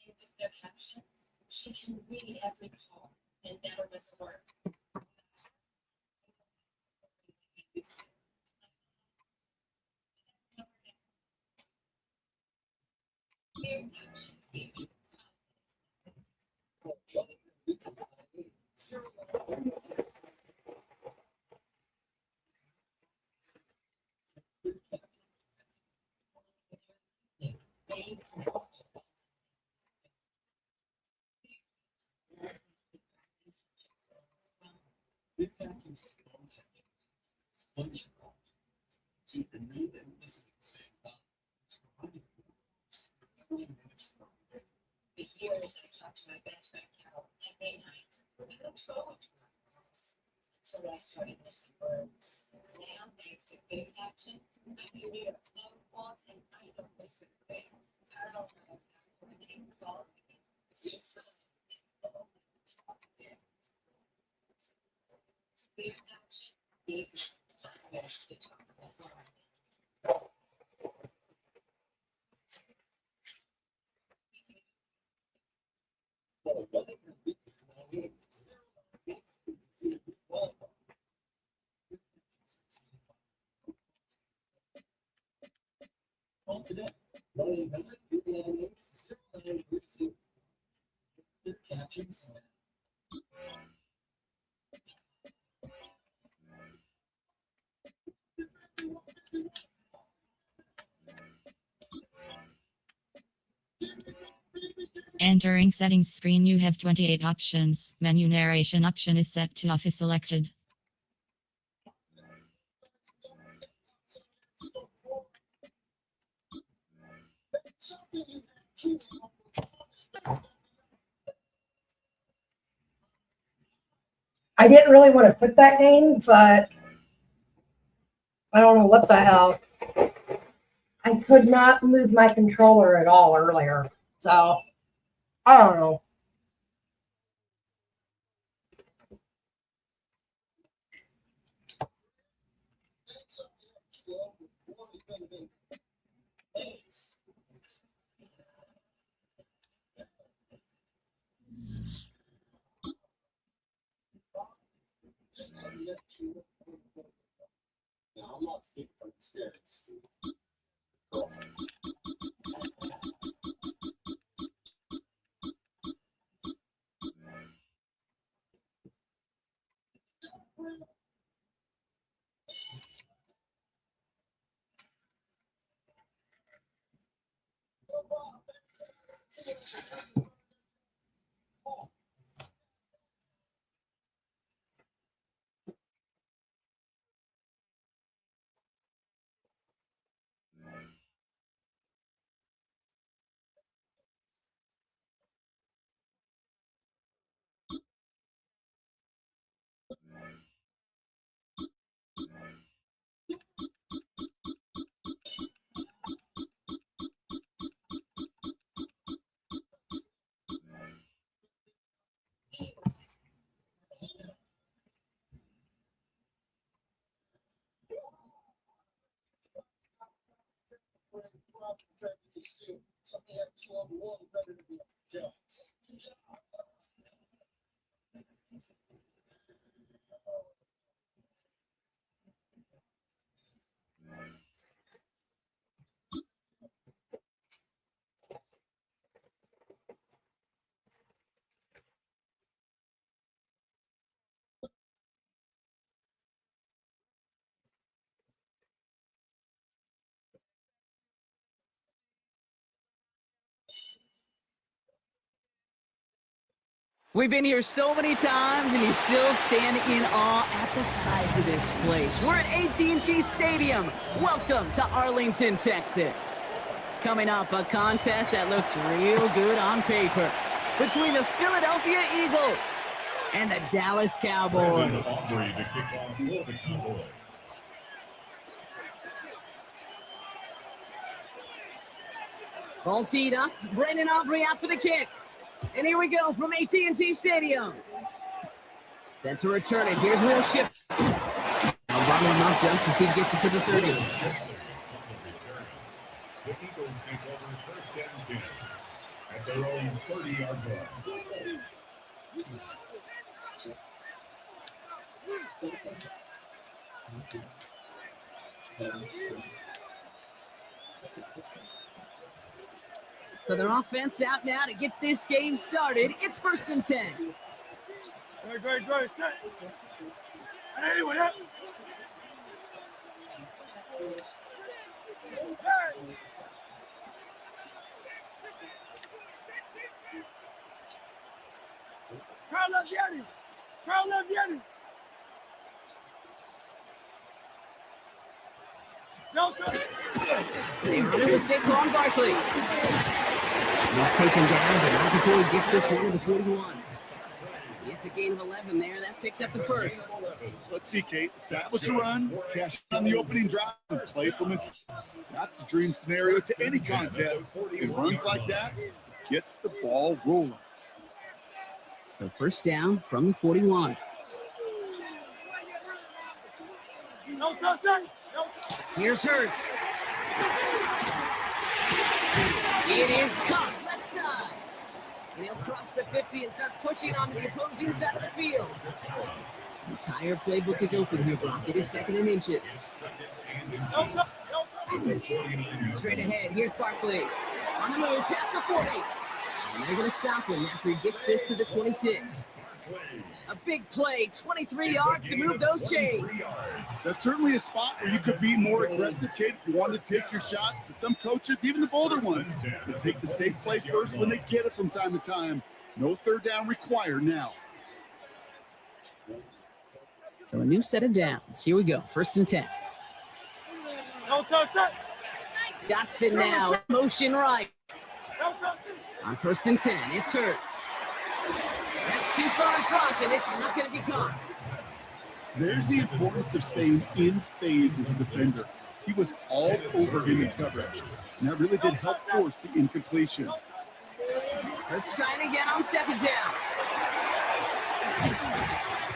If they're captions, she can read every call and never miss a word. For years, I talked to my best friend Carol every night. I looked forward to our calls until I started missing words. Now, thanks to big captions, I can read a phone calls and I don't miss a thing. I don't know if her name is all. It's big captions, big yes, to talk about. Call today. 1-800-298-0932. Captions. Entering settings screen, you have 28 options. Menu narration option is set to off is selected. I didn't really want to put that name, but I don't know what the hell. I could not move my controller at all earlier. So, I don't know. Now, I'm not speaking from experience. So they have 12-1 better to be Jones. We've been here so many times, and you still stand in awe at the size of this place. We're at AT&T Stadium. Welcome to Arlington, Texas. Coming up, a contest that looks real good on paper between the Philadelphia Eagles and the Dallas Cowboys. Aubrey to kick off for the Cowboys. Ball teed up. Brandon Aubrey out for the kick. And here we go from AT&T Stadium. Set to return it. Here's Will Shipp. Now running him up just as he gets it to the 30. The Eagles take over first and 10 at their own 30-yard line. So their offense out now to get this game started. It's first and 10. Great. Hey, what up? Carl Leviani. No, sir. They run it with Saquon Barkley. He's taken down, but not before he gets this one to the 41. It's a gain of 11 there. That picks up the first. Let's see, Kate. Establish a run, cash on the opening drive, and play from it. That's a dream scenario to any contest. It runs like that, gets the ball rolling. So first down from the 41. Here's Hurts. It is caught left side. And he'll cross the 50 and start pushing onto the opposing side of the field. The entire playbook is open here, Brock. It is second and inches. Straight ahead, here's Barkley. On the move, past the 40. And they're going to stop him after he gets this to the 26. A big play, 23 yards to move those chains. That's certainly a spot where you could be more aggressive, Kate, if you want to take your shots. But some coaches, even the bolder ones, will take the safe play first when they get it from time to time. No third down required now. So a new set of downs. Here we go, first and 10. Dotson now, motion right. On first and 10, it's Hurts. That's too far in front, and it's not going to be caught. There's the importance of staying in phase as a defender. He was all over him in coverage, and that really did help force the incompletion. Let's try it again on second down.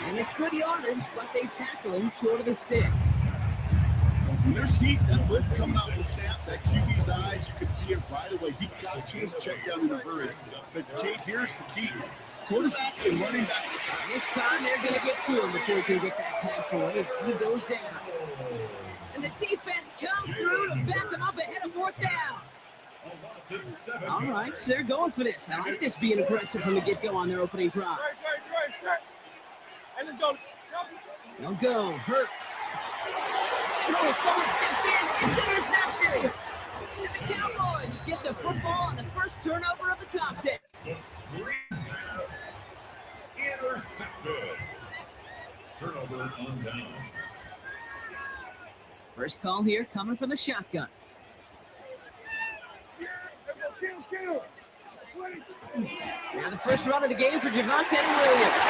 And it's good yardage, but they tackle him short of the sticks. When there's heat, that blitz coming off the snap, that QB's eyes, you can see it right away. He got to his check down in a hurry. But Kate, here's the key. Quarterback and running back. This time they're going to get to him before he can get that pass away. So he goes down. And the defense comes through to back him up ahead of fourth down. All right, so they're going for this. I like this being aggressive from the get-go on their opening drive. They'll go. Hurts. Oh, someone stepped in. It's intercepted. And the Cowboys get the football on the first turnover of the contest. The screen pass intercepted. Turnover on downs. First call here coming from the shotgun. Now the first run of the game for Javonte Williams.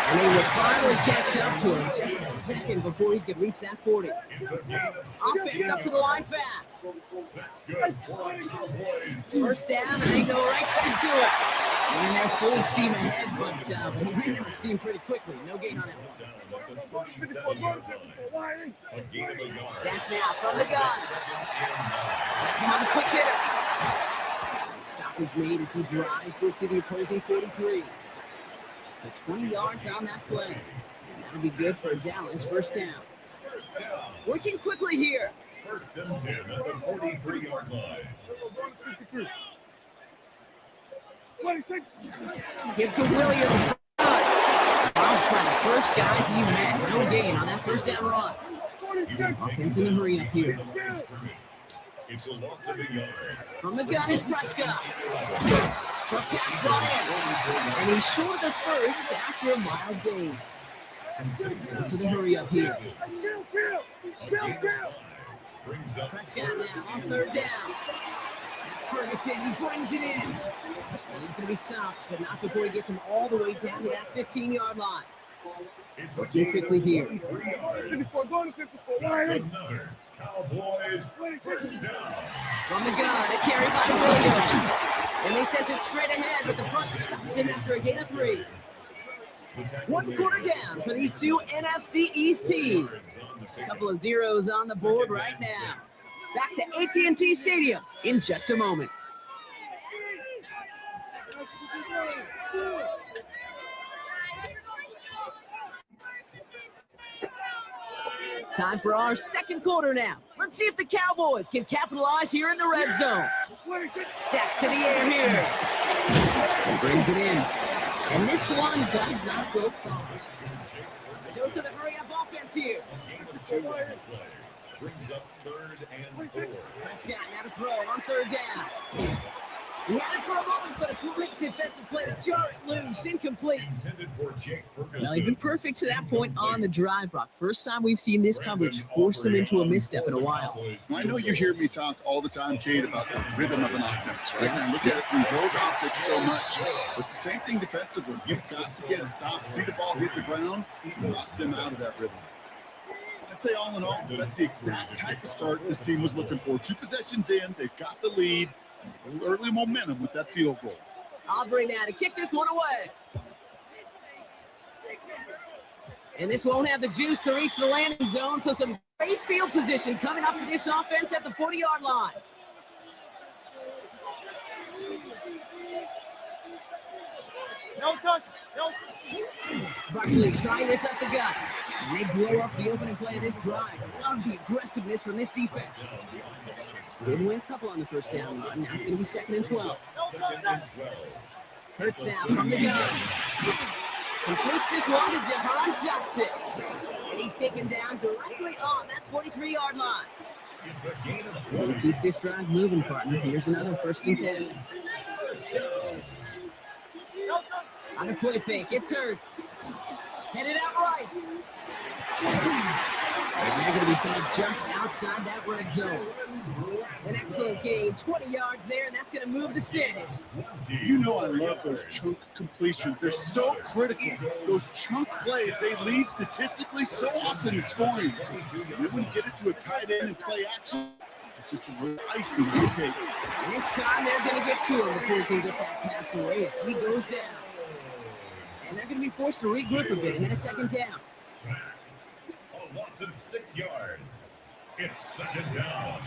And they will finally catch up to him just a second before he could reach that 40. Offense up to the line fast. That's good for the Cowboys. First down, and they go right back to it. And they're full steam ahead, but he ran out of steam pretty quickly. No gain on that one. Back now from the gun. That's another quick hitter. Stop is made as he drives this to the opposing 43. So 20 yards on that play. And that'll be good for Dallas. First down. Working quickly here. First and 10 at the 43-yard line. Give to Williams. First guy he met. No gain on that first down run. Offense in a hurry up here. It's a loss of a yard. From the gun is Prescott. Short pass brought in. And he's short of the first after a mild gain. So the hurry up here. Prescott now on third down. That's Ferguson. He brings it in. And he's going to be stopped, but not before he gets him all the way down to that 15-yard line. Working quickly here. Another Cowboys first down. From the gun, a carry by Williams. And they sent it straight ahead, but the front stops him after a gain of 3. 1 quarter down for these two NFC East teams. A couple of zeros on the board right now. Back to AT&T Stadium in just a moment. Time for our second quarter now. Let's see if the Cowboys can capitalize here in the red zone. Dak to the air here. And brings it in. And this one does not go far. Goes to the hurry-up offense here. Brings up 3rd and 4. Prescott now to throw on 3rd down. He had it for a moment, but a quick defensive play to jar it loose, incomplete. Now, he'd been perfect to that point on the drive, Brock. First time we've seen this coverage force him into a misstep in a while. I know you hear me talk all the time, Kate, about the rhythm of an offense, right? And look at it through those optics so much. But it's the same thing defensively. You've got to get a stop, see the ball hit the ground to knock them out of that rhythm. I'd say all in all, that's the exact type of start this team was looking for. 2 possessions in, they've got the lead. Early momentum with that field goal. Aubrey now to kick this one away. And this won't have the juice to reach the landing zone, so some great field position coming up for this offense at the 40-yard line. No touch. No. Barkley trying this up the gut. And they blow up the opening play of this drive. Love the aggressiveness from this defense. Did win a couple on the first down run. Now it's going to be 2nd and 12. Hurts now from the gun. Completes this one to Jahan Johnson. And he's taken down directly on that 43-yard line. Well, to keep this drive moving, partner, here's another 1st and 10. On a play fake, it's Hurts. Headed out right. And they're going to be sent just outside that red zone. An excellent gain, 20 yards there, and that's going to move the sticks. You know I love those chunk completions. They're so critical. Those chunk plays, they lead statistically so often in scoring. And when you get it to a tight end and play action, it's just a real icing on the cake. And this time they're going to get to him before he can get that pass away as he goes down. And they're going to be forced to regroup a bit and hit a 2nd down. A loss of 6 yards. It's 2nd down.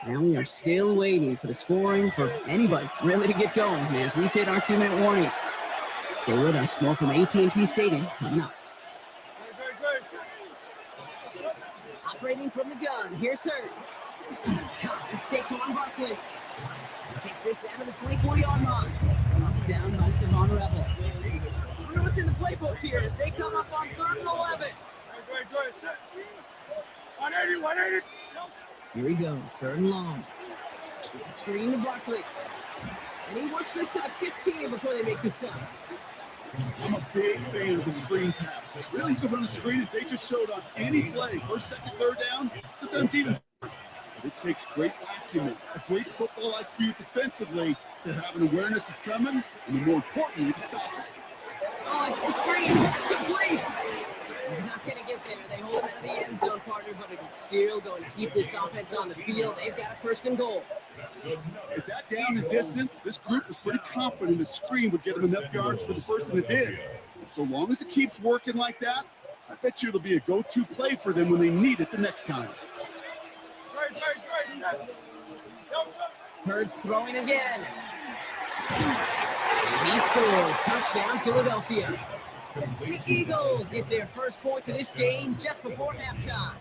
Now we are still waiting for the scoring for anybody really to get going as we've hit our 2-minute warning. Stay with us. More from AT&T Stadium coming up. Operating from the gun. Here's Hurts. It's Saquon Barkley. Takes this down to the 24-yard line. Knocked down by Savon Rebel. I wonder what's in the playbook here as they come up on 3rd and 11. Here he goes, 3rd and long. It's a screen to Barkley. And he works this to the 15 before they make the stop. I'm a big fan of the screen pass. Really, you can run a screen as they just showed on any play. 1st, 2nd, 3rd down, sometimes even. It takes great acumen, a great football IQ defensively to have an awareness that's coming, and more importantly, to stop it. Oh, it's the screen. It's complete. He's not going to get there. They hold out of the end zone, partner, but it is still going to keep this offense on the field. They've got a 1st and goal. With that down and distance, this group was pretty confident the screen would get them enough yards for the first and it did. So long as it keeps working like that, I bet you it'll be a go-to play for them when they need it the next time. Hurts throwing again. And he scores. Touchdown, Philadelphia. The Eagles get their first point of this game just before halftime.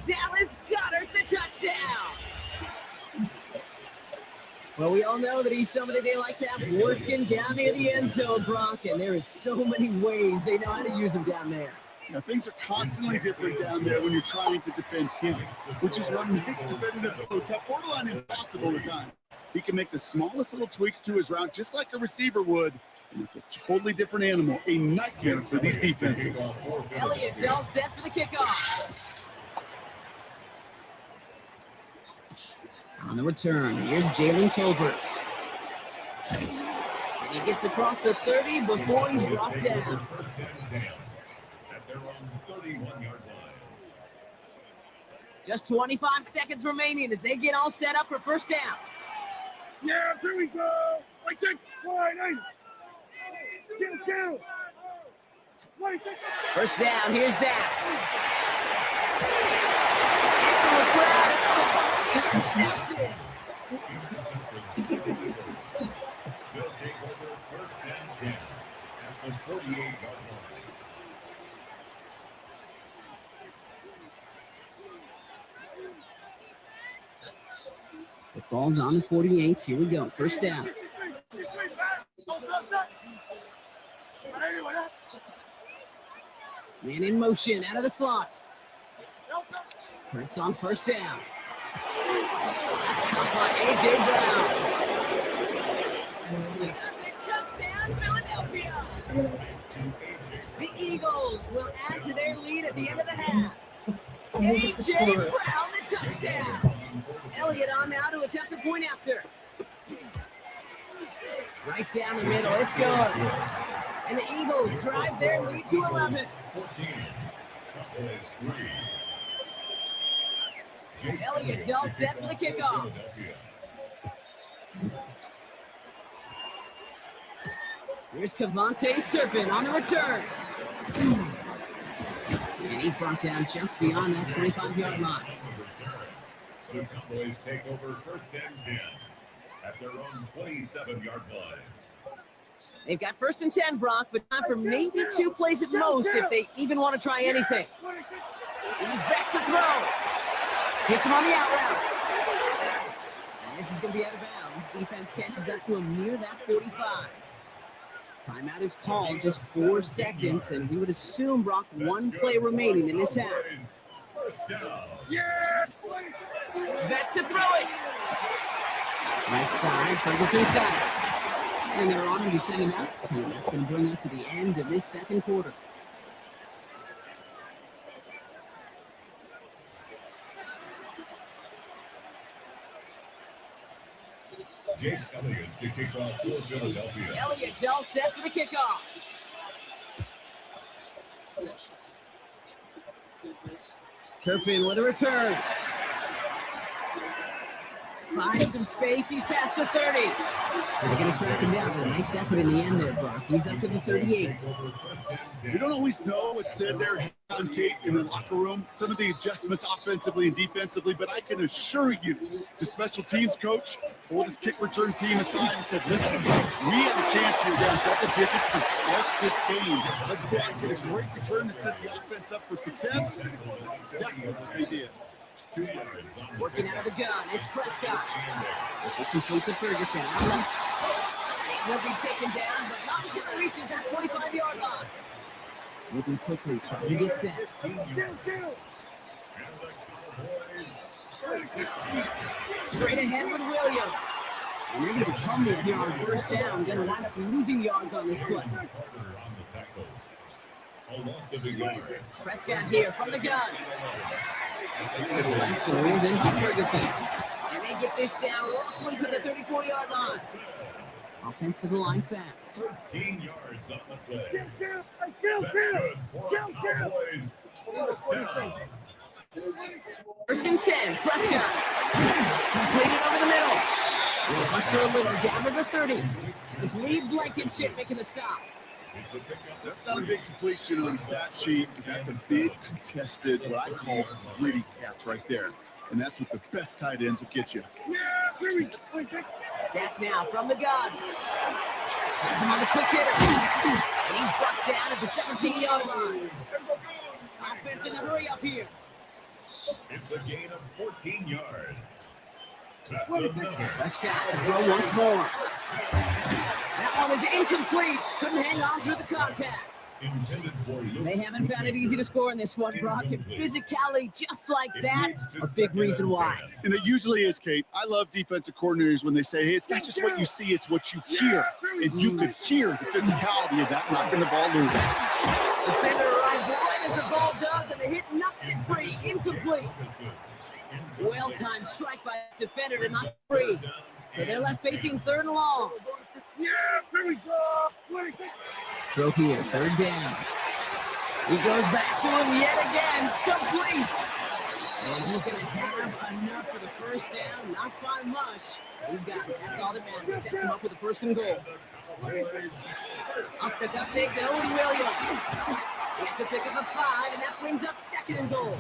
Dallas Goedert the touchdown. Well, we all know that he's somebody they like to have working down near the end zone, Brock, and there is so many ways they know how to use him down there. Things are constantly different down there when you're trying to defend him, which is what makes defending it so tough, borderline impossible at times. He can make the smallest little tweaks to his route just like a receiver would, and it's a totally different animal, a nightmare for these defenses. Elliott's all set for the kickoff. On the return, here's Jalen Tolbert. And he gets across the 30 before he's brought down. Just 25 seconds remaining as they get all set up for first down. Yeah, here we go. Like that. Kill. First down, here's Dak. Intercepted. They'll take over first and 10 at the 48-yard line. The ball's on the 48. Here we go. First down. Man in motion out of the slot. Hurts on first down. That's caught by A.J. Brown. Touchdown, Philadelphia. The Eagles will add to their lead at the end of the half. A.J. Brown, the touchdown. Elliott on now to attempt the point after. Right down the middle. It's good. And the Eagles drive their lead to 11. 14. Elliott's all set for the kickoff. Here's Kevontae Turpin on the return. And he's brought down just beyond that 25-yard line. The Cowboys take over first and 10 at their own 27-yard line. They've got first and 10, Brock, but time for maybe 2 plays at most if they even want to try anything. He's back to throw. Hits him on the out route. And this is going to be out of bounds. Defense catches up to him near that 45. Timeout is called, just 4 seconds, and we would assume, Brock, 1 play remaining in this half. First down. Back to throw it. Right side, Ferguson's got it. And they're on him to send him out. And that's going to bring us to the end of this second quarter. Jake Elliott to kick off for Philadelphia. Elliott's all set for the kickoff. Turpin with a return. Finds some space. He's past the 30. They're going to track him down, but a nice effort in the end there, Brock. He's up to the 38. We don't always know what's said there on Kate in the locker room, some of the adjustments offensively and defensively, but I can assure you, the special teams coach pulled his kick return team aside and said, listen, we have a chance here down double digits to spark this game. Let's go out and get a great return to set the offense up for success. That's exactly what they did. Working out of the gun, it's Prescott. This is complete to Ferguson, out left. He'll be taken down, but not until he reaches that 45-yard line. Moving quickly, trying to get set. Straight ahead with Williams. And they're going to humble here on first down. Going to wind up losing yards on this play. Prescott here from the gun. To the left and wheels into Ferguson. And they get this down roughly to the 34-yard line. Offensive line fast. 13 yards on the play. That's good for Cowboys. First down. First and 10, Prescott. Completed over the middle. Buster a little down to the 30. It's Reed Blankenship making the stop. That's not a big completion on the stat sheet. That's a big contested, what I call gritty catch right there. And that's what the best tight ends will get you. Back now from the gun. Has him on the quick hitter. And he's brought down at the 17-yard line. Offense in a hurry up here. It's a gain of 14 yards. That's another. Prescott to throw once more. That one is incomplete. Couldn't hang on through the contact. They haven't found it easy to score in this one, Brock. And physicality just like that, a big reason why. And it usually is, Kate. I love defensive coordinators when they say, hey, it's not just what you see, it's what you hear. And you could hear the physicality of that knocking the ball loose. Defender arrives right as the ball does, and the hit knocks it free. Incomplete. Well-timed strike by the defender to knock it free. So they're left facing 3rd and long. Throw here, 3rd down. He goes back to him yet again. Complete. And he's going to have enough for the 1st down. Not by much. He got it. That's all that matters. Sets him up with the 1st and goal. Up the gut they go, and Williams. Gets a pick up of 5, and that brings up 2nd and goal.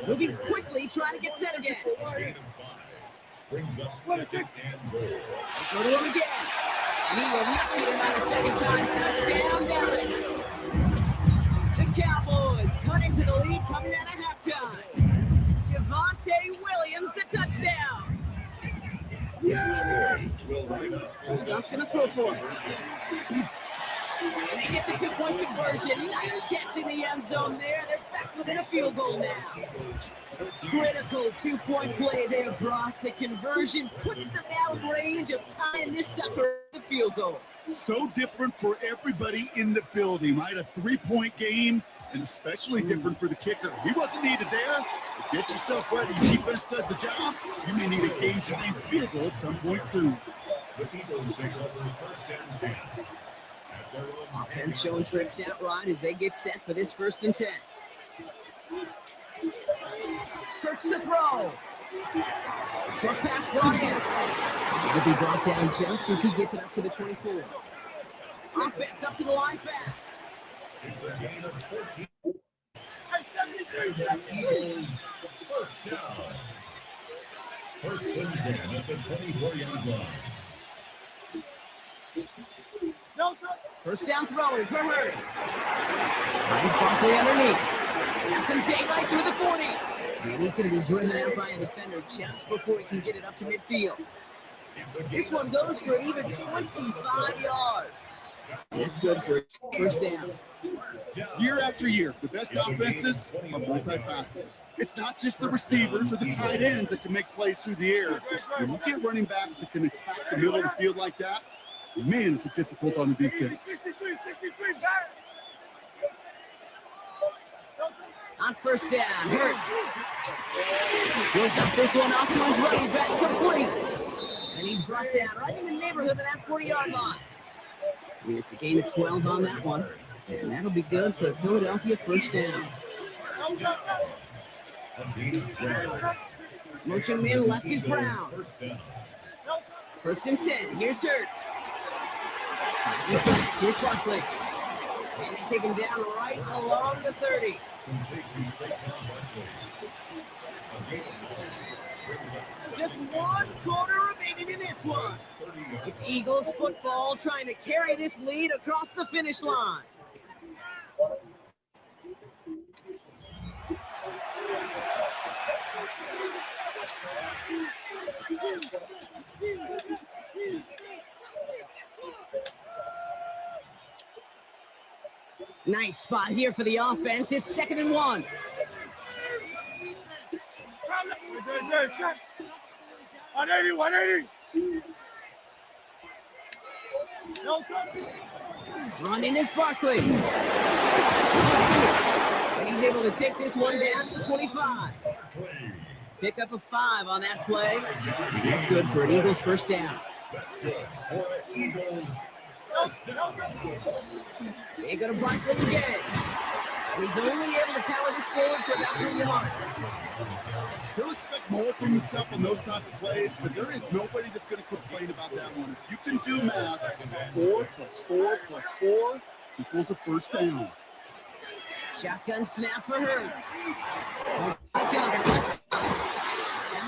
Moving quickly, trying to get set again. Brings up 2nd and goal. They go to him again. And he will not get it on a 2nd time. Touchdown, Dallas. The Cowboys cut into the lead coming out of halftime. Javonte Williams, the touchdown. Prescott's going to throw for it. And they get the 2-point conversion. Nice catch in the end zone there. They're back within a field goal now. Critical 2-point play there, Brock. The conversion puts them now in range of tying this sucker the field goal. So different for everybody in the building, right? A 3-point game, and especially different for the kicker. He wasn't needed there. But get yourself ready. Defense does the job. You may need a game-tying field goal at some point soon. The Eagles take over 1st and 10. Offense showing trips out right as they get set for this 1st and 10. Hurts the throw. Short pass brought in. It'll be brought down just as he gets it up to the 24. Offense up to the line fast. It's a gain of 14. Eagles 1st down. 1st and 10 at the 24-yard line. 1st down throwing for Hurts. Finds Barkley underneath. Has some daylight through the 40. And he's going to be driven out by a defender just before he can get it up to midfield. This one goes for an even 25 yards. That's good for 1st down. Year after year, the best offenses are multifaceted. It's not just the receivers or the tight ends that can make plays through the air. When you get running backs that can attack the middle of the field like that, man, it's difficult on the defense. On 1st down, Hurts. Builds up this one off to his running back, complete. And he's brought down right in the neighborhood of that 40-yard line. It's a gain of 12 on that one. And that'll be good for Philadelphia 1st down. Motion man left is Brown. 1st and 10. Here's Hurts. Here's Barkley. And they take him down right along the 30. Just 1 quarter remaining in this one. It's Eagles football trying to carry this lead across the finish line. Nice spot here for the offense. It's 2nd and 1. Running is Barkley. And he's able to take this one down to the 25. Pick up a 5 on that play. That's good for an Eagles 1st down. That's good for Eagles. They go to Barkley again. He's only able to power this forward for about 3 yards. He'll expect more from himself on those type of plays, but there is nobody that's going to complain about that one. If you can do math, 4 + 4 + 4 equals a first down. Shotgun snap for Hurts. And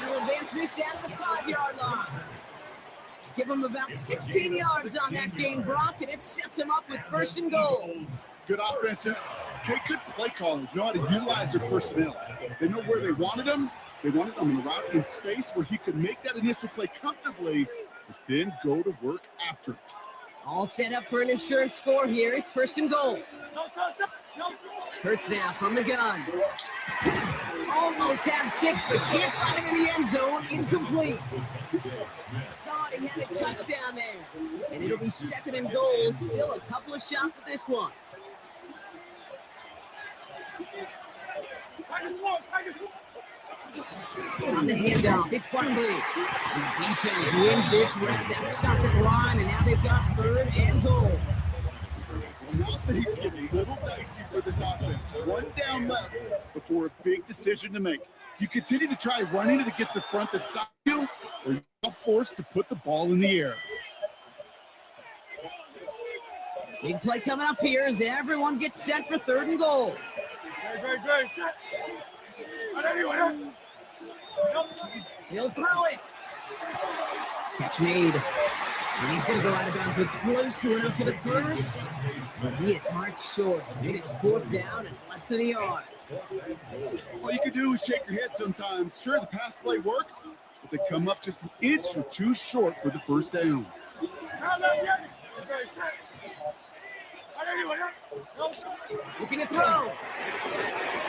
they'll advance this down to the 5-yard line. Give him about 16 yards on that game, Brock, and it sets him up with 1st and goal. Good offenses. Okay, good play callers know how to utilize their personnel. They know where they wanted him. They wanted him in a route in space where he could make that initial play comfortably, but then go to work after it. All set up for an insurance score here. It's 1st and goal. Hurts now from the gun. Almost had 6, but can't find him in the end zone. Incomplete. Thought he had a touchdown there. And it'll be 2nd and goal. Still a couple of shots at this one. On the handoff, it's Barkley. And the defense wins this round. That stopped at the line, and now they've got 3rd and goal. Now that he's getting a little dicey for this offense. 1 down left before a big decision to make. You continue to try running it against a front that stops you, or you're forced to put the ball in the air. Big play coming up here as everyone gets set for 3rd and goal. He'll throw it. Catch made. And he's going to go out of bounds with close to enough for the first. But he is marked short. It is 4th down and less than a yard. All you can do is shake your head sometimes. Sure, the pass play works, but they come up just an inch or 2 short for the 1st down. Looking to throw.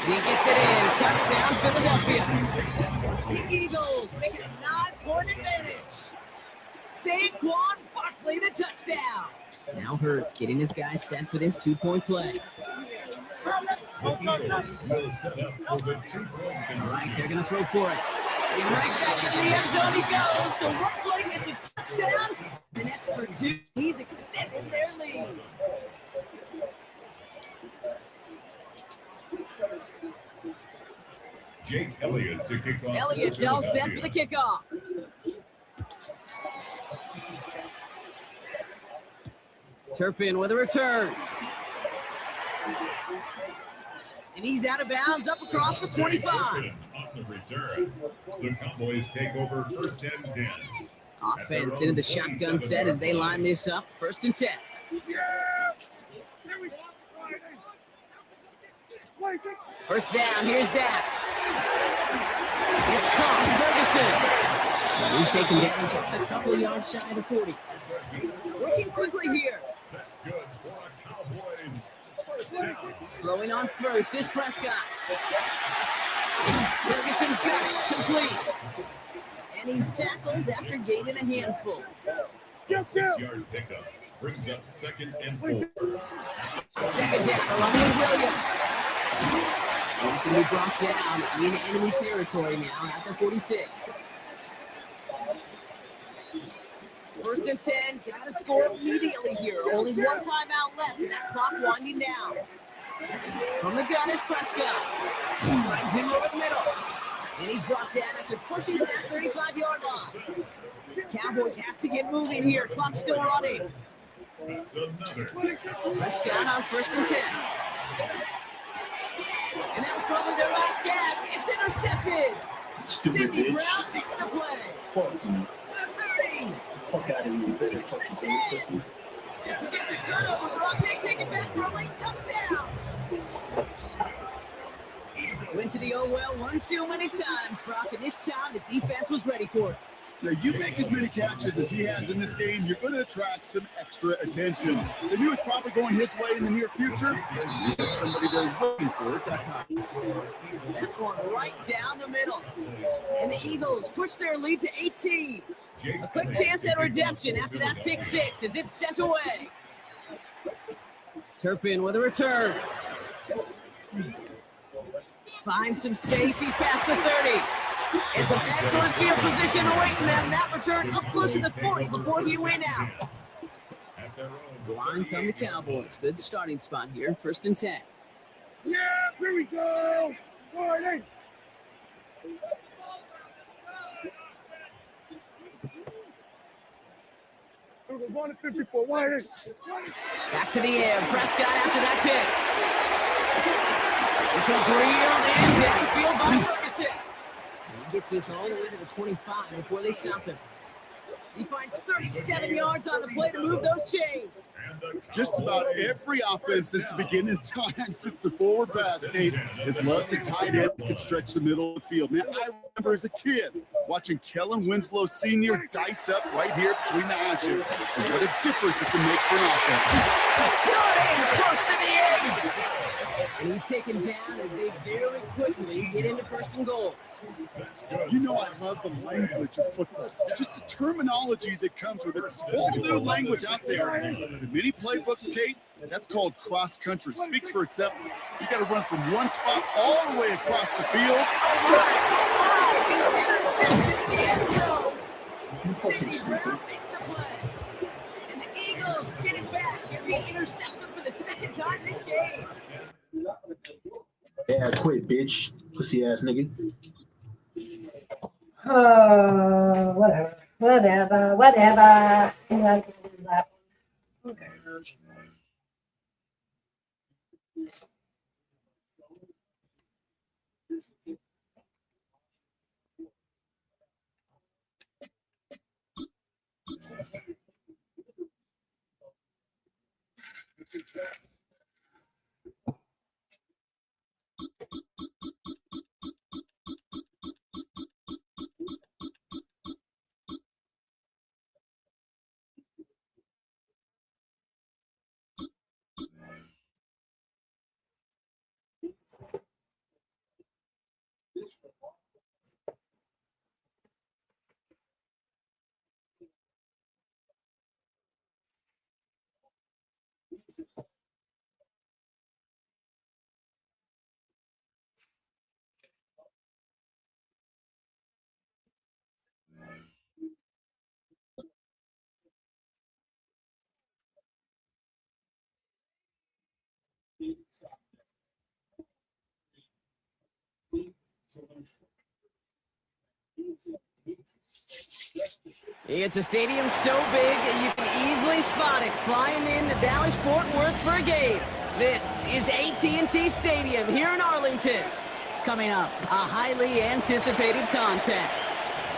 He gets it in. Touchdown, Philadelphia. The Eagles make it a 9-point advantage. Saquon Barkley, the touchdown. Now Hurts getting his guys set for this 2-point play. All right, they're going to throw for it. And right back into the end zone he goes. So one play gets his touchdown. The next for 2, he's extended their lead. Jake Elliott to kick off. Elliott's all set for the kickoff. Turpin with a return. And he's out of bounds up across the 25. On the return, the Cowboys take over 1st and 10. Offense into the shotgun set as they line this up. 1st and 10. First down, here's Dak. It's caught, Ferguson. He's taken down just a couple of yards shy of the 40. Working quickly here. That's good for the Cowboys. 1st down. Throwing on first is Prescott. Ferguson's got it, complete. And he's tackled after gaining a handful. 6-yard pickup brings up 2nd and 4. 2nd down along with Williams. And he's going to be brought down in enemy territory now at the 46. 1st and 10, got to score immediately here. Only 1 timeout left, and that clock winding down. From the gun is Prescott. Finds him over the middle. And he's brought down after pushing to that 35-yard line. The Cowboys have to get moving here. Clock still running. That's another. Prescott on 1st and 10. And that was probably their last gasp. It's intercepted. Sidney Brown makes the play. Fuck you. The 30. Fuck out of here. It's the 10. Forget the turnover. Brock may take it back for a late touchdown. Went to the oh well one too many times, Brock, and this time the defense was ready for it. Now, you make as many catches as he has in this game, you're going to attract some extra attention. They knew it was probably going his way in the near future. There's somebody they're looking for at that time. That's one right down the middle. And the Eagles push their lead to 18. A quick chance at redemption after that pick six as it's sent away. Turpin with a return. Finds some space. He's past the 30. And some excellent field position awaiting them. That return up close to the 40 before he went out. Line come the Cowboys. Good starting spot here. 1st and 10. Yeah, here we go. All right, Going to 54. Back to the air. Prescott after that pick. This one's reeled in downfield by Ferguson. And he gets this all the way to the 25 before they stop him. He finds 37 yards on the play to move those chains. Just about every offense since the beginning of time, since the forward pass, Kate, has loved to tight end who can stretch the middle of the field. Man, I remember as a kid watching Kellen Winslow Sr. dice up right here between the hashes. And what a difference it can make for an offense. Got in close to the 8. And he's taken down as they very quickly get into 1st and goal. You know, I love the language of football. Just the terminology that comes with it. It's a whole new language out there. In many playbooks, Kate, that's called cross country. Speaks for itself. You got to run from one spot all the way across the field. Oh my! It's intercepted in the end zone. Sidney Brown makes the play. And the Eagles get it back as he intercepts him for the 2nd time this game. Yeah, quit, bitch. Pussy ass nigga. Whatever. I can do that one. Okay. It's a stadium so big you can easily spot it flying into Dallas-Fort Worth for a game. This is AT&T Stadium here in Arlington. Coming up, a highly anticipated contest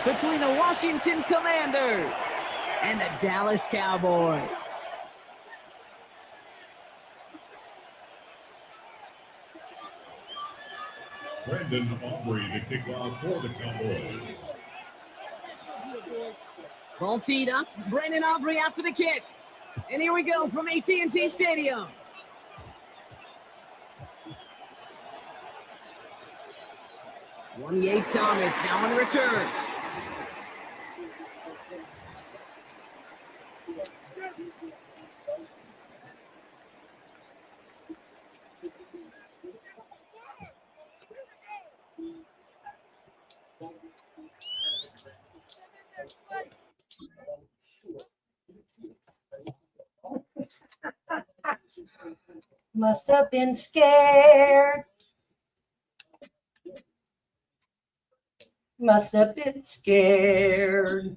between the Washington Commanders and the Dallas Cowboys. Brandon Aubrey to kick off for the Cowboys. Ball teed up. Brandon Aubrey out for the kick. And here we go from AT&T Stadium. One Thomas now on the return. Must have been scared. Must have been scared.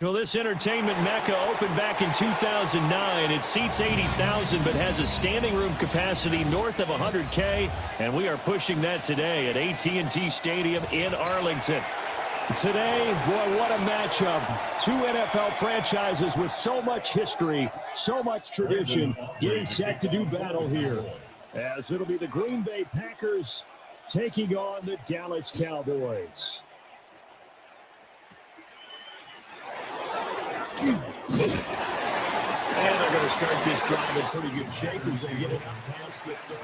Well, this entertainment mecca opened back in 2009. It seats 80,000 but has a standing room capacity north of 100K, and we are pushing that today at AT&T Stadium in Arlington. Today, boy, what a matchup. Two NFL franchises with so much history, so much tradition, getting set to do battle here. As it'll be the Green Bay Packers taking on the Dallas Cowboys. And they're going to start this drive in pretty good shape as they get it up past the 30.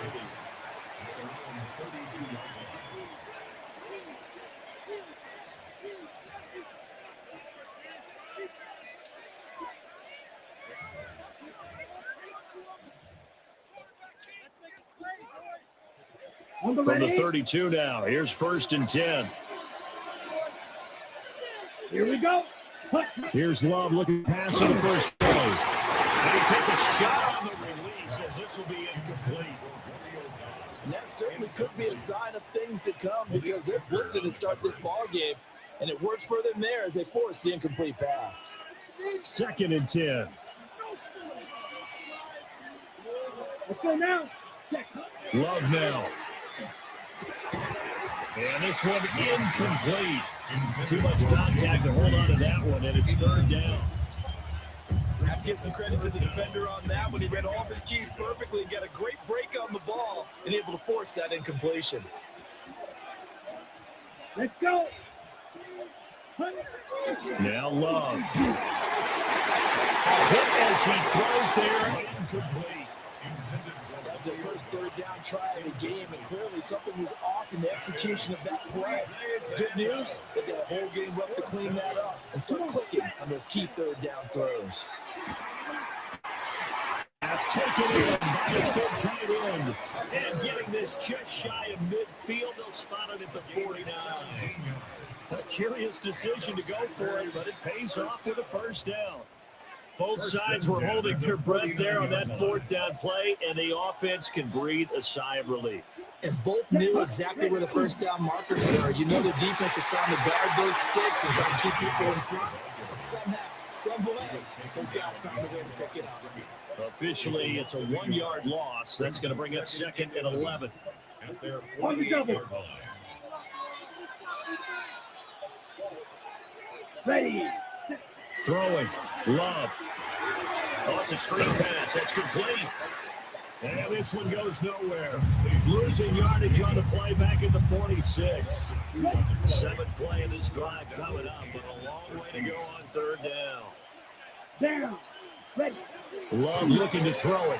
From the 32 now, here's 1st and 10. Here we go. Here's Love looking past the first play. And he takes a shot on the release as this will be incomplete. And that certainly could be a sign of things to come because they're blitzing to start this ball game, and it works for them there as they force the incomplete pass. 2nd and 10. Let's go now. Love now. And this one incomplete. Too much contact to hold on to that one, and it's 3rd down. I have to give some credit to the defender on that when he read all of his keys perfectly and got a great break on the ball and able to force that incompletion. Let's go. Now Love. A hit as he throws there, incomplete. That's the first 3rd down try of the game, and clearly something was off in the execution of that play. Good news, they got a whole game left to clean that up and start clicking on those key 3rd down throws. That's taken in by his big tight end. And getting this just shy of midfield, they'll spot it at the 49. A curious decision to go for it, but it pays off with a 1st down. Both sides were holding their breath there on that 4th down play, and the offense can breathe a sigh of relief. And both knew exactly where the 1st down markers were. You know the defense is trying to guard those sticks and try to keep people in front. But somehow, some way, those guys found a way to pick it up. Officially, it's a 1-yard loss. That's going to bring up 2nd and 11. At their 48-yard line. Ready. Throwing. Love. Oh, it's a screen pass. That's complete. And this one goes nowhere. Losing yardage on the play back at the 46. 7th play of this drive coming up, but a long way to go on 3rd down. Down. Ready. Love looking to throw it.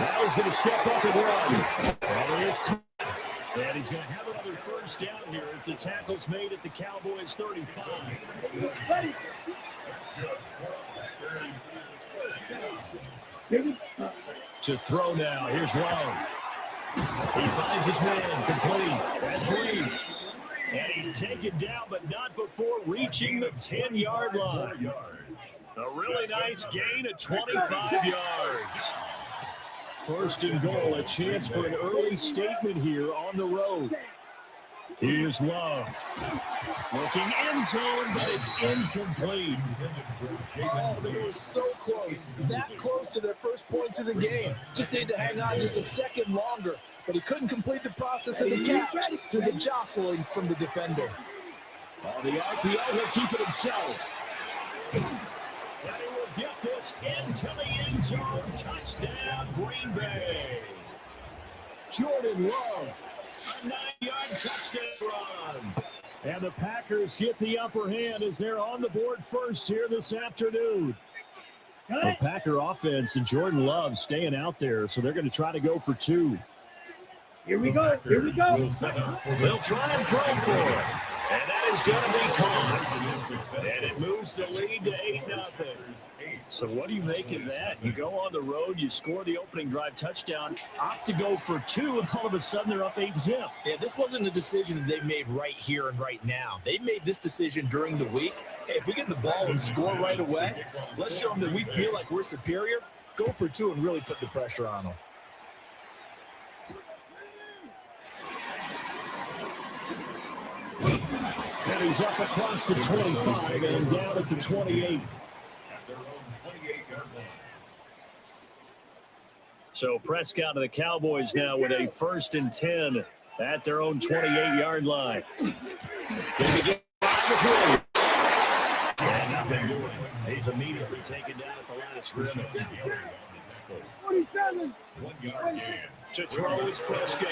Now he's going to step up and run. And he is caught. And he's going to have another 1st down here as the tackle's made at the Cowboys 35. Ready. To throw now. Here's Love. He finds his man. Complete. That's Reed. And he's taken down, but not before reaching the 10-yard line. A really nice gain of 25 yards. 1st and goal, a chance for an early statement here on the road. Here's Love. Looking end zone, but it's incomplete. Oh, they were so close. That close to their first points of the game. Just need to hang on just a second longer. But he couldn't complete the process of the catch to the jostling from the defender. Oh, the RPO will keep it himself. And he will get this into the end zone. Touchdown, Green Bay. Jordan Love. A 9-yard touchdown run. And the Packers get the upper hand as they're on the board first here this afternoon. The Packer offense and Jordan Love staying out there, so they're going to try to go for 2. Here we go. Here we go. They'll try and throw for it. And that is going to be caught. And it moves the lead to 8-0. So what do you make of that? You go on the road, you score the opening drive touchdown, opt to go for 2, and all of a sudden they're up 8-0. Yeah, this wasn't a decision that they made right here and right now. They made this decision during the week. Hey, if we get the ball and score right away, let's show them that we feel like we're superior. Go for 2 and really put the pressure on them. And he's up across the 25 and down at the 28. So Prescott to the Cowboys now with a 1st and 10 at their own 28-yard line. They begin with Williams. And nothing doing. He's immediately taken down at the line of scrimmage. 47. 1 yard gain. To throw is Prescott.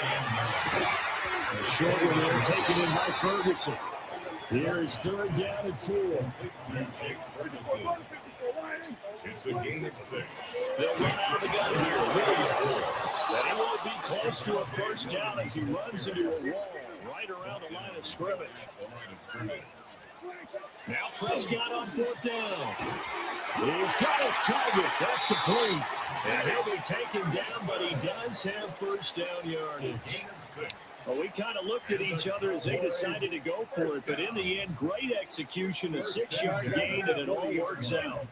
The short one there taken in by Ferguson. Here is 3rd down and 4. It's a gain of 6. They'll run out of the gun here. Williams. And he won't be close to a 1st down as he runs into a wall right around the line of scrimmage. Now Prescott on 4th down. He's got his target. That's complete. And he'll be taken down, but he does have 1st down yardage. Well, we kind of looked at each other as they decided to go for it, but in the end, great execution, a 6-yard gain, and it all works out.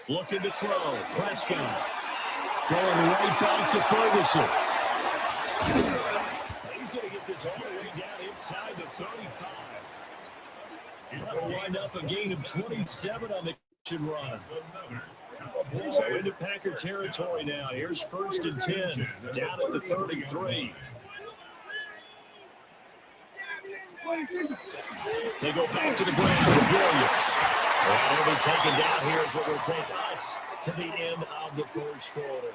Looking to throw. Prescott going right back to Ferguson. He's going to get this all the way down inside the 35. That'll wind up a gain of 27 on the run. So into Packer territory now. Here's 1st and 10, down at the 33. They go back to the ground with Williams. And he'll be taken down here as it will take us to the end of the 1st quarter.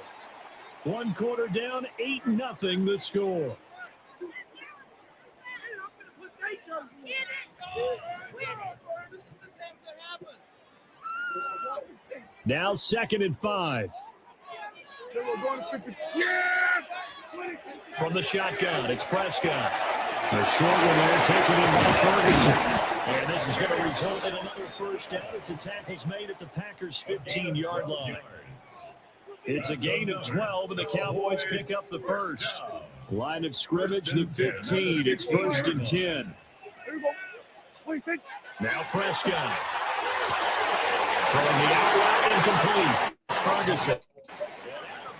1 quarter down, 8-0 the score. Now 2nd and 5. From the shotgun, it's Prescott. The short one there taken in by Ferguson. And this is going to result in another 1st down as the tackle's made at the Packers' 15-yard line. It's a gain of 12, and the Cowboys pick up the 1st. Line of scrimmage, the 15. It's 1st and 10. Now Prescott. Throwing the out route incomplete. It's Ferguson.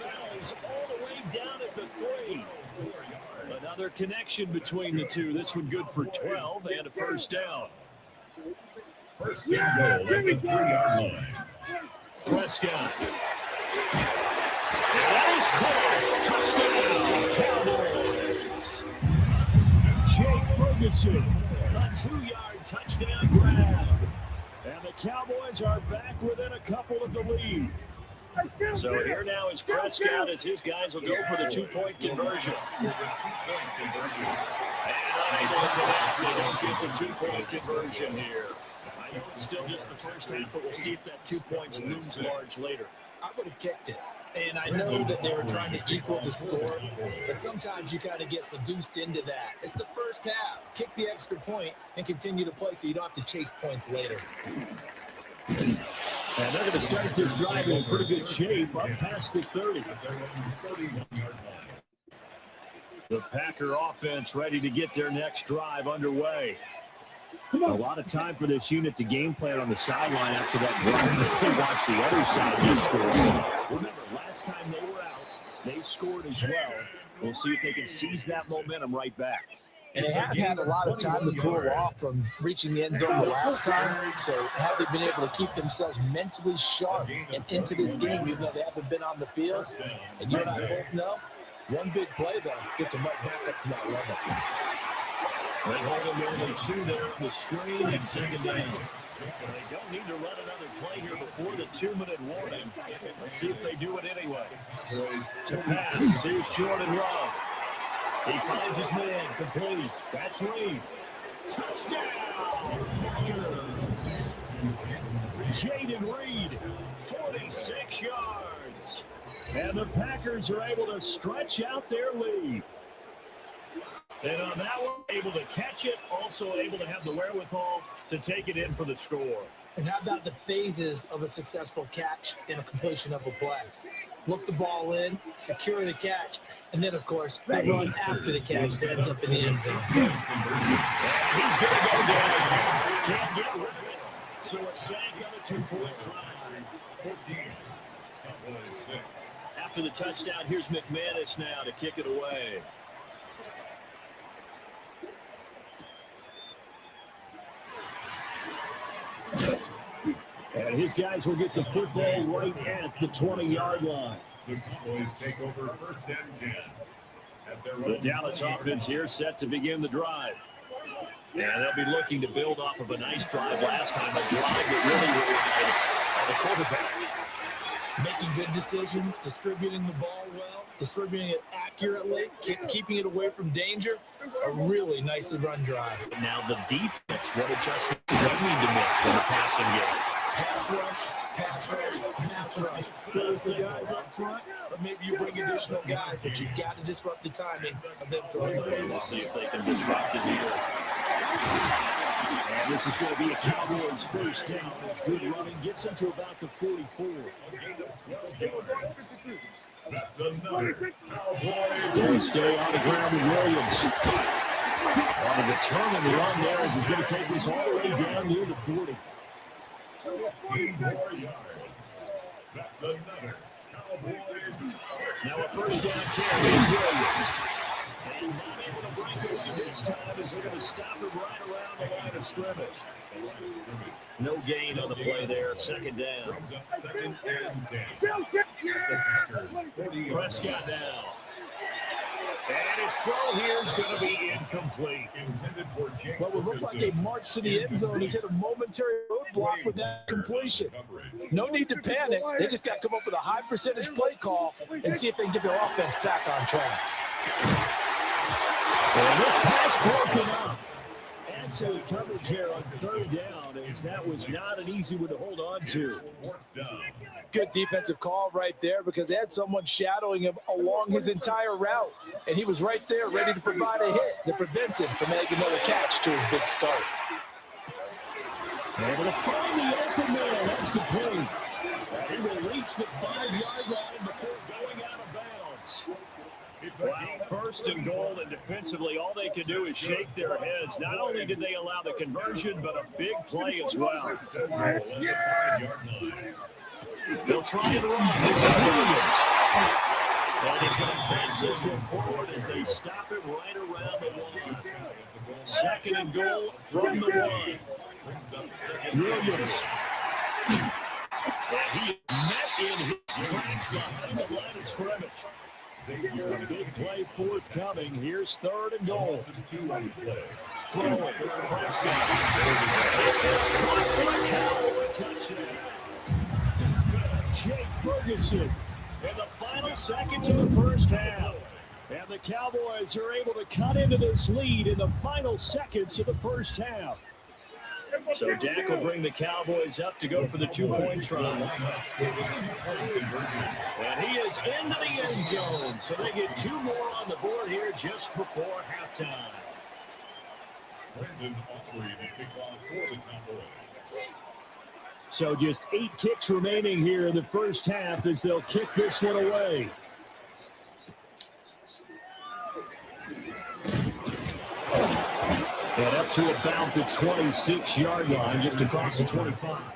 And all the way down at the 3. Another connection between the two. This one good for 12 and a 1st down. 1st and goal at the 3-yard line. Prescott. And that is caught. Touchdown, Cowboys. Jake Ferguson. A 2-yard touchdown grab. And the Cowboys are back within a couple of the lead. So here now is Prescott as his guys will go for the 2-point conversion. And unable to connect. They don't get the 2-point conversion here. I know it's still just the 1st half, but we'll see if that 2 points looms large later. I would have kicked it. And I know that they were trying to equal the score, but sometimes you kind of get seduced into that. It's the 1st half. Kick the extra point and continue to play so you don't have to chase points later. And they're going to start this drive in pretty good shape up past the 30. The Packer offense ready to get their next drive underway. A lot of time for this unit to game plan on the sideline after that drive. They watch the other side of the score. Remember, last time they were out, they scored as well. We'll see if they can seize that momentum right back. And they have had a lot of time to cool off from reaching the end zone the last time. So have they been able to keep themselves mentally sharp and into this game, even though they haven't been on the field? And you and I both know, one big play, though, gets them right back up to that level. They hold them only 2 there on the screen and 2nd down. They don't need to run another play here before the 2-minute warning. Let's see if they do it anyway. To pass, here's Jordan Love. He finds his man, complete. That's Reed. Touchdown! Jaden Reed, 46 yards. And the Packers are able to stretch out their lead. And on that one, able to catch it, also able to have the wherewithal to take it in for the score. And how about the phases of a successful catch and a completion of a play? Look the ball in, secure the catch, and then, of course, the run after the catch that ends up in the end zone. And he's going to go down. Can't get rid of it. So a sack on a 2-point drive. 14. After the touchdown, here's McManus now to kick it away. And his guys will get the football right at the 20-yard line. The Cowboys take over 1st and 10. The Dallas offense here set to begin the drive. And they'll be looking to build off of a nice drive last time, a drive that really relied on the quarterback. Making good decisions, distributing the ball well, distributing it accurately, keeping it away from danger. A really nicely run drive. Now the defense, what adjustments do they need to make for the passing game? Pass rush, pass rush, pass rush. Whether it's the guys up front, or maybe you bring additional guys, but you got to disrupt the timing of them throwing the ball. We'll see if they can disrupt it here. And this is going to be a Cowboys first down. Good running gets them to about the 44. That's another Cowboys. They'll stay on the ground with Williams. On a determined run there as he's going to take this all the way down near the 40. 15 more yards. That's another Cowboys. Now a first down carry is Williams. And not able to break away this time as they're going to stop it right around the line of scrimmage. No gain on the play there. Second down. Brings up second and 10. Prescott now. And his throw here is going to be incomplete. Intended for Jake What would look like a march to the end zone. He's hit a momentary roadblock with that completion. No need to panic. They just got to come up with a high percentage play call and see if they can get their offense back on track. And this pass broken up. And so coverage here on third down, as that was not an easy one to hold on to. Good defensive call right there because they had someone shadowing him along his entire route. And he was right there ready to provide a hit to prevent him from making another catch to his big start. Able to find the open man. That's complete. He will reach the 5-yard line before going out of bounds. Wow, first and goal, and defensively, all they can do is shake their heads. Not only did they allow the conversion, but a big play as well. They'll try and run. This is Williams. And he's going to pass this one forward as they stop it right around the line. Second and goal from the line. Williams. And he met in his tracks behind the line of scrimmage. A big play forthcoming. Here's third and goal. Throwing. Prescott. This is caught for a Cowboy touchdown. Jake Ferguson in the final seconds of the first half. And the Cowboys are able to cut into this lead in the final seconds of the first half. So Dak will bring the Cowboys up to go for the 2-point try. And he is into the end zone. So they get 2 more on the board here just before halftime. So just 8 ticks remaining here in the first half as they'll kick this one away. And up to about the 26-yard line, just across the 25.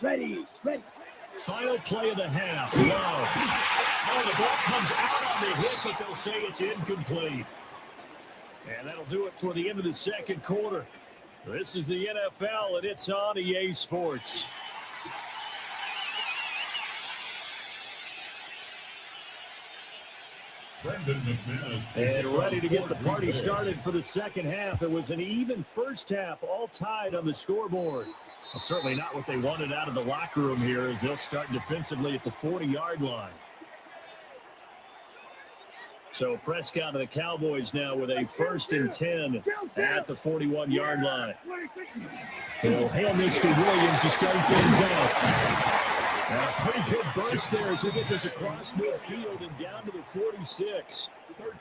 Ready. Final play of the half. Wow. Oh, the ball comes out on the hit, but they'll say it's incomplete. And that'll do it for the end of the second quarter. This is the NFL, and it's on EA Sports. And ready to get the party started for the second half. It was an even first half, all tied on the scoreboard. Well, certainly not what they wanted out of the locker room here as they'll start defensively at the 40-yard line. So Prescott of the Cowboys now with a 1st and 10 at the 41-yard line. They'll hand this to Williams to start things out. Now, a pretty good burst there as he gets this across midfield and down to the 46.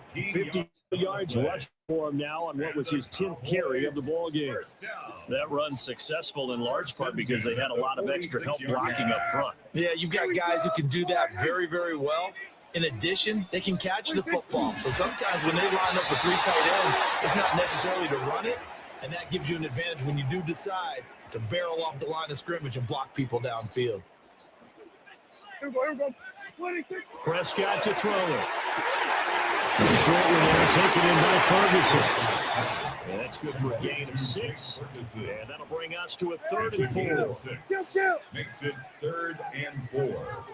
50 yards rush for him now on what was his 10th carry of the ball game. That run successful in large part because they had a lot of extra help blocking up front. Yeah, you've got guys who can do that very, very well. In addition, they can catch the football. So sometimes when they line up with 3 tight ends, it's not necessarily to run it, and that gives you an advantage when you do decide to barrel off the line of scrimmage and block people downfield. Prescott to throw it. The short one there taken in by Ferguson. And that's good for a gain of 6. And that'll bring us to a 3rd and 4. Makes it 3rd and 4.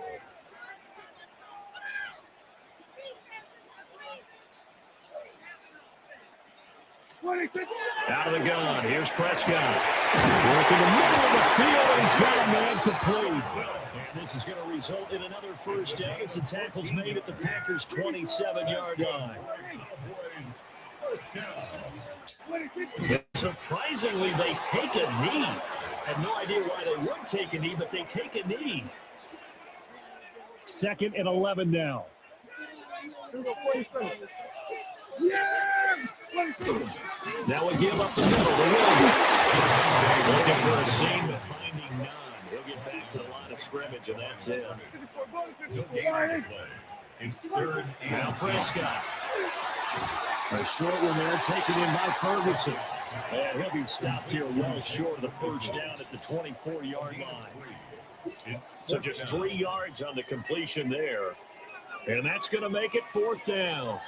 Out of the gun. Here's Prescott. Working the middle of the field, and he's got a man complete. And this is going to result in another first down as the tackle's made at the Packers' 27-yard line. Surprisingly, they take a knee. I have no idea why they would take a knee, but they take a knee. 2nd and 11 now. Now we give up the middle. The Williams. Looking for a seam, but finding none. He'll get back to the line of scrimmage, and that's it. It's 3rd and now Prescott. A short one there taken in by Ferguson. And he'll be stopped here well short of the first down at the 24-yard line. So just 3 yards on the completion there. And that's going to make it 4th down.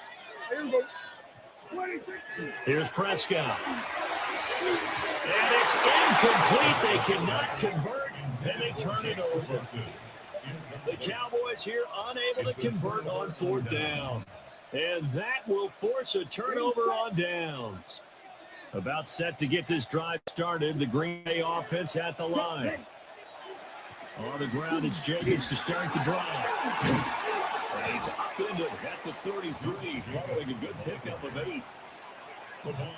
Here's Prescott. And it's incomplete. They cannot convert, and they turn it over. The Cowboys here unable to convert on 4th down. And that will force a turnover on downs. About set to get this drive started. The Green Bay offense at the line. On the ground, it's Jacobs to start the drive. And he's upended at the 33, following a good pickup of 8.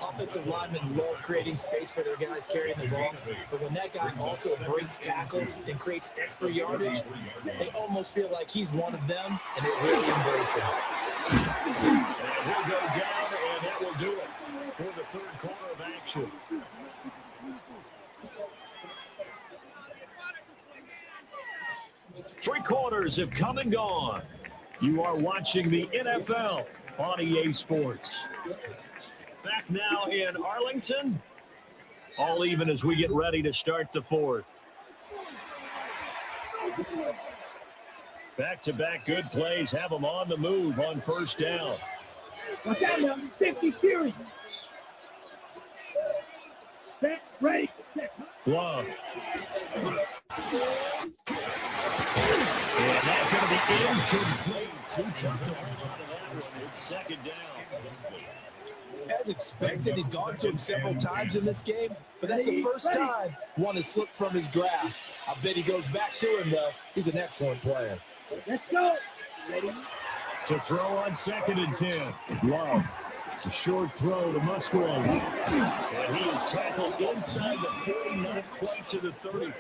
Offensive linemen love creating space for their guys carrying the ball, but when that guy also breaks tackles and creates extra yardage, they almost feel like he's one of them, and they really embrace him. And he'll go down, and that will do it for the 3rd quarter of action. Three quarters have come and gone. You are watching the NFL on EA Sports. Back now in Arlington. All even as we get ready to start the 4th. Back-to-back good plays have them on the move on first down. Watch out now, 50 series. Set, ready, set. Love. And that's going to be incomplete. Too tough to hold on to that one. It's 2nd down. As expected, he's gone to him several times in this game, but that's the first time one has slipped from his grasp. I bet he goes back to him, though. He's an excellent player. Let's go. Ready? To throw on 2nd and 10. Love. A short throw to Musgrave. And he is tackled inside the 40, not quite to the 35.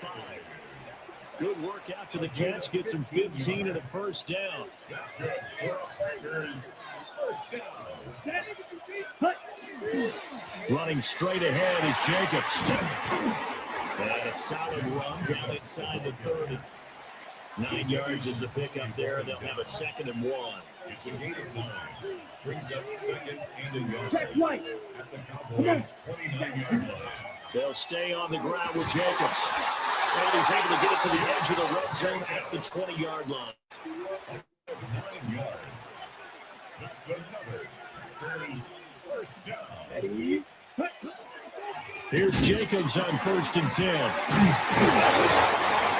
Good work after the catch. Gets him 15 and a first down. That's good. Packers, first down. Running straight ahead is Jacobs. And a solid run down inside the 30. 9 yards is the pickup there. They'll have a 2nd and 1. It's a gain of 9. Brings up 2nd and a yard. Check right. At the Cowboys' 29-yard line. They'll stay on the ground with Jacobs. And he's able to get it to the edge of the red zone at the 20-yard line. 9 yards. That's another Packers first down. Here's Jacobs on 1st and 10.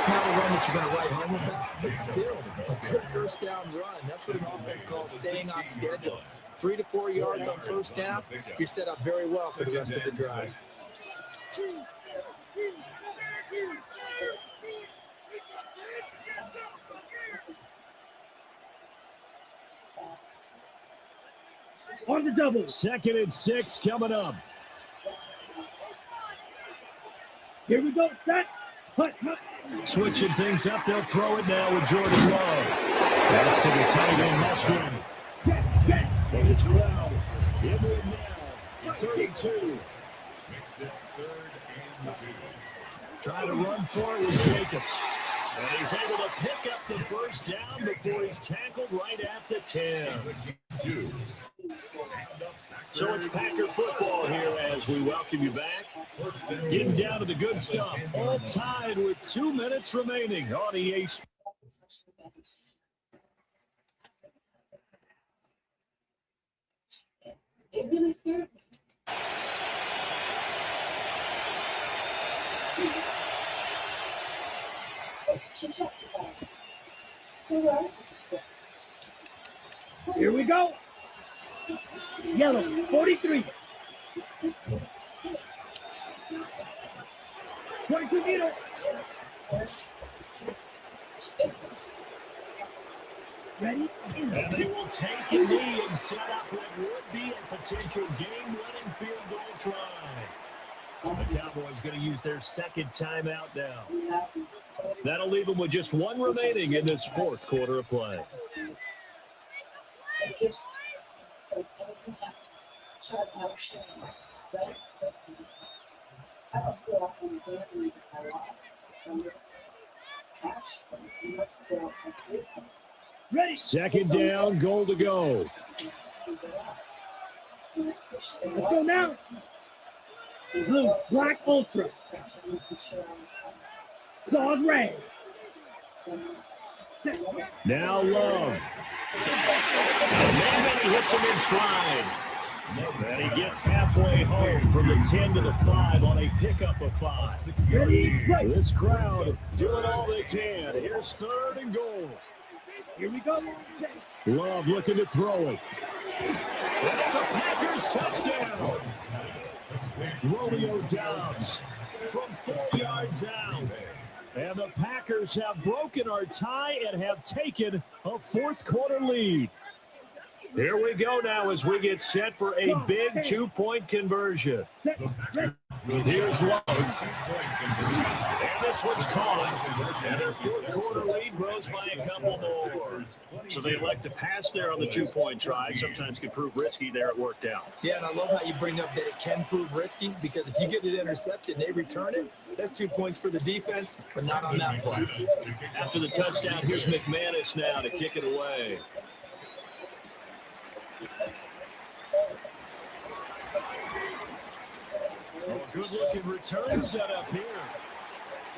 Not a run that you're going to write home about, but still a good first down run. That's what an offense calls staying on schedule. 3 to 4 yards on first down, you're set up very well for the rest of the drive. On the double. 2nd and 6 coming up. Here we go. Set. Hut. Switching things up, they'll throw it now with Jordan Love. That's to the tight end, Musgrave. And it's Crowd. In there now. 32. Makes it 3rd and 2. Trying to run for it with Jacobs. And he's able to pick up the first down before he's tackled right at the 10. So it's Packer football here as we welcome you back. Getting down to the good stuff. All tied with 2 minutes remaining on EA Sports. It really scared me. Here we go. Yellow, 43. 22 meter. Ready? And they will take a knee and set up what would be a potential game-winning field goal try. The Cowboys going to use their second timeout now. That'll leave them with just one remaining in this fourth quarter of play. Ready? Second down, goal to go. Let's go now. Blue, black, ultra. Claws red. Now Love. And he hits him in stride. And he gets halfway home from the 10 to the 5 on a pickup of 5. This crowd doing all they can. Here's third and goal. Here we go. Love looking to throw it. And it's a Packers touchdown. Romeo Doubs from 4 yards out. And the Packers have broken our tie and have taken a fourth quarter lead. Here we go now as we get set for a big 2-point conversion. Here's Love. And this one's caught. And their fourth quarter lead grows by a couple more. So they elect to pass there on the 2-point try. Sometimes can prove risky. There it worked out. Yeah, and I love how you bring up that it can prove risky, because if you get it intercepted and they return it, that's 2 points for the defense, but not on that play. After the touchdown, here's McManus now to kick it away. Good-looking return set up here.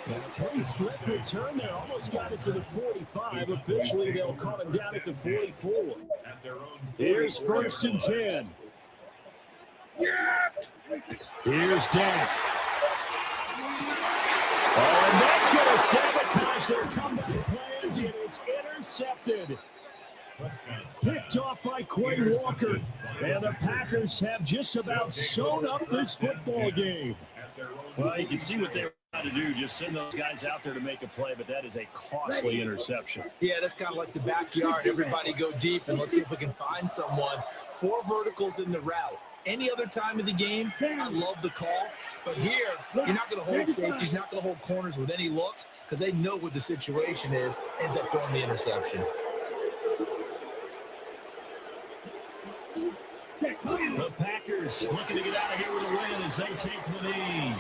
And a pretty slick return there. Almost got it to the 45. Officially, they'll call him down at the 44. Here's first and 10. Here's Dak. Oh, and that's going to sabotage their comeback plans. It is intercepted. Picked off by Quay Walker. And the Packers have just about sewn up this football game. Well, you can see what they were trying to do, just send those guys out there to make a play, but that is a costly interception. Yeah, that's kind of like the backyard. Everybody go deep, and let's see if we can find someone. 4 verticals in the route. Any other time of the game, I love the call. But here, you're not going to hold safeties, not going to hold corners with any looks, because they know what the situation is, ends up throwing the interception. The Packers looking to get out of here with a win as they take the lead.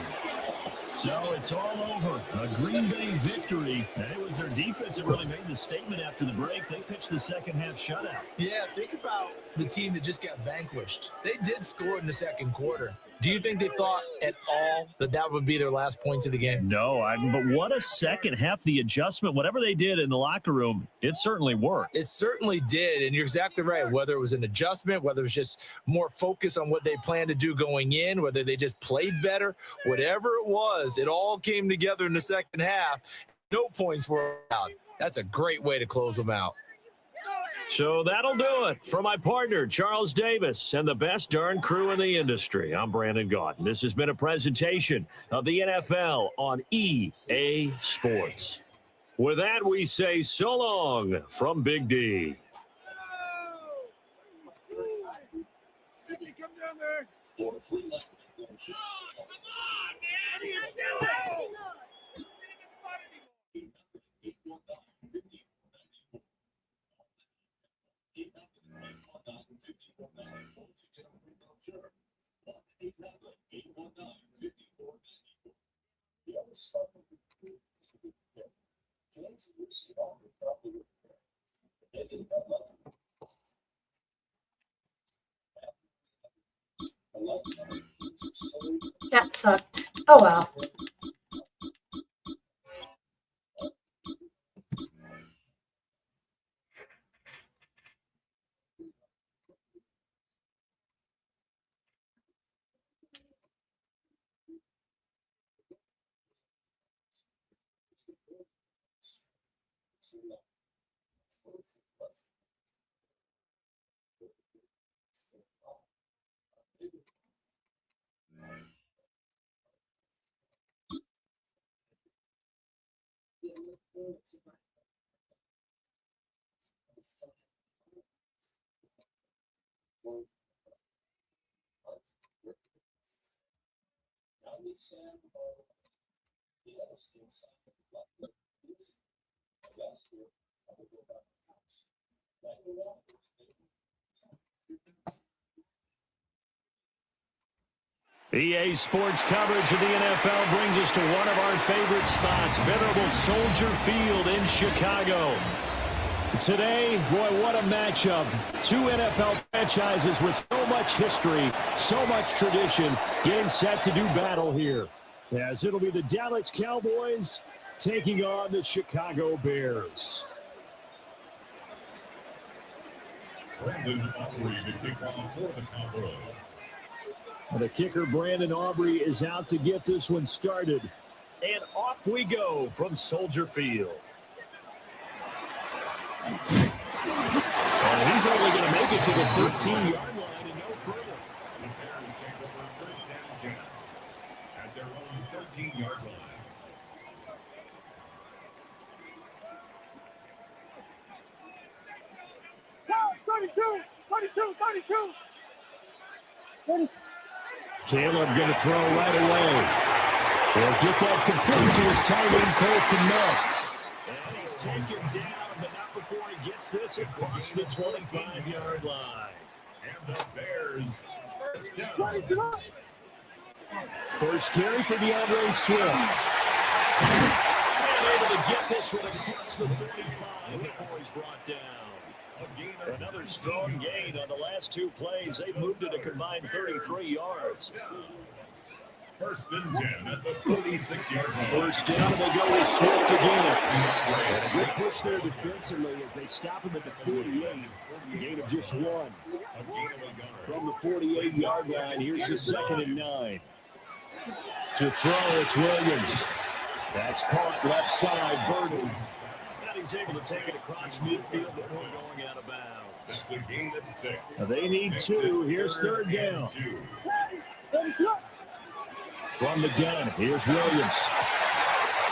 So it's all over. A Green Bay victory. And it was their defense that really made the statement after the break. They pitched the second half shutout. Yeah, think about the team that just got vanquished. They did score in the second quarter. Do you think they thought at all that that would be their last points of the game? No, but what a second half. The adjustment, whatever they did in the locker room, it certainly worked. It certainly did, and you're exactly right. Whether it was an adjustment, whether it was just more focus on what they planned to do going in, whether they just played better, whatever it was, it all came together in the second half. No points were out. That's a great way to close them out. So that'll do it. For my partner, Charles Davis, and the best darn crew in the industry, I'm Brandon Gaudin. This has been a presentation of the NFL on EA Sports. With that, we say so long from Big D. Sidney, come down there. Come on, man. What are you doing? This isn't even fun anymore. That sucked. Oh well. EA Sports coverage of the NFL brings us to one of our favorite spots, venerable Soldier Field in Chicago. Today, boy, what a matchup. Two NFL franchises with so much history, so much tradition, getting set to do battle here. As it'll be the Dallas Cowboys taking on the Chicago Bears. Brandon Aubrey to kick off for the Cowboys. The kicker, Brandon Aubrey, is out to get this one started. And off we go from Soldier Field. And he's only going to make it to the 13-yard line and no further. The Bears take over first down 10 at their own 13-yard line. Caleb going to throw right away. He'll get that complete to his tight end, Colton Miller. And he's taken down, but not before he gets this across the 25-yard line. And the Bears first down. First carry for DeAndre Swift. And able to get this one across the 35 before he's brought down. Another strong gain on the last two plays. They moved it a combined 33 yards. First and 10 at the 36-yard line. First down, and they go with Swift again. And a good push there defensively as they stop him at the 48. Gain of just one. From the 48-yard line, here's the 2nd and 9. To throw, it's Williams. That's caught left side, Burden. He's able to take it across midfield before going out of bounds. That's a gain of 6. They need 2. Here's third down. From the gun, here's Williams.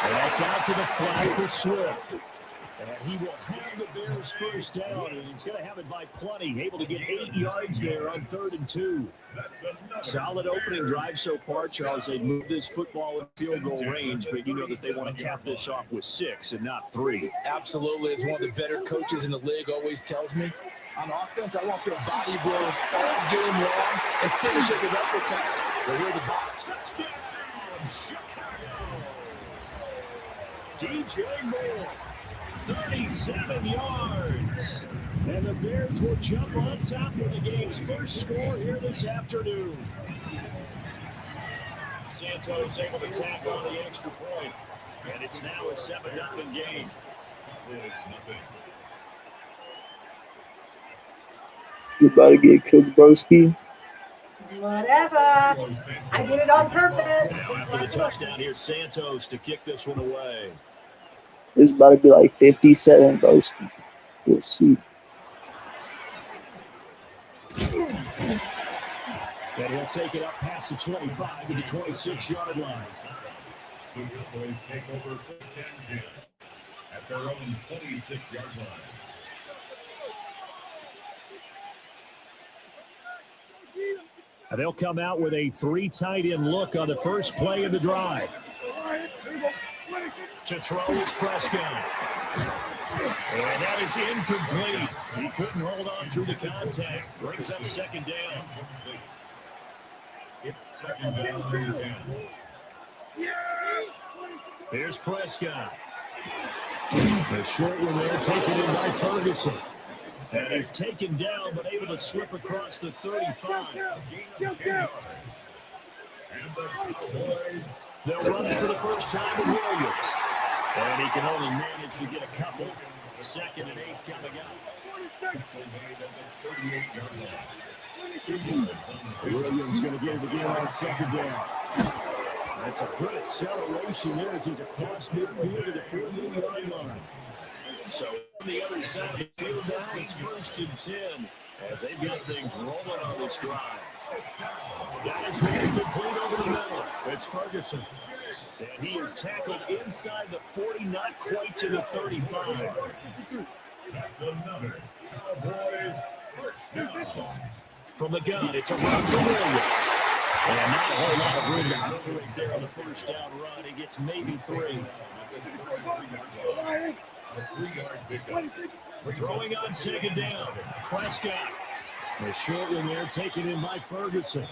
And that's out to the flat for Swift. And he will have the Bears first down, and he's going to have it by plenty. Able to get 8 yards there on 3rd and 2. Solid opening drive so far, Charles. They moved this football in field goal range, but you know that they want to cap this off with 6 and not 3. Absolutely. As one of the better coaches in the league always tells me, on offense, I want their body blows all game long and finish it with uppercuts. But here the box. Touchdown, Chicago. DJ Moore. 37 yards. And the Bears will jump on top of the game's first score here this afternoon. Santos able to tack on the extra point. And it's now a 7-0 game. You about to get cooked, broski? Whatever. I did it on purpose. For the touchdown, here's Santos to kick this one away. It's about to be like 57, broski. We'll see. And he'll take it up past the 25 to the 26-yard line. The Cowboys take over first and 10 at their own 26-yard line. They'll come out with a 3 tight end look on the first play of the drive. To throw is Prescott. And that is incomplete. He couldn't hold on through the contact. Brings up 2nd down. It's 2nd down and 10. Here's Prescott. The short one there taken in by Ferguson. And he's taken down, but able to slip across the 35. And the Cowboys, they'll run it for the first time with Williams. And he can only manage to get a couple. 2nd and 8 coming up. Williams going to get it again on 2nd down. That's a good acceleration there as he's across midfield to the 40-yard line. So on the other side of the field now, it's 1st and 10 as they've got things rolling on this drive. Guys, complete over the middle. It's Ferguson. And he is tackled inside the 40, not quite to the 35. That's another Cowboys first down. From the gun, it's a run for Williams. And not a whole lot of room to operate there on the first down run. He gets maybe 3. Throwing on 2nd down. Prescott. The short one there taken in by Ferguson.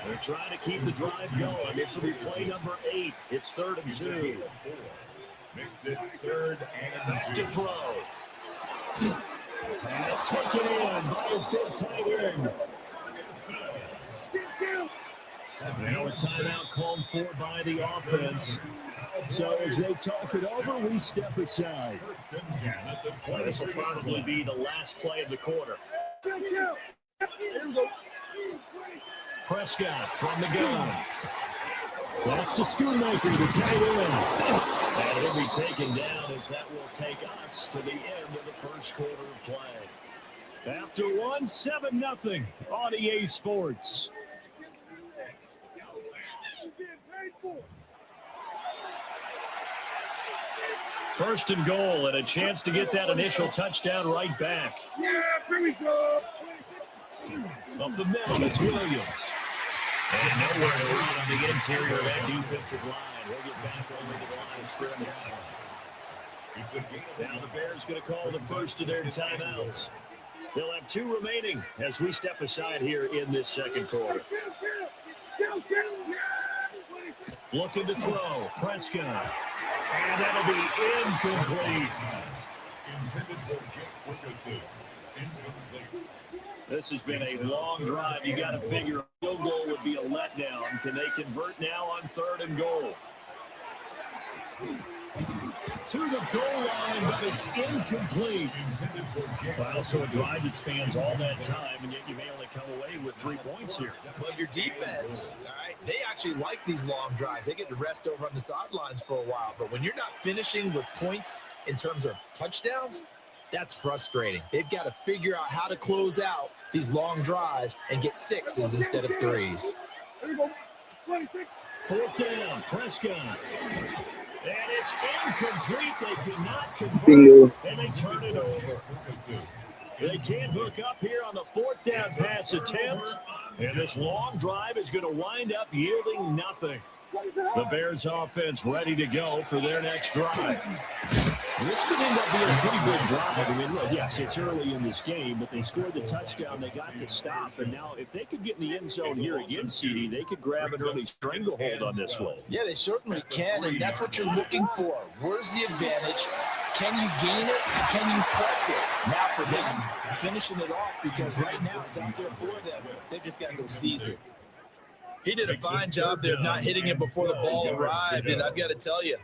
They're trying to keep the drive going. This will be play number 8. It's 3rd and 2. Makes it 3rd and 2. To throw. Pass taken in by his big tight end. Now a timeout called for by the offense. So as they talk it over, we step aside. Well, this will probably be the last play of the quarter. Prescott from the gun. That's to Schoonmaker, the tight end. And he'll be taken down as that will take us to the end of the first quarter of play. After 7-0 on EA Sports. First and goal, and a chance to get that initial touchdown right back. Yeah, here we go. Up the middle, it's Williams. And nowhere to run on the interior of that defensive line. He'll get back over to the line of scrimmage. Now the Bears going to call the first of their timeouts. They'll have 2 remaining as we step aside here in this second quarter. Looking to throw, Prescott. And that'll be incomplete. This has been a long drive. You got to figure a field goal would be a letdown. Can they convert now on 3rd and goal? To the goal line, but it's incomplete. Well, so a drive that spans all that time, and yet you may only come away with 3 points here. Well, your defense, all right, they actually like these long drives. They get to rest over on the sidelines for a while. But when you're not finishing with points in terms of touchdowns, that's frustrating. They've got to figure out how to close out these long drives and get 6s instead of 3s. 4th down, Prescott. And it's incomplete. They could not convert, and they turn it over. They can't hook up here on the 4th down pass attempt, and this long drive is going to wind up yielding nothing. The Bears offense ready to go for their next drive. This could end up being a pretty good drive. I mean, look, yes, it's early in this game, but they scored the touchdown. They got the stop, and now if they could get in the end zone here against CD, they could grab an early stranglehold on this one. Yeah, they certainly can, and that's what you're looking for. Where's the advantage? Can you gain it? Can you press it? Now for them, finishing it off, because right now it's out there for them. They just got to go seize it. He did a fine job there of not hitting it before the ball arrived, and I've got to tell you,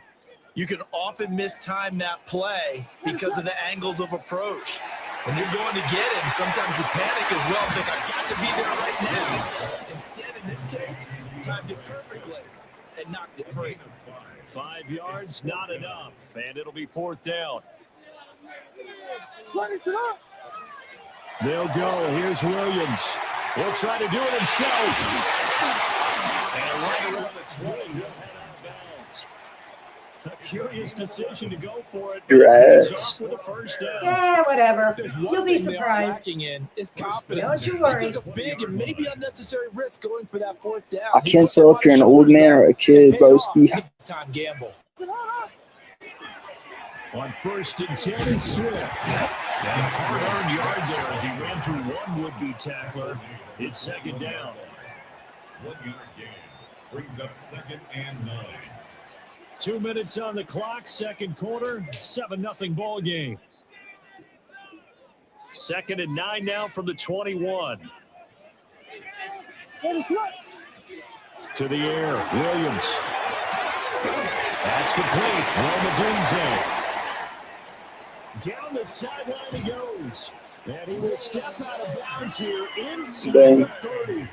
you can often mistime that play because of the angles of approach. When you're going to get him, sometimes you panic as well, think, I've got to be there right now. Instead, in this case, timed it perfectly and knocked it free. 5 yards, not enough, and it'll be 4th down. They'll go. Here's Williams. He'll try to do it himself. And right around the 20, he'll head out of bounds. A curious decision to go for it. Your ass. With a first down. Yeah, whatever. You'll be surprised. In is confidence. Don't you worry. They took a big and maybe unnecessary risk going for that 4th down. I can't tell if you're an old man or a kid, broski. Time gamble. On 1st and 10, it's Swift. And a hard-earned yard there as he ran through one would-be tackler. It's 2nd down. 1 yard gain brings up 2nd and 9. 2 minutes on the clock, second quarter, 7-0 ball game. 2nd and 9 now from the 21. To the air, Williams. That's complete. Romadunze. Down the sideline he goes. And he will step out of bounds here inside the 30.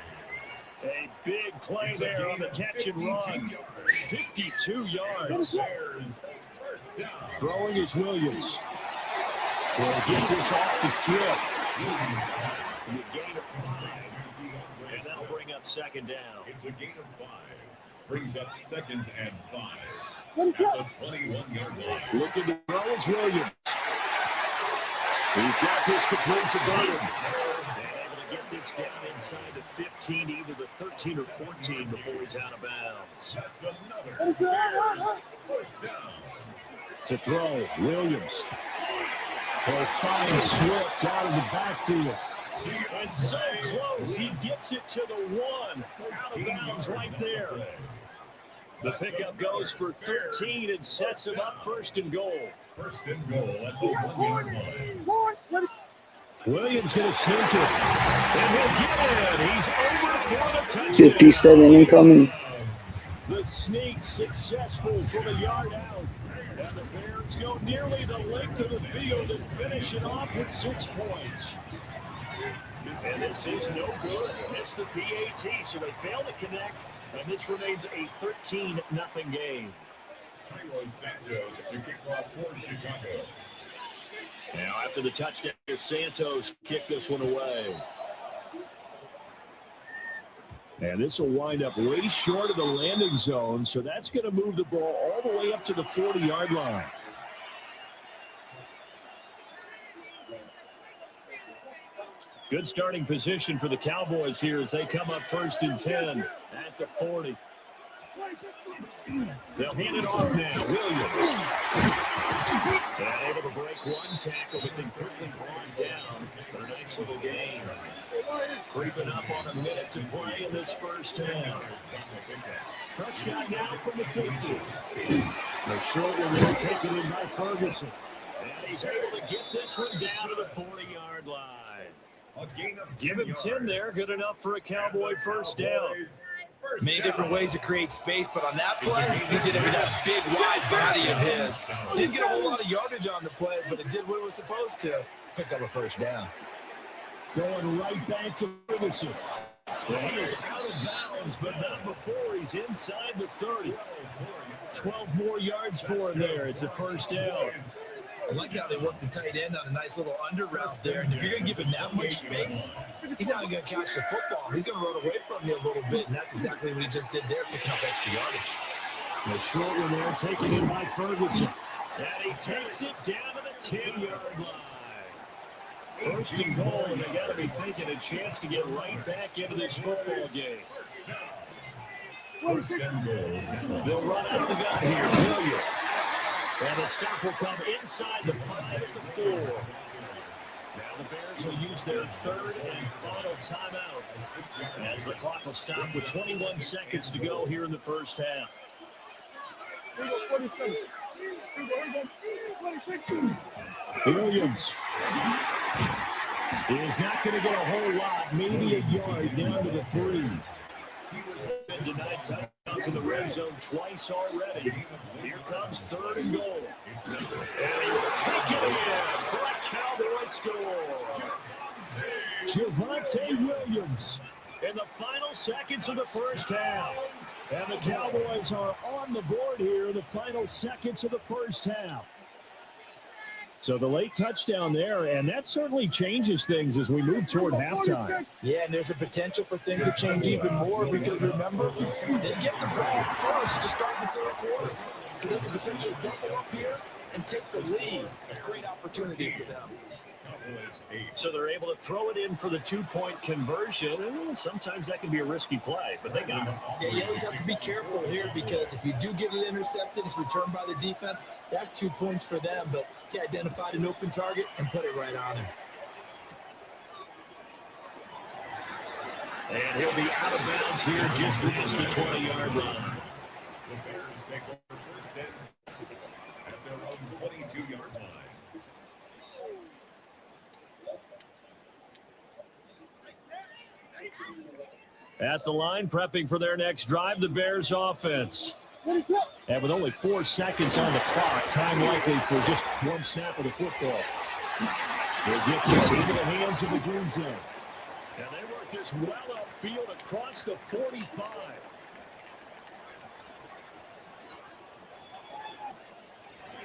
A big play there on the catch and run. 52 yards. Throwing is Williams. Will get this off to Swift. And a gain of 5. And that'll bring up second down. It's a gain of 5. Brings up 2nd and 5. At the 21-yard line. Looking to throw is Williams. He's got this complete to Burton. Get this down inside the 15, either the 13 or 14 before he's out of bounds. That's another first down. To throw, Williams. Will find Swift out of the backfield. And so close, he gets it to the 1. Out of bounds right there. The pickup goes for 13 and sets him up 1st and goal. 1st and goal at the 1-yard line. Williams going to sneak it. And he'll get it. He's over for the touchdown. 57 incoming. The sneak successful from a yard out. And the Bears go nearly the length of the field and finish it off with 6 points. And this is no good. Missed the PAT, so they fail to connect. And this remains a 13-0 game. Santos to kick off for Chicago. Now after the touchdown, Santos kicked this one away. And this will wind up way short of the landing zone, so that's going to move the ball all the way up to the 40-yard line. Good starting position for the Cowboys here as they come up 1st and 10 at the 40. They'll hand it off now. Williams. And able to break one tackle, but then quickly brought down for a nice little gain. Creeping up on a minute to play in this first half. Prescott now from the 50. The short one will take it in by Ferguson. And he's able to get this one down to the 40-yard line. Give him 10 there. Good enough for a Cowboy first down. Many different ways to create space, but on that play, he did it with that big, wide body of his. Didn't get a whole lot of yardage on the play, but it did what it was supposed to. Pick up a first down. Going right back to Ferguson. Well, he is out of bounds, but not before he's inside the 30. 12 more yards for him there. It's a first down. I like how they worked the tight end on a nice little under route there. And if you're going to give him that much space, he's not going to catch the football. He's going to run away from you a little bit, and that's exactly what he just did there, picking up extra yardage. The short one there, taken in by Ferguson. And he takes it down to the 10-yard line. 1st and goal, and they got to be thinking a chance to get right back into this football game. 1st and goal. They'll run out of the gun here. Williams. And the stop will come inside the 5 at the 4. Now the Bears will use their 3rd and final timeout as the clock will stop with 21 seconds to go here in the first half. Williams is not going to get a whole lot, maybe a yard down to the 3. Been denied touchdowns in the red zone twice already. Here comes 3rd and goal. And he will take it in for a Cowboy score. Javonte Williams in the final seconds of the first half. And the Cowboys are on the board here in the final seconds of the first half. So the late touchdown there, and that certainly changes things as we move toward halftime. Yeah, and there's a potential for things to change even more because remember, they get the ball first to start the 3rd quarter. So there's a potential to double up here and take the lead. A great opportunity for them. So they're able to throw it in for the 2-point conversion. Sometimes that can be a risky play, but they got it. Yeah, you always have to be careful here because if you do get it intercepted, it's returned by the defense. That's 2 points for them, but he identified an open target and put it right on him. And he'll be out of bounds here just past the 20-yard line. The Bears take over 1st and 10 at their own 22-yard line. At the line, prepping for their next drive, the Bears offense. And with only 4 seconds on the clock, time likely for just one snap of the football. They'll get this into the hands of the Dream Zone. And they work this well upfield across the 45.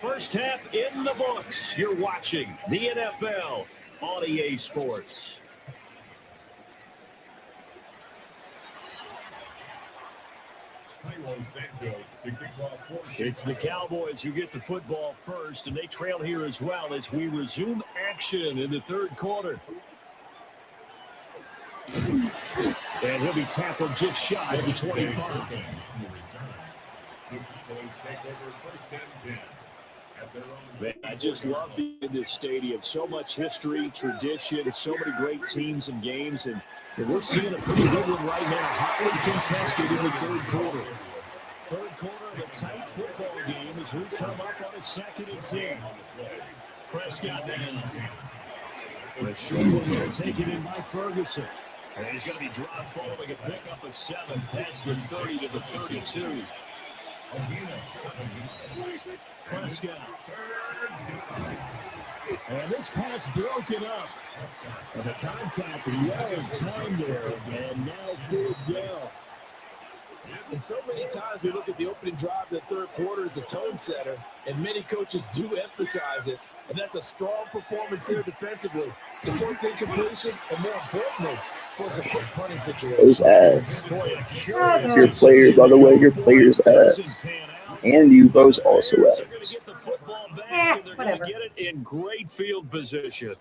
First half in the books. You're watching the NFL on EA Sports. It's the Cowboys who get the football first, and they trail here as well as we resume action in the third quarter. And he'll be tackled just shy of the 25. Man, I just love being in this stadium. So much history, tradition, so many great teams and games, and we're seeing a pretty good one right now. Hotly contested in the third quarter. Third quarter of a tight football game as we come up on a 2nd and 10. Prescott down. The short one there taken in by Ferguson. And he's going to be dropped following a pickup of 7 past the 30 to the 32. Prescott. And this pass broken up. And the contact well timed there. And now 4th down. And so many times we look at the opening drive of the third quarter as a tone setter, and many coaches do emphasize it. And that's a strong performance there defensively. To force incompletion, and more importantly, force a quick punting situation. Those ass. Your player, by the way, your player's ass. And you both also ass. Whatever. Get it in great field position.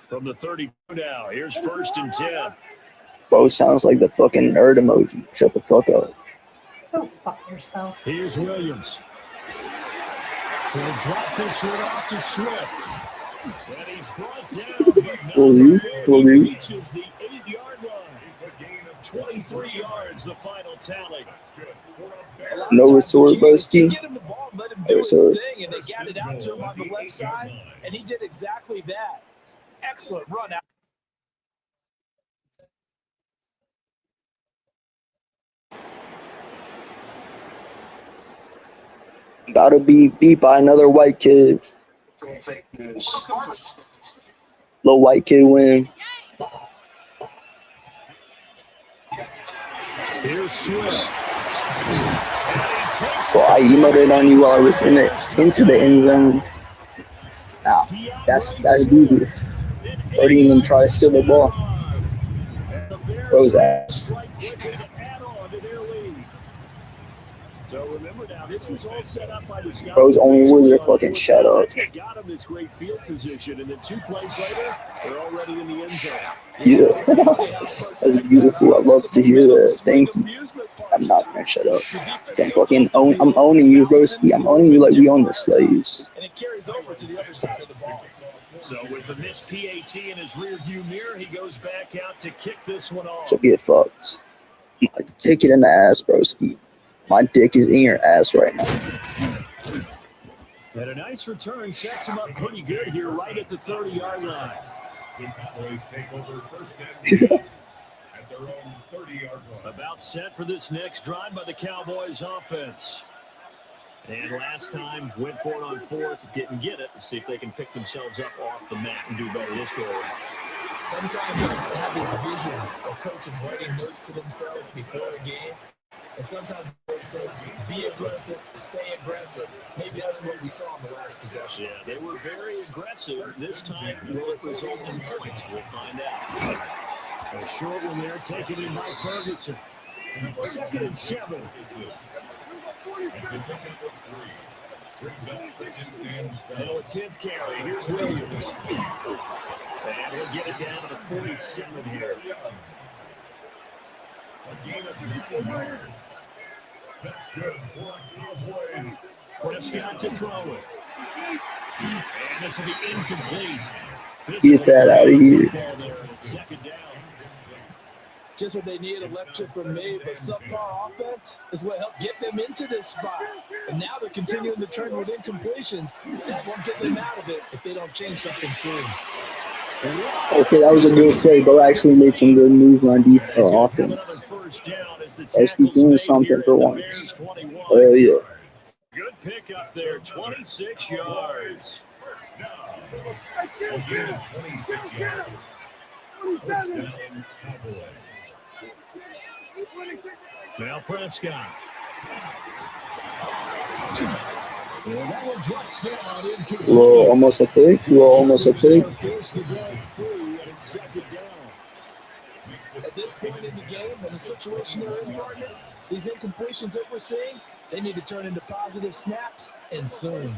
From the 32 now, here's 1st and 10. Bro sounds like the fucking nerd emoji. Shut the fuck up. Go fuck yourself. Here's Williams. He'll drop this one off to Swift. And he's brought down, but reaches the 8-yard line. 23 yards, the final tally. No resort, broski. Get him the ball, let him do his thing, and they got it out to him on the left side, and he did exactly that. Excellent run out. About to be beat by another white kid. Little white kid win. Here's Swift. Well, I emoted on you while I was into the end zone. Nah, that's dubious. Or didn't even try to steal the ball. Bro's ass. So remember now, this was all set up by the Scouts. Bro's only wizard fucking shut up. Got him this great field position, and then 2 plays later, they're already in the end zone. Yeah, that's beautiful. I love to hear that. Thank you. I'm not gonna shut up. I'm owning you, broski. I'm owning you like we own the slaves. And it carries over to the other side of the ball. So with the missed PAT in his rearview mirror, he goes back out to kick this one off. So get fucked. Take it in the ass, broski. My dick is in your ass right now. And a nice return sets him up pretty good here right at the 30-yard line. The Cowboys take over 1st and 10 at their own 30-yard line. About set for this next drive by the Cowboys offense. And last time, went for it on 4th, didn't get it. Let's see if they can pick themselves up off the mat and do better this go around. Sometimes I have this vision of coaches writing notes to themselves before a game. And sometimes it says, be aggressive, stay aggressive. Maybe that's what we saw in the last possession. Yeah, they were very aggressive. This time, will it result in points? We'll find out. A short one there, taken in by Ferguson. 2nd and 7. It's a pickup of 3. Brings up 2nd and 7. Now a 10th carry. Here's Williams. And he'll get it down to the 47 here. A gain of 3 yards. That's good for Cowboys. Prescott to throw it. And this will be incomplete. Get that out of here. 2nd down. Just what they need, a lecture from me, but subpar offense is what helped get them into this spot. And now they're continuing the trend with incompletions. That won't get them out of it if they don't change something soon. Okay, that was a good play. Bro actually made some good moves on defense or offense. Let's be doing something for once. Oh, yeah. Good pickup there, 26 yards. First down. A gain of 26 yards. First down, Cowboys. Now Prescott. And that one drops down into Low, almost a pick. Low, almost a pick. force the ball free, and it's second down. At this point in the game, in the situation they're in, partner, these incompletions that we're seeing, they need to turn into positive snaps and soon.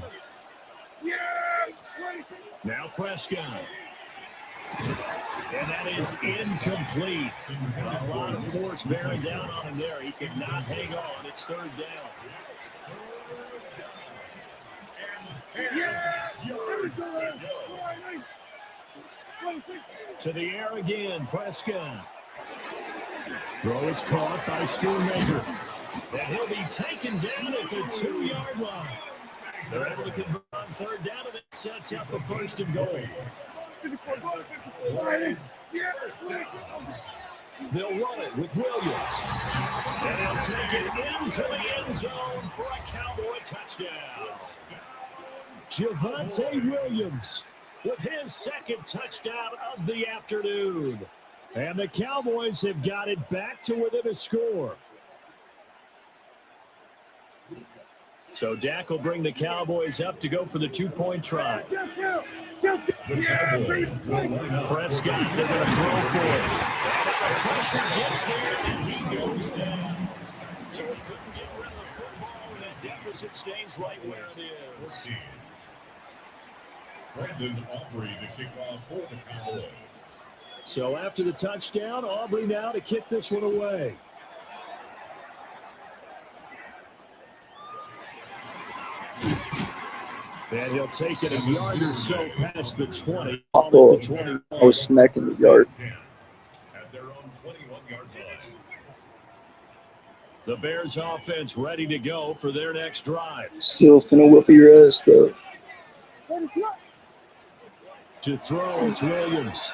Now Prescott. And that is incomplete. A lot of force bearing down on him there. He could not hang on. It's third down. To the air again, Prescott. Throw is caught by Schoonmaker. And he'll be taken down at the 2-yard line. They're able to convert on third down, and it sets up a first and goal. They'll run it with Williams. And he'll take it into the end zone for a Cowboy touchdown. Javonte Williams with his second touchdown of the afternoon. And the Cowboys have got it back to within a score. So Dak will bring the Cowboys up to go for the 2-point try. Prescott, they're going to throw for it. And the pressure gets there, and he goes down. So he couldn't get rid of the football, and that deficit stays right where it is. Brandon Aubrey to kick off for the Cowboys. So after the touchdown, Aubrey now to kick this one away. And he'll take it a yard or so past the 20. I thought I was smacking the yard. At their own 21-yard line. The Bears offense ready to go for their next drive. Still finna whip your ass, though. To throw, it's Williams.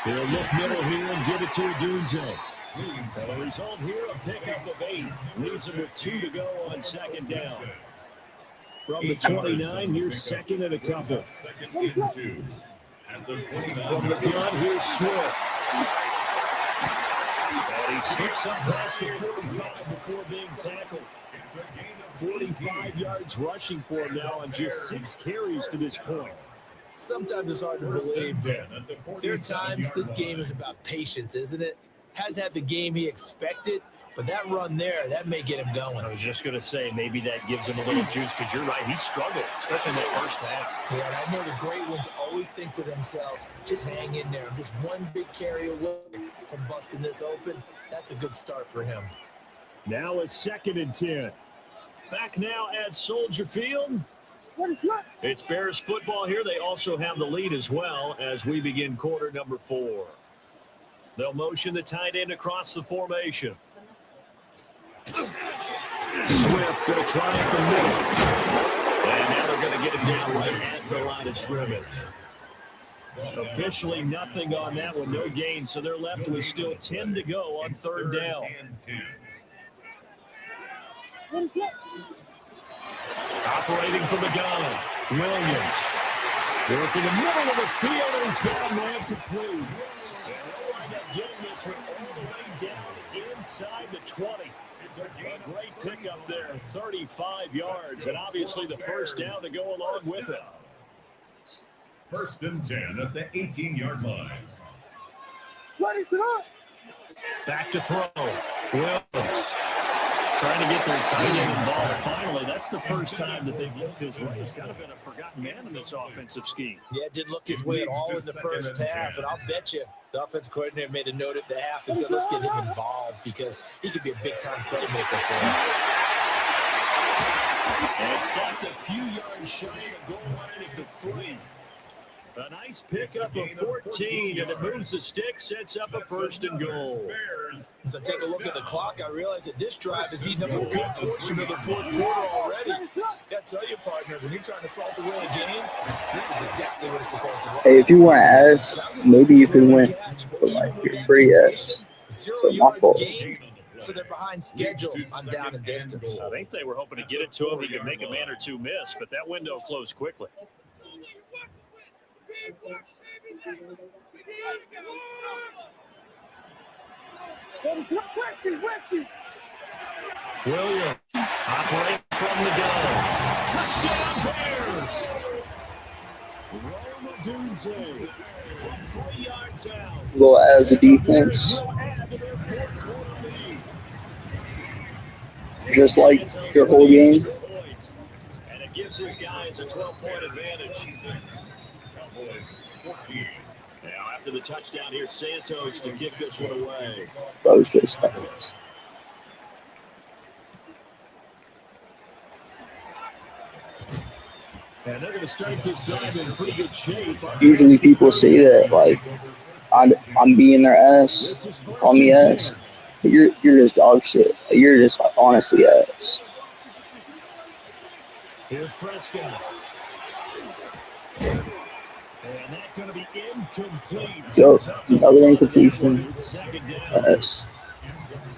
He'll look middle here and give it to Odunze. And the result here, a pickup of 8. Leaves him with 2 to go on second down. From the 29, here's second and a couple. From the gun, here's Swift. And he slips up past the 45 before being tackled. 45 yards rushing for him now on just 6 carries to this point. Sometimes it's hard to believe, but there are times this game is about patience, isn't it? Has had the game he expected, but that run there, that may get him going. I was just going to say, maybe that gives him a little juice, because you're right, he struggled, especially in that first half. Yeah, and I know the great ones always think to themselves, just hang in there. I'm just one big carry away from busting this open. That's a good start for him. Now a 2nd and 10. Back now at Soldier Field. It's Bears football here. They also have the lead as well as we begin quarter number 4. They'll motion the tight end across the formation. Swift going to try at the middle. And now they're going to get him down right at the line of scrimmage. Officially nothing on that one, no gain. So they're left with still 10 to go on third down. Operating from the gun, Williams. Working the middle of the field, and he's got a man complete. And they'll wind up getting this one all the way down inside the 20. A great pickup there, 35 yards, and obviously the first down to go along with it. First and 10 at the 18-yard line. Back to throw. Williams trying to get their tight end involved. Finally, that's the first time that they've looked his way. He's kind of been a forgotten man in this offensive scheme. Yeah, it didn't look his way at all in the first half, and I'll bet you the offensive coordinator made a note at the half and said, let's get him involved because he could be a big-time playmaker for us. And it's stopped a few yards shy of the goal line at the 3. A nice pickup of 14, and it moves the stick, sets up a first and goal. As I take a look at the clock, I realize that this drive is eating up a good portion of the fourth quarter already. Got to tell you, partner, when you're trying to solve the win a game, this is exactly what it's supposed to look like. Hey, if you want ass, maybe you could win. But like, you're free ass. So my fault. So they're behind schedule on down and distance. I think they were hoping to get it to him. He could make a man or two miss, but that window closed quickly. Williams operating from the gun. Touchdown Bears. From 3 yards out. Well, as a defense, just like your whole game. And it gives his guys a 12-point advantage. Now, after the touchdown, here's Santos to kick this one away. Rose gets fans. And they're going to start this drive in pretty good shape. Usually people say that, like, I'm being their ass, call me ass. But you're just dog shit. You're just honestly ass. Here's Prescott. And that's going to be incomplete. Yo, another incompletion. Yes.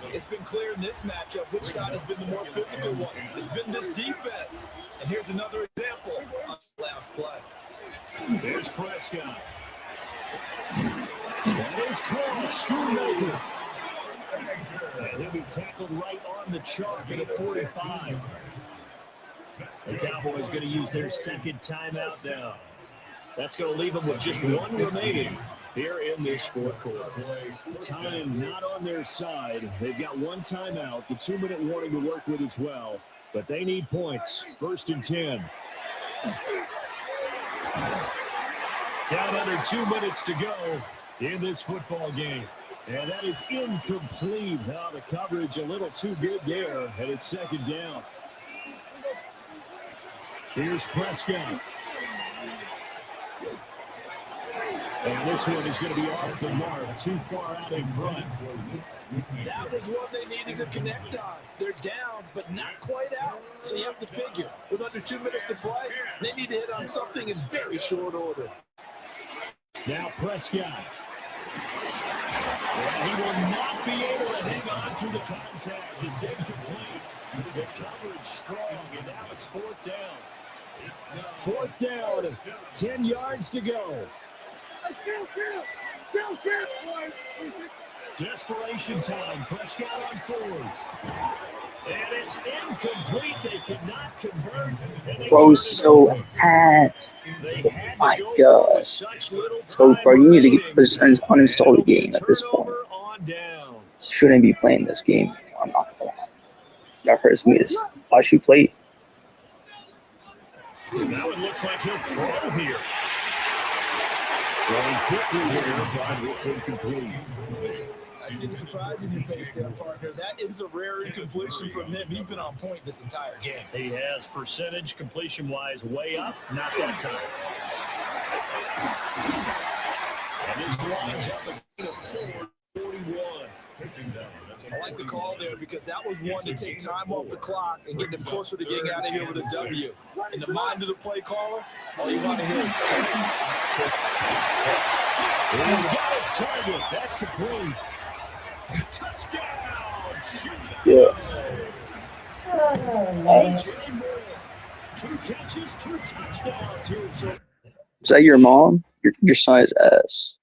It's been clear in this matchup which side has been the more physical one. It's been this defense. And here's another example on the last play. Here's Prescott. That is cross. Schoonmaker. And he'll be tackled right on the chalk at a 45. The Cowboys going to use their second timeout now. That's going to leave them with just one remaining here in this fourth quarter. Time not on their side. They've got one timeout, the 2-minute warning to work with as well. But they need points. 1st and 10. Down under 2 minutes to go in this football game. And that is incomplete. Now the coverage a little too good there, and it's 2nd down. Here's Prescott. And this one is going to be off the mark, too far out in front. That was what they needed to connect on. They're down, but not quite out. So you have to figure, with under 2 minutes to play, they need to hit on something in very short order. Now Prescott. And he will not be able to hang on to the contact. It's incomplete. The coverage strong, and now it's 4th down. 4th down, 10 yards to go. Desperation time. Prescott on 4th. And it's incomplete. They cannot convert. Bro's so ass. Oh my god. So, bro, you need to uninstall the game at this point. Shouldn't be playing this game. I'm not gonna lie. That hurts me. Why should you play it? Now it looks like he'll throw here. Throwing quickly here, but it's incomplete. I see the surprise in your face there, partner. That is a rare incompletion from him. He's been on point this entire game. He has percentage completion-wise way up, not that time. And this lines up at 4-41. I like the call there because that was one to take time off the clock and get them closer to getting out of here with a W. In the mind of the play caller, all you want to hear is tick, tick, tick. He's got his target. That's complete. Touchdown! Yeah. 2 catches, 2 touchdowns here. Is that your mom? Your son is ass.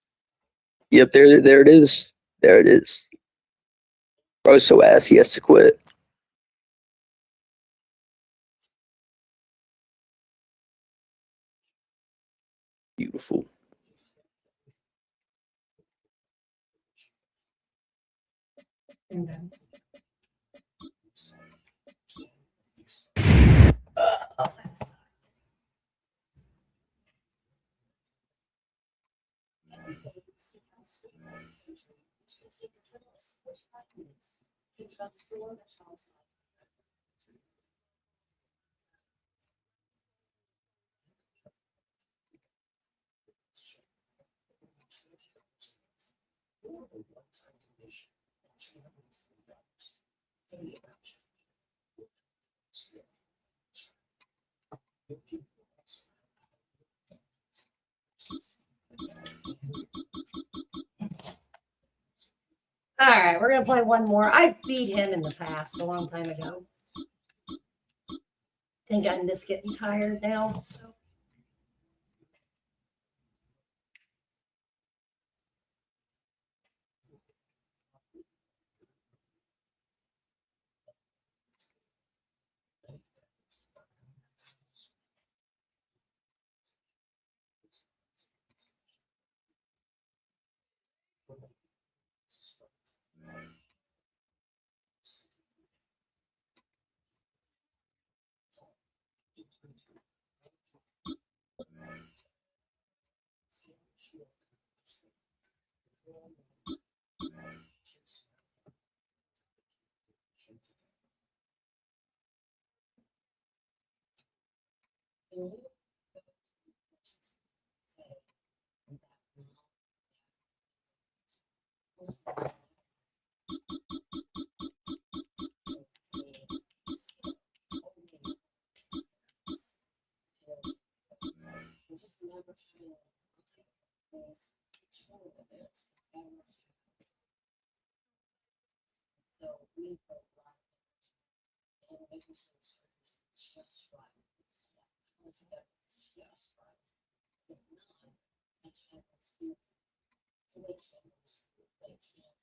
Yep, there it is. There it is. Bro's so ass he has to quit. Beautiful. All right, we're going to play one more. I beat him in the past a long time ago. I think I'm just getting tired now. So. Just never had this control of it. So we put a lot of energy in making sure the surface is just right. It's just right. If not, I can't speak. So they can't speak. They can't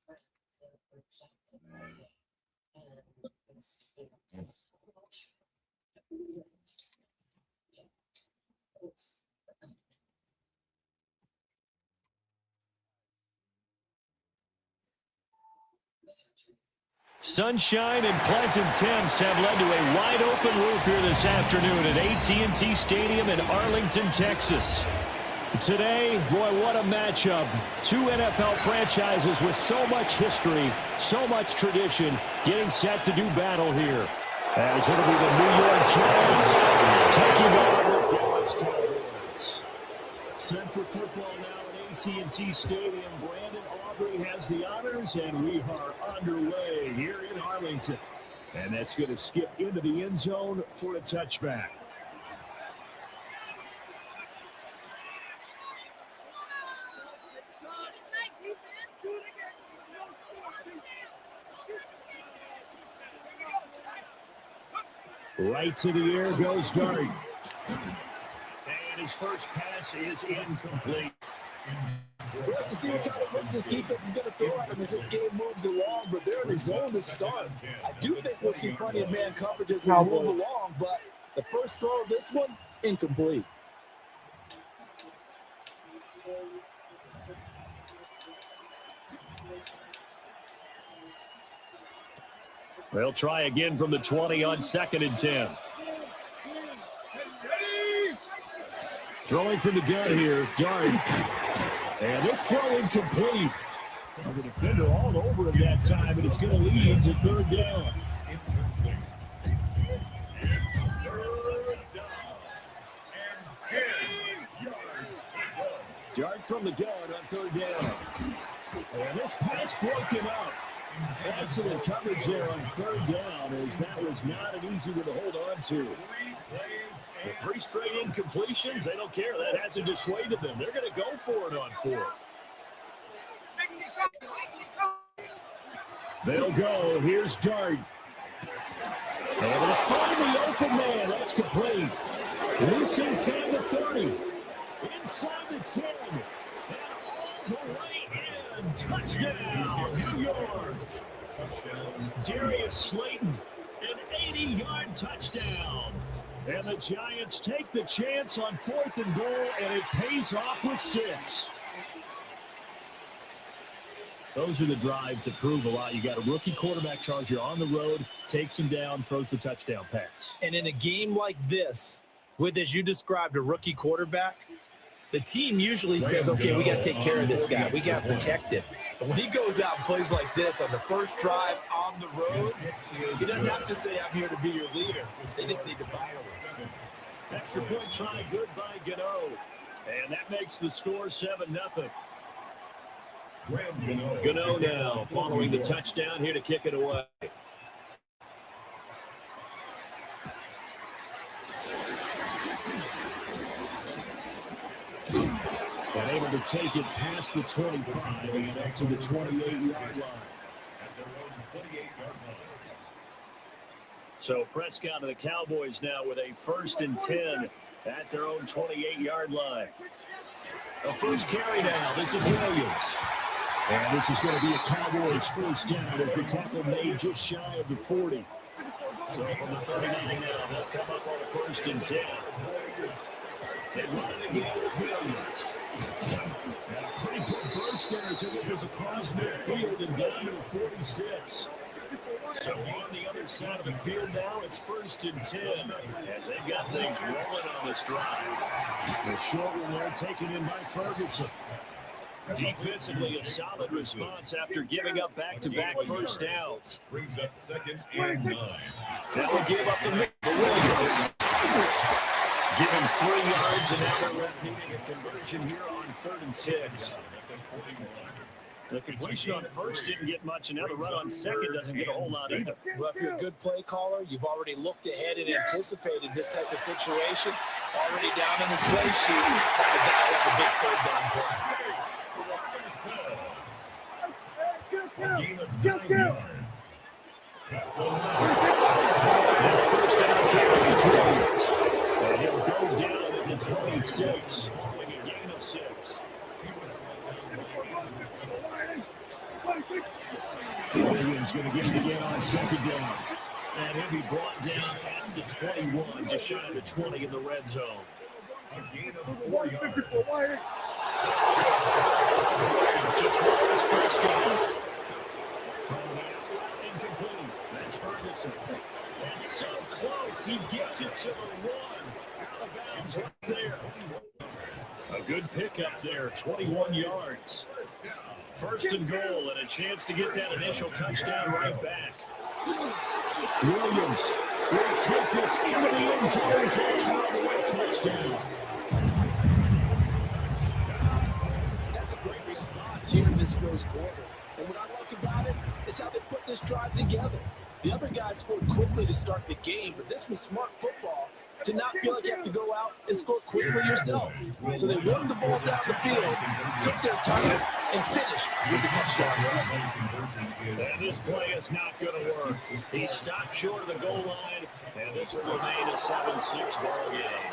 express their projected idea. And it's so much. Oops. Sunshine and pleasant temps have led to a wide-open roof here this afternoon at AT&T Stadium in Arlington, Texas. Today, boy, what a matchup. Two NFL franchises with so much history, so much tradition, getting set to do battle here. As it'll be the New York Giants taking on the Dallas Cowboys. Set for football now at AT&T Stadium. Brandon Aubrey has the honors, and we are underway here in Arlington. And that's going to skip into the end zone for a touchback. Right to the air goes Dart. And his first pass is incomplete. We'll have to see what kind of looks this defense is going to throw at him as this game moves along, but they're in the zone to start. I do think we'll see plenty of man coverage as we move along, but the first throw of this one, incomplete. They'll try again from the 20 on 2nd and 10. Throwing from the gun here, Dart. And this throw incomplete. The defender all over him that time, and it's going to lead to 3rd down. Dart from the gun on 3rd down. And this pass broken up. Excellent coverage there on 3rd down, as that was not an easy one to hold on to. The 3 straight incompletions, they don't care. That hasn't dissuaded them. They're going to go for it on 4th. They'll go. Here's Dart. Able to find the open man. That's complete. Loose inside the 30. Inside the 10. And all the way in. Touchdown, New York. Darius Slayton, an 80-yard touchdown. And the Giants take the chance on 4th and goal, and it pays off with 6. Those are the drives that prove a lot. You got a rookie quarterback charge. You're on the road, takes him down, throws the touchdown pass. And in a game like this, with, as you described, a rookie quarterback, the team usually says, okay, we got to take care of this guy. We got to protect him. But when he goes out and plays like this on the first drive on the road, he doesn't have to say, I'm here to be your leader. They just need to follow him. Extra point try, good by Gano. And that makes the score 7-0. Gano now following the touchdown here to kick it away. And able to take it past the 25 and up to the 28-yard line. So Prescott and the Cowboys now with a 1st and 10 at their own 28-yard line. A first carry now. This is Williams. And this is going to be a Cowboys first down as the tackle made just shy of the 40. So from the 39 now, they'll come up on a 1st and 10. They run it again with Williams. And a pretty good burst there as it goes across midfield and down to the 46. So on the other side of the field now, it's 1st and 10 as they've got things rolling on this drive. The short one there taken in by Ferguson. Defensively, a solid response after giving up back-to-back first downs. Brings up 2nd and 9. That will give up the Williams. Give him 3 yards, and now they're needing a conversion here on 3rd and 6. The completion on first didn't get much, and now the run on second doesn't get a whole lot either. Well, if you're a good play caller, you've already looked ahead and anticipated this type of situation. Already down in his play sheet, trying to dial up a big 3rd down play. First down carry, 12. And he'll go down at the 26, following a gain of 6. Williams going to get it again on 2nd down. And he'll be brought down at the 21, just shy of the 20 in the red zone. A gain of 4 yards. Just rolls first down. Incomplete. That's Ferguson. That's so close. He gets it to the 1. Out of bounds right there. A good pickup there, 21 yards. First and goal, and a chance to get that initial touchdown right back. Williams will take this into the end zone for a Cowboy touchdown. That's a great response here in this first quarter. And what I like about it is how they put this drive together. The other guys scored quickly to start the game, but this was smart football to not feel like you have to go out and score quickly yourself. So they run the ball down the field, took their time, and finished with the touchdown run. And this play is not going to work. He stopped short of the goal line, and this will remain a 7-6 ball game.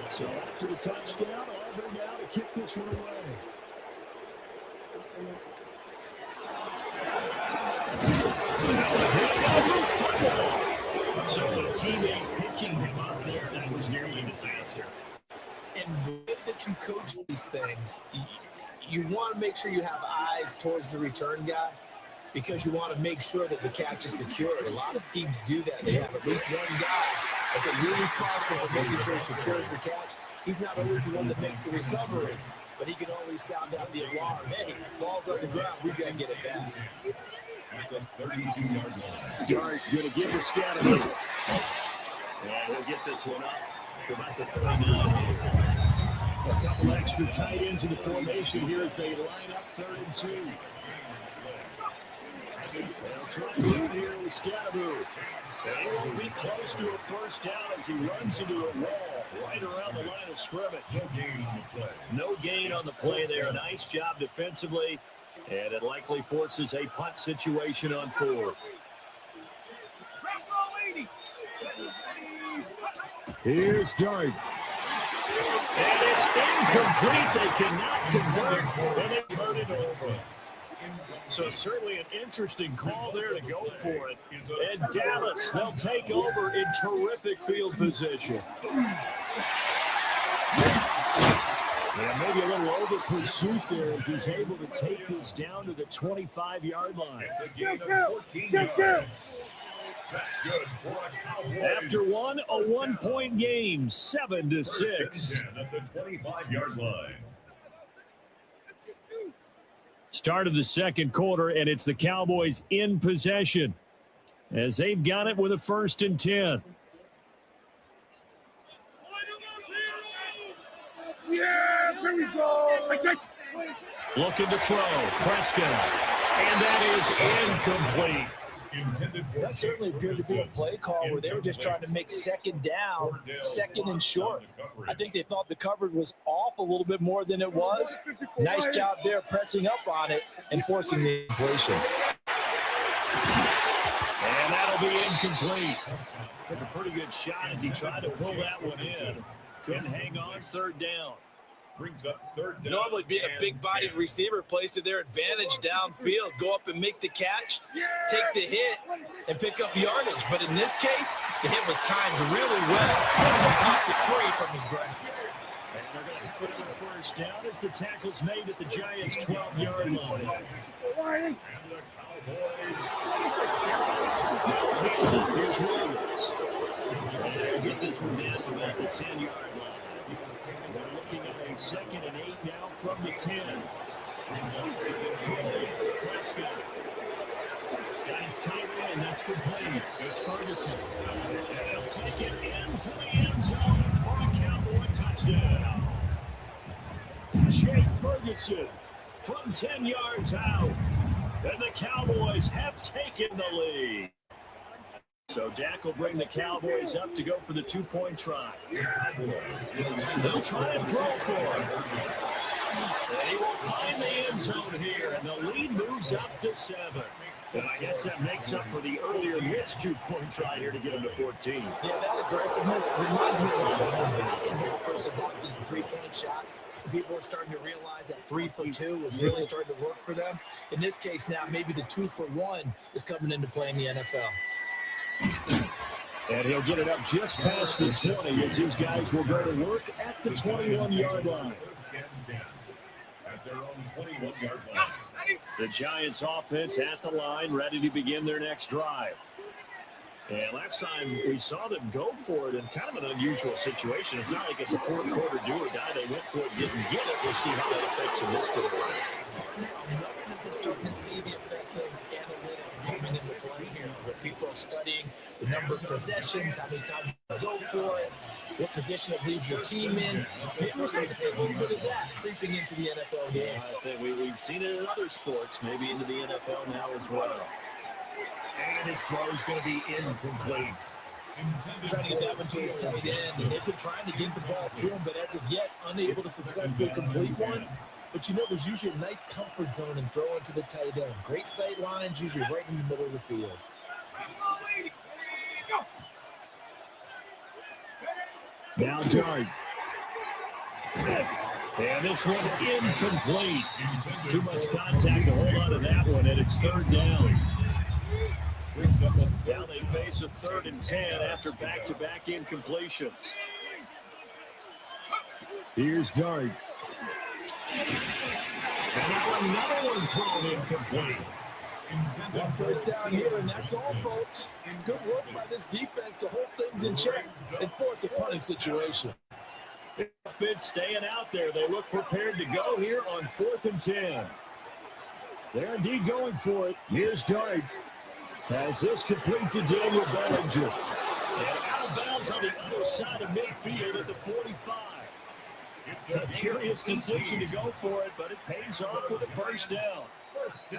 So after the touchdown, Auburn now to kick this one away. So a teammate picking him up there, that was nearly a disaster. And the way that you coach these things, you want to make sure you have eyes towards the return guy because you want to make sure that the catch is secured. A lot of teams do that. They have at least one guy. Okay, you're responsible for making sure he secures the catch. He's not always the one that makes the recovery, but he can always sound out the alarm. Hey, ball's on the ground. We got to get it back. Dart going to give the scat a move. And we'll get this one up to about the 39. A couple extra tight ends in the formation here as they line up 3rd and 2. They'll try to get here with Scatteroo. And he will be close to a first down as he runs into a wall right around the line of scrimmage. No gain on the play there. A nice job defensively. And it likely forces a punt situation on 4th. Here's Dart. And it's incomplete. They cannot convert. And they turn it over. So certainly an interesting call there to go for it. And Dallas, they'll take over in terrific field position. And maybe a little over pursuit there as he's able to take this down to the 25-yard line. It's a gain of 14 yards. That's good for a Cowboys. After one, a 1-point game, 7-6. At the 25-yard line. Start of the second quarter, and it's the Cowboys in possession as they've got it with a 1st and 10. Yeah, here we go. Looking to throw, Prescott, and that is incomplete. That certainly appeared to be a play call where they were just trying to make 2nd down, 2nd and short. I think they thought the coverage was off a little bit more than it was. Nice job there pressing up on it and forcing the completion. And that'll be incomplete. Took a pretty good shot as he tried to pull that one in. Couldn't hang on 3rd down. Brings up 3rd down. Normally being a big-bodied receiver plays to their advantage downfield. Go up and make the catch, take the hit, and pick up yardage. But in this case, the hit was timed really well. He popped it free from his grasp. And they're going to put it on 1st down as the tackle's made at the Giants' 12-yard line. Here's Williams. And they'll get this one down to about the 10-yard line. They're looking at a 2nd and 8 now from the 10. Prescott. Got his tight end. That's complete. It's Ferguson. And he'll take it into the end zone for a Cowboy touchdown. Jake Ferguson from 10 yards out. And the Cowboys have taken the lead. So Dak will bring the Cowboys up to go for the 2-point try. They'll try and throw for him. And he will find the end zone here, and the lead moves up to 7. And I guess that makes up for the earlier missed 2-point try here to get him to 14. Yeah, that aggressiveness reminds me a lot of basketball first adopted the 3-point shot. People are starting to realize that 3 for 2 was really starting to work for them. In this case now, maybe the 2 for 1 is coming into play in the NFL. And he'll get it up just past the 20 as his guys will go to work at the 21-yard line. At their own 21-yard line. The Giants offense at the line, ready to begin their next drive. And last time we saw them go for it in kind of an unusual situation. It's not like it's a fourth quarter do or die. They went for it, didn't get it. We'll see how that affects them this quarter. We're starting to see the effects of analytics coming into play here, where people are studying the number of possessions, how many times you go for it, what position it leaves your team in. Maybe we're starting to see a little bit of that creeping into the NFL game. I think we've seen it in other sports, maybe into the NFL now as well. And his throw is going to be incomplete. Trying to get that one to his tight end, and they've been trying to get the ball to him, but as of yet, unable to successfully complete one. But you know, there's usually a nice comfort zone in throwing to the tight end. Great sight lines, usually right in the middle of the field. Now Dart. And this one incomplete. Too much contact to hold on to that one, and it's 3rd down. Now they face a 3rd and 10 after back-to-back incompletions. Here's Dart. And now another one thrown incomplete. One first down here, and that's all, folks. Good work by this defense to hold things in check and force a punting situation. Offense staying out there. They look prepared to go here on 4th and 10. They're indeed going for it. Here's Dart. Has this complete to Daniel Bellinger. And out of bounds on the other side of midfield at the 45. A curious decision to go for it, but it pays off with a first down.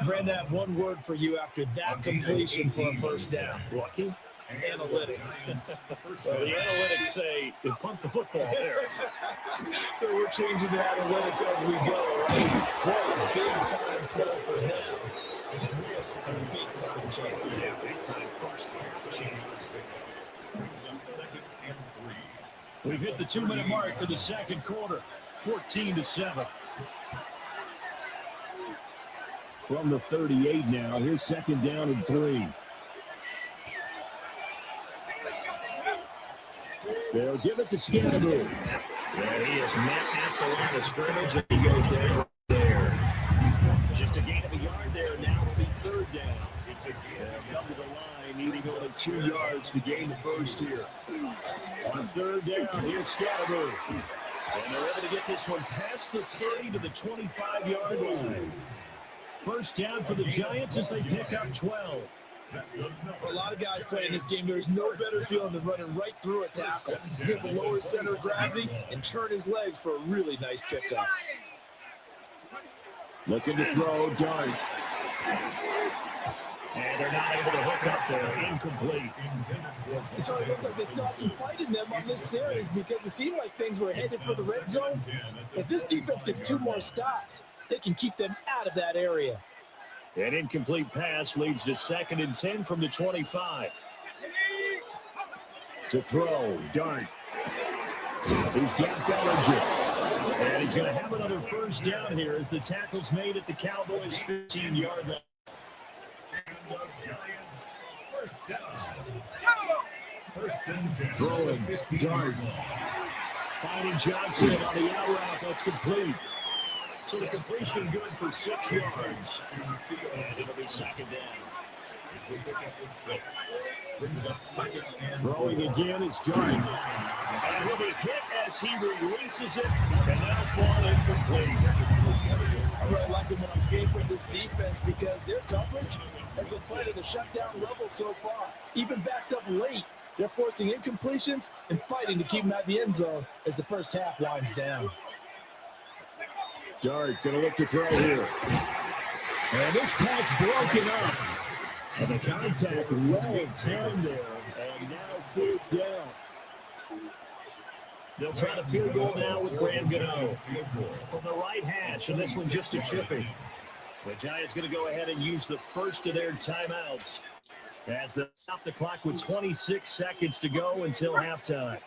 Brandon, I have one word for you after that completion for a first down. Lucky? Analytics. Well, the analytics say you punt the football there. So we're changing the analytics as we go, right? What a big-time play for him. And a real-time, big-time chance. Yeah, big-time first half chance. We've hit the 2-minute mark for the second quarter. 14-7. From the 38 now. Here's 2nd down and 3. They'll give it to Scannaboo. And he is met at the line of scrimmage, and he goes down right there. Just a gain of a yard there. Now it'll be 3rd down. They'll come to the line, needing only 2 yards to gain the first here. On 3rd down, here's Scannaboo. And they're able to get this one past the 30 to the 25-yard line. First down for the Giants as they pick up 12. For a lot of guys playing this game, there's no better feeling than running right through a tackle. He's able to lower his center of gravity and churn his legs for a really nice pickup. Looking to throw, Dart. And they're not able to hook up there. Incomplete. So it looks like they stopped some fight in them on this series because it seemed like things were headed for the red zone. If this defense gets 2 more stops, they can keep them out of that area. An incomplete pass leads to 2nd and 10 from the 25. To throw, Dart. He's got Bellinger. And he's going to have another first down here as the tackle's made at the Cowboys' 15-yard line. First down. 1st and 10. Throwing, Dart. Finding Johnson on the out route. That's complete. So the completion good for 6 yards. And it'll be 2nd down. Throwing again is Dart. And he'll be hit as he releases it, and that'll fall incomplete. I'm really liking what I'm seeing from this defense because their coverage They've been fighting the shutdown level so far. Even backed up late, they're forcing incompletions and fighting to keep them out the end zone as the first half winds down. Dart going to look to throw here. And this pass broken up. And the contact well timed there. And now 4th down. They'll try the field goal now with Graham Gano from the right hash, and this one just a chipping. The Giants going to go ahead and use the first of their timeouts as they stop the clock with 26 seconds to go until halftime.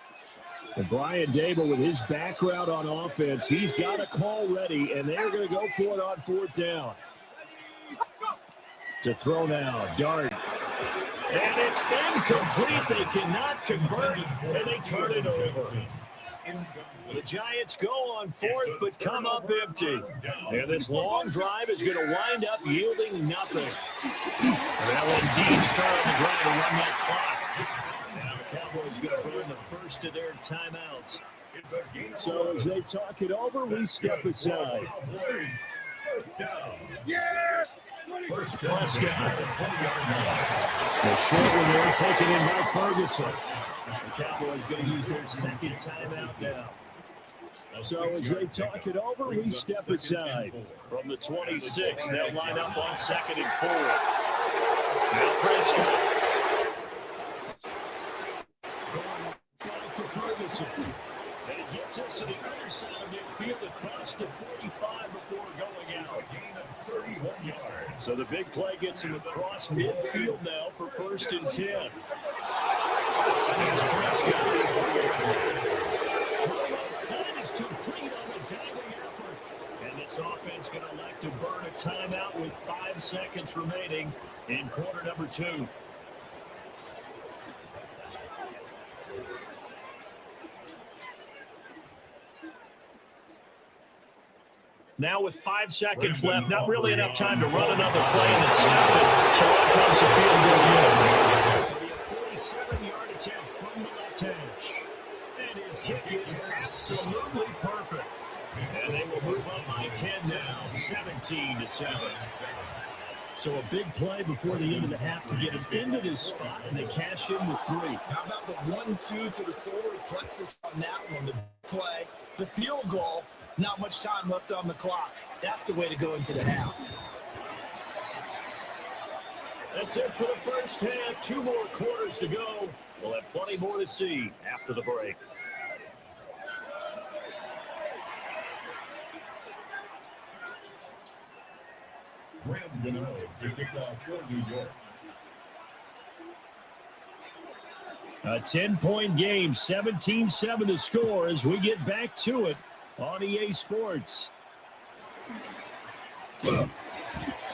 And Brian Dable with his background on offense, he's got a call ready, and they're going to go for it on 4th down. To throw now, Dart. And it's incomplete. They cannot convert, and they turn it over. The Giants go on 4th, but come up empty. And this long drive is going to wind up yielding nothing. They'll indeed start on the drive to run that clock. Now the Cowboys going to burn the first of their timeouts. So as they talk it over, we step aside. First down. First down. The short one there taken in by Ferguson. The Cowboys going to use their second timeout now. So as they talk it over, we step aside. From the 26, they'll line up on 2nd and 4. Now Prescott. Back to Ferguson. And it gets us to the other side of midfield across the 45 before going out. So the big play gets him across midfield now for 1st and 10. Here's Prescott. Side is complete on the diving effort. And this offense going to elect to burn a timeout with 5 seconds remaining in quarter number 2. Now with 5 seconds left, not really enough time to run another play and then stop it. So out comes the field goal. So the 47-yard attempt from the left hash. And his kick is absolutely perfect. And they will move up by 10 now, 17-7. So a big play before the end of the half to get him into this spot, and they cash in with 3. How about the 1-2 to the solar plexus on that one? The play, the field goal. Not much time left on the clock. That's the way to go into the half. That's it for the first half. 2 more quarters to go. We'll have plenty more to see after the break. Graham Gano to kick off for New York. A 10-point game, 17-7 the score as we get back to it on EA Sports. And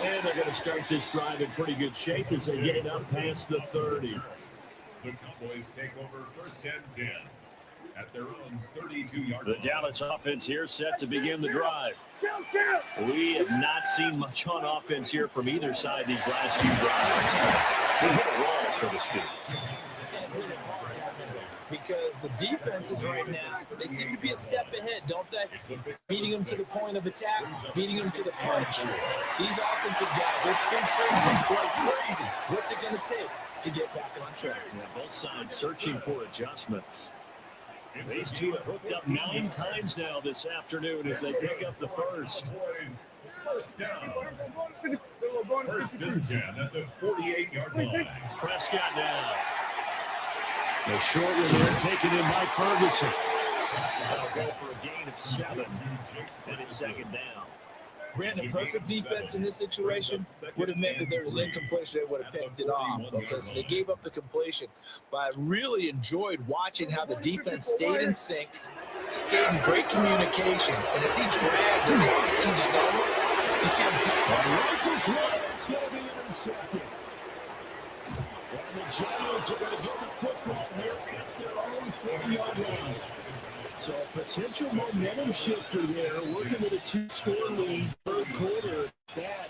they're going to start this drive in pretty good shape as they get it up past the 30. The Cowboys take over 1st and 10 at their own 32-yard line. The Dallas offense here set to begin the drive. We have not seen much on offense here from either side these last few drives. They hit a wall, so to speak. Because the defenses right now, they seem to be a step ahead, don't they? Beating them to the point of attack, beating them to the punch. These offensive guys are tinkering like crazy. What's it going to take to get back on track? Yeah, both sides searching for adjustments. These two have hooked up 9 times now this afternoon as they pick up the first. First down. 1st and 10 at the 48-yard line. Prescott now. The short one there taken in by Ferguson. That'll go for a gain of 7. And it's 2nd down. Brandon, perfect defense in this situation would have meant that there was an incompletion. They would have picked it off because they gave up the completion. But I really enjoyed watching how the defense stayed in sync, stayed in great communication. And as he dragged across each zone, you see him It's going to be intercepted. And the Giants are going to get the football here at their own 40-yard line. So a potential momentum shifter there, working with a 2-score lead, 3rd quarter. That,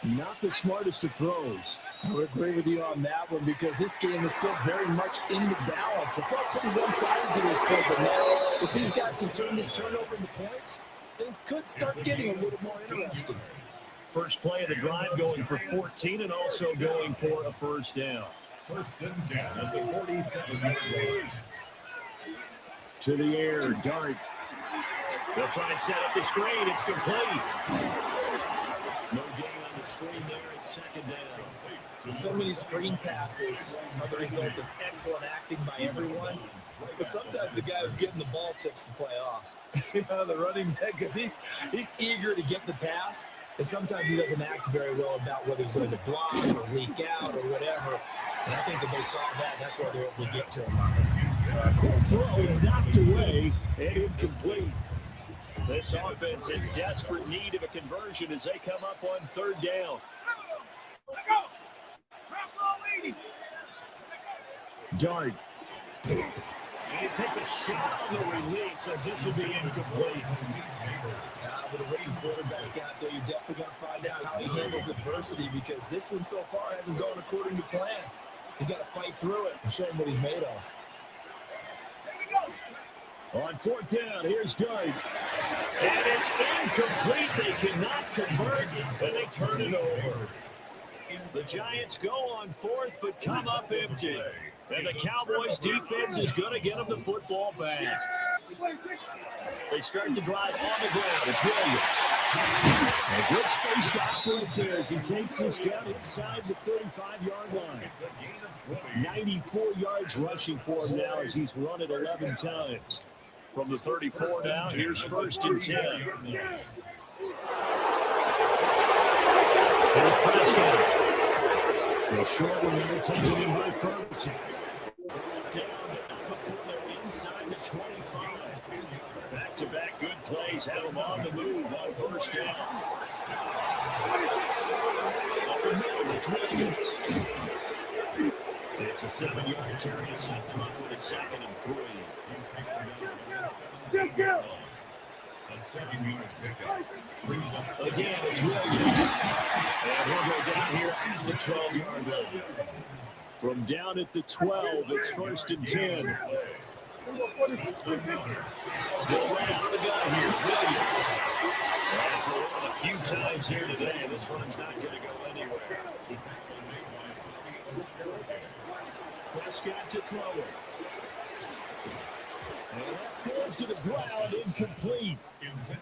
not the smartest of throws. I would agree with you on that one because this game is still very much in the balance. It felt pretty one-sided to this point, but now if these guys can turn this turnover into points, things could start getting a little more interesting. First play of the drive, going for 14 and also going for a first down. First and 10 at the 47-yard line. To the air, Dart. They'll try and set up the screen. It's complete. No gain on the screen there. It's second down. So many screen passes are the result of excellent acting by everyone. But sometimes the guy who's getting the ball tips the play off. The running back, because he's eager to get the pass. And sometimes he doesn't act very well about whether he's going to block or leak out or whatever. And I think that they saw that. That's why they're able to get to him. Quick throw knocked away and incomplete. This offense in desperate need of a conversion as they come up on third down. Dart. And he takes a shot on the release as this will be incomplete. With a rookie quarterback out there, you're definitely going to find out how he handles adversity, because this one so far hasn't gone according to plan. He's got to fight through it and show him what he's made of. On fourth down, here's Dart. And it's incomplete. They cannot convert, and they turn it over. The Giants go on fourth, but come up empty. And the Cowboys' defense is going to get them the football back. They start to drive on the ground. It's Williams. A good space to operate there as he takes this down inside the 35-yard line. 94 yards rushing for him now as he's run it 11 times. From the 34 now, here's first and 10. Here's Prescott. The short one there, taken in by Ferguson. Down before they're inside the 25. Back-to-back good plays have them on the move on first down. Up the middle, it's Williams. It's a 7-yard carry to set them up with a 2nd and 3. A 7-yard pickup. Again, it's Williams. And he'll go down here at the 12-yard line. From down at the 12, it's first and 10. Go right out of the gun here, Williams. And for one a few times here today, this one's not going to go anywhere. Prescott to throw it. And that falls to the ground, incomplete.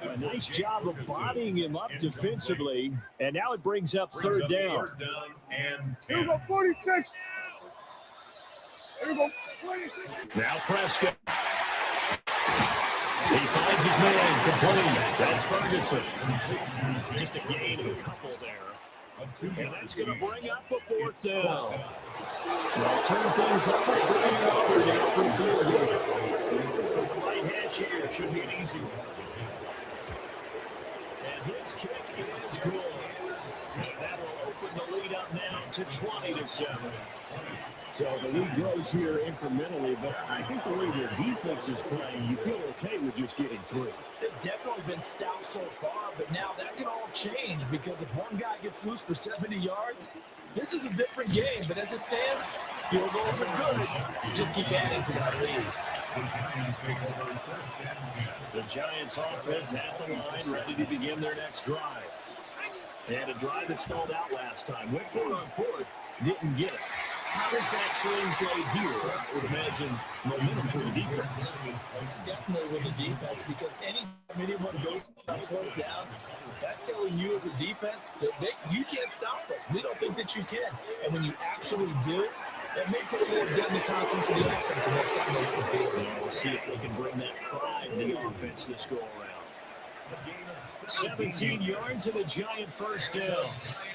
A nice job of bodying him up defensively. And now it brings up third down. Here we go, 46. Here we go. Now Prescott. He finds his man, complete. That's Ferguson. Just a gain of a couple there. And that's going to bring up a fourth down. They'll turn things up and bring it over now for field goal. From the right hash here, should be an easy one. And his kick is good. And that'll open the lead up now to 20-7. So the lead grows here incrementally, but I think the way their defense is playing, you feel okay with just getting through. They've definitely been stout so far, but now that can all change, because if one guy gets loose for 70 yards, this is a different game. But as it stands, field goals are good. Just keep adding to that lead. The Giants offense at the line, ready to begin their next drive. And a drive that stalled out last time. Went for it on fourth, didn't get it. How does that translate here? I would imagine momentum for the defense. Definitely with the defense, because anytime anyone goes fourth down, that's telling you as a defense that you can't stop us. We don't think that you can. And when you actually do, that may put a little dent in the confidence of the offense the next time they hit the field. Yeah, we'll see if they can bring that pride to the offense this go around. 17 yards and a giant first down.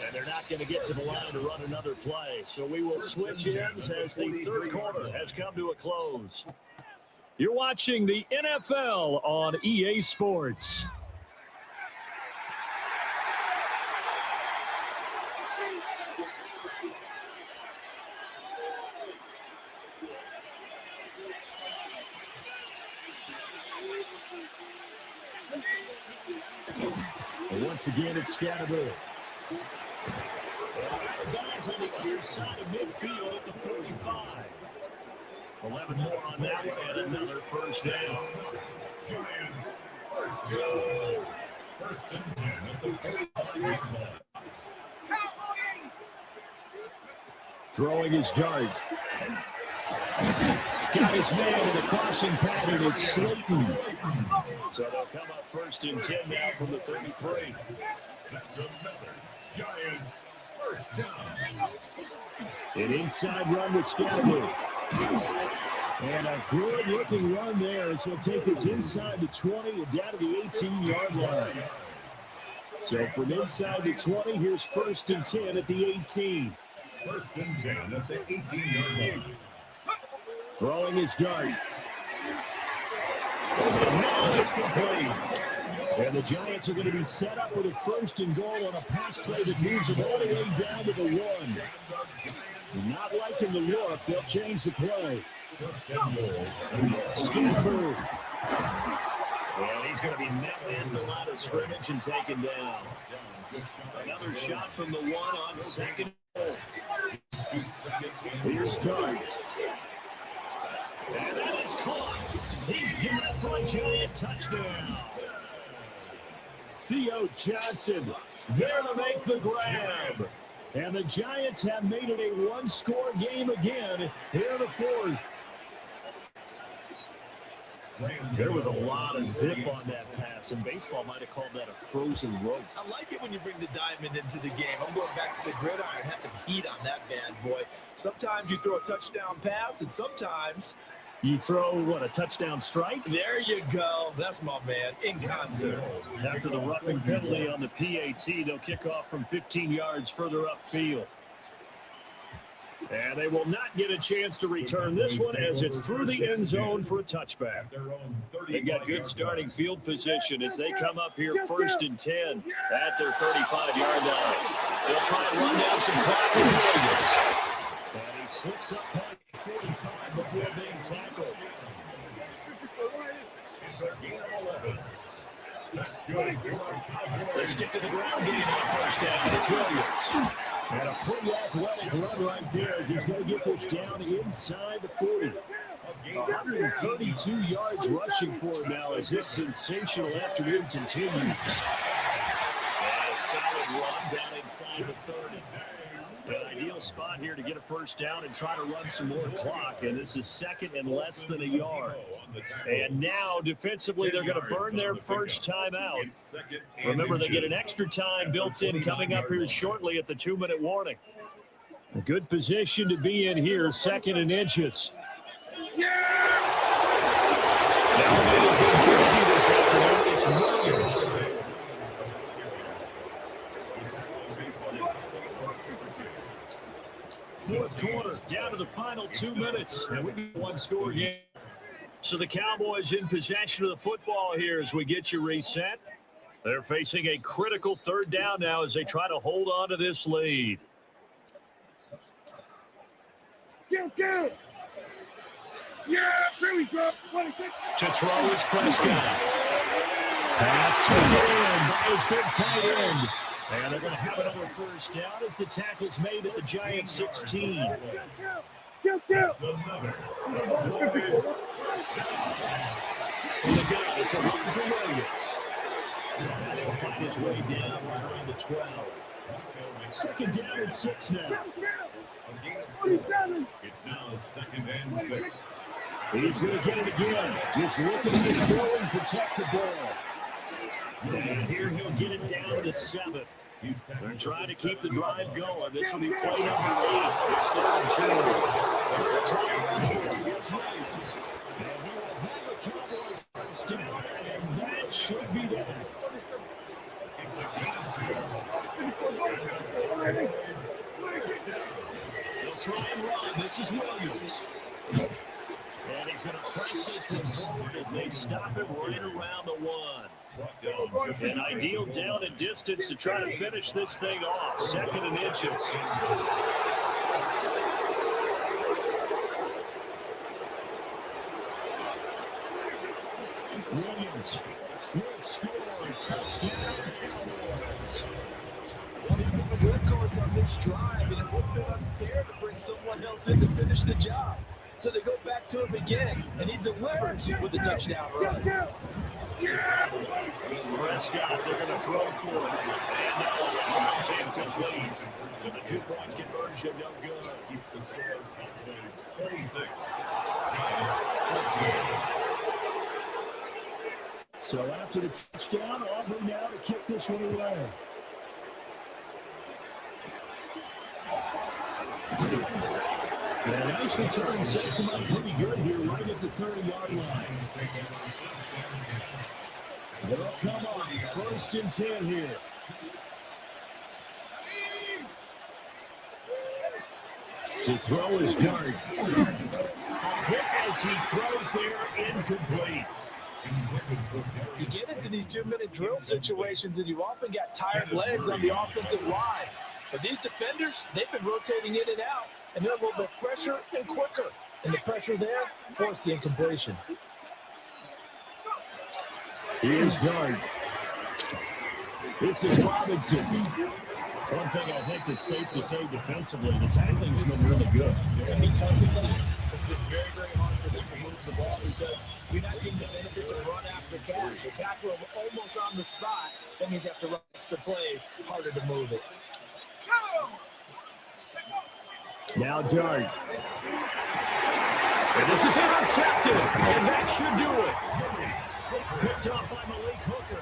And they're not going to get to the line to run another play. So we will switch ends as the third quarter has come to a close. You're watching the NFL on EA Sports. And once again, it's Scatterbill. Guys on the other side of midfield at the 45. 11 more on that one, and another first down. Giants, first down. First and 10 at the 45. Throwing his dart. Got his man in the crossing pattern. It's Slayton. So they'll come up 1st and 10 now from the 33. That's another Giants first down. An inside run with Scalaboo. And a good-looking run there as he'll take us inside the 20 and down to the 18-yard line. So from inside the 20, here's 1st and 10 at the 18. 1st and 10 at the 18-yard line. Throwing his dart. Now it's complete. And the Giants are going to be set up with a 1st and goal on a pass play that moves them all the way down to the 1. Not liking the look, they'll change the play. Scalaboo. Well, he's going to be met in the line of scrimmage and taken down. Another shot from the 1 on 2nd. Here's Dart. And that is caught. He's given up for a Giant touchdown. Theo Johnson there to make the grab. And the Giants have made it a one-score game again here in the 4th. There was a lot of zip on that pass, and baseball might have called that a frozen rope. I like it when you bring the diamond into the game. I'm going back to the gridiron. Had some heat on that bad boy. Sometimes you throw a touchdown pass, and sometimes you throw, what, a touchdown strike? There you go. That's my man, in concert. After the roughing penalty on the PAT, they'll kick off from 15 yards further upfield. And they will not get a chance to return this one as it's through the end zone for a touchback. They've got good starting field position as they come up here 1st and 10 at their 35-yard line. They'll try and run down some clock with Williams. And he slips up back 45 before being tackled. It's a gain of 11. That's good. Let's get to the ground game on 1st down. It's Williams. And a pretty athletic run right there as he's going to get this down inside the 40. 132 yards rushing for him now as his sensational afternoon continues. And a solid run down inside the 30. An ideal spot here to get a 1st down and try to run some more clock. And this is 2nd and less than a yard. And now, defensively, they're going to burn their first time out. Remember, they get an extra time built in coming up here shortly at the 2-minute warning. A good position to be in here, 2nd and inches. Now, it's been busy this afternoon. It's Williams. Fourth quarter, down to the final 2 minutes, and we've got one-score game. So the Cowboys in possession of the football here as we get you reset. They're facing a critical 3rd down now as they try to hold on to this lead. Go. Yeah, there we go. To throw is Prescott. Pass taken in by his big tight end. And they're going to have another 1st down as the tackle's made at the Giants 16. That's another. From the gun, it's a run for Williams. And he'll find his way down behind the 12. 2nd down and 6 now. It's now 2nd and 6. He's going to get it again. Just looking to throw and protect the ball. And here he'll get it down to the 7th. They're trying to keep the drive going. This will be play number 8. It's still in 2. They're trying to against Williams. And he will have a Cowboys 1st down. And that should be that. It's a gain of 2. They'll try and run. This is Williams. And he's going to press this one forward as they stop it right around the 1. An ideal down and distance to try to finish this thing off. 2nd and inches. Williams will score. Touchdown, Cowboys. The workhorse on this drive, and it would have been unfair to bring someone else in to finish the job. So they go back to him again, and he delivers with a touchdown run. Prescott, they're going to throw for it. And now incomplete. So the 2-point conversion, no good. Keep the score. Cowboys 26. Giants 14. So after the touchdown, Aubrey now to kick this one away. And a nice return sets him up pretty good here right at the 30-yard line. They'll come on, 1st and 10 here. To throw his dart. Hit as he throws there, incomplete. You get into these 2-minute drill situations and you often got tired legs on the offensive line. But these defenders, they've been rotating in and out, and they're a little bit fresher and quicker. And the pressure there forced the incompletion. Here's Dart. This is Robinson. One thing I think that's safe to say defensively, the tackling's been really good. And because of that, it's been very, very hard for them to move the ball because you're not getting the benefits of run after catch. You tackle them almost on the spot. That means you have to run extra plays, harder to move it. Now Dart. And this is intercepted. And that should do it. Picked up by Malik Hooker.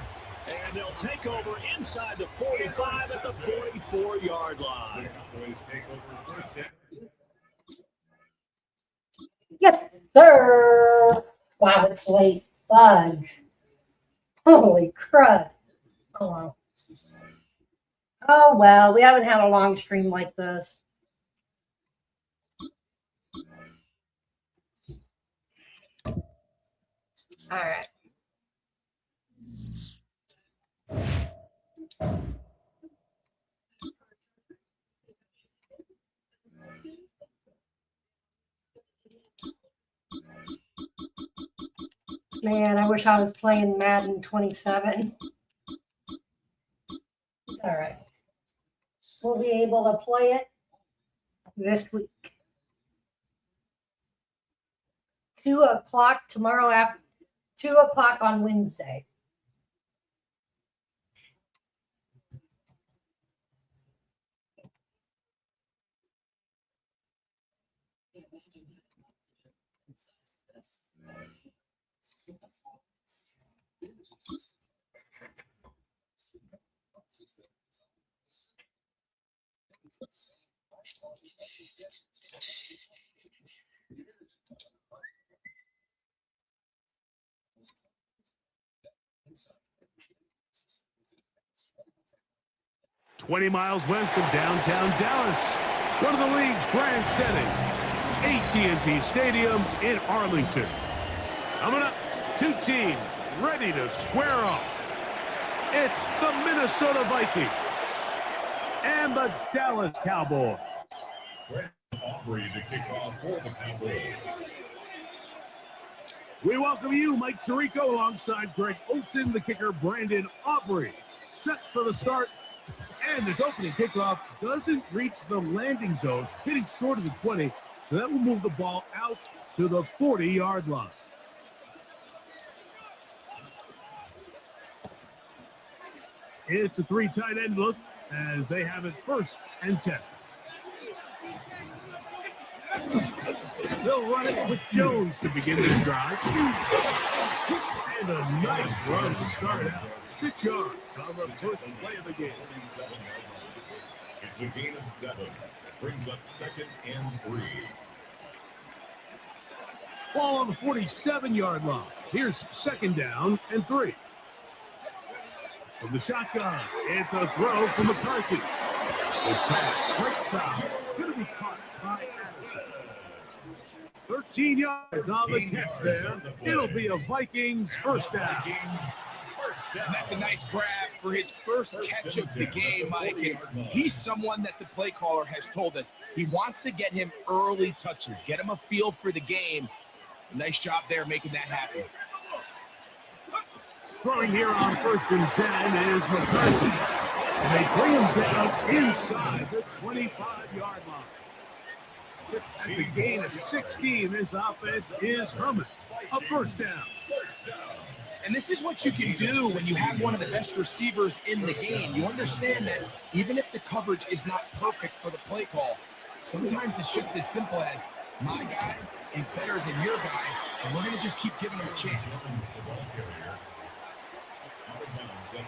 And they'll take over inside the 45 at the 44-yard line. Yes, sir. Wow, it's late. Fudge. Holy crud. Oh, wow. Oh, well, we haven't had a long stream like this. All right. Man, I wish I was playing Madden 27. All right. We'll be able to play it this week. 2 o'clock tomorrow after 2 o'clock on Wednesday. $20 miles west of downtown Dallas, one of the league's grand settings, AT&T Stadium in Arlington. Coming up, 2 teams ready to square off. It's the Minnesota Vikings and the Dallas Cowboys. Aubrey to kick off for the Cowboys. We welcome you, Mike Tirico, alongside Greg Olson, the kicker, Brandon Aubrey. Set for the start, and this opening kickoff doesn't reach the landing zone, hitting short of the 20, so that will move the ball out to the 40-yard line. It's a 3 tight end look as they have it 1st and 10. They'll run it with Jones to begin this drive. And a nice run to start out. 6 yards on the first play of the game. It's a gain of 7. Brings up 2nd and 3. Ball on the 47-yard line. Here's 2nd down and 3. From the shotgun, it's a throw from McCarthy. His pass breaks out. Going to be caught by Addison. 13 yards on the catch there. It'll be a Vikings first down. And that's a nice grab for his first catch of the game, Mike. And he's someone that the play caller has told us he wants to get him early touches, get him a feel for the game. Nice job there making that happen. Throwing here on 1st and 10 is McCarthy. And they bring him down inside the 25-yard line. That's a gain of 16. This offense is humming. A first down. And this is what you can do when you have one of the best receivers in the game. You understand that even if the coverage is not perfect for the play call, sometimes it's just as simple as my guy is better than your guy, and we're going to just keep giving him a chance. At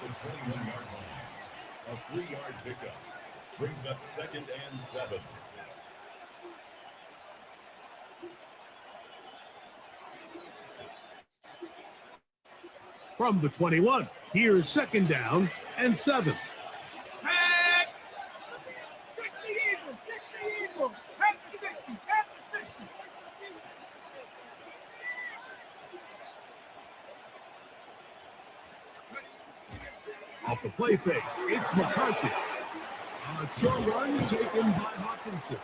the 21-yard line. A 3-yard pickup brings up 2nd and 7. From the 21, here's 2nd down and 7. Tag! 60 Eagles, 60 Eagles. At the 60, at the 60. Off the play fake, it's McCarthy. A short run taken by Hawkinson.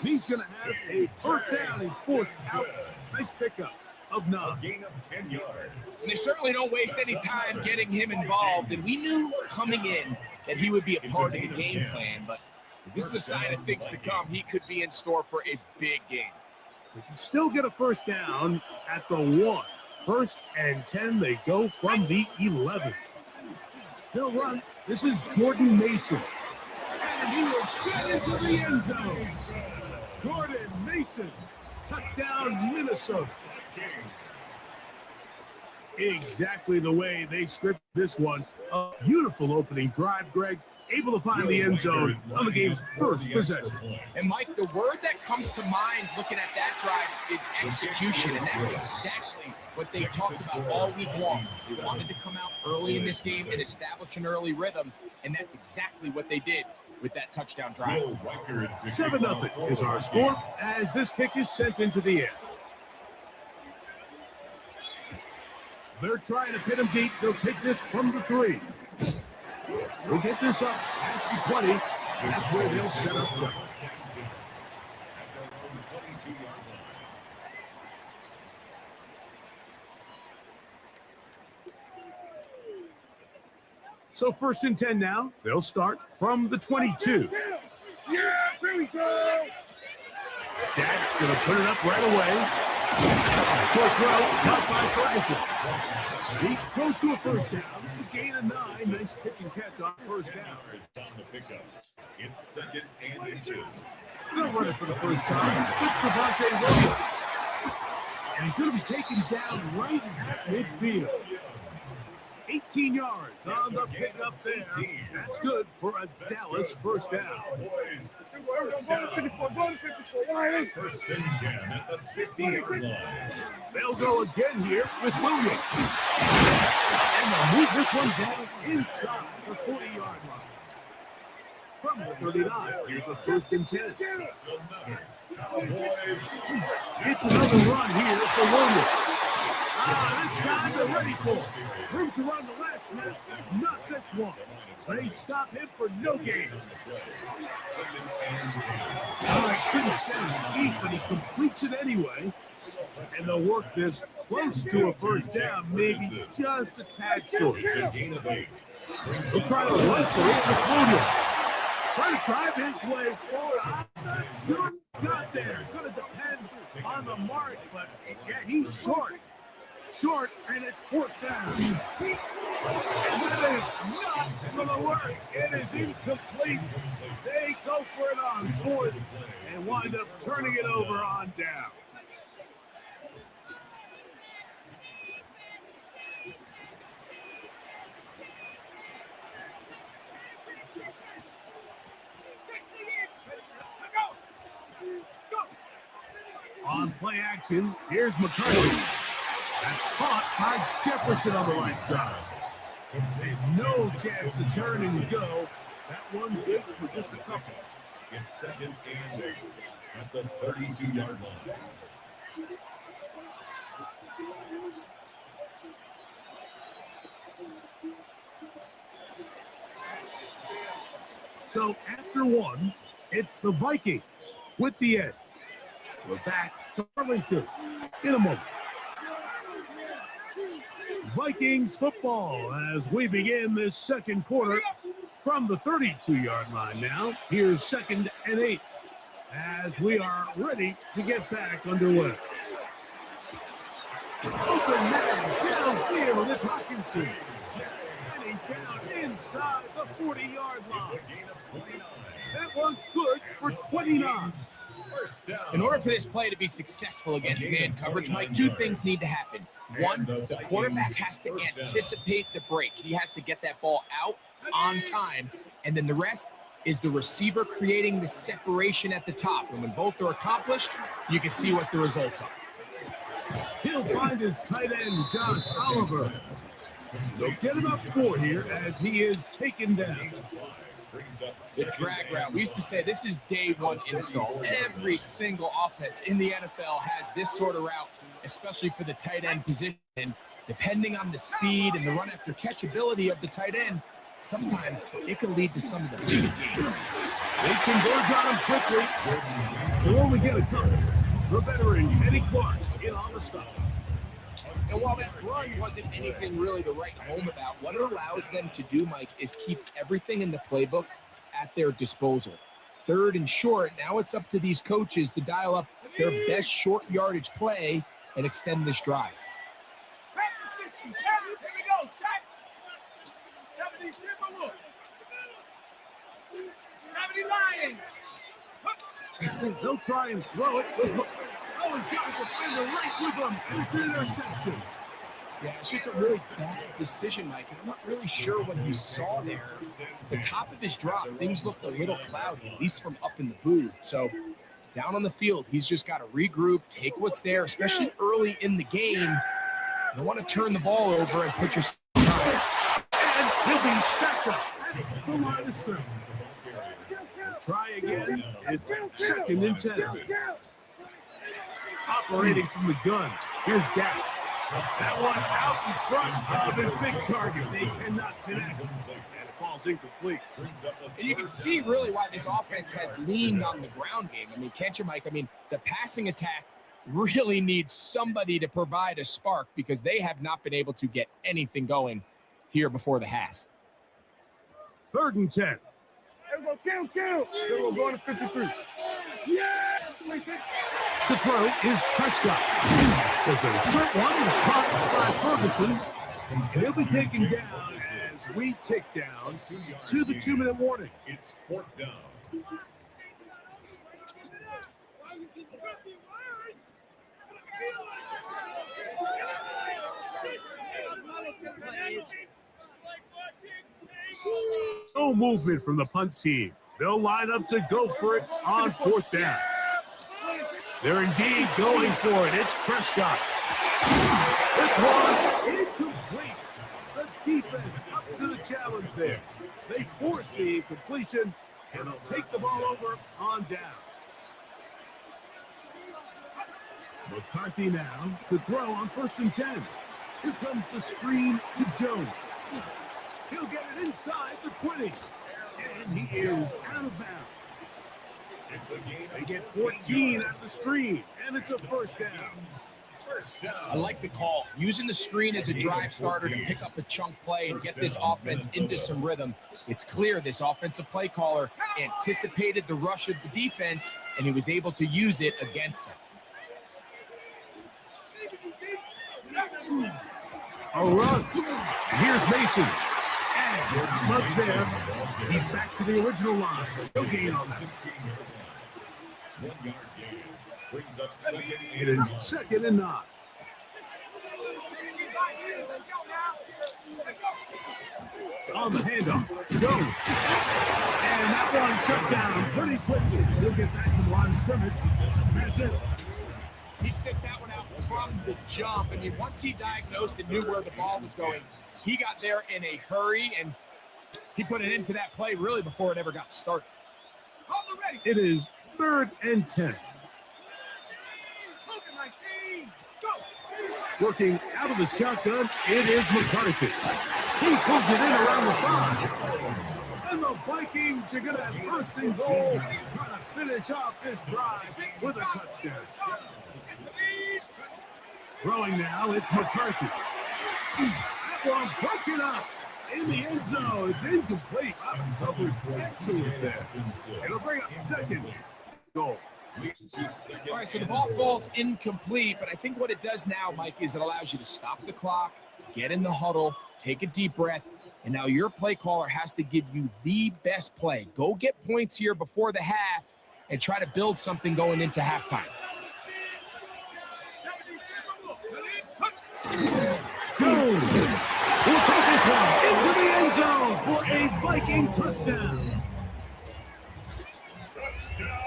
He's going to have a first down. He's forced out. Nice pickup of 9. Gain of 10 yards. They certainly don't waste any time getting him involved, and we knew coming in that he would be a part of the game plan, but this is a sign of things to come. He could be in store for a big game. They can still get a first down at the 1. 1st and 10, they go from the 11. He'll run. This is Jordan Mason. And he will get into the end zone. Jordan Mason. Touchdown, Minnesota. Exactly the way they scripted this one. A beautiful opening drive, Greg. Able to find the end zone on the game's first possession. And Mike, the word that comes to mind looking at that drive is execution, and that's exactly what they talked about all week long. They wanted to come out early in this game and establish an early rhythm, and that's exactly what they did with that touchdown drive. 7-0 is our score as this kick is sent into the air. They're trying to pin him deep. They'll take this from the 3. We'll get this up past the 20. That's where they'll set up shop. So 1st and 10 now. They'll start from the 22. Yeah, here we go. Dad's going to put it up right away. Short throw, caught by Ferguson. He goes to a first down. To gain of 9. Nice pitch and catch on first down. On the pickup. It's 2nd and inches. They'll run it for the first time. It's Devontae Williams. And he's going to be taken down right at midfield. 18 yards on the pickup there. That's good for a Dallas first down. First and 10 at the 50-yard line. They'll go again here with Williams. And they'll move this one down inside the 40-yard line. From the 39, here's a 1st and 10. It's another run here for Williams. This time they're ready for it. Room to run the last snap, not this one. They stop him for no gain. Couldn't set his feet, but he completes it anyway. And they'll work this close to a first down, maybe just a tad short. He'll try to run for it with Williams. Trying to drive his way forward. I'm not sure he got there. Going to depend on the mark, but yeah, he's short. Short, and it's 4th down. And that is not going to work. It is incomplete. They go for it on 4th and wind up turning it over on down. On play action, here's McCarthy. That's caught by Jefferson on the right side. They have no chance to turn and go. That one good for just a couple. It's 2nd and 8 at the 32-yard line. So after 1, it's the Vikings with the edge. We're back to Arlington in a moment. Vikings football as we begin this second quarter from the 32-yard line now. Here's 2nd and 8 as we are ready to get back underway. Open man downfield Johnson. And he's down inside the 40-yard line. That one's good for 29. In order for this play to be successful against man coverage, Mike, two things need to happen. One, the quarterback has to anticipate the break. He has to get that ball out on time. And then the rest is the receiver creating the separation at the top. And when both are accomplished, you can see what the results are. He'll find his tight end, Josh Oliver. They'll get him up 4 here as he is taken down. The drag route. We used to say this is day one install. Every single offense in the NFL has this sort of route, especially for the tight end position. Depending on the speed and the run after catch ability of the tight end, sometimes it can lead to some of the biggest gains. They converge on him quickly. They'll only get a couple. The veteran, Eddie Clark, in on the stop. And while that run wasn't anything really to write home about, what it allows them to do, Mike, is keep everything in the playbook at their disposal. 3rd and short, now it's up to these coaches to dial up their best short yardage play and extend this drive. Here we go, shot. 70 Timberwolves. 70 Lions. They'll try and throw it. Oh, he's got a defender right with him, and it's an interception. Yeah, it's just a really bad decision, Mike. And I'm not really sure what you saw there. At the top of his drop, things looked a little cloudy, at least from up in the booth. So down on the field, he's just got to regroup, take what's there, especially early in the game. You don't want to turn the ball over and put your... And he'll be stacked up at the line of scrimmage. Try again. It's 2nd and 10. Operating from the gun. Here's Gap. That one out in front of his big target. They cannot connect. And it falls incomplete. And you can see really why this offense has leaned on the ground game. I mean, can't you, Mike? I mean, the passing attack really needs somebody to provide a spark because they have not been able to get anything going here before the half. 3rd and 10. Kill. We're going to 53. Yeah! To throw is Prescott. There's a short one that's caught inside Ferguson. And he'll be taken down as we tick down to the 2-minute warning. It's 4th down. No movement from the punt team. They'll line up to go for it on 4th down. They're indeed going for it. It's Prescott. This one incomplete. The defense up to the challenge there. They force the incompletion, and they'll take the ball over on down. McCarthy now to throw on 1st and 10. Here comes the screen to Jones. He'll get it inside the 20. And he is out of bounds. They get 14 at the screen, and it's a 1st down. I like the call. Using the screen as a drive starter to pick up a chunk play and get this offense into some rhythm. It's clear this offensive play caller anticipated the rush of the defense, and he was able to use it against them. A run. Here's Mason. And Suggs there. He's back to the original line. No gain on that. 1 yard gain. Brings up 2nd. It is 2nd and 9. On the handoff. Go. And that one shut down pretty quickly. He'll get back to the line of scrimmage. That's it. He sniffed that one out from the jump. I mean, once he diagnosed and knew where the ball was going, he got there in a hurry, and he put it into that play really before it ever got started. It is 3rd and 10. Working out of the shotgun, it is McCarthy. He pulls it in around the 5. And the Vikings are going to have 1st and goal, trying to finish off this drive with a touchdown. Throwing now, it's McCarthy. That one broken up in the end zone. It's incomplete. Excellent there. It'll bring up 2nd goal. All right, so the ball falls incomplete, but I think what it does now, Mike, is it allows you to stop the clock, get in the huddle, take a deep breath, and now your play caller has to give you the best play. Go get points here before the half and try to build something going into halftime. Jones will take this one into the end zone for a Viking touchdown.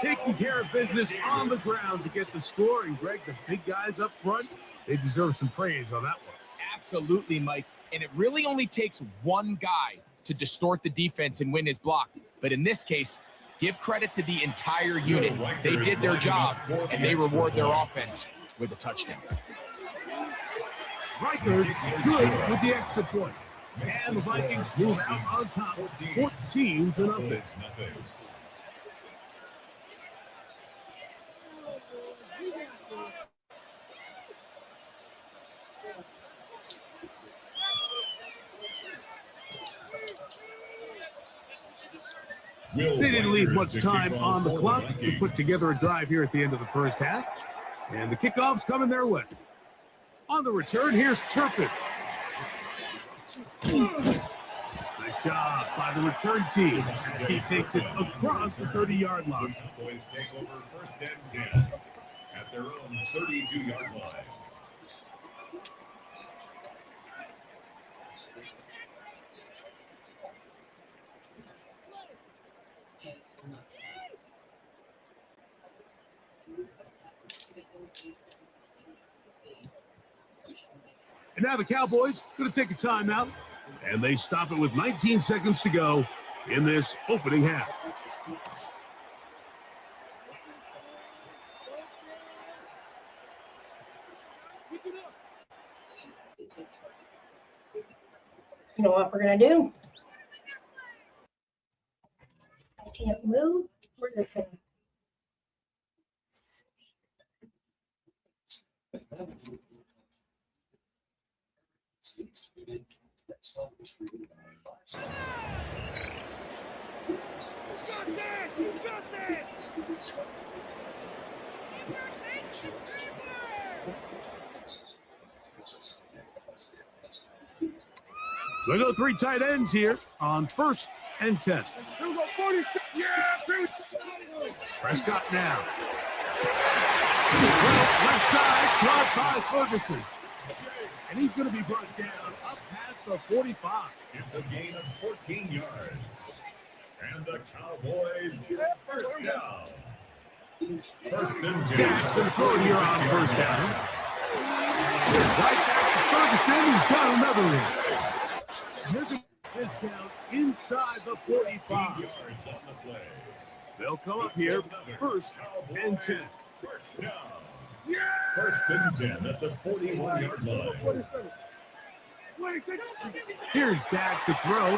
Taking care of business on the ground to get the score. And Greg, the big guys up front, they deserve some praise on that one. Absolutely, Mike. And it really only takes one guy to distort the defense and win his block. But in this case, give credit to the entire unit. They did their job, and they reward their offense with a touchdown. Riker good with the extra point. And the Vikings move out on top, 14-0. They didn't leave much time on the clock to put together a drive here at the end of the first half. And the kickoff's coming their way. On the return, here's Turpin. Nice job by the return team as he takes it across the 30-yard line. Boys take over first and 10 at their own 32-yard line. And now the Cowboys going to take a timeout, and they stop it with 19 seconds to go in this opening half. You know what we're going to do? I can't move. We're just going to. We'll go 3 tight ends here on 1st and 10. Prescott now. Left side, caught by Ferguson. And he's going to be brought down up past the 45. It's a gain of 14 yards. And the Cowboys first down. First and 10. Dak's going to throw it here on first down. Right back to Ferguson. He's got another one. And they're going to get this down inside the 45. Yards on the play. They'll come up here 1st and 10. First down. First and 10 at the 41-yard line. Here's Dak to throw.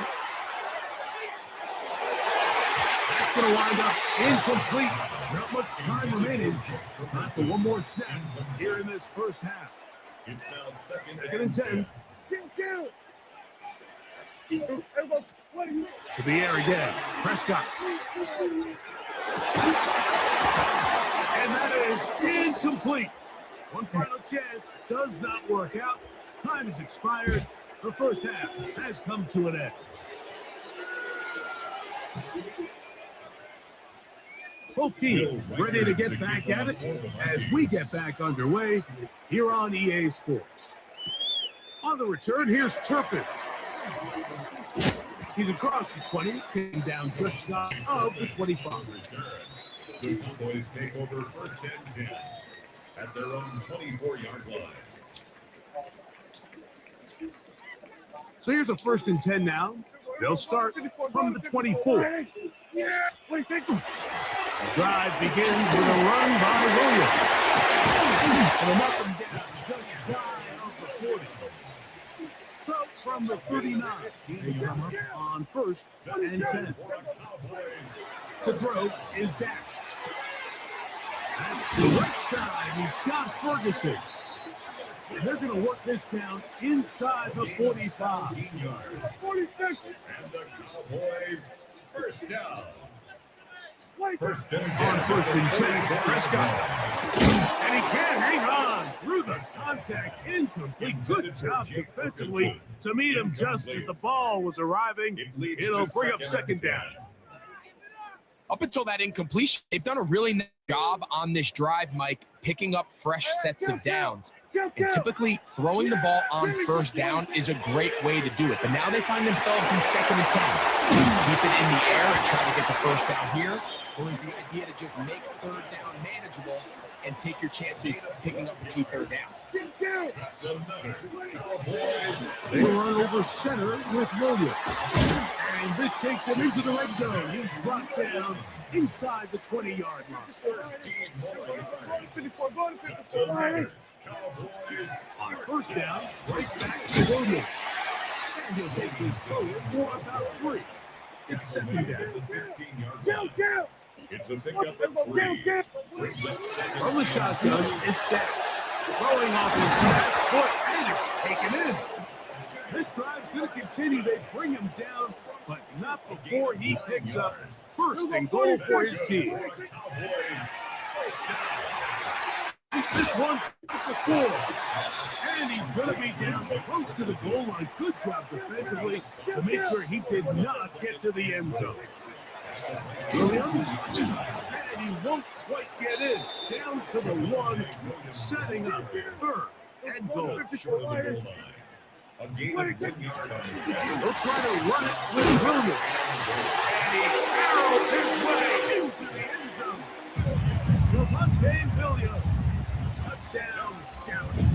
That's going to wind up incomplete. Not much time remaining. Time for one more snap here in this first half. It's now second and 10. To the air again. Prescott. And that is incomplete. One final chance does not work out. Time has expired. The first half has come to an end. Both teams ready to get back at it as we get back underway here on EA Sports. On the return, here's Turpin. He's across the 20, taking down just shy of the 25. The Cowboys take over first and 10 at their own 24-yard line. So here's a 1st and 10 now. They'll start from the 24. The drive begins with a run by Williams. And a knock him down just shy of the 40. So from the 39, they come up on 1st and 10. The throw is Dak. That's the right side. He's got Ferguson. And they're going to work this down inside the 45. And the Cowboys first down. First and 10, Prescott. And he can't hang on through the contact. Incomplete. Good job defensively to meet him just as the ball was arriving. It'll bring up second down. Up until that incompletion, they've done a really nice job on this drive, Mike, picking up fresh sets of downs. And typically, throwing the ball on first down is a great way to do it. But now they find themselves in 2nd and 10. Keep it in the air and try to get the first down here. Or is the idea to just make third down manageable and take your chances of picking up the key third down? They run over center with Williams. And this takes him into the red zone. He's brought down inside the 20-yard line. On first down, right back to Williams. And he'll take this forward for about 3. It's second down. Down. It's a pickup at 3. From the shotgun, it's down. Throwing off his back foot, and it's taken in. This drive's going to continue. They bring him down, but not before he picks up first and goal for his team. This one at the 4. And he's going to be down close to the goal line. Good job defensively to make sure he did not get to the end zone. Williams, and he won't quite get in. Down to the 1, setting up third and goal. A gain of 10 yards. They'll try to run it with Williams. And he barrels his way into the end zone. Levante Williams. Touchdown, Dallas.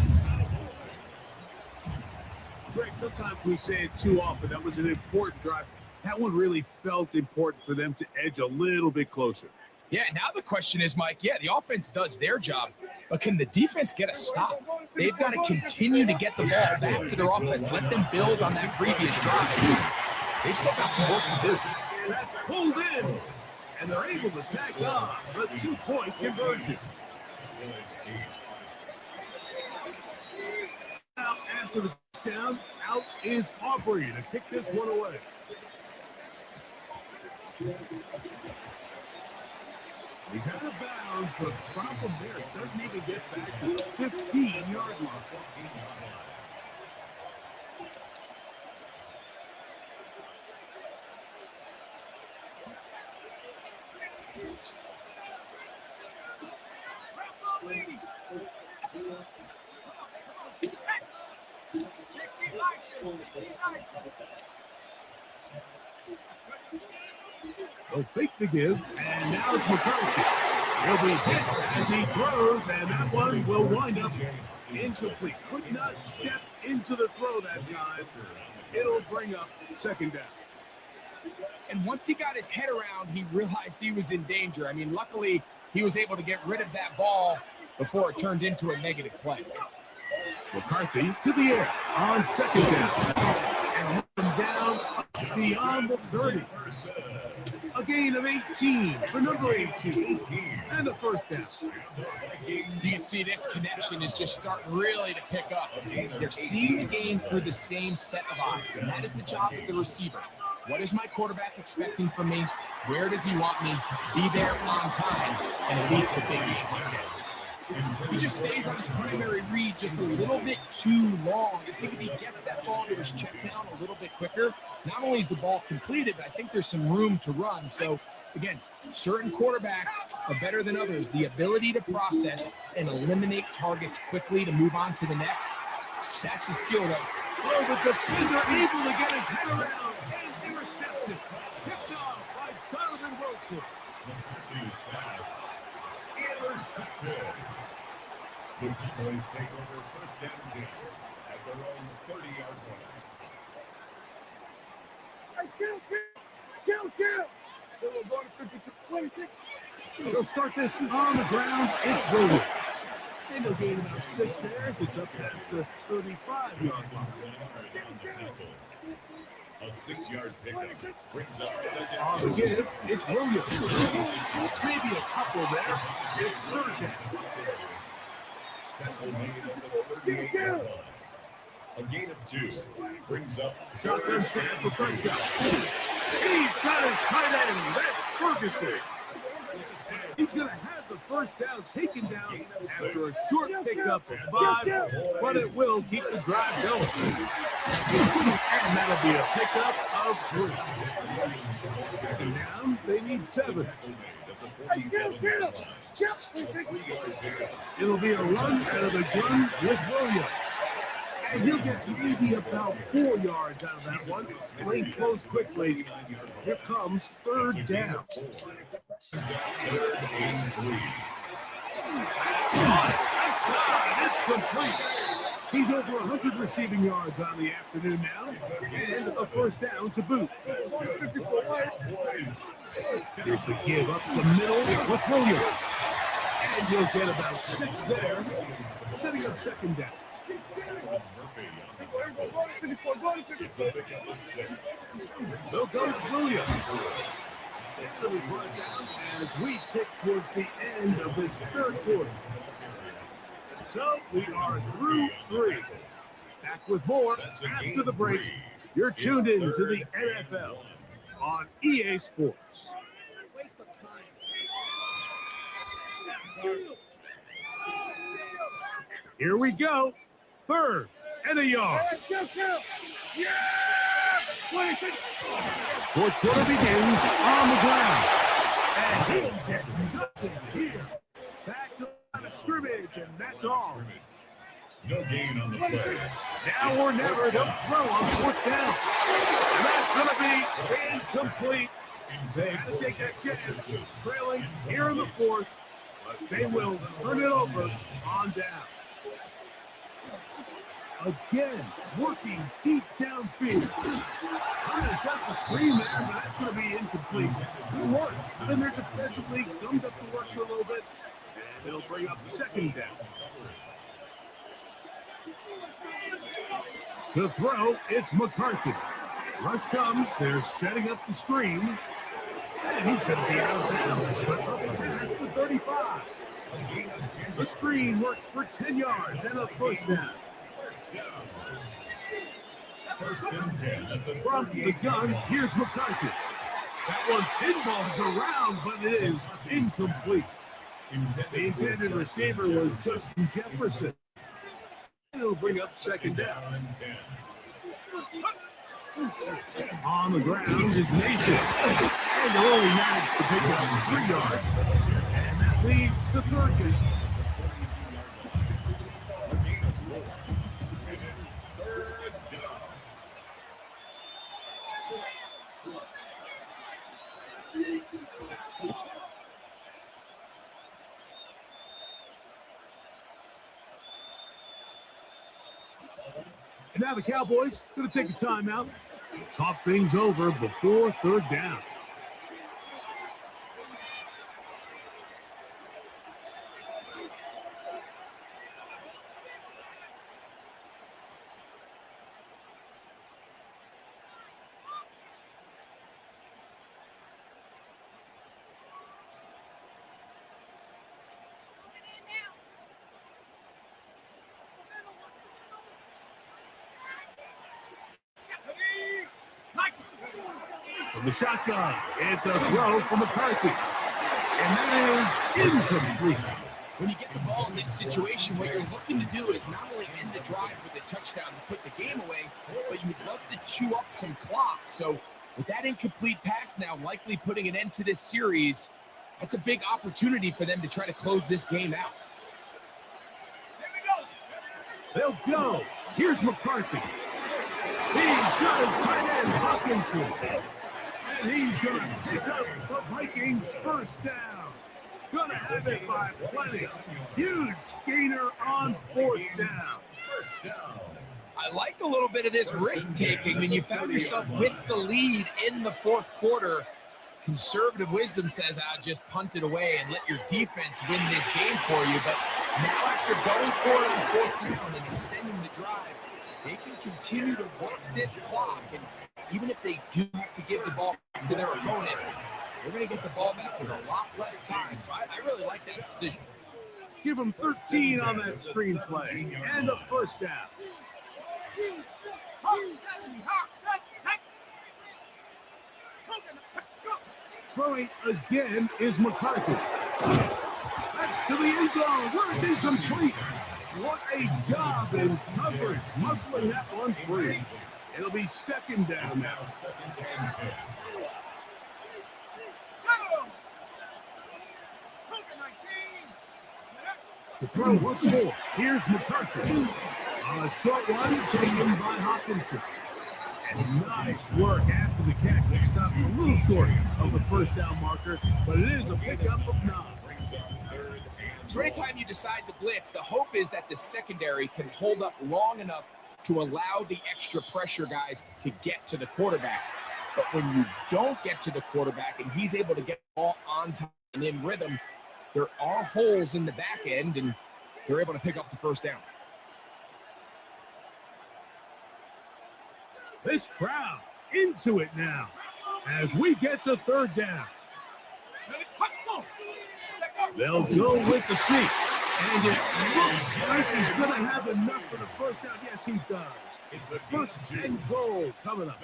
Greg, sometimes we say it too often. That was an important drive. That one really felt important for them to edge a little bit closer. Yeah, now the question is, Mike, the offense does their job, but can the defense get a stop? They've got to continue to get the ball back to their offense. Let them build on that previous drive. They've still got some work to do. That's pulled in, and they're able to tack on the 2-point conversion. Now, after the touchdown, out is Aubrey to kick this one away. He's out of bounds, but the problem there, it doesn't even get back to the 15-yard line. They'll fake the give, and now it's McCarthy. He'll be hit as he throws, and that one will wind up incomplete. Could not step into the throw that time. It'll bring up second down. And once he got his head around, he realized he was in danger. I mean, luckily, he was able to get rid of that ball before it turned into a negative play. McCarthy to the air on second down. And down beyond the 30. A gain of 18 for number 18. And a first down. You can see this connection is just starting really to pick up. They're seeing the game through the same set of eyes, and that is the job of the receiver. What is my quarterback expecting from me? Where does he want me? Be there on time, and it leads to big games like this. He just stays on his primary read just a little bit too long. I think if he gets that ball to his check down a little bit quicker, not only is the ball completed, but I think there's some room to run. So, again, certain quarterbacks are better than others. The ability to process and eliminate targets quickly to move on to the next, that's a skill that... Oh, the defender able to get his head around and intercepted. Tipped off by Donovan Wilson. His pass. Intercepted. The Cowboys take over first down 10 at their own 30-yard line. They'll start this on the ground. It's Williams. And they'll gain about 6 there. It's up past the 35-yard line. A 6-yard pickup brings up second. On the give, it's Williams. Maybe a couple there. It's third down. Tackle made at the 38-yard line. A gain of 2 brings up shotgun stand for Prescott. He's got his tight end. That's Ferguson. He's going to have the first down taken down after a short pickup of 5, but it will keep the drive going. And that'll be a pickup of 3. Second down, they need 7. It'll be a run out of the gun with Williams. And he'll get maybe about 4 yards out of that one. Playing close quickly. Here comes third down. It's complete. He's over 100 receiving yards on the afternoon now. And a first down to boot. There's a give up the middle with Williams. And you'll get about 6 there. Setting up second down. So comes Williams. It'll be brought down as we tick towards the end of this third quarter. So we are through 3. Back with more after the break. You're tuned in to the NFL on EA Sports. Here we go. 3rd and a yard. Fourth quarter begins on the ground. And he's getting nothing here. Back to the line of scrimmage, and that's all. No gain on the play. Now or never, they'll throw on 4th down. And that's going to be incomplete. They had to take that chance, trailing here in the 4th, but they will turn it over on down. Again, working deep downfield. I'm going to set the screen there, but that's going to be incomplete. It works. And they're defensively gummed up the works a little bit. And it'll bring up second down. To throw, it's McCarthy. Rush comes. They're setting up the screen. And he's going to be out of bounds, but up past the 35. The screen works for 10 yards and a first down. First and 10 at the From the gun, here's McCarthy. That one pinballs around, but it is incomplete. The intended receiver was Justin Jefferson. It'll bring up second down. On the ground is Mason. And they'll only manage to pick up 3 yards. And that leads to third down. And now the Cowboys going to take a timeout, talk things over before third down. From the shotgun, it's a throw from McCarthy. And that is incomplete. When you get the ball in this situation, what you're looking to do is not only end the drive with a touchdown to put the game away, but you would love to chew up some clock. So with that incomplete pass now likely putting an end to this series, that's a big opportunity for them to try to close this game out. They'll go. Here's McCarthy. He's got his tight end, Hawkinson. And he's going to pick up the Vikings' first down. Going to have it by plenty. Huge gainer on 4th down. First down. I like a little bit of this risk-taking when you found yourself with the lead in the 4th quarter. Conservative wisdom says, just punt it away and let your defense win this game for you. But now after going for it on 4th down and extending the drive, they can continue to work this clock. And even if they do have to give the ball to their opponent, they're going to get the ball back with a lot less time. So I really like that decision. Give them 13 on that screenplay and a first down. Throwing again is McCarthy. That's to the end zone where it's incomplete. What a job in coverage, muscling that one free. It'll be second down now. To throw once more, here's McCarthy. A short one taken by Hopkinson. And nice work after the catch. It stopped a little short of the first down marker, but it is a pickup of 9. So anytime you decide to blitz, the hope is that the secondary can hold up long enough to allow the extra pressure guys to get to the quarterback. But when you don't get to the quarterback and he's able to get the ball on time and in rhythm, there are holes in the back end, and they're able to pick up the first down. This crowd into it now as we get to third down. They'll go with the sneak. And it looks like he's going to have enough for the first down. Yes, he does. It's a first and goal coming up.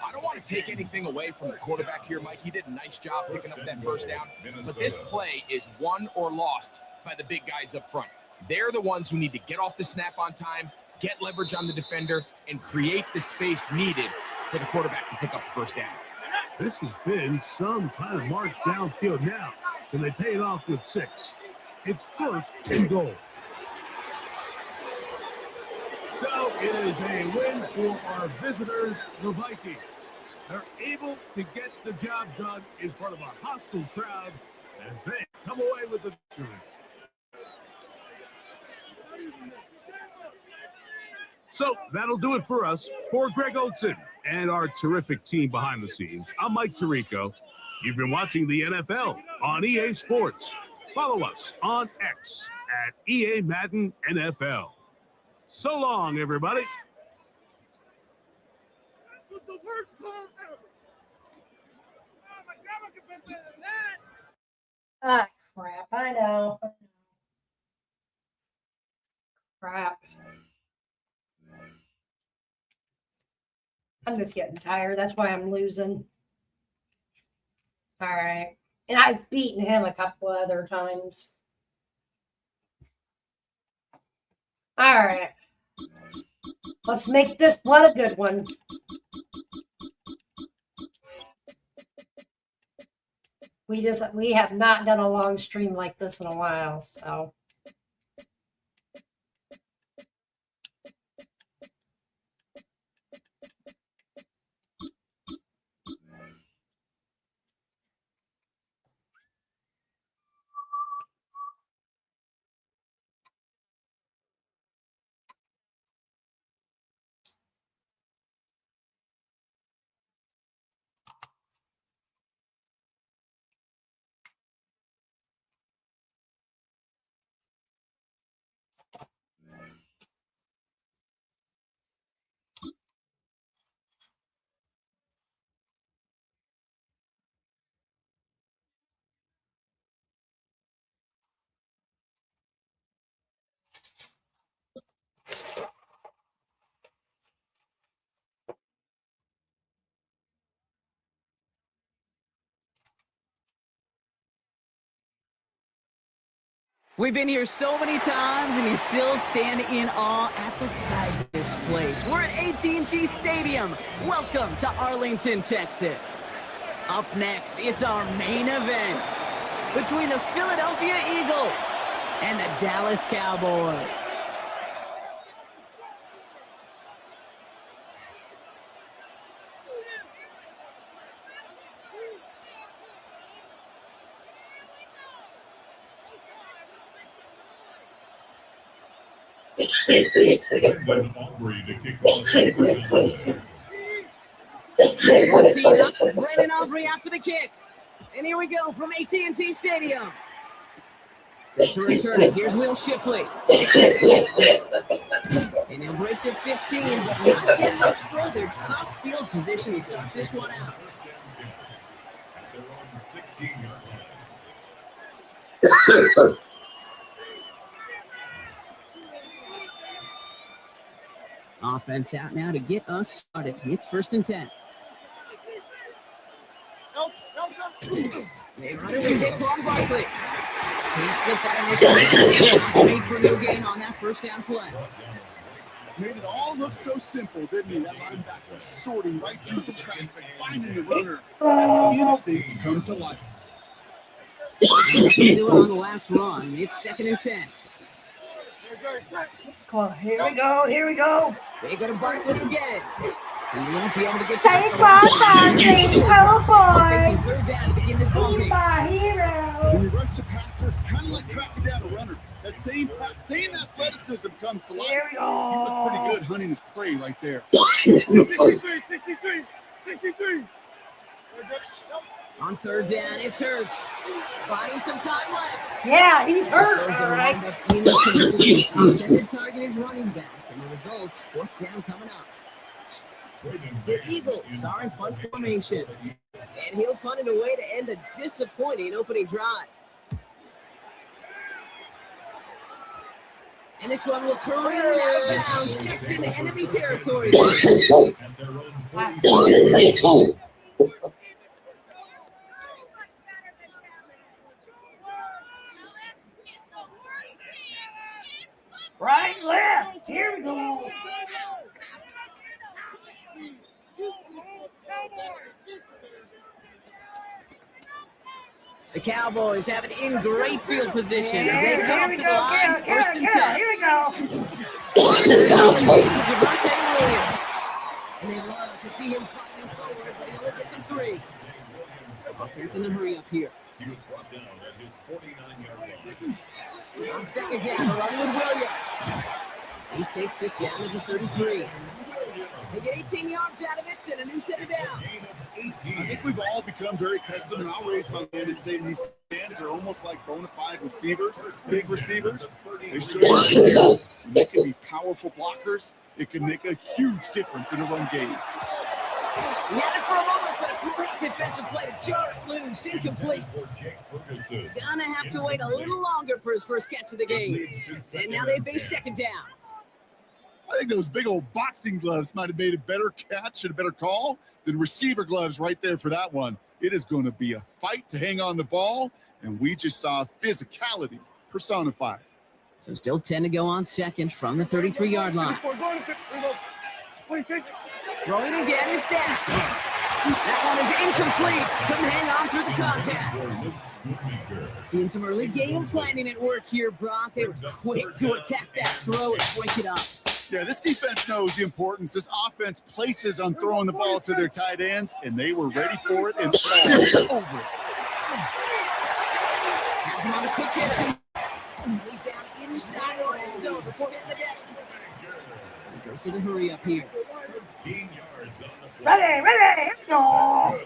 I don't want to take anything away from the quarterback here, Mike. He did a nice job picking up that first down. But this play is won or lost by the big guys up front. They're the ones who need to get off the snap on time, get leverage on the defender, and create the space needed for the quarterback to pick up the first down. This has been some kind of march downfield now, and they pay it off with 6. It's first and goal. So it is a win for our visitors, the Vikings. They're able to get the job done in front of a hostile crowd as they come away with the victory. So that'll do it for us. For Greg Olson and our terrific team behind the scenes, I'm Mike Tirico. You've been watching the NFL on EA Sports. Follow us on X at EA Madden NFL. So long, everybody. That was the worst call ever. Oh, my grandma could have been better than that. Ah, crap. I know. Crap. I'm just getting tired. That's why I'm losing. All right. And I've beaten him a couple other times. All right. Let's make this one a good one. We have not done a long stream like this in a while, so. We've been here so many times, and you still stand in awe at the size of this place. We're at AT&T Stadium. Welcome to Arlington, Texas. Up next, it's our main event between the Philadelphia Eagles and the Dallas Cowboys. Brandon Aubrey out for the kick. And here we go from AT&T Stadium. Set to return it. Here's Will Shipley. And he'll break the 15, but not get much further. Tough field position to start this one out. Offense out now to get us started. It's 1st and 10. They run it with Saquon Barkley. Can't slip that initial. Made for a no gain on that first down play. Made it all look so simple, didn't he? That linebacker sorting right through the traffic, finding the runner. As instincts come to life. Do it on the last run. It's 2nd and 10. Come on, here we go, here we go. They go to Barkley again. He won't be able to get Saquon Barkley, oh boy. Third down to begin this ball He's game. my hero. When you rush the passer, it's kind of like tracking down a runner. That same athleticism comes to life. Here we He was go. pretty good hunting his prey right there. 63. On third down, it's Hurts. Buying some time left. Yeah, he's hurt, all right. The intended target is running back, and the results, 4th down coming up. The Eagles are in punt formation, and he'll punt it away to end a disappointing opening drive. And this one will careen out of bounds just into enemy territory. Right, left. Here we go. The Cowboys have it in great field position. Yeah, They come here up we to go. the line, first and 10. Here we go. Javonte Williams. And they love to see him fighting forward, but he only gets him 3. Offense in the hurry up here. He was brought down at his 49-yard line. On 2nd down, run with Williams. He takes it down to the 33. They get 18 yards out of it and a new set of downs. I think we've all become very accustomed, and I'll raise my hand and say these stands are almost like bona fide receivers, big receivers. They show you they can be powerful blockers. It can make a huge difference in a run game. He had it for a moment, but a great defensive play to jar it loose, incomplete. Gonna have to wait a little longer for his first catch of the game. And now they face 2nd down. I think those big old boxing gloves might have made a better catch and a better call than receiver gloves right there for that one. It is going to be a fight to hang on the ball, and we just saw physicality personified. So still 10 to go on 2nd from the 33-yard line. Throwing again is down. That one is incomplete. Couldn't hang on through the contact. Seeing some early game planning at work here, Brock. They were quick to attack that throw and break it up. Yeah, this defense knows the importance. This offense places on throwing the ball to their tight ends, and they were ready for it and all over it. Has him on a quick hitter. He's down inside the red zone before hitting the deck. Goes to the hurry up here. 13 yards on the Ready, go. On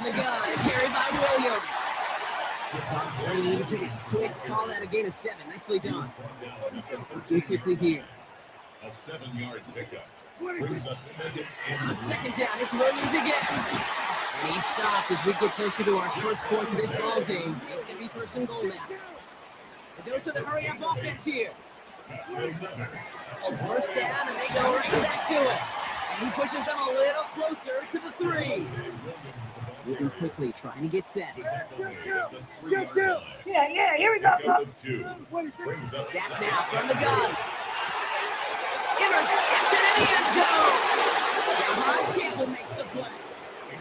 the gun, carried by Williams. Quick call out, a gain of 7. Nicely done. Working quickly here. A 7-yard pickup. Brings up 2nd and On 2nd down, it's Williams again. And he stopped as we get closer to our first point of this ball game. It's going to be 1st and goal now. The dose of the hurry up offense here. First down, and they go right back to it. And he pushes them a little closer to the 3. Moving quickly, trying to get set. Yeah, here we go. Back now from the gun. Intercepted in the end zone. John Campbell makes the play.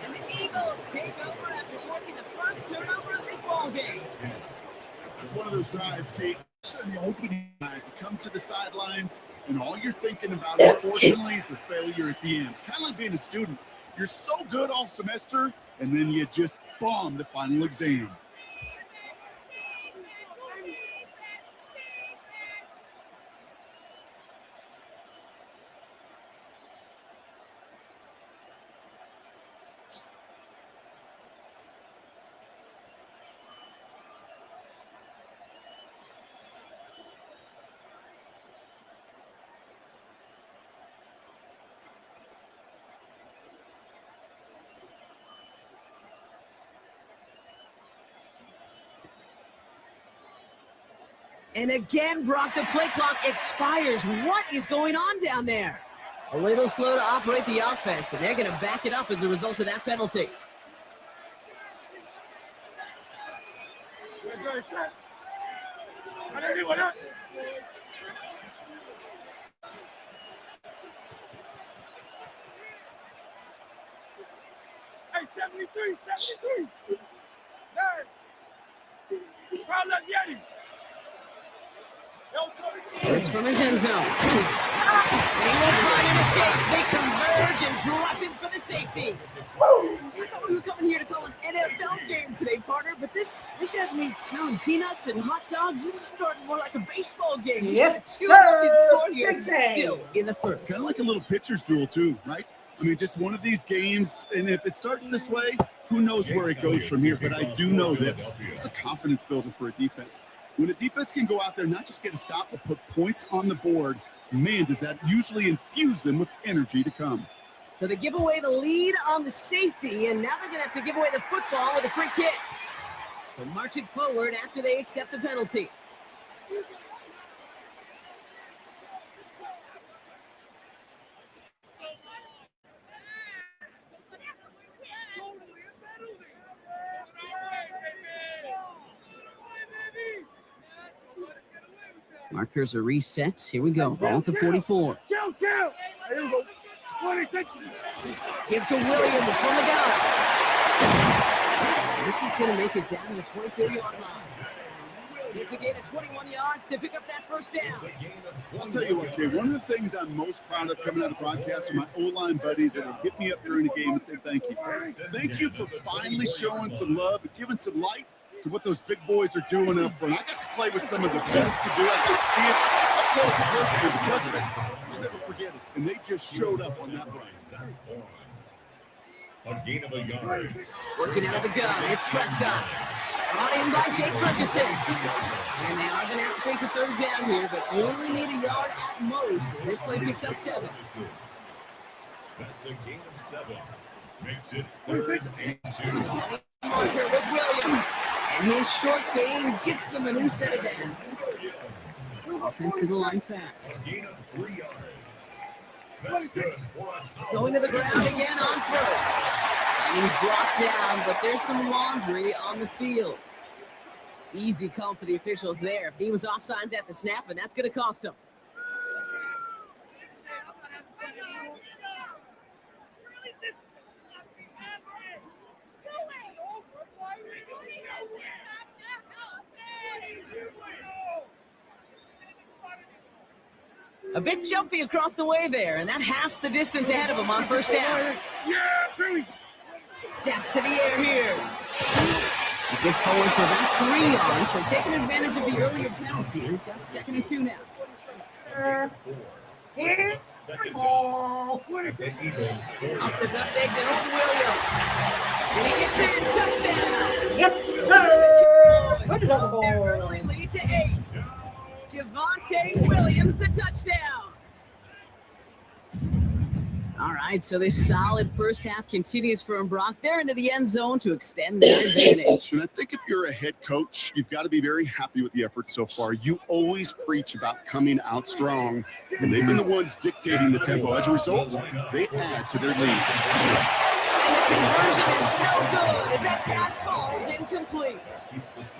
And the Eagles take over after forcing the first turnover of this ball game. It's one of those drives, Kate, in the opening drive, you come to the sidelines, and all you're thinking about, unfortunately, is the failure at the end. It's kind of like being a student. You're so good all semester, and then you just bomb the final exam. And again, Brock, the play clock expires. What is going on down there? A little slow to operate the offense, and they're going to back it up as a result of that penalty. Hey, 73, 73. There. Crowd left Yeti. It's from his end zone. And he won't find an escape. They converge and drop him for the safety. I thought we were coming here to call an NFL game today, partner, but this has me smelling peanuts and hot dogs. This is starting more like a baseball game. Yes, Two sir. score here, Big day. still in the first. Kind of like a little pitcher's duel, too, right? I mean, just one of these games, and if it starts this way, who knows where it goes from here. But I do know this. It's a confidence builder for a defense. When a defense can go out there and not just get a stop, but put points on the board, man, does that usually infuse them with energy to come. So they give away the lead on the safety, and now they're going to have to give away the football with a free kick. So marching forward after they accept the penalty. Markers are reset. Here we go. Ball at the 44. Kill. Here we go. 26. Give to Williams from the gun. This is going to make it down to the 24-yard line. It's a gain of 21 yards to pick up that first down. I'll tell you what, kid, one of the things I'm most proud of coming out of broadcast are my O-line buddies that would hit me up during the game and say thank you. Thank you for finally showing some love and giving some light to what those big boys are doing up front. I got to play with some of the best to do it. I got to see it up close and personal because of it. I'll never forget it. And they just showed up on that run. A gain of a yard. Working out of the gun. It's Prescott. Brought in by Jake Ferguson. And they are going to have to face a third down here, but only need a yard at most as this play picks up 7. That's a gain of 7. Makes it 3rd and 2. Marker with Williams. And his short game gets them a new set of downs. Offensive line fast. A gain of 3 yards. That's good. Going to the ground again on first. And he's brought down, but there's some laundry on the field. Easy call for the officials there. He was offsides at the snap, and that's going to cost him. A bit jumpy across the way there, and that halves the distance ahead of him on first down. Dap to the air here. He gets forward for about 3 yards, so taking advantage of the earlier penalty. We've got 2nd and 2 now. Ball. Up the gut they go with Williams. And he gets in. Touchdown. Yep, sir. Put it on the Their board. early lead to 8. Javonte Williams, the touchdown. All right, so this solid first half continues for Brock. They're into the end zone to extend their advantage. And I think if you're a head coach, you've got to be very happy with the effort so far. You always preach about coming out strong, and they've been the ones dictating the tempo. As a result, they add to their lead. And the conversion is no good as that pass falls incomplete.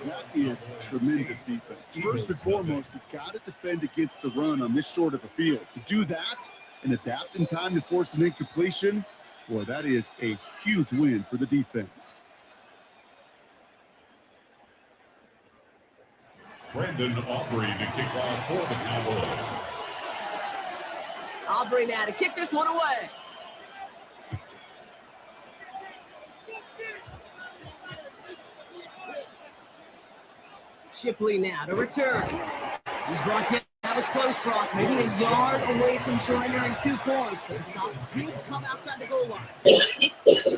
That is tremendous defense. First and foremost, you've got to defend against the run on this short of a field. To do that and adapt in time to force an incompletion, boy, that is a huge win for the defense. Brandon Aubrey to kick off for the Cowboys. Aubrey now to kick this one away. Shipley now to return. He's brought down. That was close, Brock. Maybe a yard away from surrendering 2 points, but the stop did come outside the goal line. It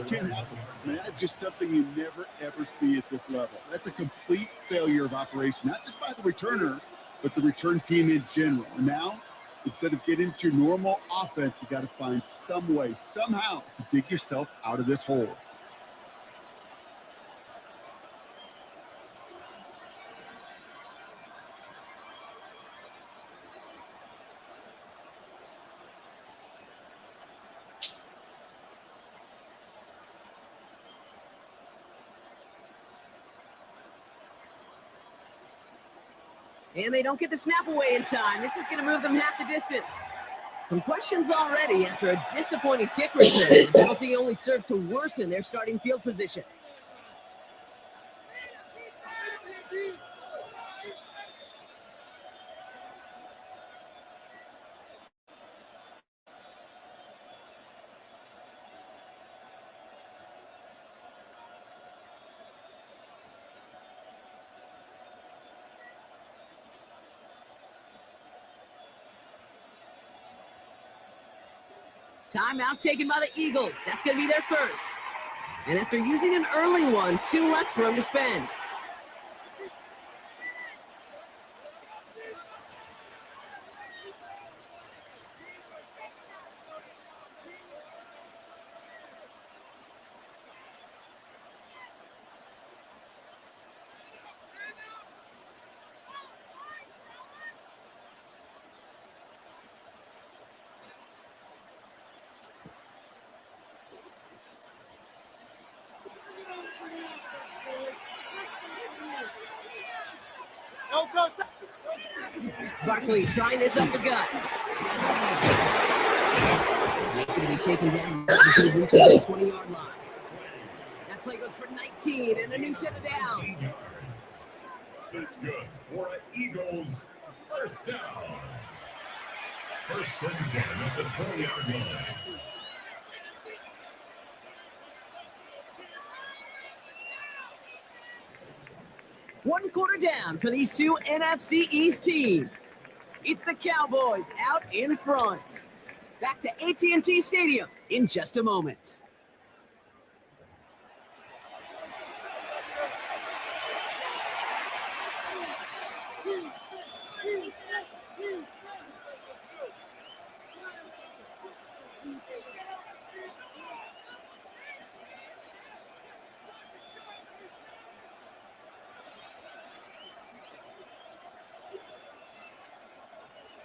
can't happen. Man, that's just something you never, ever see at this level. That's a complete failure of operation, not just by the returner, but the return team in general. And now, instead of getting into your normal offense, you got to find some way, somehow, to dig yourself out of this hole. And they don't get the snap away in time. This is going to move them half the distance. Some questions already after a disappointing kick return. The penalty only serves to worsen their starting field position. Timeout taken by the Eagles. That's going to be their first. And after using an early one, 2 left for them to spend. Barkley trying this up the gut. And it's going to be taken down. He reaches the 20-yard line. That play goes for 19 and a new set of downs. That's good for an Eagles first down. First and 10 at the 20-yard line. One quarter down for these two NFC East teams. It's the Cowboys out in front. Back to AT&T Stadium in just a moment.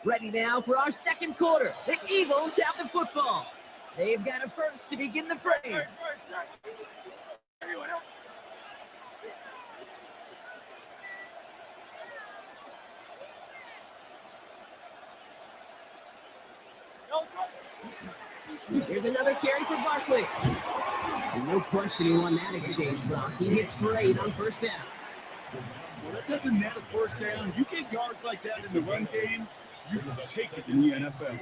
Ready now for our second quarter. The Eagles have the football. They've got a first to begin the frame. Here's another carry for Barkley. No question he won that exchange, Brock. He hits for 8 on first down. Well, that doesn't net a first down. You get yards like that in the run game, you take it in the NFL.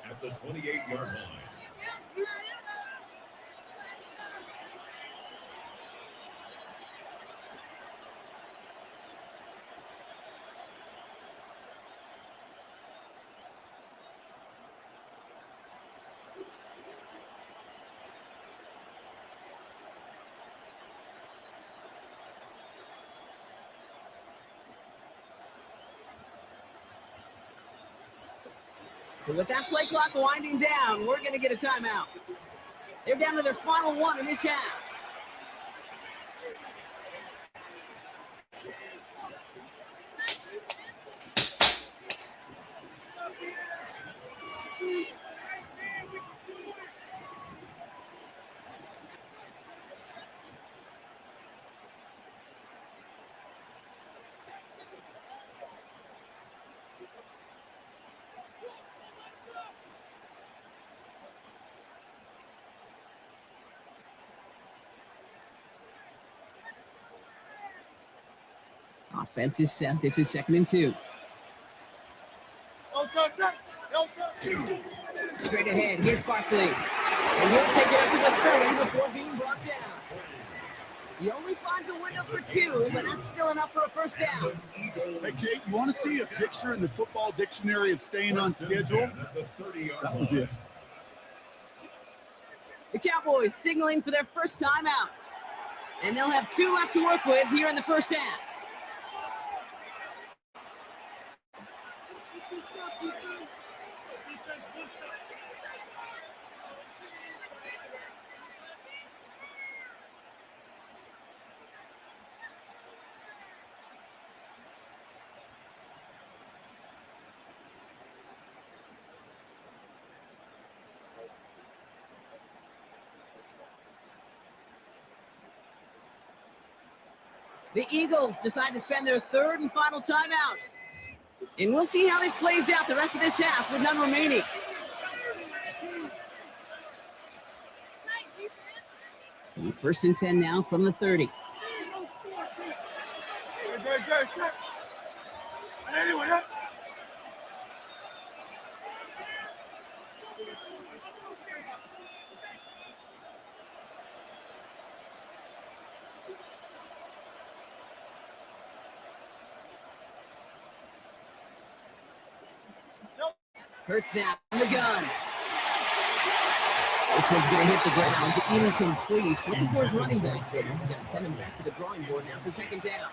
At the 28-yard line. So with that play clock winding down, we're going to get a timeout. They're down to their final one in this half. Offense is set. This is 2nd and 2. Straight ahead. Here's Barkley. And he'll take it up to the 30 before being brought down. He only finds a window for 2, but that's still enough for a first down. Hey, Kate, you want to see a picture in the football dictionary of staying on schedule? That was it. The Cowboys signaling for their first time out. And they'll have 2 left to work with here in the first half. The Eagles decide to spend their 3rd and final timeout. And we'll see how this plays out the rest of this half with none remaining. So 1st and 10 now from the 30. Hurts now in the gun. This one's going to hit the ground. Incomplete. Looking for his running back there. Going to send him back to the drawing board now for 2nd down.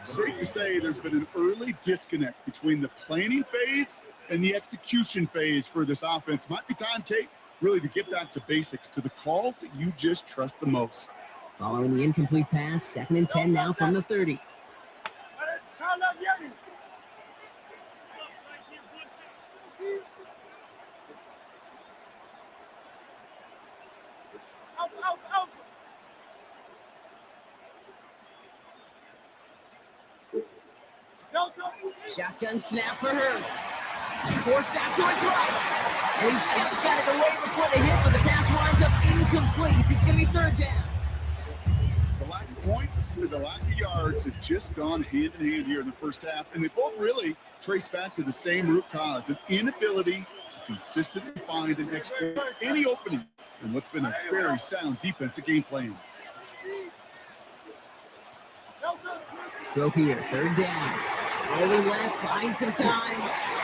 Safe to say there's been an early disconnect between the planning phase and the execution phase for this offense. Might be time, Kate, really to get back to basics, to the calls that you just trust the most. Following the incomplete pass, 2nd and 10 now from the 30. Shotgun snap for Hurts. Forced out to his right. And he just got it away before the hit, but the pass winds up incomplete. It's going to be 3rd down. The lack of points, the lack of yards have just gone hand in hand here in the first half, and they both really trace back to the same root cause, an inability to consistently find and exploit any opening in what's been a very sound defensive game plan. Throw here, 3rd down. Rolling left, buying some time.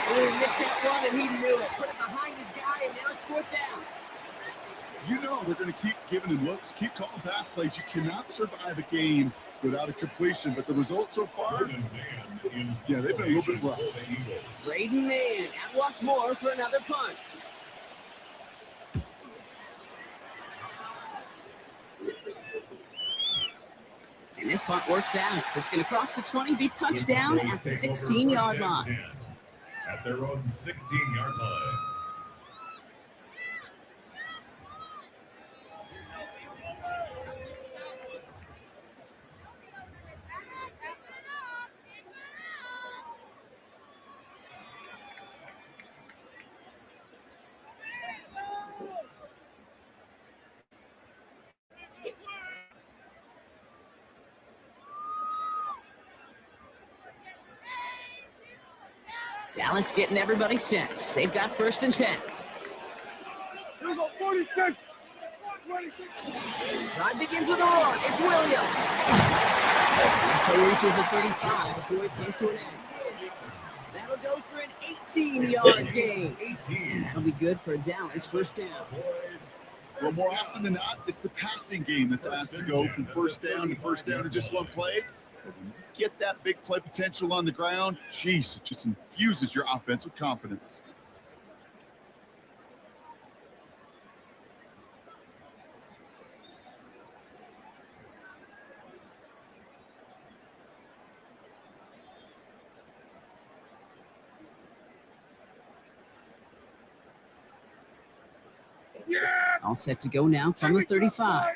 Oh, he missed that one, and he knew it. Put it behind his guy, and now it's 4th down. You know they're going to keep giving him looks, keep calling pass plays. You cannot survive a game without a completion, but the results so far, yeah, they've been a little bit rough. Braden Mann out once more for another punt. And this punt works out. So it's going to cross the 20, be touchdown at the 16-yard line. At their own 16-yard line. Dallas getting everybody set. They've got 1st and 10. Drive begins with a run. It's Williams. This play reaches the 35 before it comes to an end. That'll go for an 18-yard gain. And that'll be good for a Dallas 1st down. Well, more often than not, it's the passing game that's asked to go from 1st down to 1st down in just one play. Get that big play potential on the ground. Jeez, it just infuses your offense with confidence. All set to go now from the 35.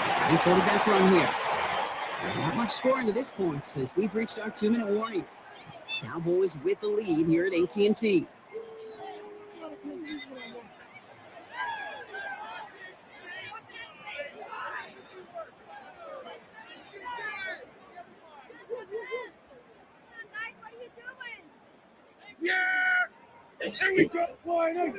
Second quarterback run here. Not much scoring to this point as we've reached our 2-minute warning. Cowboys with the lead here at AT&T. Here we go, boy.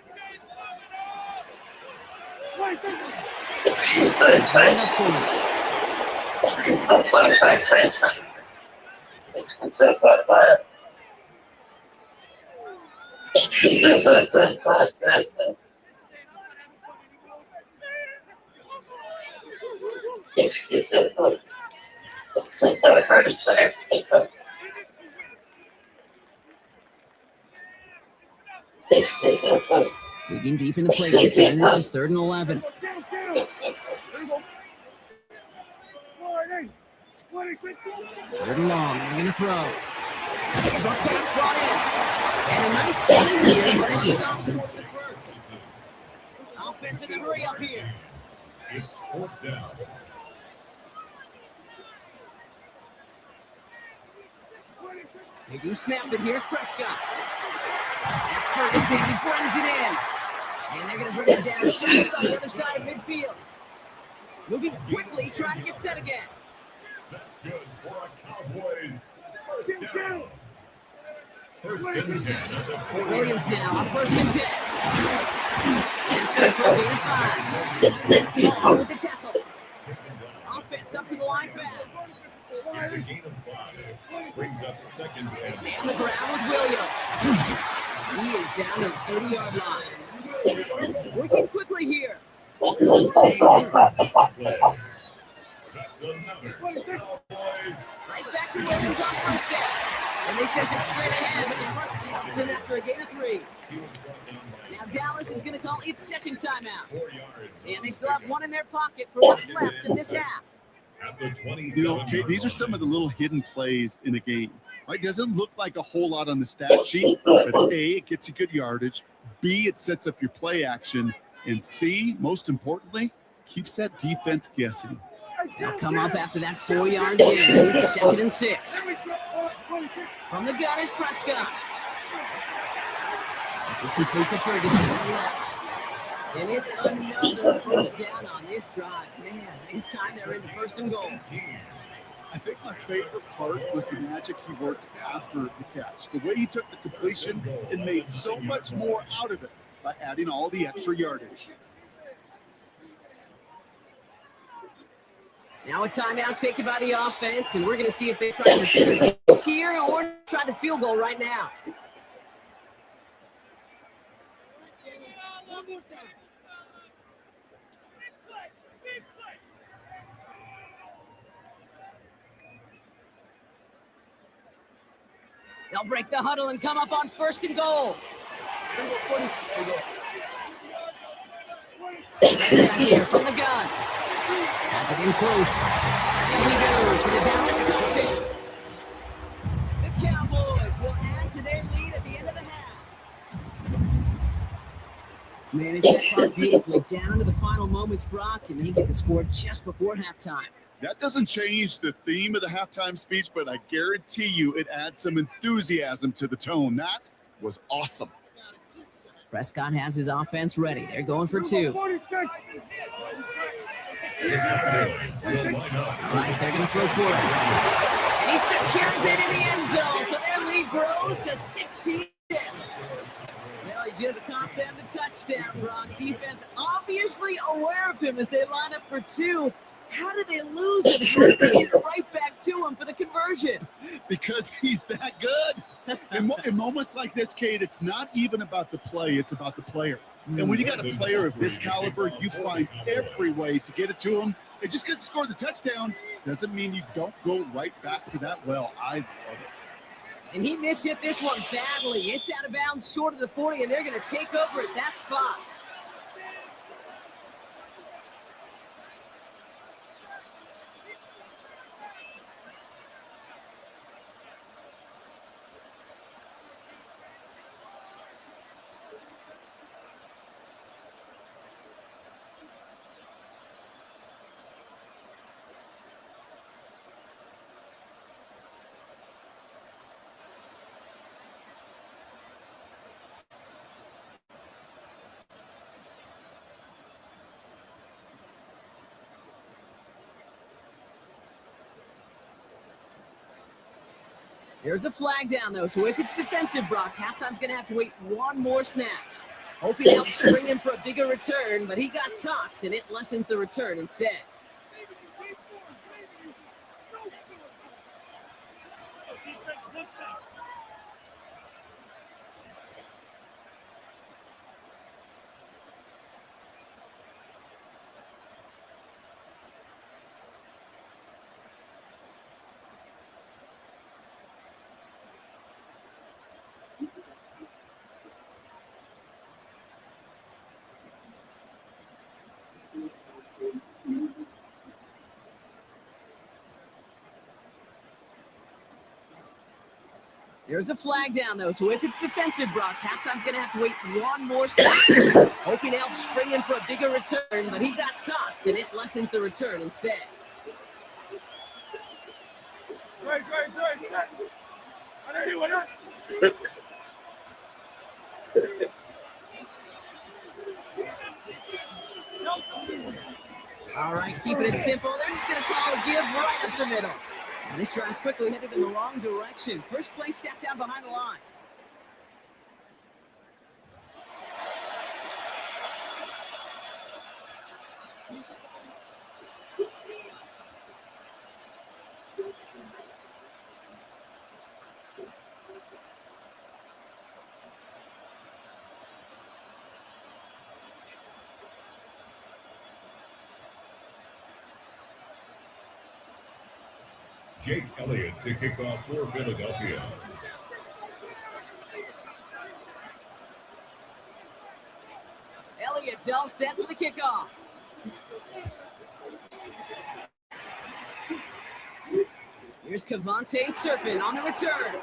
Digging deep in the playbook here. This is 3rd and 11. Third and long. They're going to throw. There's a pass brought in. And a nice game here, but it's stopped towards the 1st. Offense in the hurry up here. It's 4th down. They do snap it. Here's Prescott. That's Ferguson. He brings it in. And they're going to bring it down just on the other side of midfield. Moving quickly, trying to get set again. That's good for a Cowboys first down. First and 10 at the 40. Williams now on first and 10. That's good for a gain of 5. Ball with the tackle. Offense up to the line fast. It's a gain of 5. Brings up second They and stay on the ground with Williams. He is down at the 30-yard line. Working quickly here. That's another Cowboys. Right back to Williams on first down. And they send it straight ahead, but the front stops in after a gain of 3. Now Dallas is going to call its second timeout. And they still have one in their pocket for what's left in this half. At the 27. You know, okay, these are some of the little hidden plays in a game. Right? Doesn't look like a whole lot on the stat sheet, but A, it gets you good yardage. B, it sets up your play action. And C, most importantly, keeps that defense guessing. They'll come up after that 4-yard gain. It's second and 6. From the gun is Prescott. This is complete to Ferguson on the left. And it's another first down on this drive. Man, this time they're in the first and goal. I think my favorite part was the magic he worked after the catch. The way he took the completion and made so much more out of it by adding all the extra yardage. Now a timeout taken by the offense, and we're going to see if they try to shoot this here or try the field goal right now. They'll break the huddle and come up on first and goal. Here from the gun. Has it in close. And he goes for the Dallas touchdown. The Cowboys will add to their lead at the end of the half. Manage that clock beautifully down to the final moments, Brock, and they get the score just before halftime. That doesn't change the theme of the halftime speech, but I guarantee you it adds some enthusiasm to the tone. That was awesome. Prescott has his offense ready. They're going for 2. All right, they're going to throw for it. And he secures it in the end zone, so their lead grows to 16. Well, he just caught them the touchdown, Brock. Defense obviously aware of him as they line up for 2. How did they lose it? How did they get it right back to him for the conversion? Because he's that good. In moments like this, Kate, it's not even about the play, it's about the player. And when you got a player of this caliber, you find every way to get it to him. And just because he scored the touchdown doesn't mean you don't go right back to that well. I love it. And he mishit this one badly. It's out of bounds short of the 40, and they're going to take over at that spot. There's a flag down, though, so if it's defensive, Brock, halftime's going to have to wait one more snap. Hoping helps spring him for a bigger return, but he got caught, and it lessens the return instead. There's a flag down, though, so if it's defensive, Brock, halftime's going to have to wait one more snap. Hoping to help spring him for a bigger return, but he got caught, and it lessens the return instead. Great. All right, keeping it simple. They're just going to call a give right up the middle. And this drive's quickly headed in the wrong direction. First play set down behind the line. Jake Elliott to kick off for Philadelphia. Elliott's all set for the kickoff. Here's Kavontae Turpin on the return.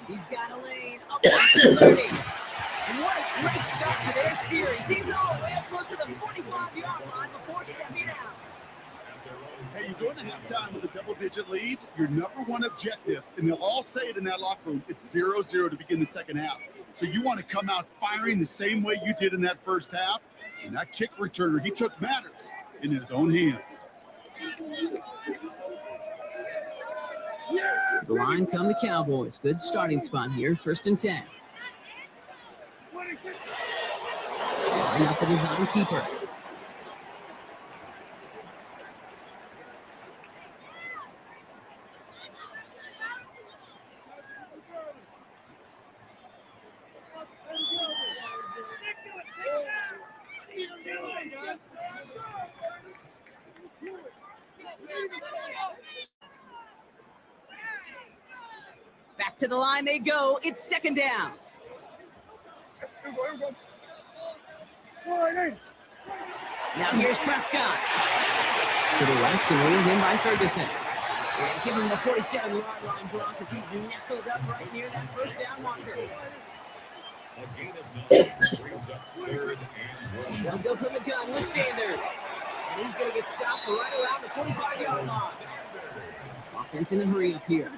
He's got a lane up to 30. And what a great start for their series. He's all the way up close to the 45-yard line before stepping out. Hey, you're going to have time with a double-digit lead. Your number one objective, and they'll all say it in that locker room, it's 0-0 to begin the second half. So you want to come out firing the same way you did in that first half. And that kick returner, he took matters in his own hands. The line come the Cowboys. Good starting spot here. 1st and 10. Line up the design keeper. Back to the line they go. It's 2nd down. Now here's Prescott. To the left and reeled in by Ferguson. And give him the 47-yard line block as he's nestled up right near that 1st down marker. They'll go from the gun with Sanders. And he's going to get stopped right around the 45-yard line. Offense in a hurry up here.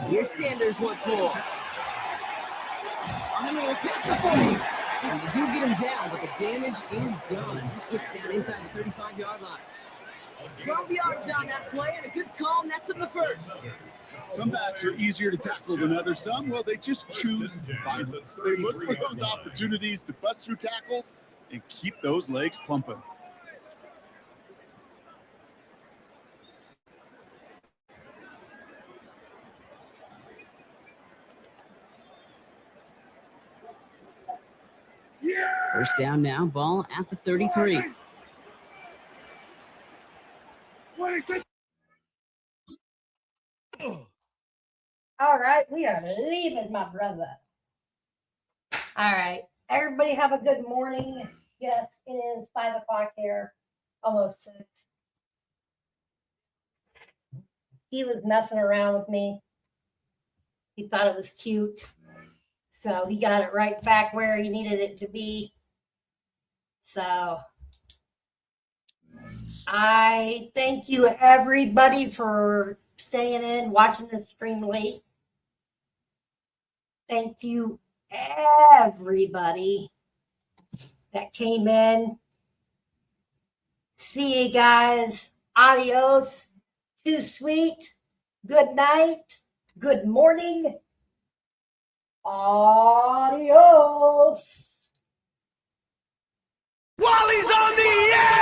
Here's Sanders once more. On the move, past the 40. And they do get him down, but the damage is done. This gets down inside the 35-yard line. 12 yards on that play, and a good call nets him the 1st. Some backs are easier to tackle than others. Some, well, they just choose violence. They look for those opportunities to bust through tackles and keep those legs pumping. First down now, ball at the 33. All right, we are leaving, my brother. All right, everybody have a good morning. Yes, it is 5 o'clock here, almost 6. He was messing around with me. He thought it was cute. So he got it right back where he needed it to be. So I thank you, everybody, for staying in, watching this stream late. Thank you, everybody that came in. See you guys. Adios. Too sweet. Good night. Good morning. Adios. Wally's on the air!